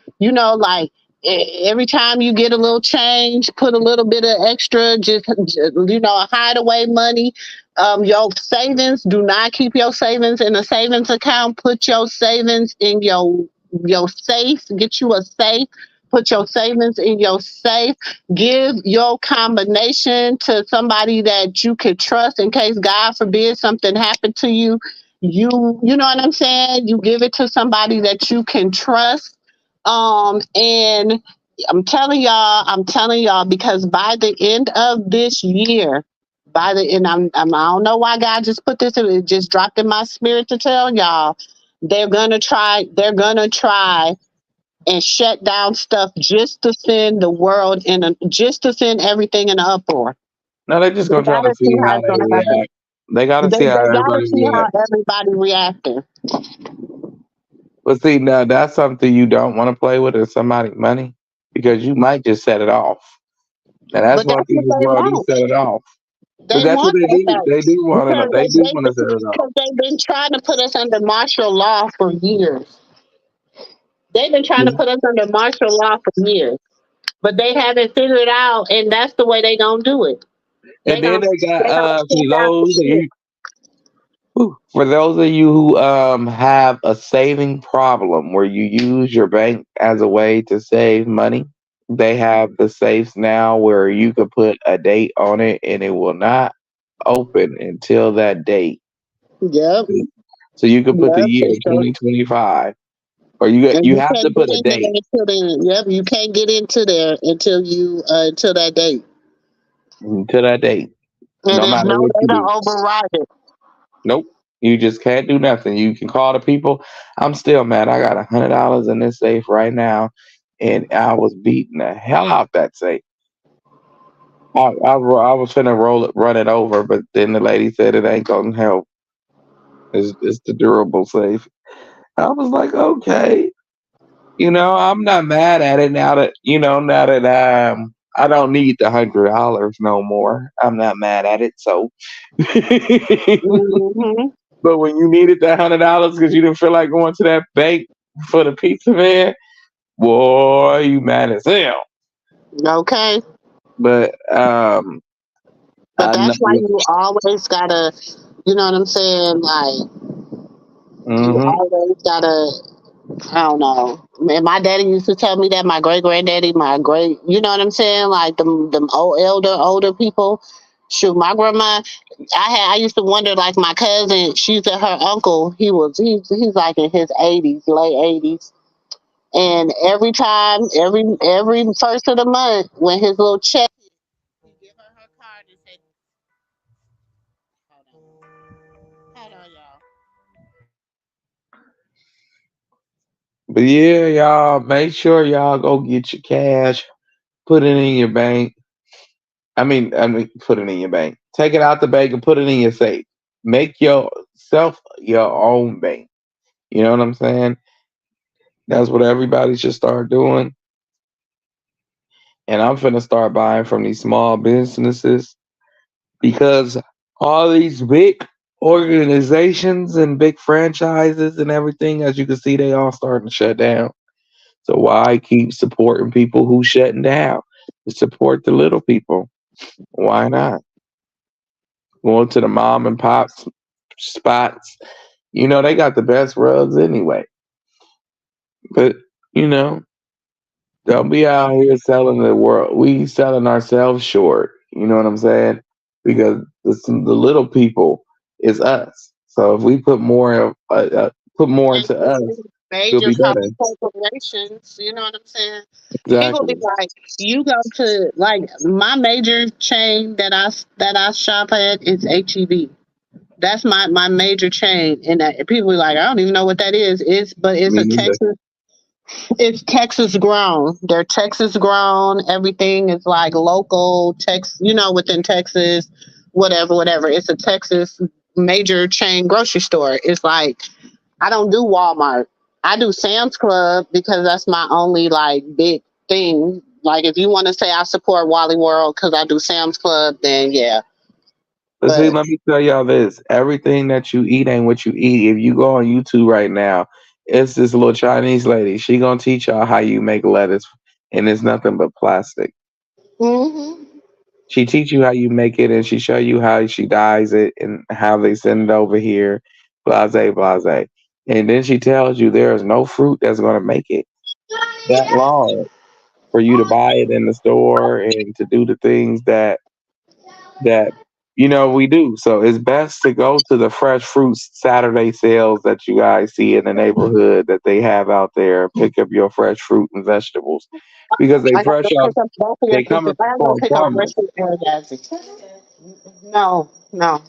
like every time you get a little change, put a little bit of extra, just hide away money. Your savings, do not keep your savings in a savings account. Put your savings in your safe. Get you a safe. Put your savings in your safe. Give your combination to somebody that you could trust in case God forbid something happened to you. You know what I'm saying? You give it to somebody that you can trust. And I'm telling y'all, because by the end of this year, and I don't know why God just put this in, it just dropped in my spirit to tell y'all, they're gonna try and shut down stuff just to send the world just to send everything in an uproar. No, they just They gonna try to gotta see see how how it's they gonna happen. react. They gotta see how They gotta everybody see how reacts. everybody reacting. But see, now that's something you don't want to play with is somebody's money because you might just set it off. And that's But one that's thing what this they world do want. set it off. But They that's what want they that do. fact They do want to. because They do want to set it off. they've been trying to put us under martial law for years. They've been trying to put us under martial law for years, but they haven't figured out, and that's the way they gonna do it. And then they got They gonna shut down the shit. for those of you who have a saving problem where you use your bank as a way to save money, they have the safes now where you could put a date on it and it will not open until that date. Yep, So you could put the yep, year for sure. 2025, or And you you have to can't get put a in there date until then. Yep, you can't get into there until that date. to that date, And no there's matter no what way you to do. override it. Nope. You just can't do nothing. You can call the people. I'm still mad. I got $100 in this safe right now, and I was beating the hell out that safe. I was finna run it over, but then the lady said it ain't gonna help. It's the durable safe. I was like, okay, I'm not mad at it now that I don't need the $100 no more. I'm not mad at it. So, Hmm. but when you needed that $100 because you didn't feel like going to that bank for the pizza man, boy, you mad as hell. Okay, But but I know. that's why you always gotta, you know what I'm saying? Like you Hmm. always gotta. I don't know. And my daddy used to tell me that my great granddaddy, you know what I'm saying? Like them old older people. Shoot, my grandma, I used to wonder, like my cousin, she's at her uncle. He's like in his 80s, late 80s. And every time, every first of the month, when his little check, he give her card and say, hold on, y'all. But yeah, y'all, make sure y'all go get your cash, put it in your bank. I mean, put it in your bank. Take it out the bank and put it in your safe. Make yourself your own bank. You know what I'm saying? That's what everybody should start doing. And I'm finna start buying from these small businesses because all these big organizations and big franchises and everything, as you can see, they all starting to shut down. So why keep supporting people who shutting down? Support the little people. Why not? Going to the mom and pop spots. You know, they got the best rugs anyway. But, you know, don't be out here selling the world. We selling ourselves short. You know what I'm saying? Because the little people is us. So if we put more And into us, we'll major be better. corporations, you know what I'm saying? People be Exactly. like, you go to like my major chain that I shop at is HEB. That's my major chain, and people be like, I don't even know what that is. It's Me a neither. Texas. It's Texas grown. They're Texas grown. Everything is like local Tex, within Texas, whatever. It's a Texas major chain grocery store. It's like I don't do Walmart. I do Sam's Club because that's my only like big thing. Like if you want to say I support Wally World because I do Sam's Club, then yeah. But see, But let me tell y'all this. Everything that you eat ain't what you eat. If you go on YouTube right now, it's this little Chinese lady. She gonna teach y'all how you make lettuce, and it's nothing but plastic. hmm She teach you how you make it, and she show you how she dyes it and how they send it over here, blase, blase. And then she tells you there is no fruit that's gonna make it that long for you to buy it in the store and to do the things that we do. So it's best to go to the fresh fruits Saturday sales that you guys see in the neighborhood that they have out there. Pick up your fresh fruit and vegetables because they I got fresh to off. pick up both of your They coming sisters. I gotta go from pick up farmers. Richard and Jazzy. No, no.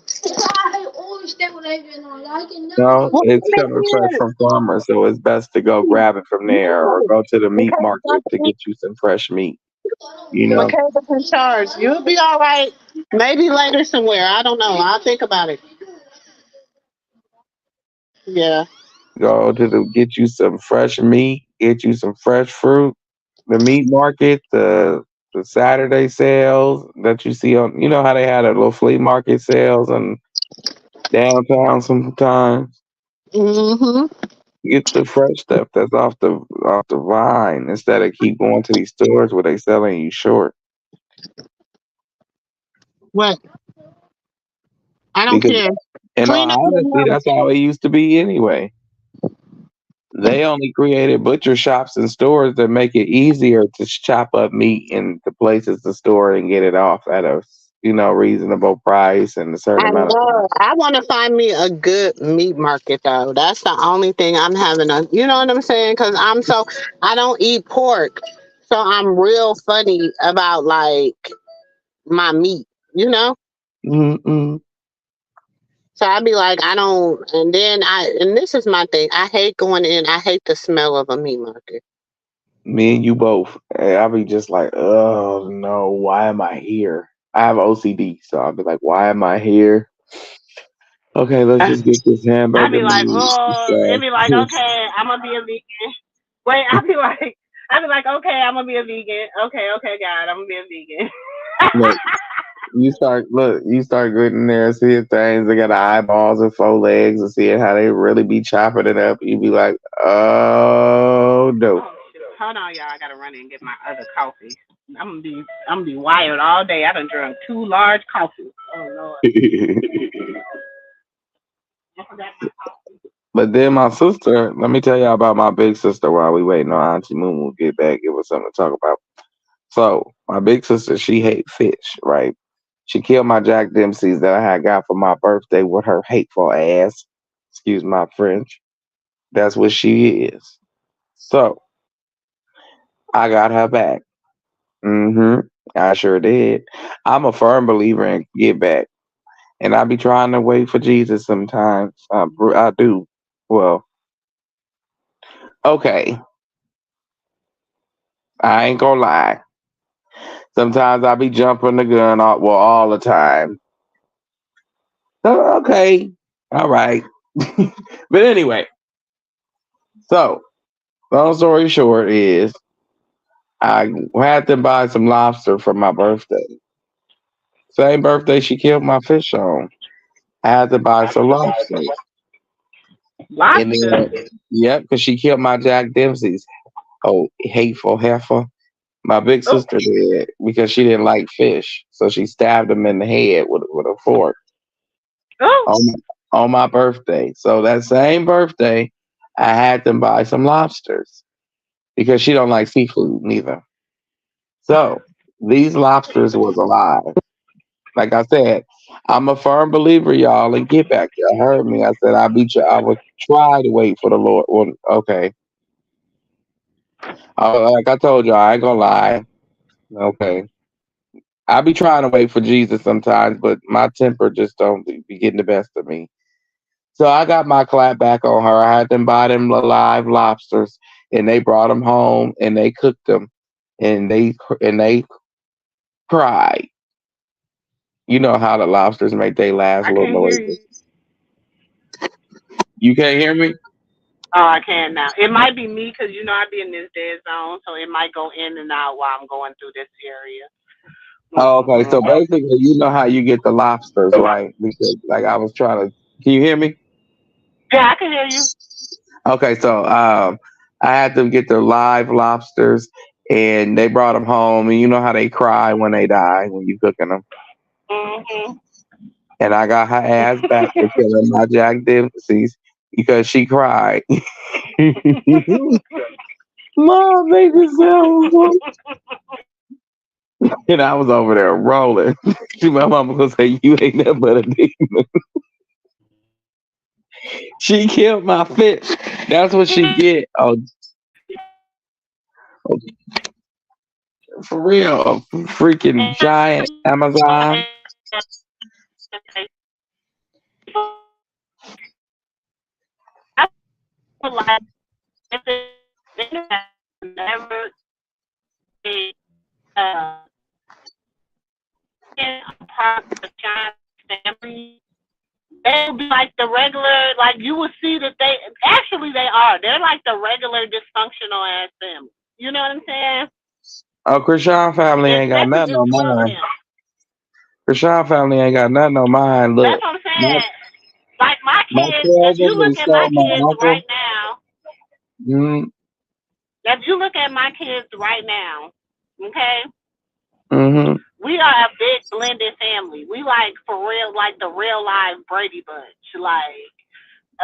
No, What it's do coming fresh you from farmers, so it's best to go grab it from there or mean? go to the meat market to Okay, get you some fresh meat. You know, Michaela's in charge. You'll be all right. Maybe later somewhere. I don't know. I'll think about it. Yeah. go to get you some fresh meat, get you some fresh fruit. The meat market, the Saturday sales that you see on, you know how they had a little flea market sales in downtown sometimes. Mm-hmm. Get the fresh stuff that's off the vine instead of keep going to these stores where they selling you short. What? I don't Because care. in Clean up all your honesty, mouth. that's how it used to be anyway. They only created butcher shops and stores that make it easier to chop up meat in the places to store it and get it off at a reasonable price and a certain I amount of time. know. I want to find me a good meat market though. That's the only thing I'm having you know what I'm saying? Because I don't eat pork, so I'm real funny about like my meat. You know. Mm-mm. So I'd be like, I don't, and this is my thing. I hate going in. I hate the smell of a meat market. Me and you both. I'll be just like, oh no, why am I here? I have OCD, so I'll be like, why am I here? Okay, let's just get this I'd hamburger be like, meat. oh, it'd be like, okay, I'm gonna be a vegan. Wait, I'd be like, okay, I'm gonna be a vegan. Okay, God, I'm gonna be a vegan. Look, you start getting there, seeing things. They got eyeballs and 4 legs, and seeing how they really be chopping it up. You be like, oh no. Oh shoot. Hold on, y'all. I gotta run in and get my other coffee. I'm gonna be wired all day. I done drunk 2 large coffees. Oh Lord. I forgot my coffee. But then my sister, let me tell y'all about my big sister while we waiting on Auntie MooMoo to get back, give us something to talk about. So my big sister, she hate fish, right? She killed my Jack Dempsey's that I had got for my birthday with her hateful ass. Excuse my French. That's what she is. So I got her back. I sure did. I'm a firm believer in get back. And I be trying to wait for Jesus sometimes. I do. Well, okay. I ain't gonna lie. Sometimes I be jumping the gun all the time. Okay. All right. But anyway, so long story short is I had to buy some lobster for my birthday. Same birthday she killed my fish on. I had to buy some lobster. And Lobster. then, yep, because she killed my Jack Dempsey's. Oh, hateful heifer. My big Oh, sister did because she didn't like fish. So she stabbed him in the head with a fork. Oh. On my birthday. So that same birthday, I had them buy some lobsters because she don't like seafood neither. So these lobsters was alive. Like I said, I'm a firm believer, y'all, and get back. Y'all heard me. I said I would try to wait for the Lord. Well, okay. Like I told y'all, I ain't gonna lie. Okay. I be trying to wait for Jesus sometimes, but my temper just don't be getting the best of me. So I got my clap back on her. I had them buy them live lobsters, and they brought them home and they cooked them, and they cried. You know how the lobsters make they last I little can't hear noises. you. You can't hear me? Oh, I can now. It might be me because I be in this dead zone, so it might go in and out while I'm going through this area. Oh, okay. So Mm-hmm. basically, you know how you get the lobsters, right? Because like I was trying to. Can you hear me? Yeah, I can hear you. Okay, so I had them get the live lobsters, and they brought them home, and you know how they cry when they die when you cooking them. Mm-hmm. And I got her ass back for killing my Jack Dempsey's because she cried. Mom, they just sound. And I was over there rolling. My mama gonna say, "You ain't nothing but a demon." She killed my fish. That's what she get. Oh, for real, a freaking giant Amazon. I feel like if the internet never be in a part of the giant family, they would be like the regular, like you would see that they are. They're like the regular dysfunctional ass family. You know what I'm saying? Oh, Krishan family ain't got Especially nothing if on you love mine. them. Krishan family ain't got nothing on mine. That's Look, what I'm my, saying. Like my my kids, if you cousin look who at my stole kids my uncle. right now, Mm, if you look at my kids right now, okay, mm-hmm. we are a big blended family. We like for real, like the real live Brady Bunch, like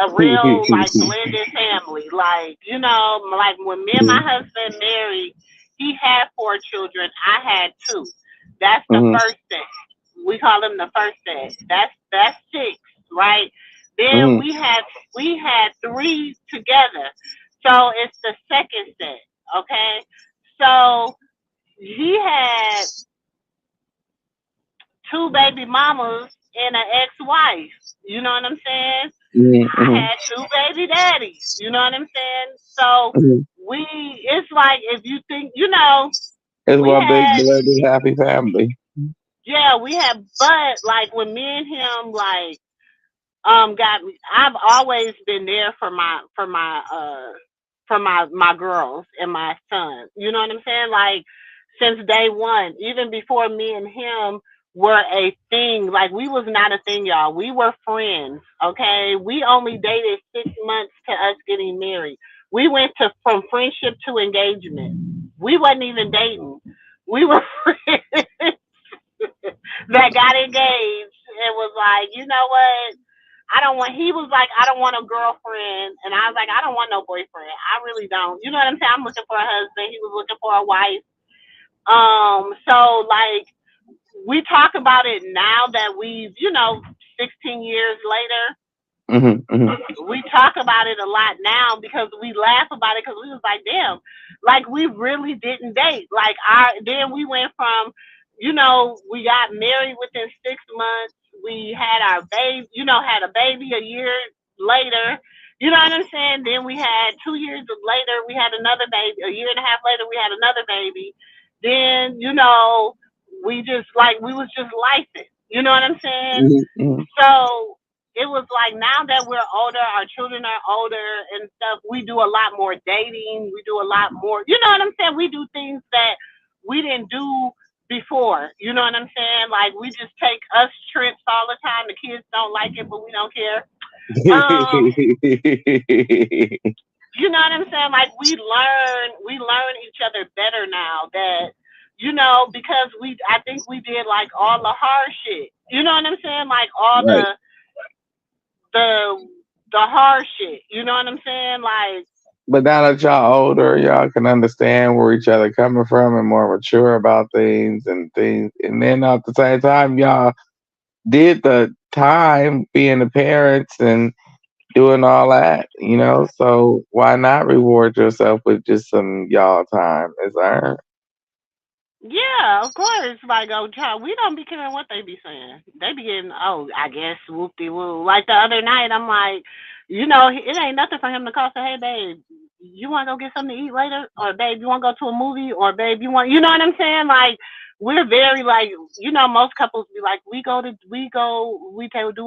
a real like blended family. Like like when me and my husband married, he had 4 children. I had 2. That's the Mm-hmm. first set. We call them the first set. That's 6, right? Then Mm-hmm. we had 3 together. So it's the second set. Okay. So he had 2 baby mamas and an ex-wife. You know what I'm saying? I Mm-hmm. had 2 baby daddies. You know what I'm saying? So Mm-hmm. it's like if you think, It's we one big had, blended happy family. yeah, but like when me and him got me, I've always been there for my girls and my son. You know what I'm saying? Like since day one, even before me and him were a thing. Like we was not a thing, y'all. We were friends. Okay, we only dated 6 months to us getting married. We went from friendship to engagement. We wasn't even dating. We were friends that got engaged and was like, you know what? He was like, I don't want a girlfriend. And I was like, I don't want no boyfriend. I really don't. You know what I'm saying? I'm looking for a husband. He was looking for a wife. So like, we talk about it now that we've, 16 years later, Mm-hmm. Mm-hmm. we talk about it a lot now because we laugh about it because we was like, damn, like we really didn't date. Like then we went from, we got married within 6 months. We had our baby, had a baby a year later. You know what I'm saying? Then we had 2 years later, we had another baby. A year and a half later, we had another baby. Then, we just like, we was just lifing. You know what I'm saying? Mm-hmm. So it was like now that we're older, our children are older and stuff, we do a lot more dating. We do a lot more, you know what I'm saying? We do things that we didn't do before. You know what I'm saying? Like we just take us trips all the time. The kids don't like it, but we don't care. You know what I'm saying? Like we learn each other better now that, because I think we did like all the hard shit. You know what I'm saying? Like all Right. the hard shit. You know what I'm saying? Like, But now that y'all older, y'all can understand where each other coming from and more mature about things. And then at the same time, y'all did the time being the parents and doing all that, So why not reward yourself with just some y'all time? Is earned. yeah, of course. Like, oh, child, we don't be caring what they be saying. They be getting, oh, I guess, whoop de woo. Like the other night, I'm like, it ain't nothing for him to call, say, hey, babe, you want to go get something to eat later? Or, babe, you want to go to a movie? Or, babe, you know what I'm saying? Like, we're very, like, most couples be like, we do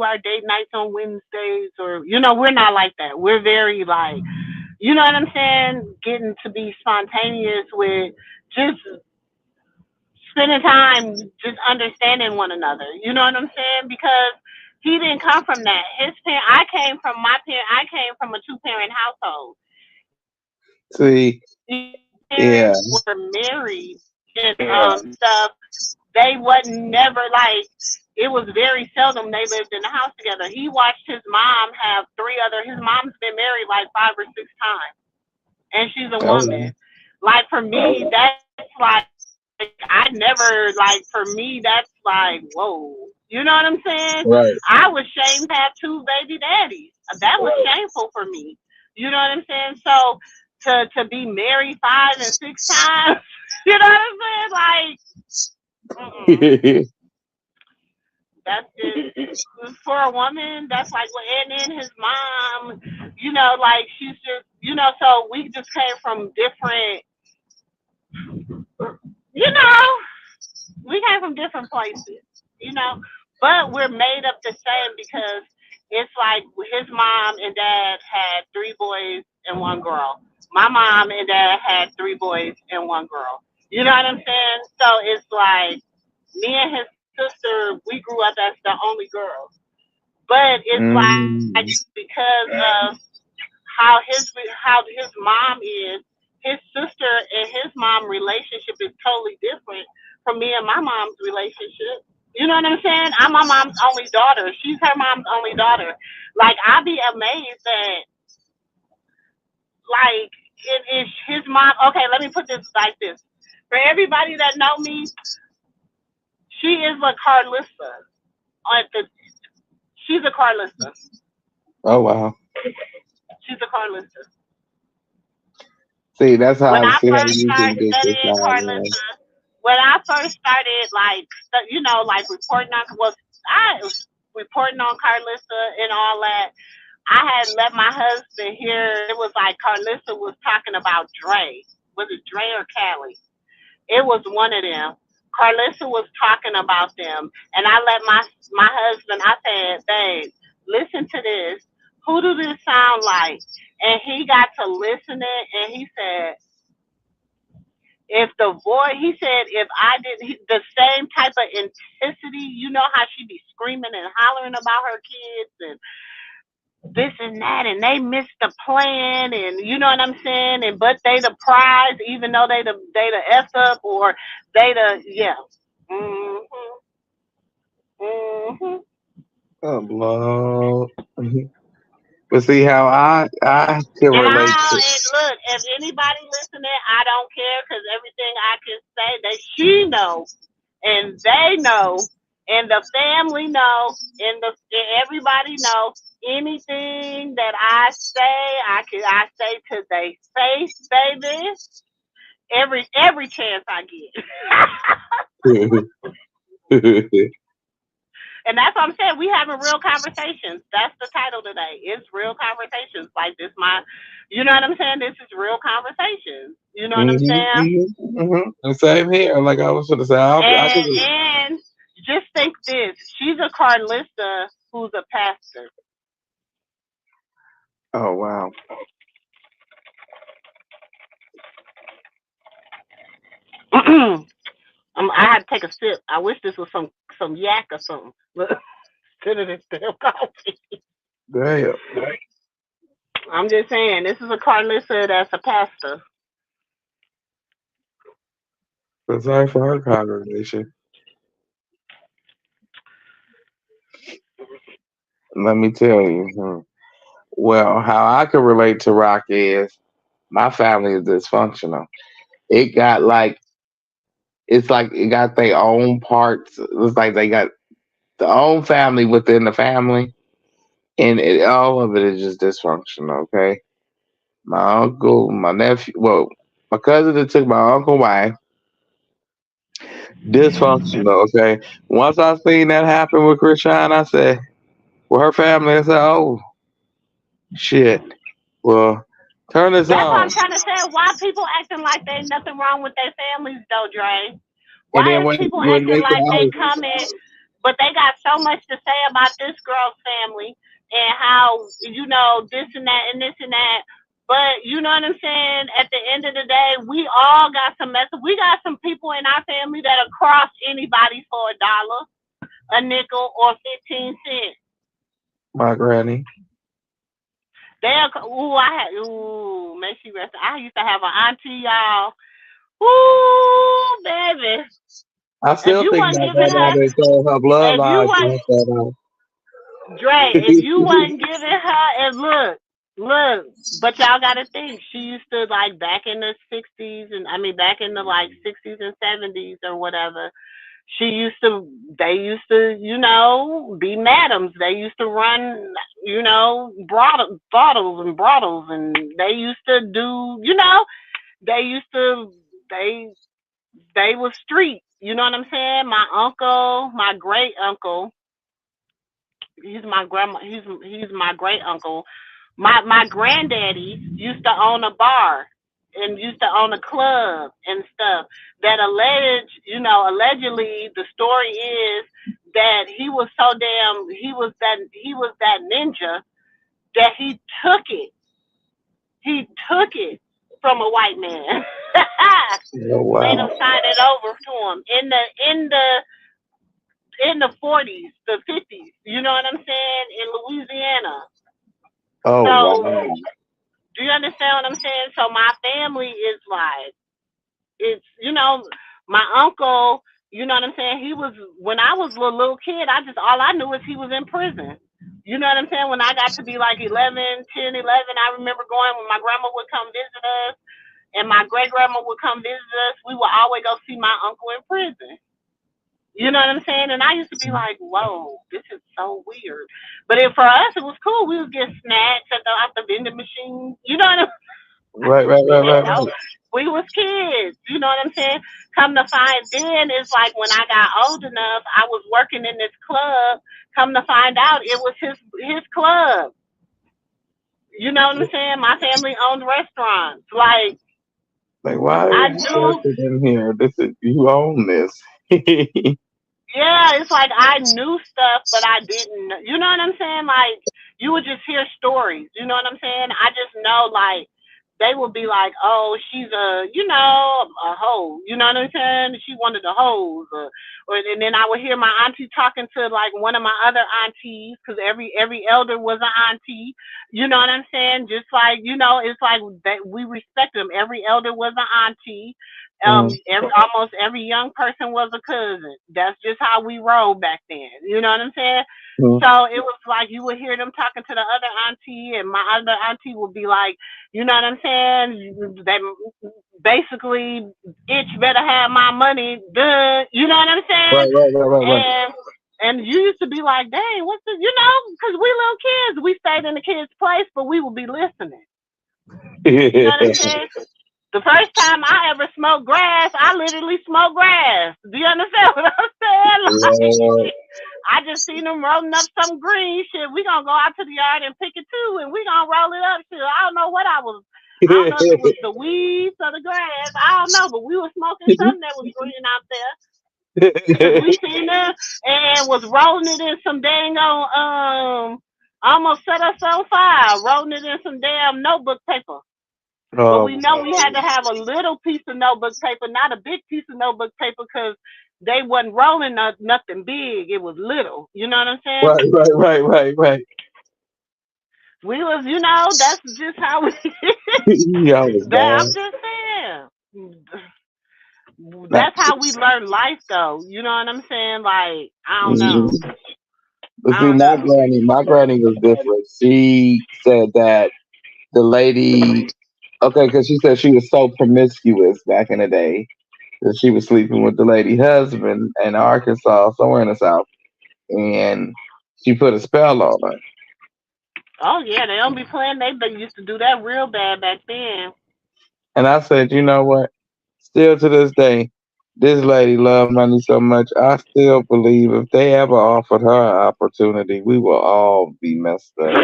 our date nights on Wednesdays. Or, we're not like that. We're very, like, you know what I'm saying? Getting to be spontaneous with just spending time just understanding one another. You know what I'm saying? Because he didn't come from that. I came from a 2-parent household. See, yeah. Parents were married and stuff. They wasn't never like. It was very seldom they lived in the house together. He watched his mom have his mom's been married like 5 or 6 times, and she's a woman. Like, for me, that's like, I never, like, for me, that's like, whoa. You know what I'm saying? Right. I was shamed to have 2 baby daddies. That was shameful for me. You know what I'm saying? So to be married 5 and 6 times, you know what I'm saying? Like, that's just, for a woman, that's like, and then his mom, like, she's just, so we just came from different, we came from different places, but we're made up the same because it's like his mom and dad had 3 boys and 1 girl. My mom and dad had 3 boys and 1 girl. You know what I'm saying? So it's like me and his sister, we grew up as the only girls. But it's like because of how his mom is, his sister and his mom relationship is totally different from me and my mom's relationship. You know what I'm saying? I'm my mom's only daughter. She's her mom's only daughter. Like, I'd be amazed that, like, it is his mom. Okay, let me put this like this. For everybody that know me, she is a Carlissa. She's a Carlissa. Oh, wow. She's a Carlissa. See, that's how When I I see how first you can started get this studying Carlissa, when I first started, like, like reporting on, I was reporting on Carlissa and all that. I had let my husband hear, it was like Carlissa was talking about Dre. Was it Dre or Callie? It was one of them. Carlissa was talking about them, and I let my husband. I said, "Babe, listen to this. Who do this sound like?" And he got to listening, and he said, he said, if I didn't, the same type of intensity, how she be screaming and hollering about her kids and this and that, and they missed the plan, and you know what I'm saying, and but they the prize, even though they the F up, or they the, yeah. Oh, Lord. But see how I can And relate to. look, if anybody listening, I don't care, because everything I can say, she know, and they know, and the family know, and everybody know. Anything that I say, I say to their face, baby. Every chance I get. And that's what I'm saying. We having real conversations. That's the title today. It's real conversations. Like this, you know what I'm saying? This is real conversations. You know what I'm saying? And same here. Like I was going to say, and just think this: she's a Carlista who's a pastor. Oh, wow. I had to take a sip. I wish this was some yak or something. Instead of this damn coffee. Damn. I'm just saying, this is a Carlissa that's a pastor. But sorry for her congregation. Let me tell you. Well, how I can relate to rock is my family is dysfunctional. It got like it's like it got their own parts. It's like they got the own family within the family, and all of it is just dysfunctional. Okay, my uncle, my nephew, well, my cousin that took my uncle wife, dysfunctional. Okay, once I seen that happen with Krishan, I said, well, her family. I said, oh shit. Well, turn this That's what on. I'm trying to say. Why people acting like they nothing wrong with their families though, Dre? And Why then is people when acting they like they can coming, but they got so much to say about this girl's family and how this and that and this and that. But you know what I'm saying? At the end of the day, we all got some mess. We got some people in our family that'll cross anybody for $1, a nickel, or 15 cents. my granny. May she rest. I used to have an auntie, y'all. Ooh, baby. I If still you think wasn't my giving her, grandmother told her if you bloodline wasn't, against that. Dre, if you wasn't giving her, and look, but y'all gotta think, she used to like back in the 60s, and I mean back in the like 60s and 70s or whatever. They used to, be madams. They used to run, brothels, and they used to do, they used to, they was street. You know what I'm saying? My uncle, my great uncle, he's my grandma. He's my great uncle. My granddaddy used to own a bar and used to own a club and stuff. That allegedly, the story is that he was so damn, he was that ninja that he took it. He took it from a white man. Oh Made him wow. sign it over to him in the 40s, the 50s. You know what I'm saying? In Louisiana. Oh So, wow. do you understand what I'm saying? So my family is like, it's, my uncle, you know what I'm saying? He was, when I was a little kid, all I knew is he was in prison. You know what I'm saying? When I got to be like 10, 11, I remember going when my grandma would come visit us and my great grandma would come visit us. We would always go see my uncle in prison. You know what I'm saying? And I used to be like, whoa, this is so weird. But for us, it was cool. We would get snacks at the vending machine. You know what I'm I Right, just right, right, didn't right, know. right. We was kids. You know what I'm saying? Come to find then it's like when I got old enough, I was working in this club. Come to find out it was his club. You know what I'm saying? My family owned restaurants. Like Like why I is this knew person in here? This is you own this. Yeah, it's like I knew stuff, but I didn't. You know what I'm saying? Like you would just hear stories. You know what I'm saying? I just know like they would be like, "Oh, she's a hoe." You know what I'm saying? She wanted the hoes, and then I would hear my auntie talking to like one of my other aunties because every elder was an auntie. You know what I'm saying? Just like it's like that we respect them. Every elder was an auntie. Mhm. Almost every young person was a cousin. That's just how we rolled back then. You know what I'm saying? Mhm. So it was like you would hear them talking to the other auntie, and my other auntie would be like, you know what I'm saying? They basically, itch better have my money. Duh. You know what I'm saying? Right, right, right, right, right. And you used to be like, dang, what's this? Because we little kids, we stayed in the kids' place, but we would be listening. You know what I'm saying? The first time I ever smoked grass, I literally smoked grass. Do you understand what I'm saying? Lord. Like, I just seen them rolling up some green shit. We gonna go out to the yard and pick it too, and we gonna roll it up. Shit, I don't know what I was. I don't know if it was the weeds or the grass. I don't know, but we were smoking something that was green out there. Cause we seen them and was rolling it in some dang almost set us on fire, rolling it in some damn notebook paper. But we know we had to have a little piece of notebook paper, not a big piece of notebook paper, because they wasn't rolling nothing big. It was little. You know what I'm saying? Right, right, right, right, right. We was, that's just how we. Yeah, I was I'm bad. just saying. Nah, That's how we learn life, though. You know what I'm saying? Like, I don't mhm. know. But I see, don't know. my granny was different. She said that the lady, okay, because she said she was so promiscuous back in the day that she was sleeping with the lady husband in Arkansas, somewhere in the South, and she put a spell on her. Oh yeah, they don't be playing. They used to do that real bad back then. And I said, you know what? Still to this day, this lady loved money so much. I still believe if they ever offered her an opportunity, we will all be messed up.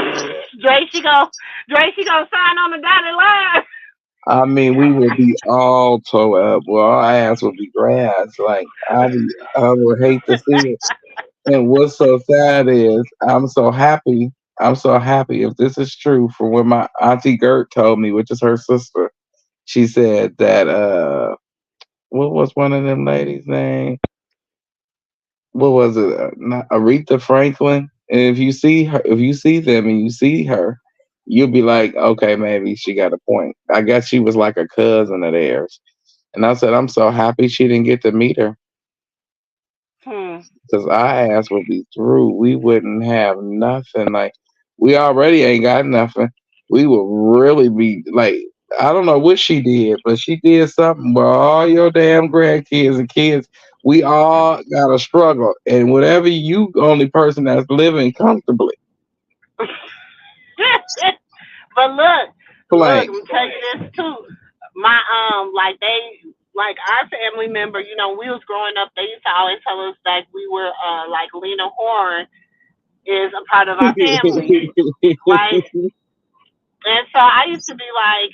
Dre, she go sign on the dotted line. I mean, we would be all tore up. Well, our ass would be grass. Like I would hate to see it. And what's so sad is I'm so happy. I'm so happy if this is true from what my auntie Gert told me, which is her sister. She said that what was one of them ladies' name? What was it? Not Aretha Franklin. And if you see her, if you see them and you see her, you'll be like, okay, maybe she got a point. I guess she was like a cousin of theirs. And I said, I'm so happy she didn't get to meet her Hmm. because our ass would be through. We wouldn't have nothing. Like we already ain't got nothing. We would really be like, I don't know what she did, but she did something where all your damn grandkids and kids, we all gotta struggle. And whatever you only person that's living comfortably. But look, Blank. let me tell you this too. My like they like our family member, when we was growing up, they used to always tell us that we were like Lena Horne is a part of our family, right? And so I used to be like,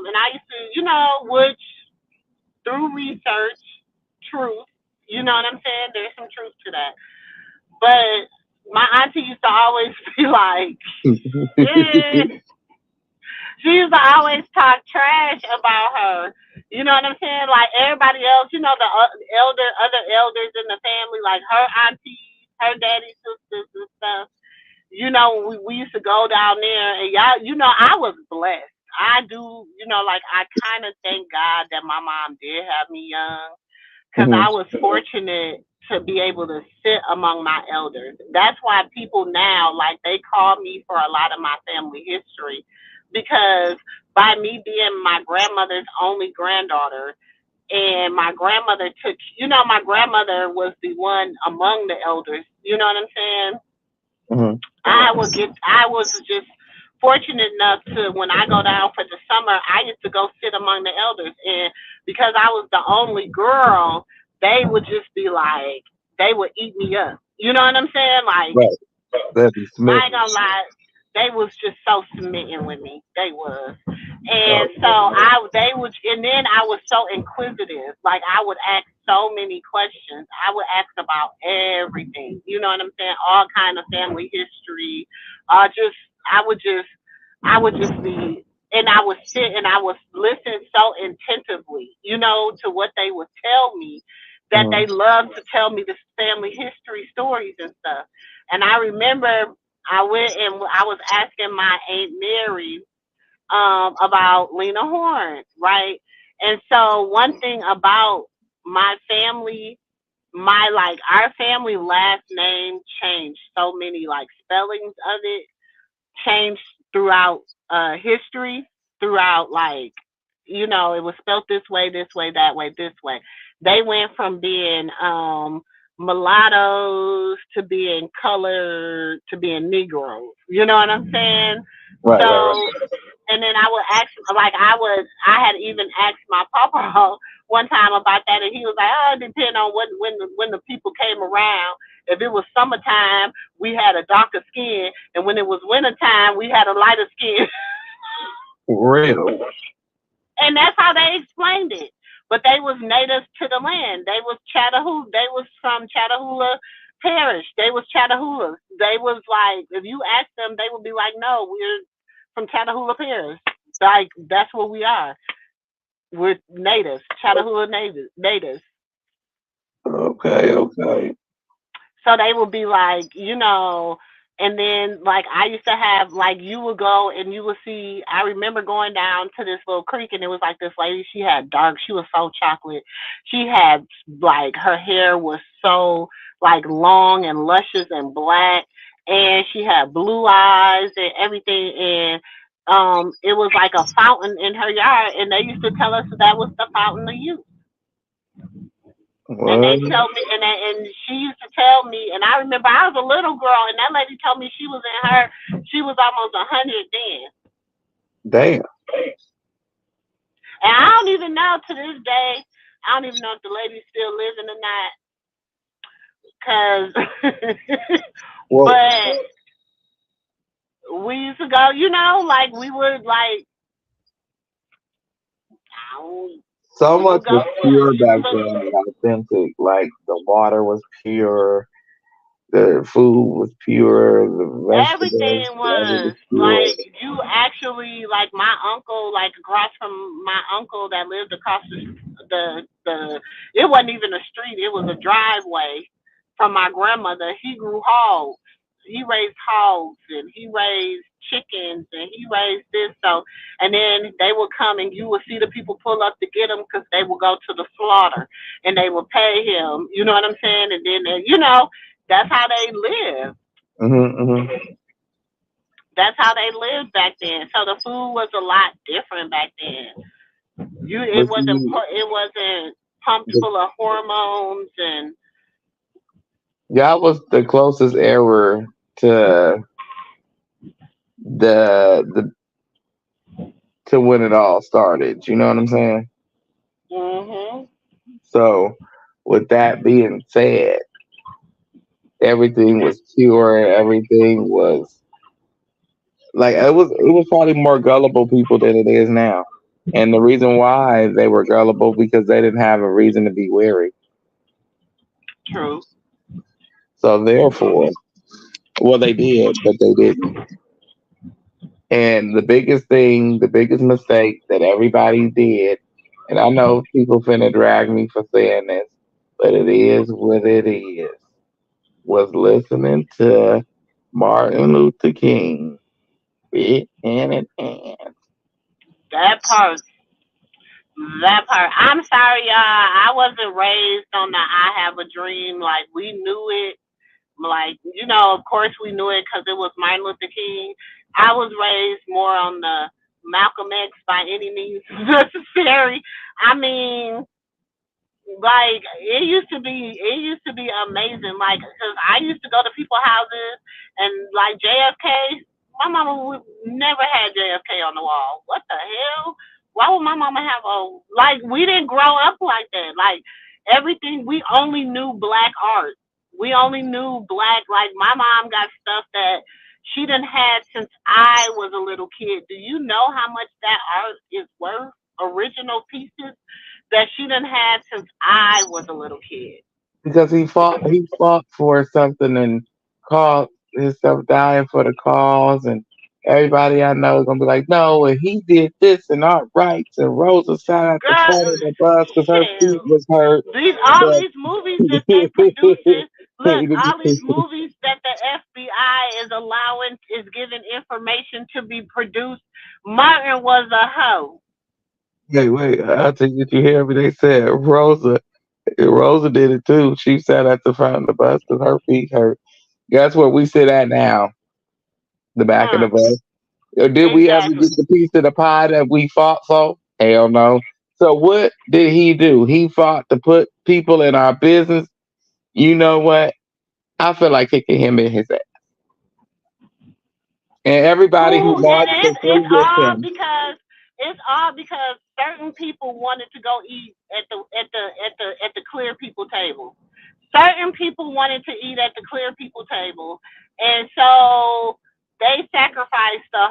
and I used to, which through research, truth, you know what I'm saying? There's some truth to that. But my auntie used to always be like, yeah, she used to always talk trash about her. You know what I'm saying? Like everybody else, the other elders in the family, like her aunties, her daddy sisters and stuff. We used to go down there, and y'all, I was blessed. I do, like I kind of thank God that my mom did have me young because Mhm. I was fortunate to be able to sit among my elders. That's why people now, like, they call me for a lot of my family history because by me being my grandmother's only granddaughter, and my grandmother took, my grandmother was the one among the elders. You know what I'm saying? Mhm. I was just fortunate enough to when I go down for the summer, I used to go sit among the elders, and because I was the only girl, they would just be like, they would eat me up. You know what I'm saying? Like, Right. That'd be I Smith. ain't gonna lie, they was just so smitten with me. They was. And so Okay. they would, and then I was so inquisitive. Like I would ask so many questions. I would ask about everything. You know what I'm saying? All kind of family history. Just I would just be, and I would sit and I would listen so attentively, to what they would tell me. That Mhm. they loved to tell me the family history stories and stuff. And I remember I went and I was asking my Aunt Mary about Lena Horne, right? And so one thing about my family, our family last name changed so many like spellings of it changed throughout history, throughout like it was spelled this way, that way, this way. They went from being mulattoes to being colored to being Negroes. You know what I'm saying? Right, right, right. So and then I would ask, like I had even asked my papa one time about that, and he was like, "Oh, it depends on when the people came around. If it was summertime, we had a darker skin, and when it was wintertime, we had a lighter skin." For real. And that's how they explained it. But they was natives to the land. They was Chattahoochee. They was from Chattahoochee Parish. They was Chattahoochee. They was like, if you ask them, they would be like, "No, we're from Chattahoochee Parish. Like that's what we are. We're natives, Chattahoochee natives." Okay, okay. So they would be like, And then, like, I used to have, like, you would go and you would see, I remember going down to this little creek, and it was like this lady, she was so chocolate. She had, like, her hair was so, like, long and luscious and black, and she had blue eyes and everything, and it was like a fountain in her yard, and they used to tell us that was the fountain of youth. And they What? tell me, and she used to tell me, and I remember I was a little girl, and that lady told me she was almost 100 then. Damn. And I don't even know to this day, I don't even know if the lady's still living or not, cause, Well, but we used to go, like we would like, so we much would go was pure to, she back was then and authentic. Like the water was pure, the food was pure, the vegetables, everything everything was was pure. like you actually like my uncle, like across from my uncle that lived across the it wasn't even a street, it was a driveway from my grandmother. He grew hogs. He raised hogs and he raised chickens and he raised this. So, and then they would come and you would see the people pull up to get him because they would go to the slaughter and they would pay him. You know what I'm saying? And then, that's how they lived. That's how they lived back then. So the food was a lot different back then. But It see, wasn't pumped full of hormones and y'all was the closest ever to the to when it all started. You know what I'm saying? mhm. So, with that being said, everything was pure. Everything was like it was probably more gullible people than it is now. And the reason why they were gullible because they didn't have a reason to be wary. True. So therefore, well, they did, but they didn't. And the biggest mistake that everybody did, and I know people finna drag me for saying this, but it is what it is, was listening to Martin Luther King. And That part. That part. I'm sorry, y'all. I wasn't raised on the I have a dream. Like we knew it. Like of course we knew it because it was Martin Luther King. I was raised more on the Malcolm X by any means necessary. I mean, like it used to be amazing. Like, cause I used to go to people's houses and like JFK. My mama would never had JFK on the wall. What the hell? Why would my mama have a like? We didn't grow up like that. Like everything, we only knew black art. We only knew black. Like my mom got stuff that she done had since I was a little kid. Do you know how much that art is worth? Original pieces that she done had since I was a little kid. because he fought for something and called himself dying for the cause, and everybody I know is gonna be like, no, and he did this and our rights, and Rosa sat at the Girl, front of the bus because her feet hell. was hurt. All But these movies that they producing, look, all these movies that the FBI is allowing is giving information to be produced. Martin was a hoe. wait, did you hear me? They said Rosa did it too. She sat at the front of the bus because her feet hurt. Guess where we sit at now? The back of the Huh. bus. Or did we ever Exactly. get the piece of the pie that we fought for? Hell no. So what did he do? He fought to put people in our business. You know what? I feel like kicking him in his ass. And everybody who Who and marched and flew with him. it's all because certain people wanted to go eat at the clear people table. Certain people wanted to eat at the clear people table, and so they sacrificed the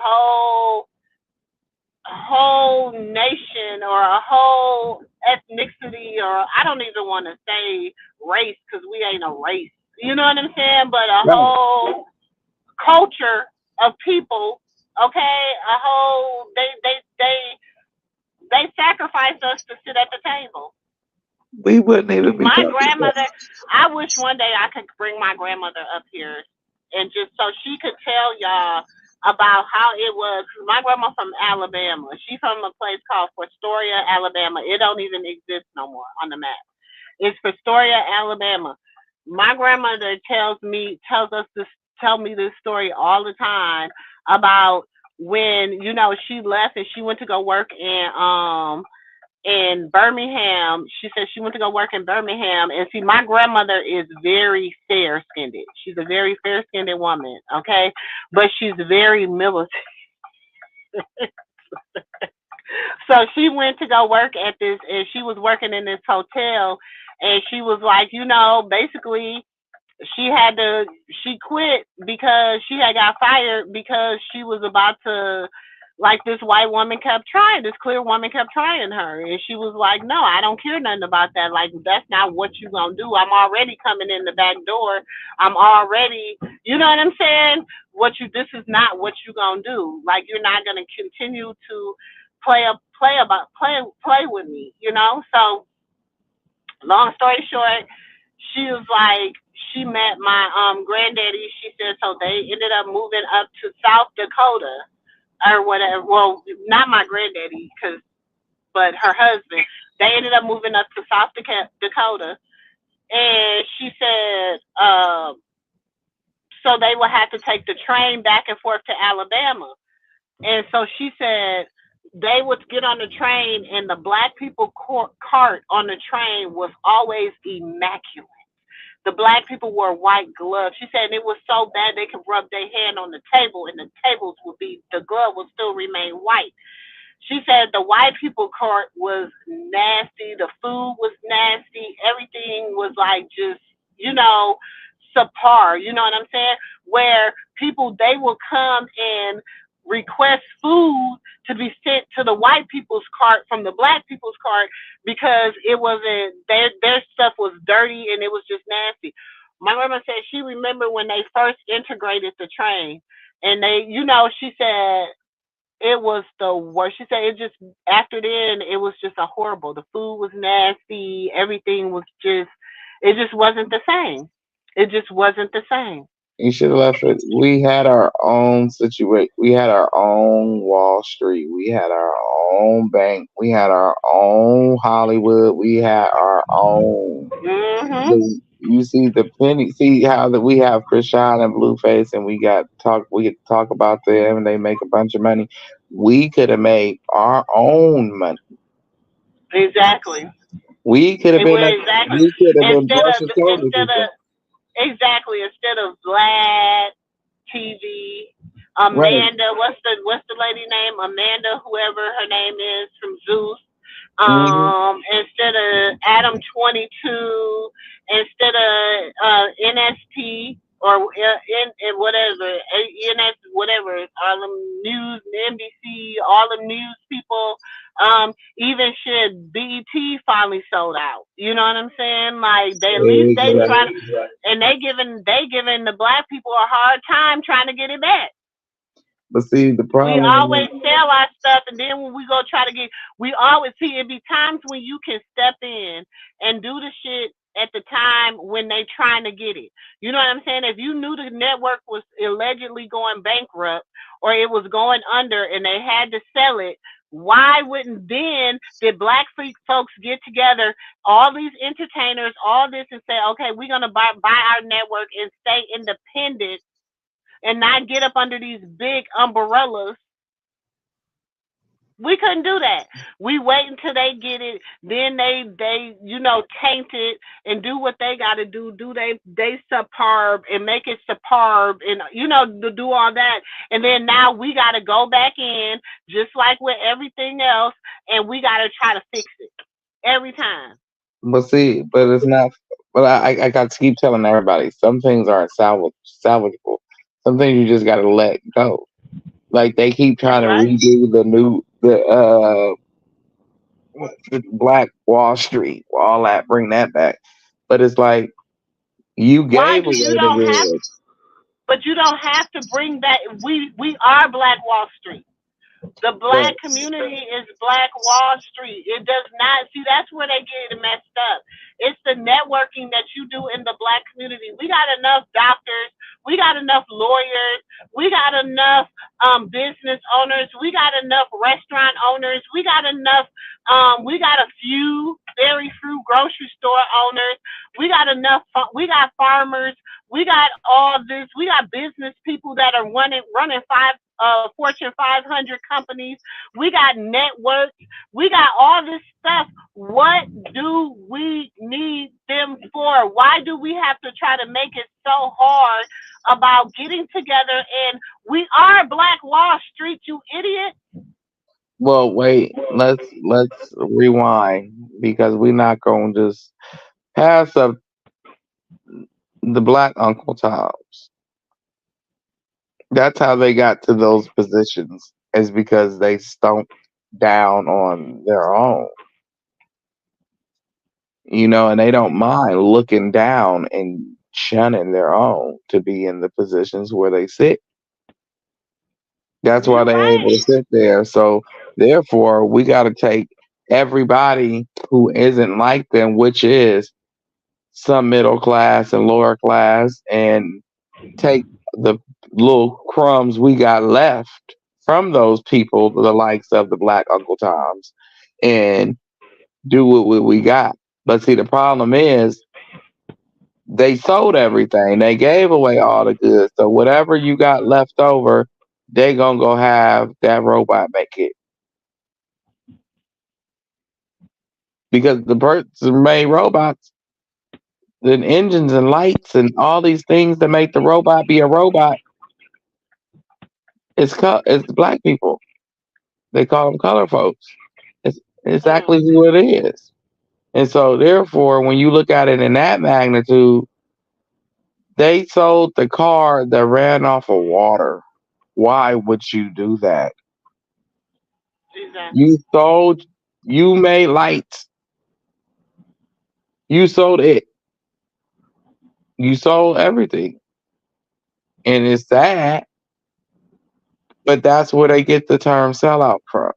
whole nation or a whole ethnicity, or I don't even want to say race because we ain't a race. You know what I'm saying? But a Right. whole culture of people. Okay, a whole they sacrificed us to sit at the table. We wouldn't even be My talking about grandmother, I wish one day I could bring my grandmother up here and just so she could tell y'all about how it was. My grandma from Alabama. She from a place called Fostoria, Alabama. It don't even exist no more on the map. It's Fostoria, Alabama. My grandmother tells me this story all the time about when she left and she went to go work in Birmingham. She said she went to go work in Birmingham, and see, my grandmother is very fair skinned. She's a very fair skinned woman, okay, but she's very militant. So she went to go work at this, and she was working in this hotel, and she was like, basically she quit because she had got fired because she was about to, like, this white woman kept trying, this clear woman kept trying her, and she was like, no, I don't care nothing about that. Like, that's not what you gonna do. I'm already coming in the back door. I'm already, you know what I'm saying? This is not what you gonna do. Like, you're not gonna continue to play with me, So long story short, she was like, she met my granddaddy. She said, so they ended up moving up to South Dakota or whatever. Well, not my granddaddy, but her husband. They ended up moving up to South Dakota, and she said, so they would have to take the train back and forth to Alabama. And so she said they would get on the train, and the black people cart on the train was always immaculate. The black people wore white gloves. She said it was so bad they could rub their hand on the table, and the glove would still remain white. She said the white people cart was nasty. The food was nasty. Everything was like just, subpar. You know what I'm saying? Where people, they will come and request food to be sent to the white people's cart from the black people's cart because it wasn't, their stuff was dirty and it was just nasty. My grandma said she remembered when they first integrated the train, and they, she said it was the worst. She said it just, after then, it was just a horrible. The food was nasty. Everything was just, it just wasn't the same. It just wasn't the same. You should have left it. We had our own situation. We had our own Wall Street. We had our own bank. We had our own Hollywood. We had our own. Mm-hmm. You see the penny. See how that we have Krishan and Blueface, and we get to talk about them, and they make a bunch of money. We could have made our own money. Exactly. We could have been. Exactly. We could have been brushing shoulders. Exactly. Instead of Vlad, TV, Amanda, Right. what's the lady name? Amanda, whoever her name is, from Zeus. Instead of Adam 22, instead of NSP or in whatever, NS whatever, all them news, NBC, all them news people. Even shit, BET finally sold out. You know what I'm saying? Like, they at least they try to, and they giving the black people a hard time trying to get it back. But see, the problem, we always sell our stuff, and then when we go try to get, we always see it be times when you can step in and do the shit at the time when they trying to get it. You know what I'm saying? If you knew the network was allegedly going bankrupt or it was going under and they had to sell it, why wouldn't then did black folks get together, all these entertainers, all this, and say, okay, we're going to buy our network and stay independent and not get up under these big umbrellas? We couldn't do that. We wait until they get it, then they taint it and do what they got to do. They superb and make it superb and to do all that, and then now we got to go back in just like with everything else, and we got to try to fix it every time. But see, but it's not. But I got to keep telling everybody, some things aren't salvageable. Some things you just got to let go. Like, they keep trying to redo the Black Wall Street, all that, bring that back. But it's like, you gave away the world. But you don't have to bring back. We are Black Wall Street. The black community is Black Wall Street. It does not, see, that's where they get it messed up. It's the networking that you do in the black community. We got enough doctors. We got enough lawyers. We got enough business owners. We got enough restaurant owners. We got enough. We got a few, very few grocery store owners. We got enough. We got farmers. We got all this. We got business people that are running Fortune 500 companies. We got networks. We got all this stuff. What do we need them for? Why do we have to try to make it so hard about getting together? And we are Black Wall Street, you idiot. Well, wait. Let's rewind, because we're not gonna just pass up the Black Uncle Toms. That's how they got to those positions, is because they stomped down on their own. And they don't mind looking down and shunning their own to be in the positions where they sit. That's why they're able to sit there. So therefore, we got to take everybody who isn't like them, which is some middle class and lower class, and take the little crumbs we got left from those people, the likes of the Black Uncle Toms, and do what we got. But see, the problem is they sold everything. They gave away all the goods. So whatever you got left over, they gonna go have that robot make it. Because the person made robots, the engines and lights and all these things that make the robot be a robot, it's Black people. They call them color folks. It's exactly who it is. And so therefore, when you look at it in that magnitude, they sold the car that ran off of water. Why would you do that? Exactly. You made lights. You sold it. You sold everything. And it's sad, but that's where they get the term sellout from.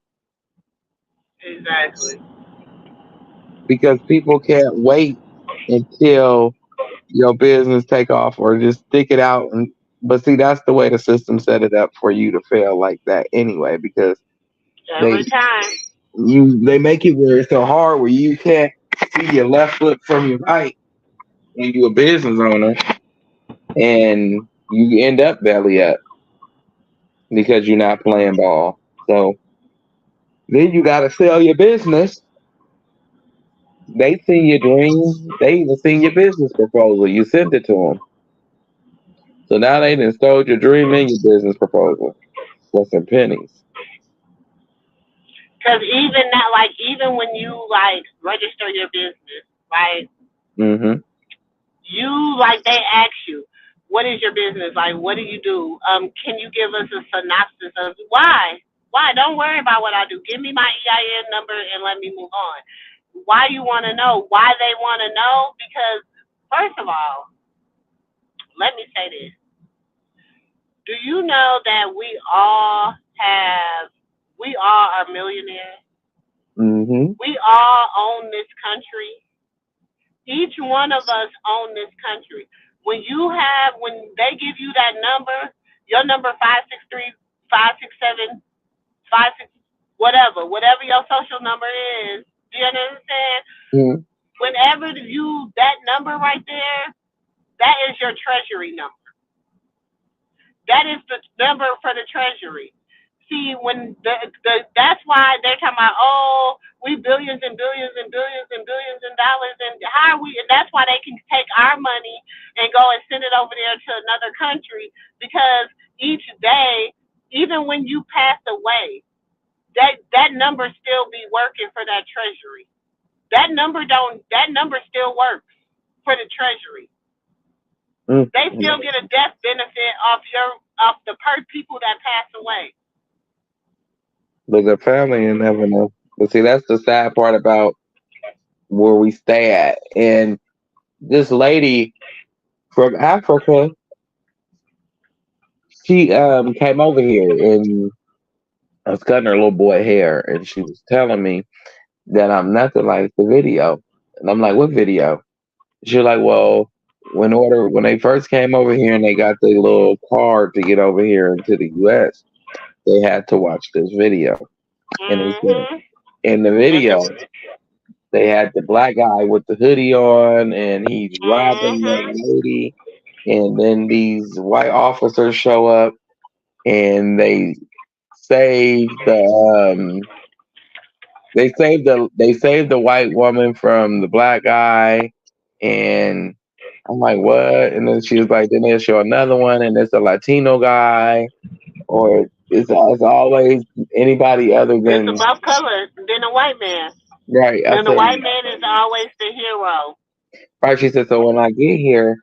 Exactly. Because people can't wait until your business take off or just stick it out. But see, that's the way the system set it up for you to fail like that anyway, because every time they make it where it's so hard where you can't see your left foot from your right when you're a business owner, and you end up belly up because you're not playing ball. So then you got to sell your business. They see your dream. They even see your business proposal. You sent it to them. So now they done stole your dream and your business proposal for some pennies. Because even when you register your business, right? Mm-hmm. They ask you, what is your business? What do you do? Can you give us a synopsis of why? Why? Don't worry about what I do. Give me my EIN number and let me move on. Why you want to know? Why they want to know? Because, first of all, let me say this. Do you know that we all are millionaires? Mm-hmm. We all own this country. Each one of us own this country. When they give you that number, your number 563, 567, 56, whatever your social number is, do you understand? Mm-hmm. Whenever that number right there, that is your treasury number. That is the number for the treasury. See, when that's why they're talking about, we billions and billions and billions and billions of dollars, and how are we? And that's why they can take our money and go and send it over there to another country, because each day, even when you pass away, that number still be working for that treasury. That number still works for the treasury. Mm-hmm. They still get a death benefit off the people that pass away. But the family you never know. But see, that's the sad part about where we stay at. And this lady from Africa, she came over here and I was cutting her little boy hair, and she was telling me that I'm nothing like the video. And I'm like, what video? She's like, well, when they first came over here and they got the little card to get over here into the U.S., they had to watch this video. And they said, in the video, they had the black guy with the hoodie on, and he's robbing the lady. And then these white officers show up, and they save they saved the white woman from the black guy. And I'm like, what? And then she was like, then they'll show another one, and it's a Latino guy, or it's always anybody other than It's about color than a white man. right. And the white man is always the hero. Right. She said, so when I get here,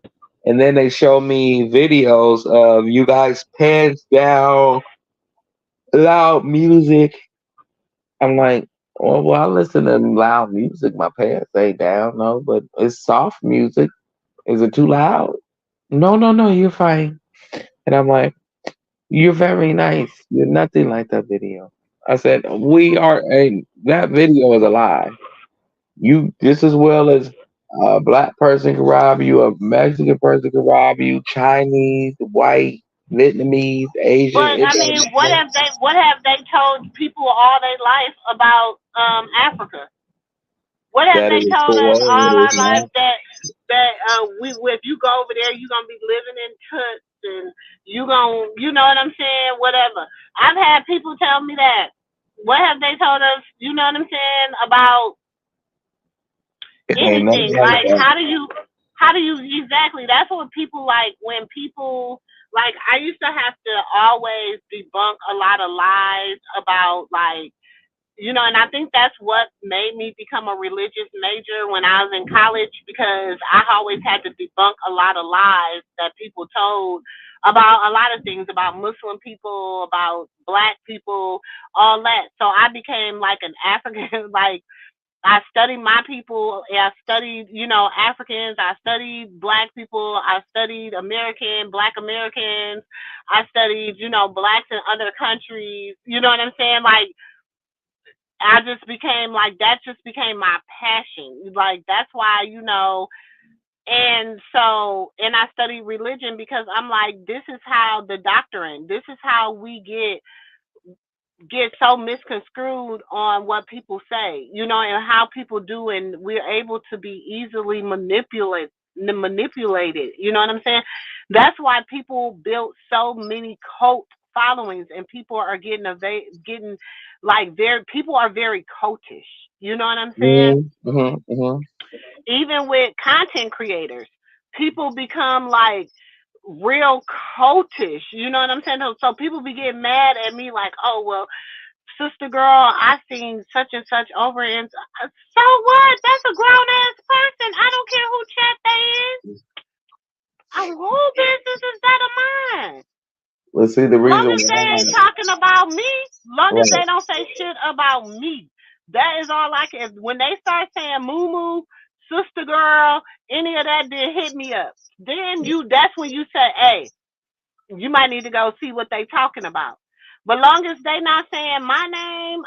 and then they show me videos of you guys pants down, loud music. I'm like, well, I listen to loud music. My pants ain't down, no, but it's soft music. Is it too loud? No, you're fine. And I'm like, you're very nice. You're nothing like that video. I said, that video is a lie. You just as well as a black person can rob you, a Mexican person can rob you, Chinese, white, Vietnamese, Asian. But I mean, what have they told people all their life about Africa? What have they told us all our life that if you go over there, you're gonna be living in huts and you know what I'm saying? Whatever. I've had people tell me that. What have they told us? You know what I'm saying about anything? Like how do you exactly? That's what people like when people. Like, I used to have to always debunk a lot of lies about, like, you know, and I think that's what made me become a religious major when I was in college, because I always had to debunk a lot of lies that people told about a lot of things, about Muslim people, about black people, all that. So I became like an African, like, I studied my people. I studied, you know, Africans. I studied black people. I studied black Americans. I studied, you know, blacks in other countries. You know what I'm saying? Like, I just became like, that just became my passion. Like, that's why, you know, and so, and I studied religion because I'm like, this is how the doctrine, this is how we get so misconstrued on what people say, you know, and how people do, and we're able to be easily manipulated, you know what I'm saying? That's why people built so many cult followings, and people are getting like people are very cultish, you know what I'm saying? Even with content creators, people become like real cultish, you know what I'm saying? So people be getting mad at me like, oh, well, SistaGirl, I seen such and such over in. So what? That's a grown ass person. I don't care who chat they is. Who business is that of mine? Let's see the reason. Long as they ain't talking about me, long as they don't say shit about me, that is all I can. When they start saying MooMoo, SistaGirl, any of that, then hit me up. Then that's when you say, hey, you might need to go see what they talking about. But long as they not saying my name,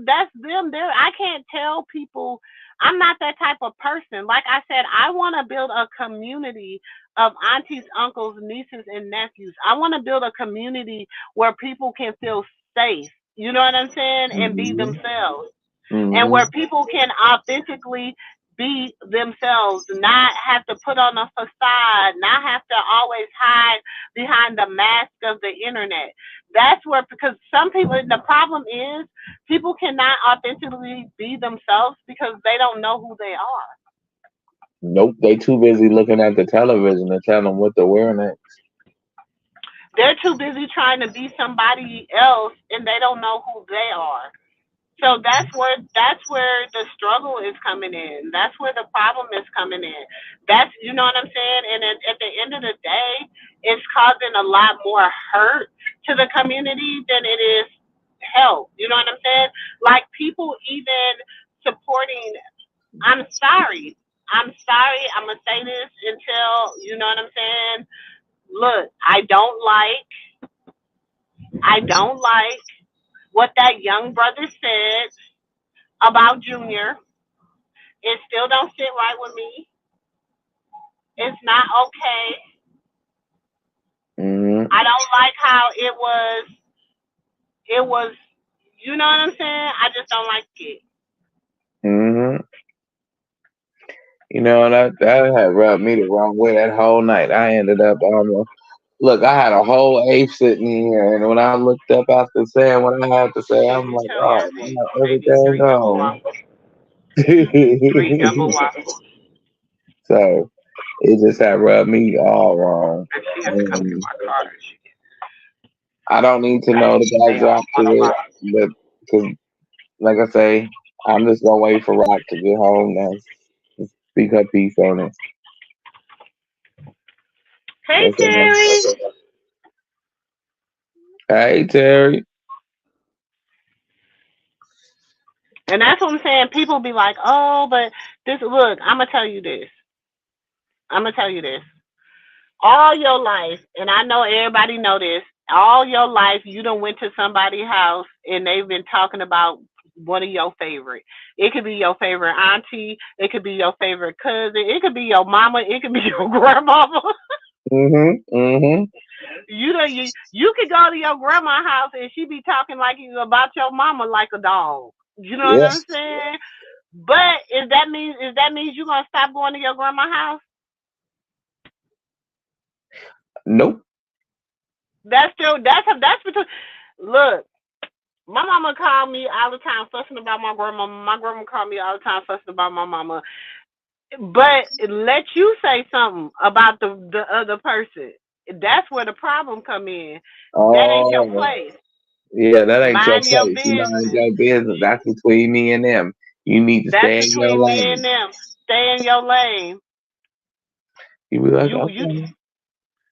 that's them. I can't tell people. I'm not that type of person. Like I said, I want to build a community of aunties, uncles, nieces, and nephews. I want to build a community where people can feel safe. You know what I'm saying? And be themselves. And where people can authentically be themselves, not have to put on a facade, not have to always hide behind the mask of the internet. That's where, because some people, the problem is people cannot authentically be themselves because they don't know who they are. Nope, they too busy looking at the television to tell them what to wear next. They're too busy trying to be somebody else, and they don't know who they are. So that's where the struggle is coming in. That's where the problem is coming in. That's, you know what I'm saying? And at the end of the day, it's causing a lot more hurt to the community than it is help. You know what I'm saying? Like people even supporting, I'm sorry. I'm going to say this until, you know what I'm saying? Look, I don't like what that young brother said about Junior. It still don't sit right with me. It's not okay. Mm-hmm. I don't like how it was. It was. You know what I'm saying? I just don't like it. Mm-hmm. You know, that had rubbed me the wrong way that whole night. I ended up look, I had a whole eighth sitting here, and when I looked up after saying what I had to say, Let I'm me like, tell oh, Yazzie, God, maybe everything 3 double gone. waffles. 3 double waffles. So it just had rubbed me all wrong. And she has to come get And my card. I don't need to know the backdrop to it, but because, like I say, I'm just gonna wait for Rock to get home and speak her piece on it. Hey, That's all. Terry. Hey, Terry. And that's what I'm saying. People be like, oh, but this, look, I'm going to tell you this. I'm going to tell you this. All your life, and I know everybody know this, all your life you done went to somebody's house and they've been talking about one of your favorite. It could be your favorite auntie. It could be your favorite cousin. It could be your mama. It could be your grandmama. Mm-hmm. Mm-hmm. You could go to your grandma's house and she be talking like about your mama like a dog. You know what I'm Yes. saying? But is that means you gonna stop going to your grandma's house? Nope. That's between. Look, my mama called me all the time fussing about my grandma. My grandma called me all the time fussing about my mama. But let you say something about the other person. That's where the problem come in. That ain't your Oh, place. yeah, that ain't your Mind your place. You mind business. your business. That's between me and them. You need to That's stay in your between me and lane. them. Stay in your lane. You be like, You you okay.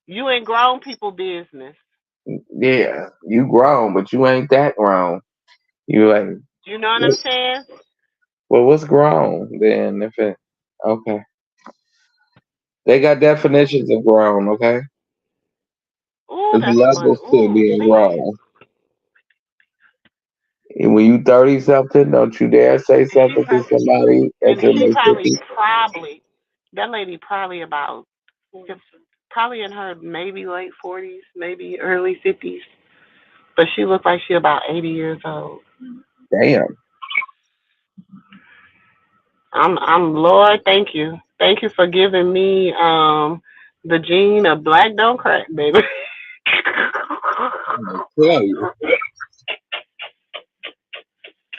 you in grown people business. Yeah, you grown, but you ain't that grown. You like, You know what what, I'm saying? well, what's grown then? If it, okay, they got definitions of grown. Okay, Ooh, there's that's funny. levels to Ooh, being man. grown. And when you 30 something, don't you dare say And she something to probably somebody and at your she mid probably 50s. probably that lady probably about probably in her maybe late 40s, maybe early 50s, but she looked like she about 80 years old. Damn. I'm Lord, thank you for giving me the gene of black don't crack, baby. Tell you,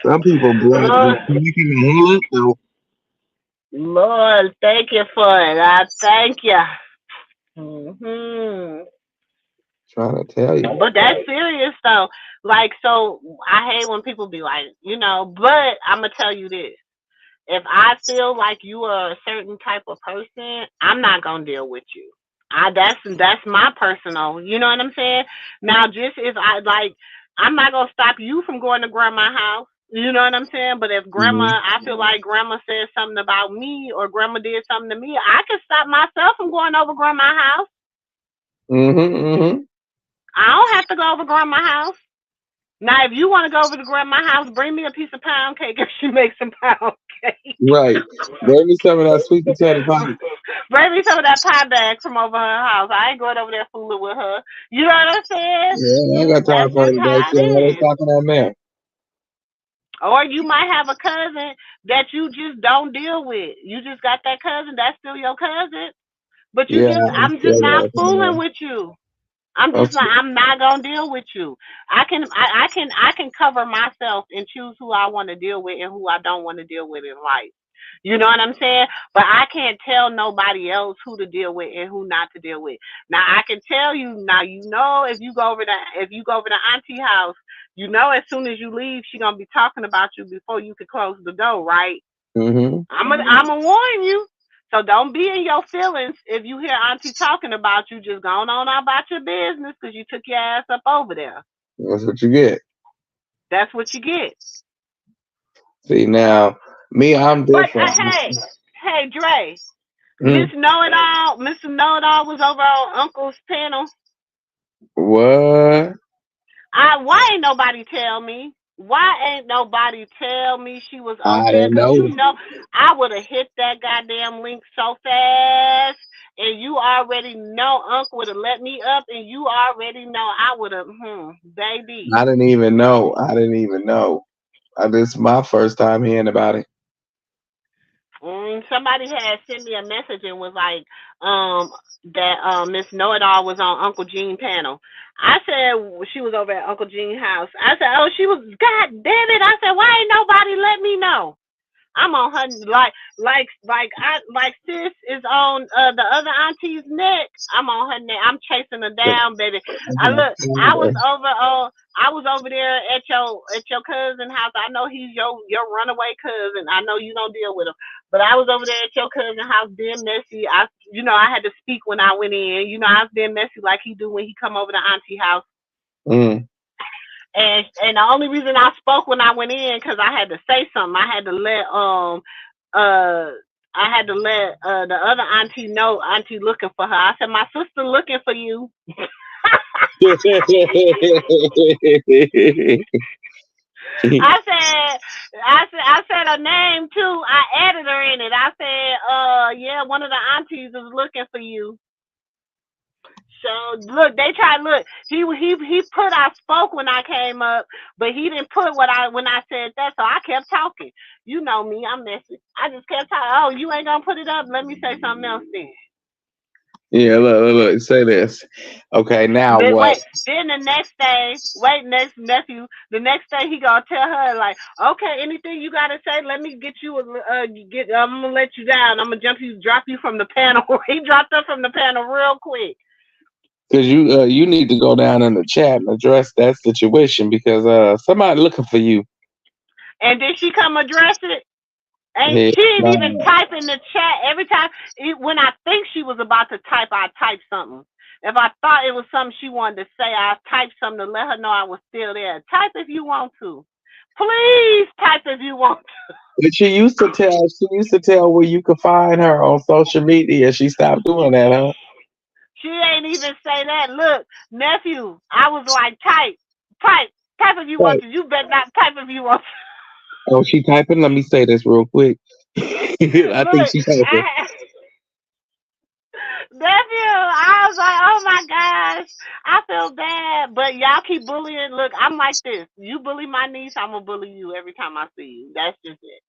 some people black Lord, just making the hell though. Lord, thank you for it. I thank you. Trying to tell you. But that's serious though. Like, so I hate when people be like, but I'm gonna tell you this. If I feel like you are a certain type of person, I'm not gonna deal with you. That's my personal. You know what I'm saying? Now, just if I'm not gonna stop you from going to grandma's house. You know what I'm saying? But if Mm-hmm. I feel like grandma said something about me or grandma did something to me, I can stop myself from going over grandma's house. Mm-hmm. Mm-hmm. I don't have to go over grandma's house. Now, if you want to go over to grandma's house, bring me a piece of pound cake if she makes some pound cake. Right. Bring me some of that sweet potato pie. Bring me some of that pie bag from over her house. I ain't going over there fooling with her. You know what I'm saying? Yeah, I ain't got time That's for just it today. how She always it is. talking on there. Or you might have a cousin that you just don't deal with. You just got that cousin that's still your cousin, but Yeah, I'm I'm just still not working on fooling it. with you. I'm I'm just like still, I'm not gonna deal with you. I can cover myself and choose who I want to deal with and who I don't want to deal with in life. You know what I'm saying? But I can't tell nobody else who to deal with and who not to deal with. Now I can tell you now. If you go over to auntie house, as soon as you leave, she gonna be talking about you before you can close the door, right? mm-hmm. I'm gonna warn you. So don't be in your feelings if you hear Auntie talking about you. Just going on about your business because you took your ass up over there. That's what you get. That's what you get. See, now, me, I'm But different. hey, Dre, Hmm. Mr. Know It All was over on Uncle's panel. What? Why ain't nobody tell me? Why ain't nobody tell me she was over I there? didn't Cause know. I would have hit that goddamn link so fast and you already know Unc would have let me up, and you already know I would have, baby. I didn't even know. This is my first time hearing about it. Somebody had sent me a message and was like, that Miss Know It All was on Uncle Gene panel. I said she was over at Uncle Gene's house. I said, oh, she was. God damn it! I said, why ain't nobody let me know? I'm on her like sis is on the other auntie's neck. I'm on her neck. I'm chasing her down, baby. I was over there at your cousin's house. I know he's your runaway cousin. I know you don't deal with him, but I was over there at your cousin's house being messy. I had to speak when I went in. I was being messy like he do when he come over to auntie house. And the only reason I spoke when I went in because I had to say something. I had to let the other auntie know auntie looking for her. I said, my sister looking for you. I said her name too. I added her in it. I said, yeah, one of the aunties is looking for you. So look, they tried. Look, he put I spoke when I came up, but he didn't put when I said that. So I kept talking. You know me, I'm messy. I just kept talking. Oh, you ain't gonna put it up? Let me say something else then. Yeah, look. Say this. Okay, now but what? Wait, then the next day, nephew. The next day he gonna tell her like, okay, anything you gotta say, let me get you. I'm gonna let you down. I'm gonna drop you from the panel. He dropped her from the panel real quick. Because you need to go down in the chat and address that situation because somebody looking for you. And did she come address it? And she didn't even type in the chat every time. When I think she was about to type, I typed something. If I thought it was something she wanted to say, I typed something to let her know I was still there. Type if you want to. Please type if you want to. But she used to tell where you could find her on social media. She stopped doing that, huh? She ain't even say that. Look, nephew, I was like, type if you want to. You better not type if you want to. Oh, she typing? Let me say this real quick. I think she's typing. Nephew, I was like, oh my gosh, I feel bad. But y'all keep bullying. Look, I'm like this. You bully my niece, I'm going to bully you every time I see you. That's just it.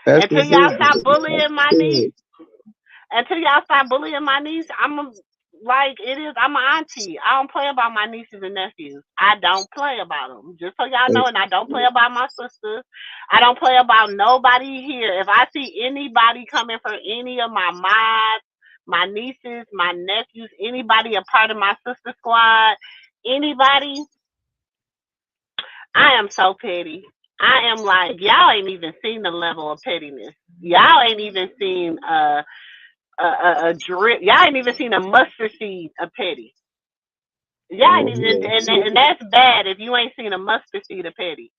Until y'all stop bullying my niece, I'm an auntie. I don't play about my nieces and nephews. I don't play about them. Just so y'all know, and I don't play about my sisters. I don't play about nobody here. If I see anybody coming for any of my mods, my nieces, my nephews, anybody a part of my sister squad, anybody, I am so petty. I am like, y'all ain't even seen the level of pettiness. Y'all ain't even seen a drip. Y'all ain't even seen a mustard seed of petty. Y'all ain't even, and that's bad if you ain't seen a mustard seed of petty.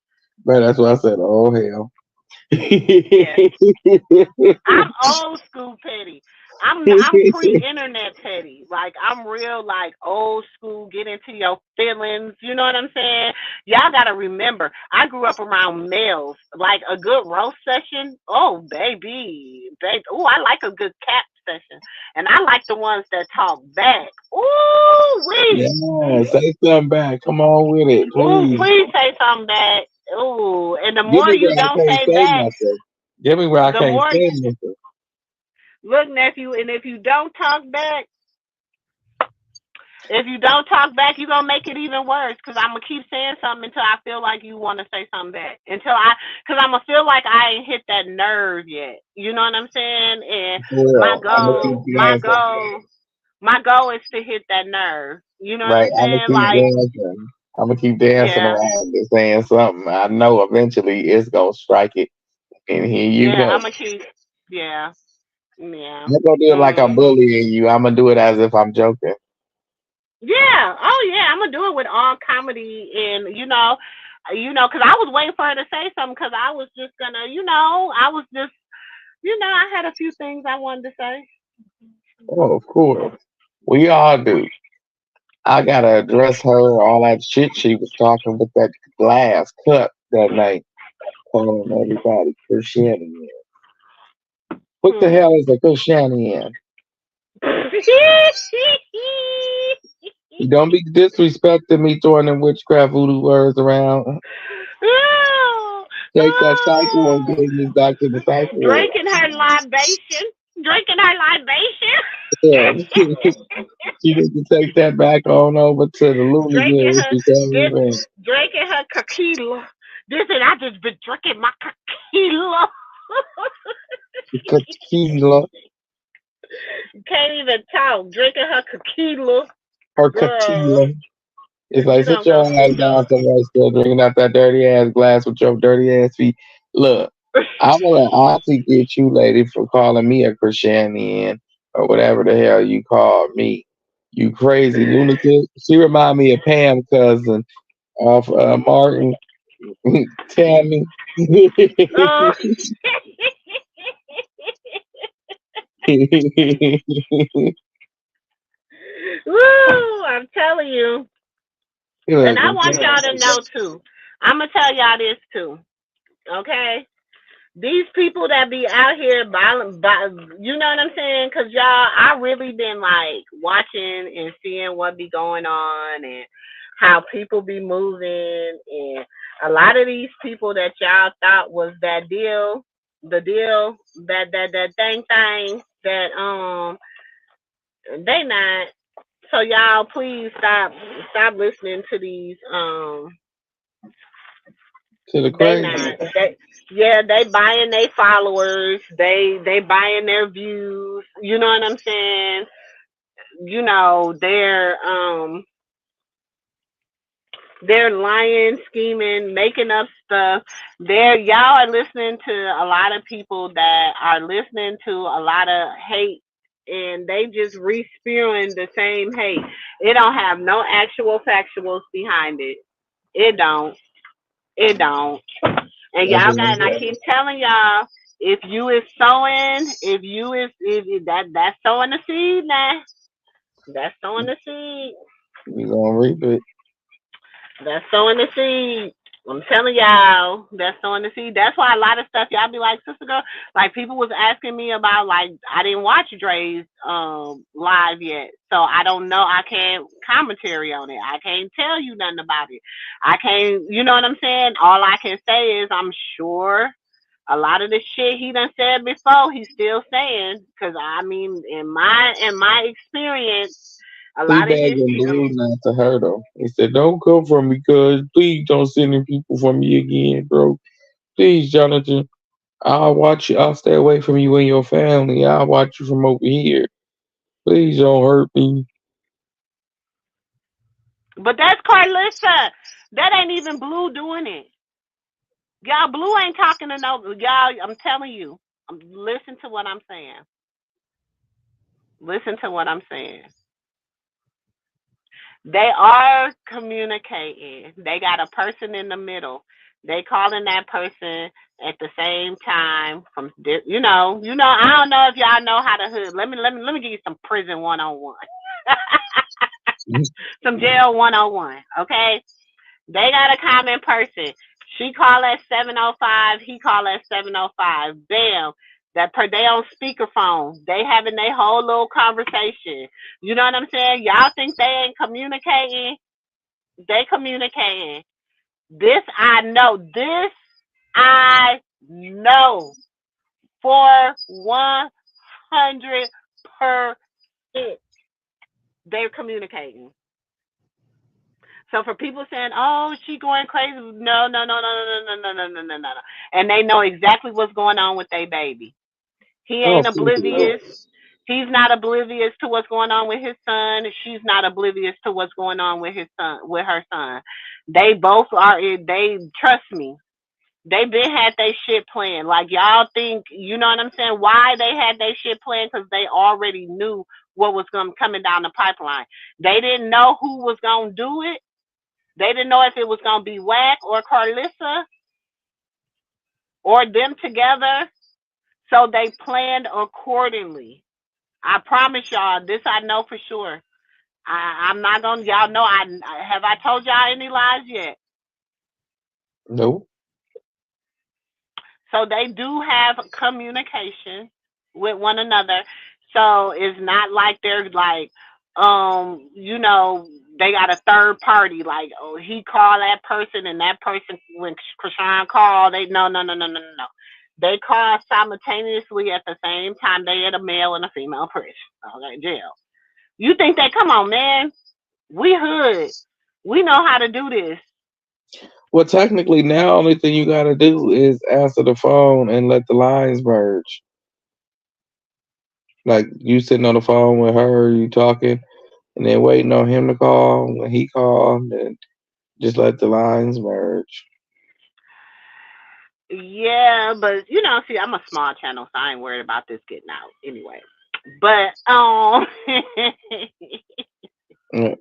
Man, that's what I said. Oh hell. Yeah. I'm old school petty. I'm pre-internet petty. Like I'm real like old school, get into your feelings. You know what I'm saying? Y'all gotta remember, I grew up around males. Like a good roast session. Oh baby. Oh, I like a good cap session. And I like the ones that talk back. Ooh wee. Yeah, say something back. Come on with it, please. Ooh, please say something back. Ooh, and the more you don't say back, give me where I can't say nothing. Look, nephew, and if you don't talk back, you're gonna make it even worse. Cause I'm gonna keep saying something until I feel like you want to say something back. Cause I'm gonna feel like I ain't hit that nerve yet. You know what I'm saying? And my goal is to hit that nerve. You know what I'm saying? I'm gonna keep dancing around and saying something. I know eventually it's gonna strike it. And here you go. I'm gonna keep. Yeah. I'm gonna do it like I'm bullying you. I'm gonna do it as if I'm joking. Yeah. Oh yeah. I'm gonna do it with all comedy and cause I was waiting for her to say something because I was just gonna, I had a few things I wanted to say. Oh, of course. We all do. I gotta address her, all that shit she was talking with that glass cup that night, calling everybody Christianity. What the hell is a Christianity? Don't be disrespecting me throwing them witchcraft voodoo words around. Take that cycle and get me back to the cycle. Drinking her libation. Drinking her libation. Yeah. She need to take that back on over to the Looney drinking Bin if her she can't this even. drinking her tequila. This and I just been drinking my tequila. Tequila Can't even talk. Drinking her tequila. or Girl, tequila. It's like you sit don't your go ass sit down up. somewhere still drinking out that dirty ass glass with your dirty ass feet. Look, I'm gonna honestly get you, lady, for calling me a Christianian or whatever the hell you call me. You crazy lunatic. She remind me of Pam cousin off Martin. Tammy. Oh. Woo! I'm telling you. And I want y'all to know too. I'm gonna tell y'all this too. Okay? These people that be out here, you know what I'm saying? Cause y'all, I really been like watching and seeing what be going on and how people be moving, and a lot of these people that y'all thought was that deal, the deal, that thing, that they not. So y'all, please stop listening to these To the They crazy. not. They buying their followers. They buying their views. You know what I'm saying? You know, they're lying, scheming, making up stuff. Y'all are listening to a lot of people that are listening to a lot of hate, and they just re-spewing the same hate. It don't have no actual factuals behind it. It don't. It don't. And That's y'all what got, and I keep telling y'all, if you is sowing, if that's sowing the seed now. That's sowing the seed. we gonna reap it. That's sowing the seed. I'm telling y'all, that's sowing the seed. That's why a lot of stuff y'all be like, sister girl, like people was asking me about, like, I didn't watch Dre's live yet. So I don't know. I can't commentary on it. I can't tell you nothing about it. I can't, you know what I'm saying? All I can say is I'm sure a lot of the shit he done said before, he's still saying. Cause I mean, in my experience, a He lot of his begging shit. dude not to hurt him. He said, "Don't come for me, cuz. Please don't send any people for me again, bro. Please, Jonathan. I'll watch you. I'll stay away from you and your family. I'll watch you from over here. Please don't hurt me." But that's Carlissa. That ain't even Blue doing it. Y'all, Blue ain't talking to no y'all. I'm telling you. Listen to what I'm saying. Listen to what I'm saying. They are communicating. They got a person in the middle. They calling that person at the same time from I don't know if y'all know how to hood. Let me give you some prison 101. Some jail 101, okay? They got a common person. She call at 7:05. He call at 7:05. Bam. They on speakerphone. They having their whole little conversation. You know what I'm saying? Y'all think they ain't communicating? They communicating. This I know. This I know for 100%. They're communicating. So for people saying, "Oh, she going crazy," no, no, no, no, no, no, no, no, no, no, no, and they know exactly what's going on with their baby. He Oh, ain't oblivious. He's not oblivious to what's going on with his son. She's not oblivious to what's going on with her son. They both are. They trust me. They been had their shit planned. Like y'all think, you know what I'm saying? Why they had their shit planned? Because they already knew what was coming down the pipeline. They didn't know who was gonna do it. They didn't know if it was gonna be Wack or Carlissa or them together. So they planned accordingly. I promise y'all, this I know for sure. I'm not gonna. Y'all know. I told y'all any lies yet? no. So they do have communication with one another. So it's not like they're like, you know, they got a third party. Like, oh, he called that person, and that person when Krishan called, they no. They call simultaneously at the same time. They had a male and a female person. Okay, jail. You think that? Come on, man. We hood. We know how to do this. Well, technically, now only thing you gotta do is answer the phone and let the lines merge. Like you sitting on the phone with her, you talking, and then waiting on him to call. When he called, and just let the lines merge. Yeah, but you know, see, I'm a small channel, so I ain't worried about this getting out anyway. But Yeah.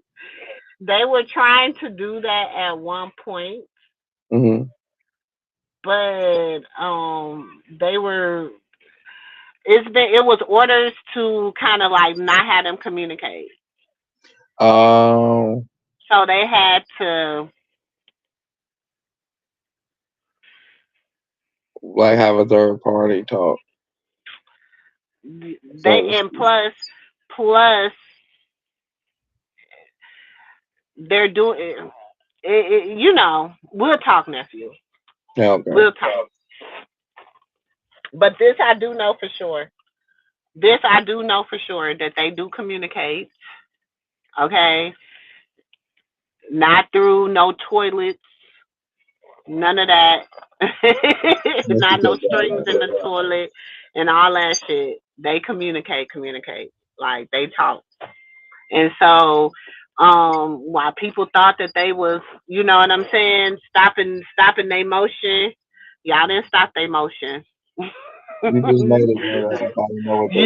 they were trying to do that at one point, Mm-hmm. but they were. It was orders to kind of like not have them communicate, Um, so they had to. like have a third party talk. They and plus they're doing. You know, we'll talk, nephew. Yeah, okay. We'll talk. But this I do know for sure. This I do know for sure that they do communicate. Okay, not through no toilets, none of that. Not no strings in the toilet and all that shit. They communicate. Like they talk. And so, while people thought that they was, you know what I'm saying, stopping their motion, y'all didn't stop their motion. You just made it there. Everybody know what they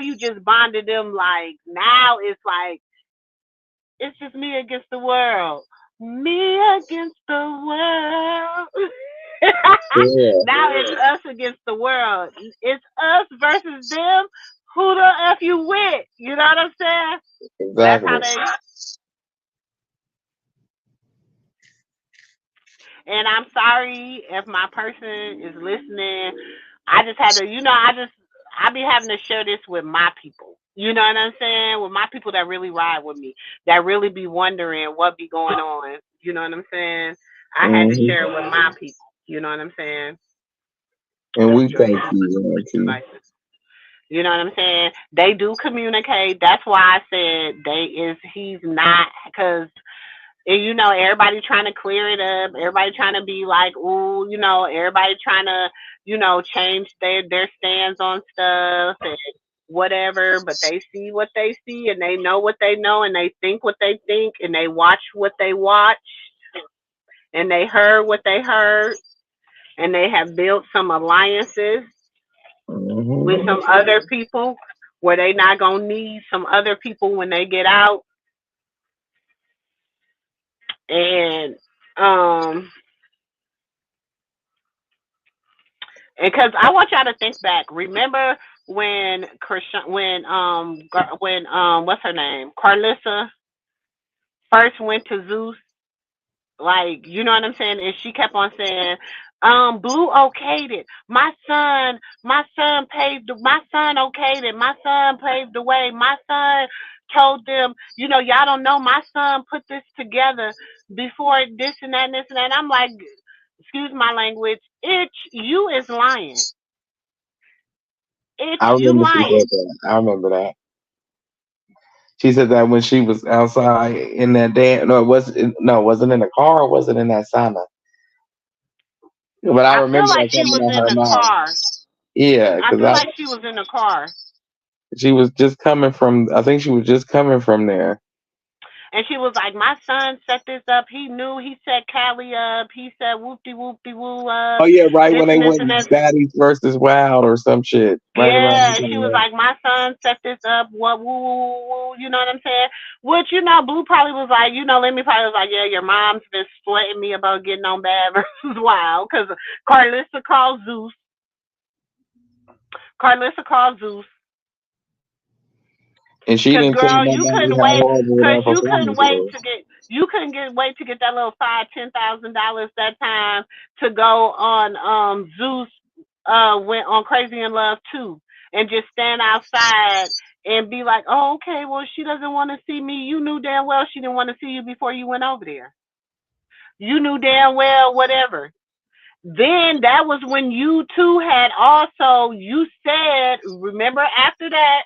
You just bonded them. Like now it's like it's just me against the world. Me against the world. Yeah. Now it's us against the world. It's us versus them. Who the F you with? You know what I'm saying? Exactly. That's how they. And I'm sorry if my person is listening. I just had to, you know, I be having to share this with my people. You know what I'm saying? With my people that really ride with me, that really be wondering what be going on. You know what I'm saying? I had to share it with my people. You know what I'm saying? And we thank you, Auntie. You know what I'm saying? They do communicate. That's why I said he's not, because, you know, everybody trying to clear it up. Everybody trying to be like, ooh, you know, everybody trying to, you know, change their stance on stuff and whatever. But they see what they see, and they know what they know, and they think what they think, and they watch what they watch, and they heard what they heard, and they have built some alliances with some other people where they not gonna need some other people when they get out. And because I want y'all to think back. Remember when what's her name? Carlissa first went to Zeus, like, you know what I'm saying? And she kept on saying, Blue okayed it. My son okayed it. My son paved the way. My son told them, you know, y'all don't know, my son put this together before this and that and this and that. And I'm like, excuse my language, you is lying. I You remember she lying. said that. I remember that. She said that when she was outside in that damn. No, it wasn't in the car. Or was it in that sauna? But I remember feel like that she coming was out in her the mouth. car. Yeah, I because feel like she was in the car. she was just coming from. I think she was just coming from there. And she was like, my son set this up. He knew. He set Callie up. He said whoop-de-woo up. Oh yeah, right when they went Baddies versus Wild or some shit. Right around. Yeah, she was like, my son set this up. What? Woo. You know what I'm saying? Which, you know, Blue probably was like, you know, Lemmy probably was like, yeah, your mom's been splitting me about getting on Bad versus Wild, because Carlissa called Zeus. And she didn't tell girl, nobody you couldn't how wait, horrible because that performance was. you couldn't wait to get that little $10,000 that time to go on Zeus went on Crazy in Love too. and just stand outside and be like, oh, okay, well, she doesn't want to see me. You knew damn well she didn't want to see you before you went over there. You knew damn well whatever. Then that was when you two had also, you said, remember after that,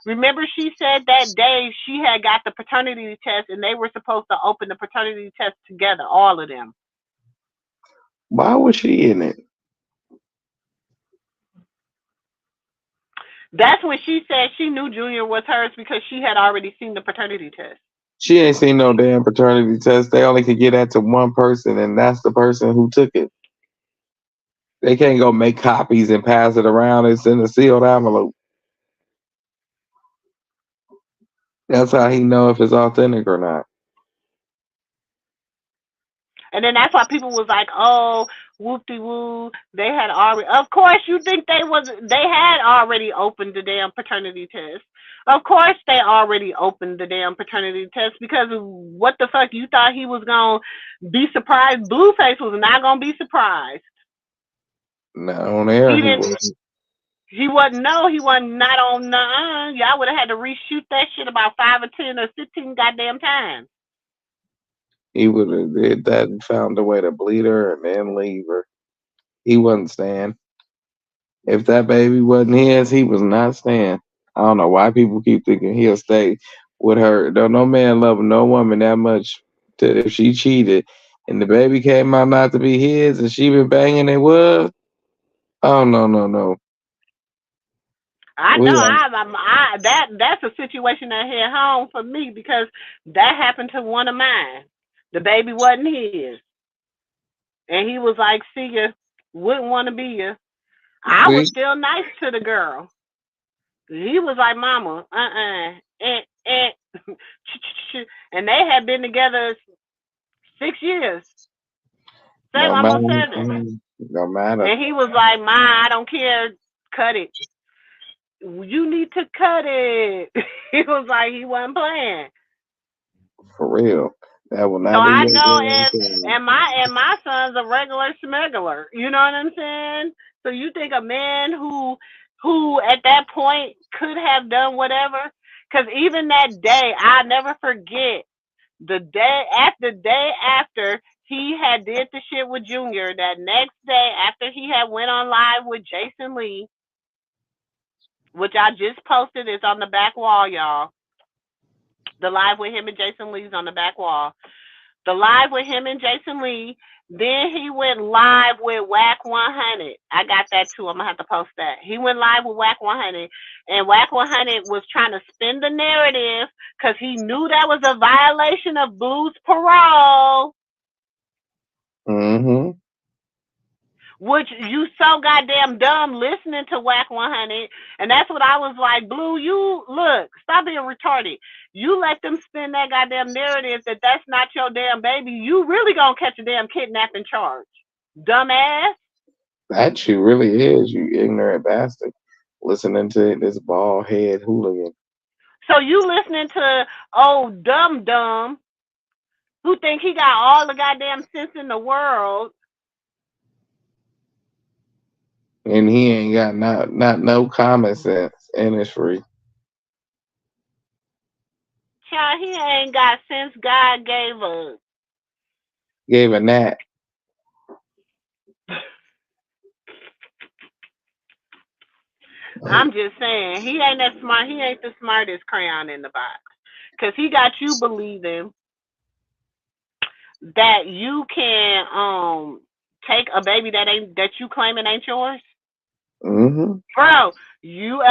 remember she said that day she had got the paternity test and they were supposed to open the paternity test together, all of them. Why was she in it? That's when she said she knew Junior was hers because she had already seen the paternity test. She ain't seen no damn paternity test. They only could get that to one person, and that's the person who took it. They can't go make copies and pass it around. It's in a sealed envelope. That's how he know if it's authentic or not. And then that's why people was like, oh, whoop-de-woo, they had already, of course you think they had already opened the damn paternity test. Of course they already opened the damn paternity test because what the fuck, you thought he was going to be surprised? Blueface was not going to be surprised. Not on air. He wasn't not on, y'all would have had to reshoot that shit about 5 or 10 or 15 goddamn times. He would have did that and found a way to bleed her and then leave her. He wasn't staying. If that baby wasn't his, he was not staying. I don't know why people keep thinking he'll stay with her. Though no man love no woman that much that if she cheated and the baby came out not to be his and she been banging it was. Oh no. I know that's a situation that hit home for me because that happened to one of mine. The baby wasn't his. And he was like, see ya, wouldn't want to be ya. I was still nice to the girl. He was like, mama, and they had been together 6 years. Almost 7. No matter. And he was like, ma, I don't care, cut it. You need to cut it. He was like, he wasn't playing. For real. That will not so be I know and my son's a regular smuggler. You know what I'm saying? So you think a man who at that point could have done whatever? Because even that day, I'll never forget the day after he had did the shit with Junior. That next day after he had went on live with Jason Lee, which I just posted, is on the back wall, y'all. The live with him and Jason Lee's on the back wall. The live with him and Jason Lee. Then he went live with Whack 100. I got that too. I'm going to have to post that. He went live with Whack 100. And Whack 100 was trying to spin the narrative because he knew that was a violation of Blue's parole. Mm-hmm. Which you so goddamn dumb listening to Whack 100. And that's what I was like, Blue, you look, stop being retarded. You let them spin that goddamn narrative that that's not your damn baby. You really gonna catch a damn kidnapping charge. Dumbass. That you really is, you ignorant bastard. Listening to this bald head hooligan. So you listening to old dumb who think he got all the goddamn sense in the world. And he ain't got not no common sense, and it's free. Child, he ain't got sense God gave us. Gave a gnat. I'm just saying, he ain't that smart. He ain't the smartest crayon in the box. Because he got you believing that you can take a baby that you claiming ain't yours. Mm-hmm. Bro,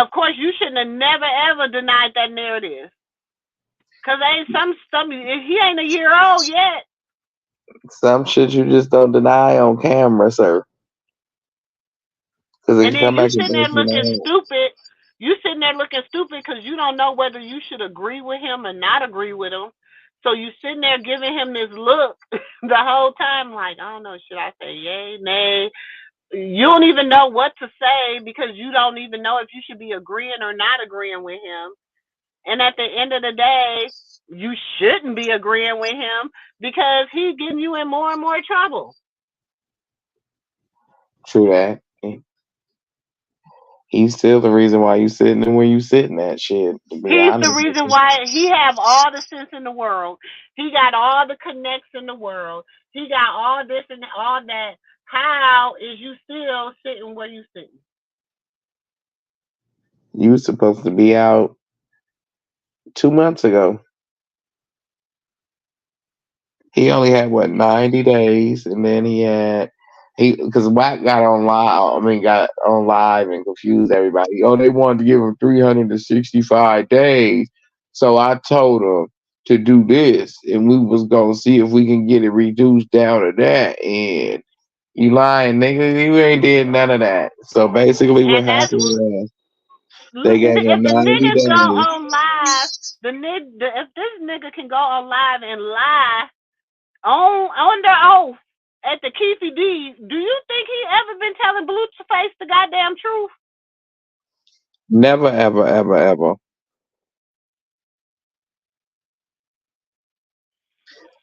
of course you shouldn't have never ever denied that narrative. Cause ain't some he ain't a year old yet. Some shit you just don't deny on camera, sir. And then you sitting there looking stupid. You sitting there looking stupid because you don't know whether you should agree with him or not agree with him. So you sitting there giving him this look the whole time, like, I don't know, should I say yay, nay? You don't even know what to say because you don't even know if you should be agreeing or not agreeing with him. And at the end of the day, you shouldn't be agreeing with him because he's getting you in more and more trouble. True that. He's still the reason why you sitting and where you sitting at shit. To be He's the honest with reason you. why he have all the sense in the world. He got all the connects in the world. He got all this and all that. How is you still sitting where you sitting? You was supposed to be out 2 months ago. He only had what 90 days, and then because Wack got on live. I mean, got on live and confused everybody. Oh, they wanted to give him 365 days, so I told him to do this, and we was gonna see if we can get it reduced down to that. And you lying, nigga, you ain't did none of that. So basically, what And that's happened was they gave if him the 90 niggas go days. on live, if this nigga can go on live and lie on under oath at the Keefy D, do you think he ever been telling Blueface the goddamn truth? Never, ever, ever, ever.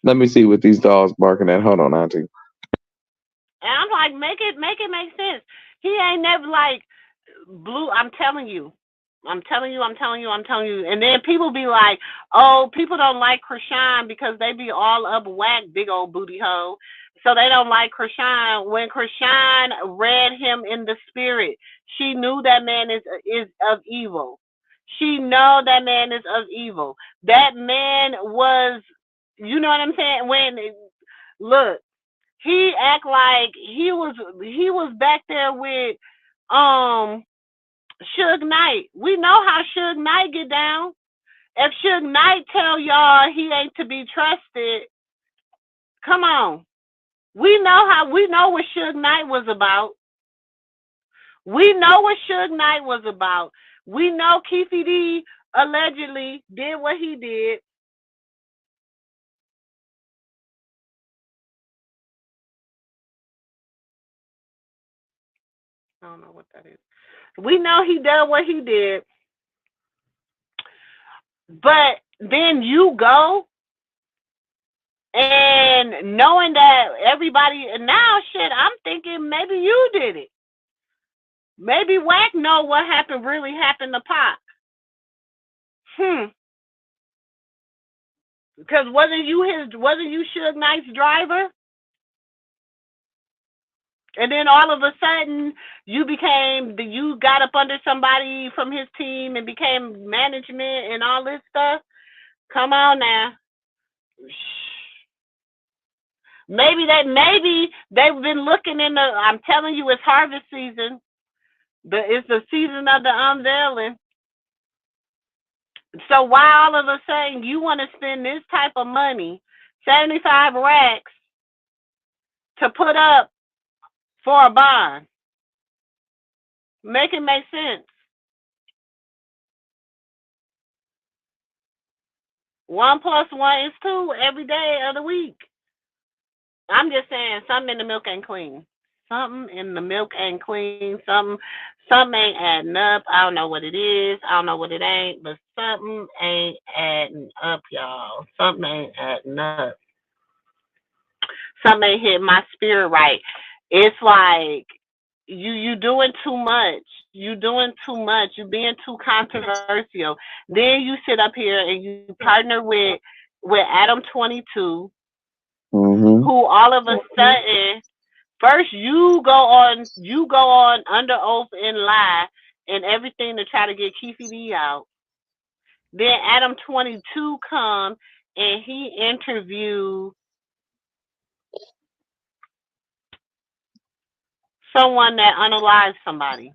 Let me see what these dogs barking at. Hold on, Auntie. And I'm like, make it make sense. He ain't never like Blue. I'm telling you. And then people be like, oh, people don't like Krishan because they be all up Wack, big old booty hoe. So they don't like Krishan. When Krishan read him in the spirit, she knew that man is of evil. She know that man is of evil. That man was, you know what I'm saying? Look, he act like he was back there with Suge Knight. We know how Suge Knight get down. If Suge Knight tell y'all he ain't to be trusted, come on. We know what Suge Knight was about. We know what Suge Knight was about. We know Keefy D allegedly did what he did. I don't know what that is. We know he did what he did. But then you go and knowing that everybody, and now shit, I'm thinking maybe you did it. Maybe Wack know what really happened to Pac. Because wasn't you Suge Knight's driver? And then all of a sudden you got up under somebody from his team and became management and all this stuff. Come on now. Maybe they've been looking I'm telling you, it's harvest season. It's the season of the unveiling. So why all of a sudden you want to spend this type of money, 75 racks, to put up for a bond? Make it make sense. 1 + 1 is 2 every day of the week. I'm just saying, something in the milk ain't clean. Something in the milk ain't clean. Something ain't adding up. I don't know what it is. I don't know what it ain't, but something ain't adding up, y'all. Something ain't adding up. Something ain't hitting my spirit right. It's like you doing too much. You doing too much. You being too controversial. Then you sit up here and you partner with Adam 22, who all of a sudden, first you go on under oath and lie and everything to try to get Keefy D out. Then Adam 22 come and he interviewed someone that unalived somebody.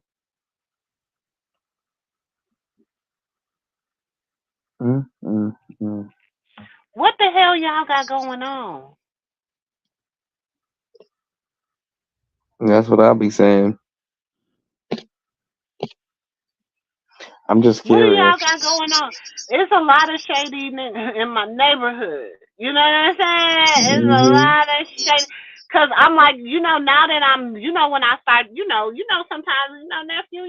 What the hell y'all got going on? That's what I'll be saying. I'm just curious. What do y'all got going on? It's a lot of shady in my neighborhood. You know what I'm saying? It's a lot of shady. Cause I'm like, now that I'm, when I start, sometimes, nephew,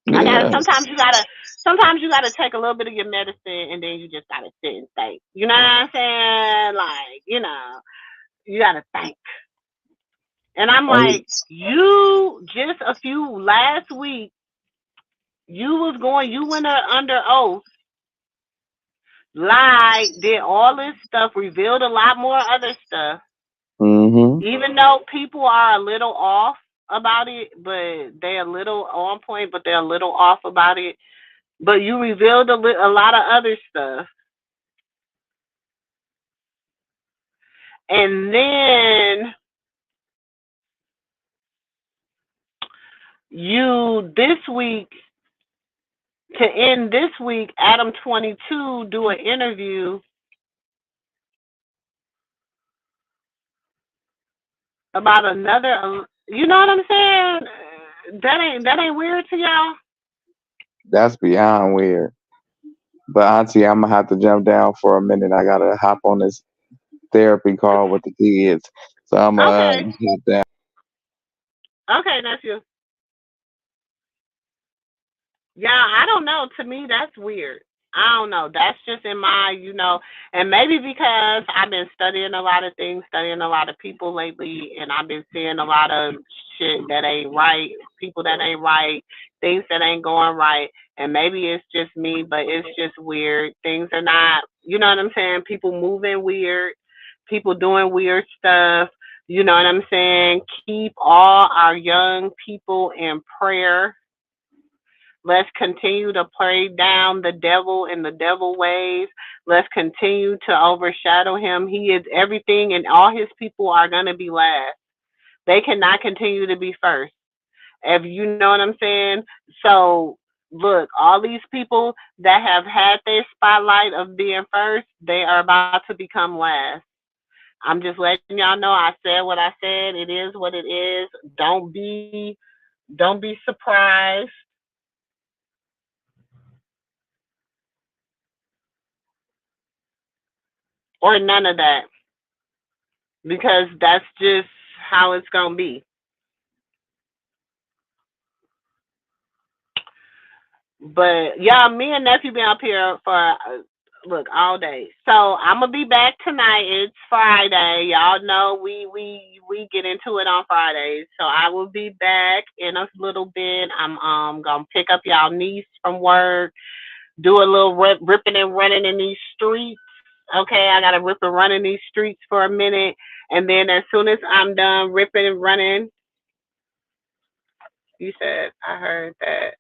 I gotta. Sometimes you gotta take a little bit of your medicine, and then you just gotta sit and think. You know what I'm saying? Like, you gotta think. And I'm like, you just a few last week, you went under oath, lied, did all this stuff, revealed a lot more other stuff. Mm-hmm. Even though people are a little off about it, but they're a little on point, but they're a little off about it. But you revealed a lot of other stuff. And then this week, to end this week, Adam 22 do an interview about another. You know what I'm saying? That ain't weird to y'all. That's beyond weird. But Auntie, I'm gonna have to jump down for a minute. I gotta hop on this therapy call with the kids, so I'm gonna hit down. Okay, that's you. Yeah, I don't know. To me, that's weird. I don't know. That's just in my, and maybe because I've been studying a lot of things, studying a lot of people lately, and I've been seeing a lot of shit that ain't right, people that ain't right, things that ain't going right. And maybe it's just me, but it's just weird. Things are not, you know what I'm saying? People moving weird, people doing weird stuff. You know what I'm saying? Keep all our young people in prayer. Let's continue to pray down the devil and the devil ways. Let's continue to overshadow him. He is everything, and all his people are going to be last. They cannot continue to be first. If you know what I'm saying? So, look, all these people that have had their spotlight of being first, they are about to become last. I'm just letting y'all know I said what I said. It is what it is. Don't be surprised. Or none of that. Because that's just how it's going to be. But, yeah, me and nephew been up here for, look, all day. So, I'm going to be back tonight. It's Friday. Y'all know we get into it on Fridays. So, I will be back in a little bit. I'm going to pick up y'all niece from work, do a little ripping and running in these streets. Okay, I got to rip and run in these streets for a minute. And then as soon as I'm done ripping and running, you said, I heard that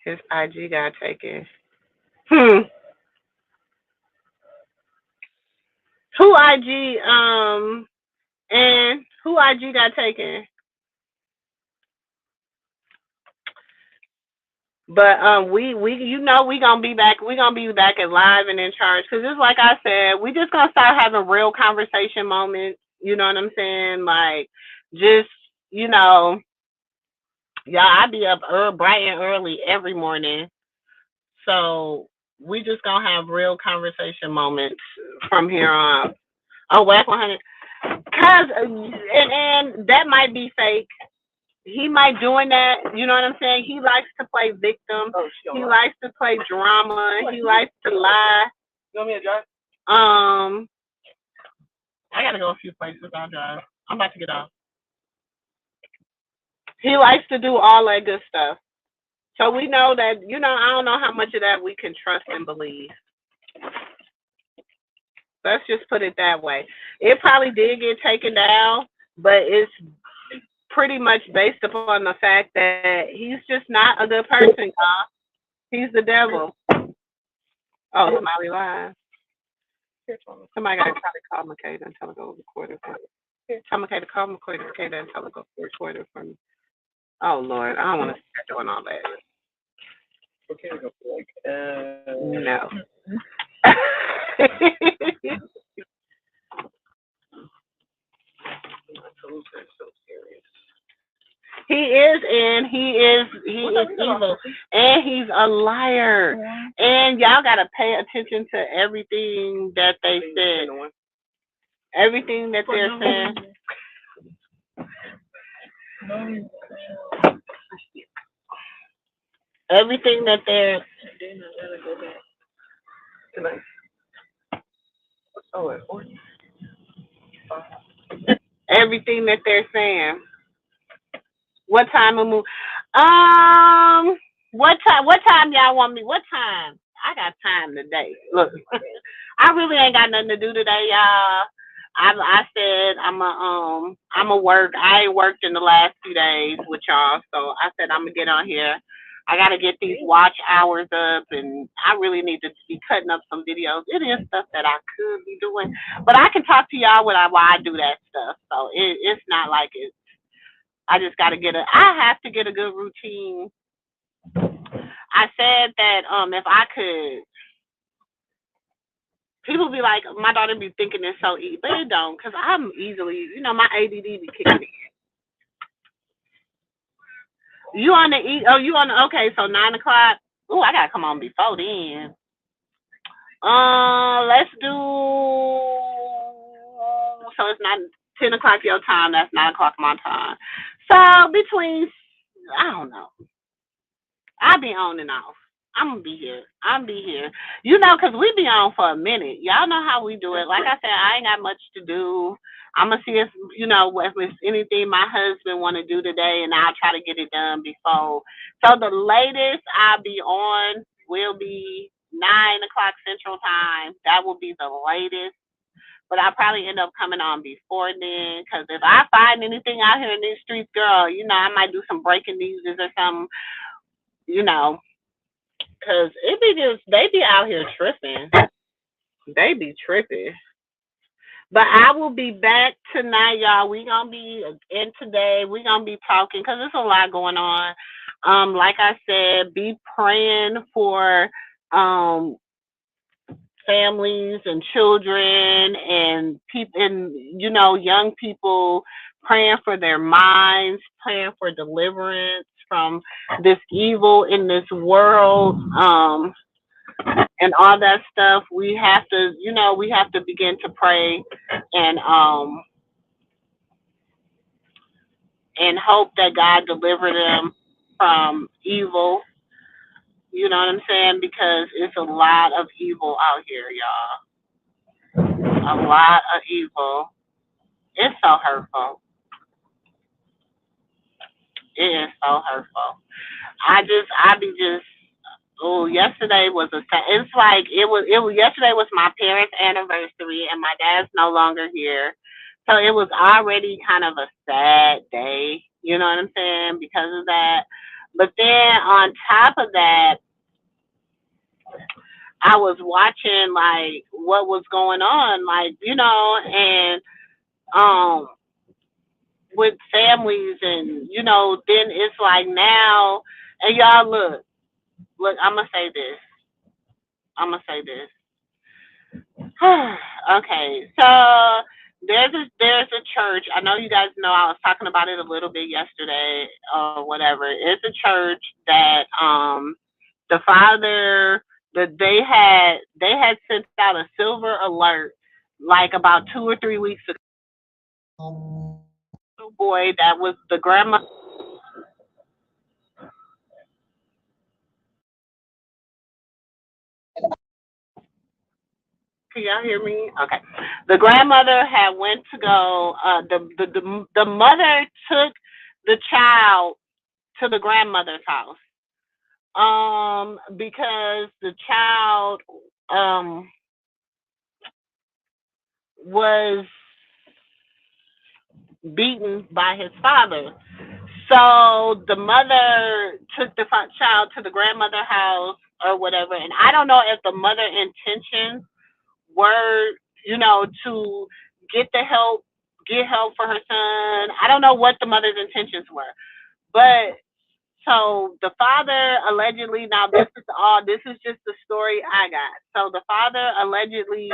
his IG got taken. Who IG, and who IG got taken? But we we gonna be back. We gonna be back and live and in charge. Cause it's like I said, we just gonna start having real conversation moments. You know what I'm saying? Like, just yeah, I be up bright and early every morning. So we just gonna have real conversation moments from here on. Oh, Whack 100. Cause and that might be fake. He might doing that. You know what I'm saying? He likes to play victim. He likes to play drama. He likes to lie. You want me to drive? I gotta go a few places. I'll drive. I'm about to get off. He likes to do all that good stuff. So we know that, I don't know how much of that we can trust and believe. Let's just put it that way. It probably did get taken down, but it's pretty much based upon the fact that he's just not a good person, y'all. He's the devil. Oh, somebody live. Somebody got to call Makeda and tell her to go record it for me. Tell Makeda to call Makeda and tell her to go record it for me. Oh, Lord. I don't want to start doing all that. Okay, go no. He is evil, and he's a liar. And y'all gotta pay attention to everything that they said, everything that they're saying. Everything that they're. everything that they're saying. What time MooMoo? What time? What time y'all want me? What time? I got time today. Look, I really ain't got nothing to do today, y'all. I said I'm a work. I ain't worked in the last few days with y'all, so I said I'm gonna get on here. I gotta get these watch hours up, and I really need to be cutting up some videos. It is stuff that I could be doing, but I can talk to y'all while I do that stuff. So it's not like it's. I just gotta I have to get a good routine. I said that if I could. People be like, my daughter be thinking it's so easy, but it don't, because I'm easily, my ADD be kicking in. You on the okay, so 9 o'clock. Oh, I gotta come on before then. Let's do, so it's not 10 o'clock your time, that's 9 o'clock my time. So between, I don't know. I'll be on and off. I'm gonna be here. Because we be on for a minute. Y'all know how we do it. Like I said, I ain't got much to do. I'm gonna see if it's anything my husband want to do today, and I'll try to get it done before. So the latest I'll be on will be 9 o'clock Central Time. That will be the latest. But I'll probably end up coming on before then, because if I find anything out here in these streets, girl, I might do some breaking news or something. Because they be out here tripping. They be tripping. But I will be back tonight, y'all. We gonna be in today. We gonna be talking, because there's a lot going on. Like I said, be praying for families and children and people, and young people, praying for their minds, praying for deliverance from this evil in this world, and all that stuff. We have to begin to pray and hope that God deliver them from evil. You know what I'm saying? Because it's a lot of evil out here, y'all. A lot of evil. It's so hurtful. It is so hurtful. Yesterday was yesterday was my parents' anniversary, and my dad's no longer here. So it was already kind of a sad day, you know what I'm saying, because of that. But then on top of that, I was watching like what was going on, like, and with families, and then it's like now, and y'all look, I'm gonna say this. Okay, so there's a church. I know you guys know I was talking about it a little bit yesterday or whatever. It's a church that the father, that they had sent out a silver alert like about 2 or 3 weeks ago. Little boy that was the grandma. Can y'all hear me? Okay. The grandmother had went to go. The mother took the child to the grandmother's house. Because the child was beaten by his father. So the mother took the child to the grandmother's house or whatever. And I don't know if the mother intentions were, to get help for her son. I don't know what the mother's intentions were. But so the father allegedly, now this is just the story I got. So the father allegedly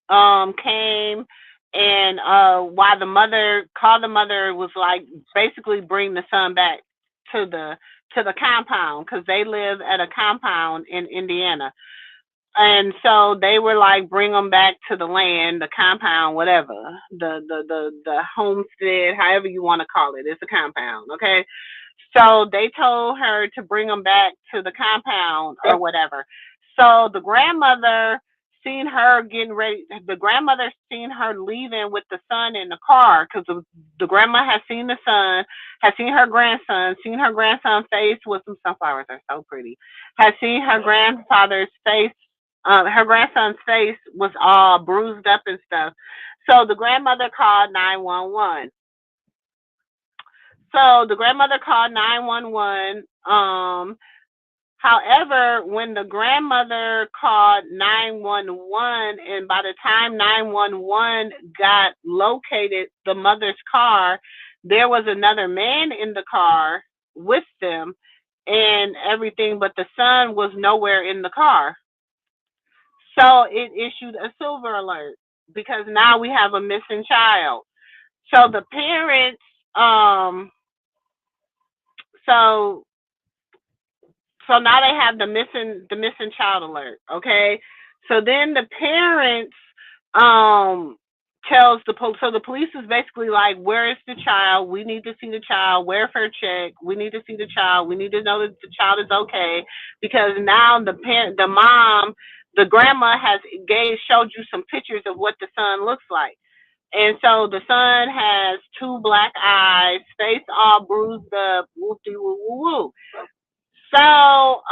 came, and while the mother called, the mother was like, basically bring the son back to the compound, because they live at a compound in Indiana. And so they were like, bring them back to the land, the compound, whatever, the homestead, however you want to call it. It's a compound, okay? So they told her to bring them back to the compound or whatever. So the grandmother seen her getting ready. The grandmother seen her leaving with the son in the car because the grandma had seen the son, had seen her grandson, seen her grandson's face with some sunflowers are so pretty. Had seen her grandfather's face. Her grandson's face was all bruised up and stuff. So the grandmother called 911. So the grandmother called 911. However, when the grandmother called 911, and by the time 911 got located the mother's car, there was another man in the car with them and everything, but the son was nowhere in the car. So it issued a silver alert because now we have a missing child. So the parents, so So now they have the missing child alert. Okay. So then the parents tells the police. So the police is basically like, where is the child? We need to see the child. Welfare check. We need to see the child. We need to know that the child is okay, because now the mom, the grandma has showed you some pictures of what the son looks like. And so the son has two black eyes, face all bruised up, woo-dee woo woo woo. So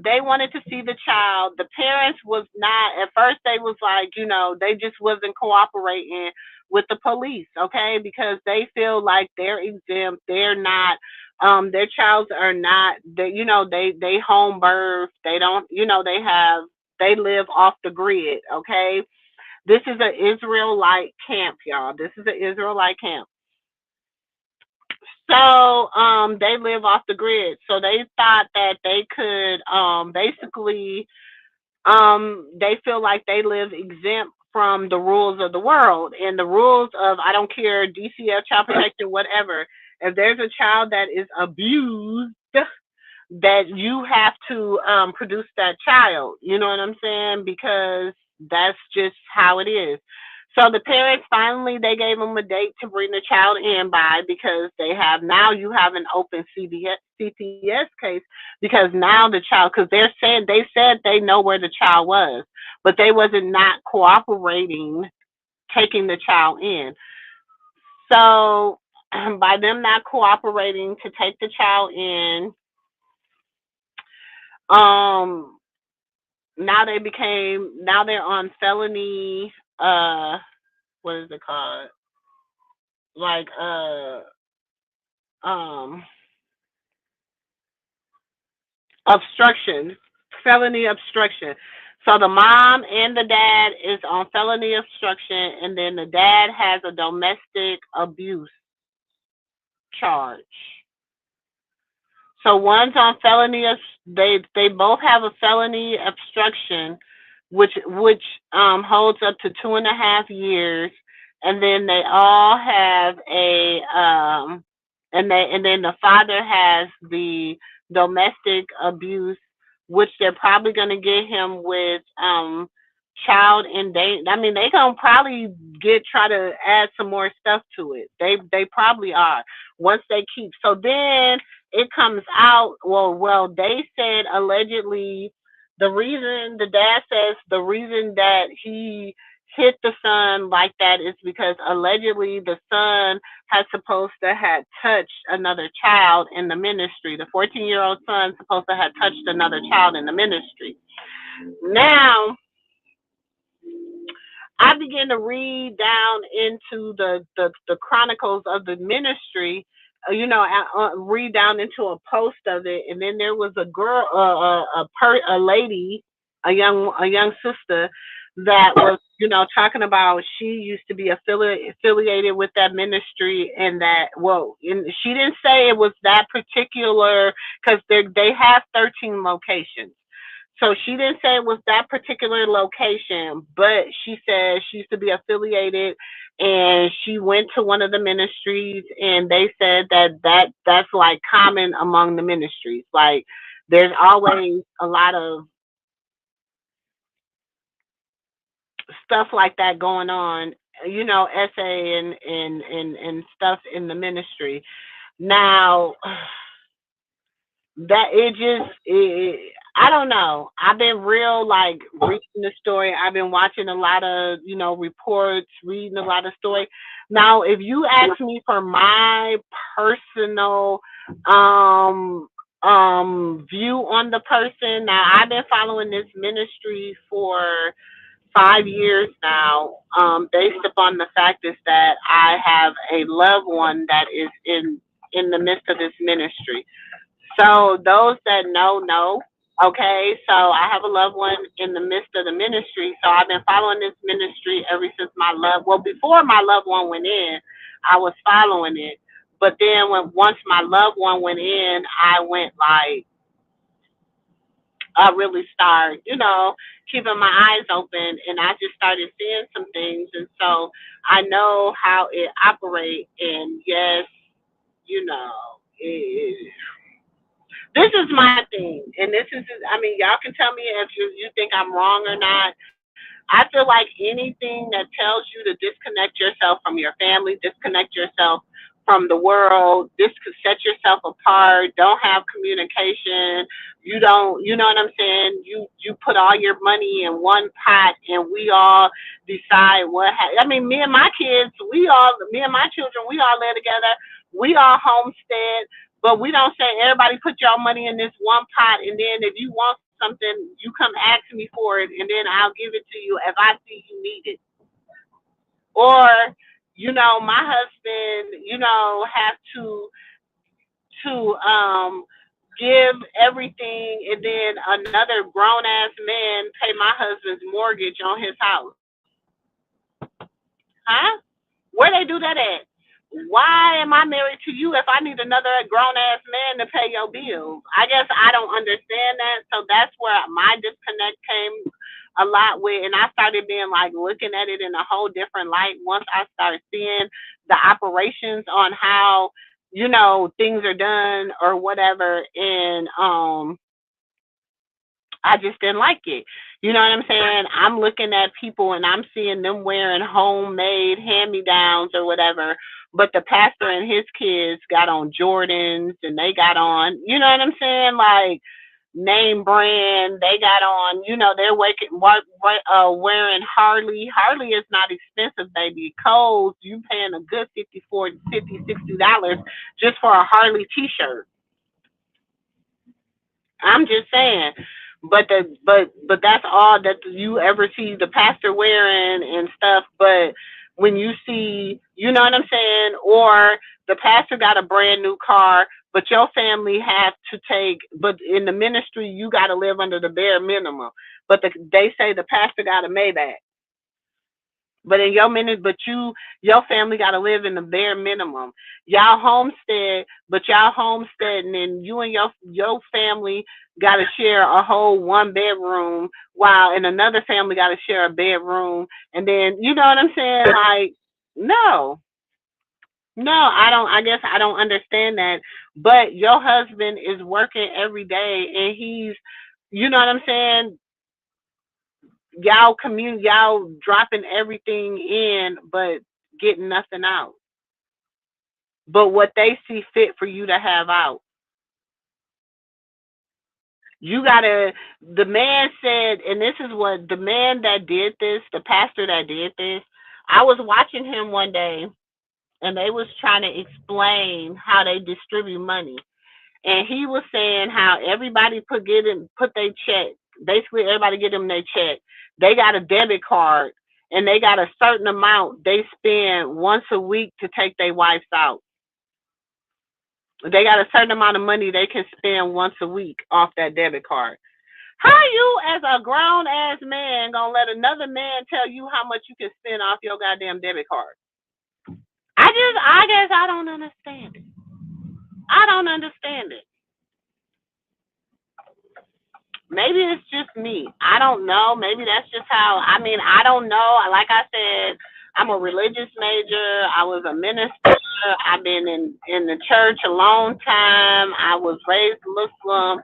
they wanted to see the child. The parents was not, at first they was like, they just wasn't cooperating with the police, okay, because they feel like they're exempt. They're not, their childs are not, they home birth. They don't, they live off the grid, okay. This is an Israelite camp, y'all. This is an Israelite camp. So they live off the grid. So they thought that they could basically they feel like they live exempt from the rules of the world and the rules of, I don't care, DCF, child protection, whatever. If there's a child that is abused, that you have to produce that child. You know what I'm saying? Because that's just how it is. So the parents finally, they gave them a date to bring the child in by, because you have an open CPS case, because now the child, because they said they know where the child was, but they wasn't not cooperating taking the child in. So by them not cooperating to take the child in, now they're on felony, what is it called? Like, obstruction, felony obstruction. So the mom and the dad is on felony obstruction, and then the dad has a domestic abuse charge. So one's on felony. They both have a felony obstruction, which holds up to 2.5 years, and then they all have and then the father has the domestic abuse, which they're probably going to get him with child endangerment. I mean, they gonna probably try to add some more stuff to it. They probably are, once they keep. So then it comes out. Well, they said allegedly the dad says the reason that he hit the son like that is because allegedly the son has supposed to have touched another child in the ministry. The 14-year-old son supposed to have touched another child in the ministry. Now, I began to read down into the chronicles of the ministry, read down into a post of it, and then there was a girl, a lady, a young sister that was, talking about she used to be affiliated with that ministry, and she didn't say it was that particular, because they have 13 locations. So she didn't say it was that particular location, but she said she used to be affiliated, and she went to one of the ministries, and they said that's like common among the ministries. Like, there's always a lot of stuff like that going on, essay and stuff in the ministry. Now, that I don't know. I've been real like reading the story. I've been watching a lot of, reports, reading a lot of story. Now, if you ask me for my personal view on the person, now I've been following this ministry for 5 years now, based upon the fact is that I have a loved one that is in the midst of this ministry. So those that know. Okay, so I have a loved one in the midst of the ministry. So I've been following this ministry ever since before my loved one went in, I was following it. But then once my loved one went in, I went like, I really started, keeping my eyes open, and I just started seeing some things. And so I know how it operates. And yes, you know, it, this is my thing. And y'all can tell me if you think I'm wrong or not. I feel like anything that tells you to disconnect yourself from your family, disconnect yourself from the world, set yourself apart, don't have communication. You don't, you know what I'm saying? You put all your money in one pot and we all decide me and my kids, me and my children, we all live together. We all homestead, but we don't say everybody put your money in this one pot, and then if you want something, you come ask me for it, and then I'll give it to you if I see you need it. Or, my husband, have to give everything, and then another grown ass man pay my husband's mortgage on his house. Huh? Where they do that at? Why am I married to you if I need another grown ass man to pay your bills? I guess I don't understand that. So that's where my disconnect came a lot with, and I started being like looking at it in a whole different light once I started seeing the operations on how, things are done or whatever. And I just didn't like it. You know what I'm saying? I'm looking at people and I'm seeing them wearing homemade hand-me-downs or whatever, but the pastor and his kids got on Jordans, and they got on, you know what I'm saying? Like name brand, they got on, they're wearing Harley. Harley is not expensive, baby. Kohl's, you paying a good $60 just for a Harley t-shirt. I'm just saying, but that's all that you ever see the pastor wearing and stuff. But when you see, you know what I'm saying, or the pastor got a brand new car, but your family have to but in the ministry you got to live under the bare minimum. But they say the pastor got a Maybach. But in your your family got to live in the bare minimum. Y'all homestead, but y'all homesteading, and you and your family got to share a whole 1 bedroom, while in another family got to share a bedroom. And then, you know what I'm saying? Like, no, I don't. I guess I don't understand that. But your husband is working every day, and he's, you know what I'm saying? Y'all dropping everything in, but getting nothing out. But what they see fit for you to have out. The man said, and this is what the man that did this, the pastor that did this, I was watching him one day, and they was trying to explain how they distribute money. And he was saying how everybody put their check. Basically, everybody get them their check. They got a debit card, and they got a certain amount they spend once a week to take their wives out. They got a certain amount of money they can spend once a week off that debit card. How you, as a grown ass man, gonna let another man tell you how much you can spend off your goddamn debit card? I guess I don't understand it. I don't understand it. Maybe it's just me. I don't know. Maybe that's just how, I don't know. Like I said, I'm a religious major. I was a minister. I've been in the church a long time. I was raised Muslim.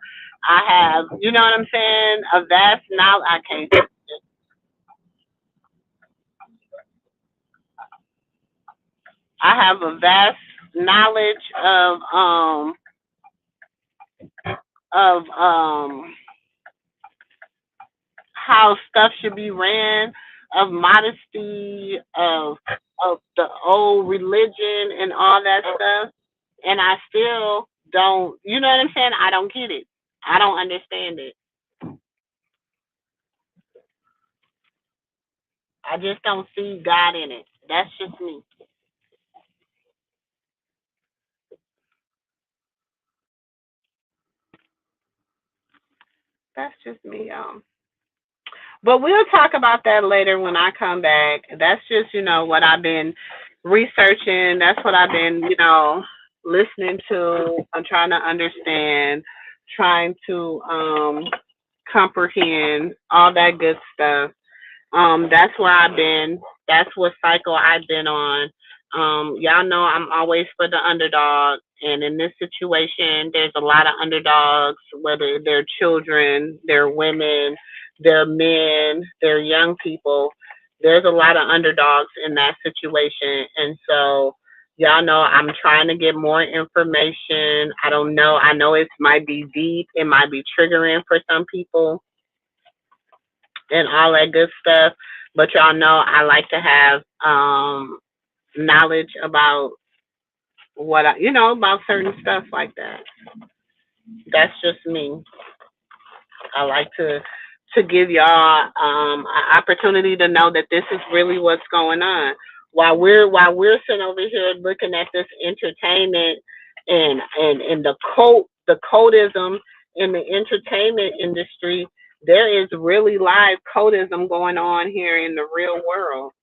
I have, you know what I'm saying, a vast knowledge. I can't. I have a vast knowledge of how stuff should be ran, of modesty, of the old religion and all that stuff, and I still don't. You know what I'm saying? I don't get it. I don't understand it. I just don't see God in it. That's just me. That's just me. But we'll talk about that later when I come back. That's just, what I've been researching. That's what I've been, listening to. I'm trying to understand, trying to comprehend all that good stuff. That's where I've been. That's what cycle I've been on. Y'all know I'm always for the underdog. And in this situation, there's a lot of underdogs, whether they're children, they're women, they're men, they're young people. There's a lot of underdogs in that situation. And so, y'all know I'm trying to get more information. I don't know. I know it might be deep. It might be triggering for some people and all that good stuff. But y'all know I like to have knowledge about about certain stuff like that. That's just me. I like to give y'all an opportunity to know that this is really what's going on. While we're sitting over here looking at this entertainment and the codism in the entertainment industry, there is really live codism going on here in the real world.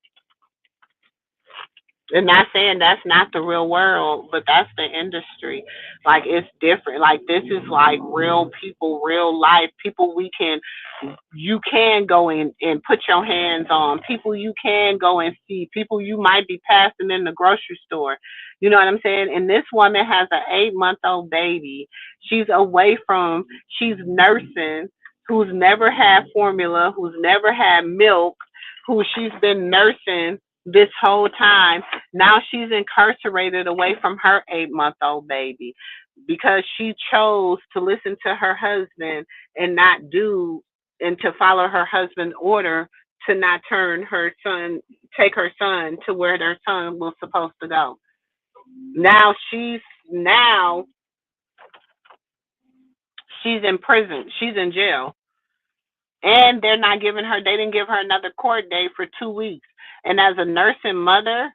And not saying that's not the real world, but that's the industry. Like, it's different. Like, this is like real people, real life people you can go in and put your hands on, people you can go and see, people you might be passing in the grocery store. You know what I'm saying? And this woman has an 8-month-old baby. She's nursing, who's never had formula, who's never had milk, who she's been nursing this whole time. Now she's incarcerated away from her 8-month-old baby because she chose to listen to her husband and to follow her husband's order to not take her son to where their son was supposed to go. Now she's in prison. She's in jail. And they didn't give her another court date for 2 weeks. And as a nursing mother,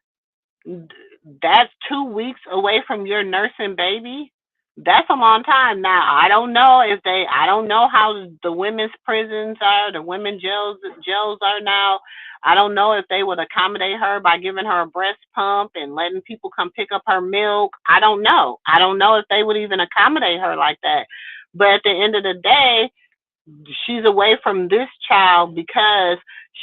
that's 2 weeks away from your nursing baby. That's a long time. Now, I don't know how the women's prisons are, the women's jails are now. I don't know if they would accommodate her by giving her a breast pump and letting people come pick up her milk. I don't know. I don't know if they would even accommodate her like that. But at the end of the day, she's away from this child because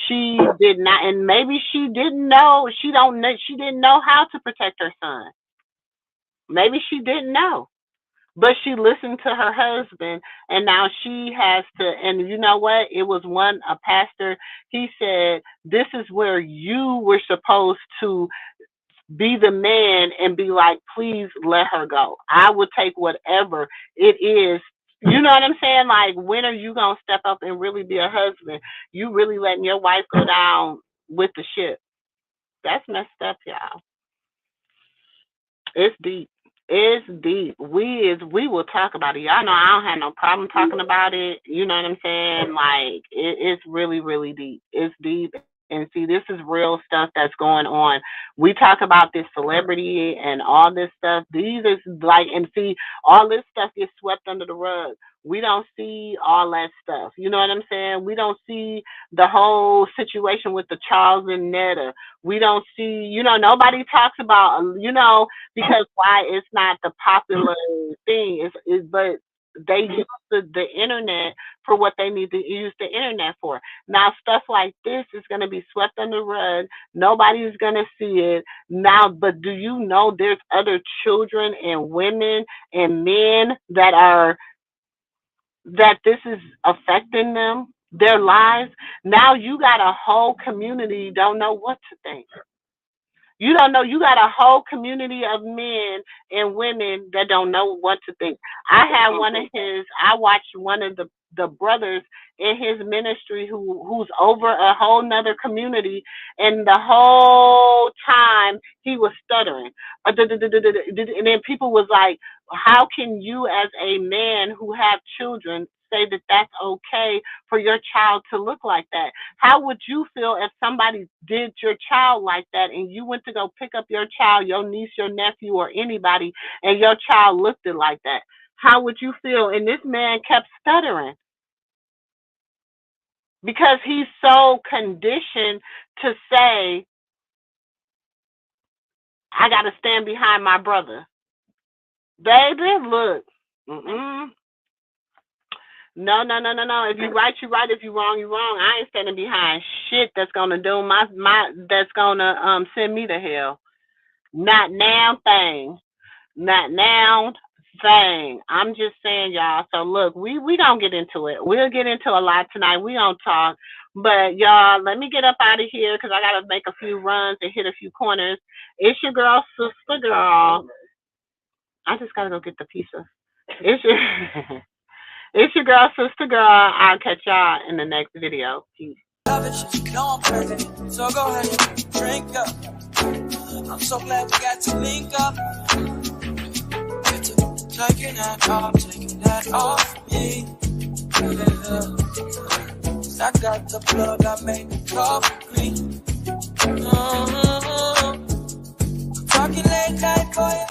she did not, and maybe she didn't know. She didn't know how to protect her son. Maybe she didn't know, but she listened to her husband, and now she has to. And you know what? It was a pastor. He said, "This is where you were supposed to be the man and be like, please let her go. I would take whatever it is." You know what I'm saying? Like, when are you going to step up and really be a husband? You really letting your wife go down with the ship. That's messed up, y'all. It's deep. It's deep. We will talk about it. Y'all know I don't have no problem talking about it. You know what I'm saying? Like, it's really, really deep. It's deep. And see, this is real stuff that's going on. We talk about this celebrity and all this stuff. These is like, and see, all this stuff gets swept under the rug. We don't see all that stuff. You know what I'm saying? We don't see the whole situation with the Charles and Netta. We don't see, nobody talks about, because why it's not the popular thing. But they use the internet for what they need to use the internet for. Now, stuff like this is going to be swept under the rug. Nobody's going to see it now. But do you know there's other children and women and men that this is affecting them, their lives? Now you got a whole community don't know what to think. You don't know. You got a whole community of men and women that don't know what to think. I watched one of the brothers in his ministry who's over a whole nother community, and the whole time he was stuttering. And then people was like, how can you as a man who have children say that that's okay for your child to look like that? How would you feel if somebody did your child like that and you went to go pick up your child, your niece, your nephew, or anybody, and your child looked it like that? How would you feel? And this man kept stuttering because he's so conditioned to say, I got to stand behind my brother. Baby, look. No. If you right, you right. If you wrong, you wrong. I ain't standing behind shit that's gonna do that's gonna send me to hell. Not now thing. Not now thing. I'm just saying, y'all. So look, we gonna get into it. We'll get into a lot tonight. We gonna talk. But y'all, let me get up out of here because I gotta make a few runs and hit a few corners. It's your girl, SistaGirl. I just gotta go get the pizza. It's your girl, SistaGirl. I'll catch y'all in the next video. Peace. No, I'm crazy. So go ahead and drink up. I'm so glad we got to link up. Get to taking that off me. I got the plug, I made the coffee green. Talking late night for you.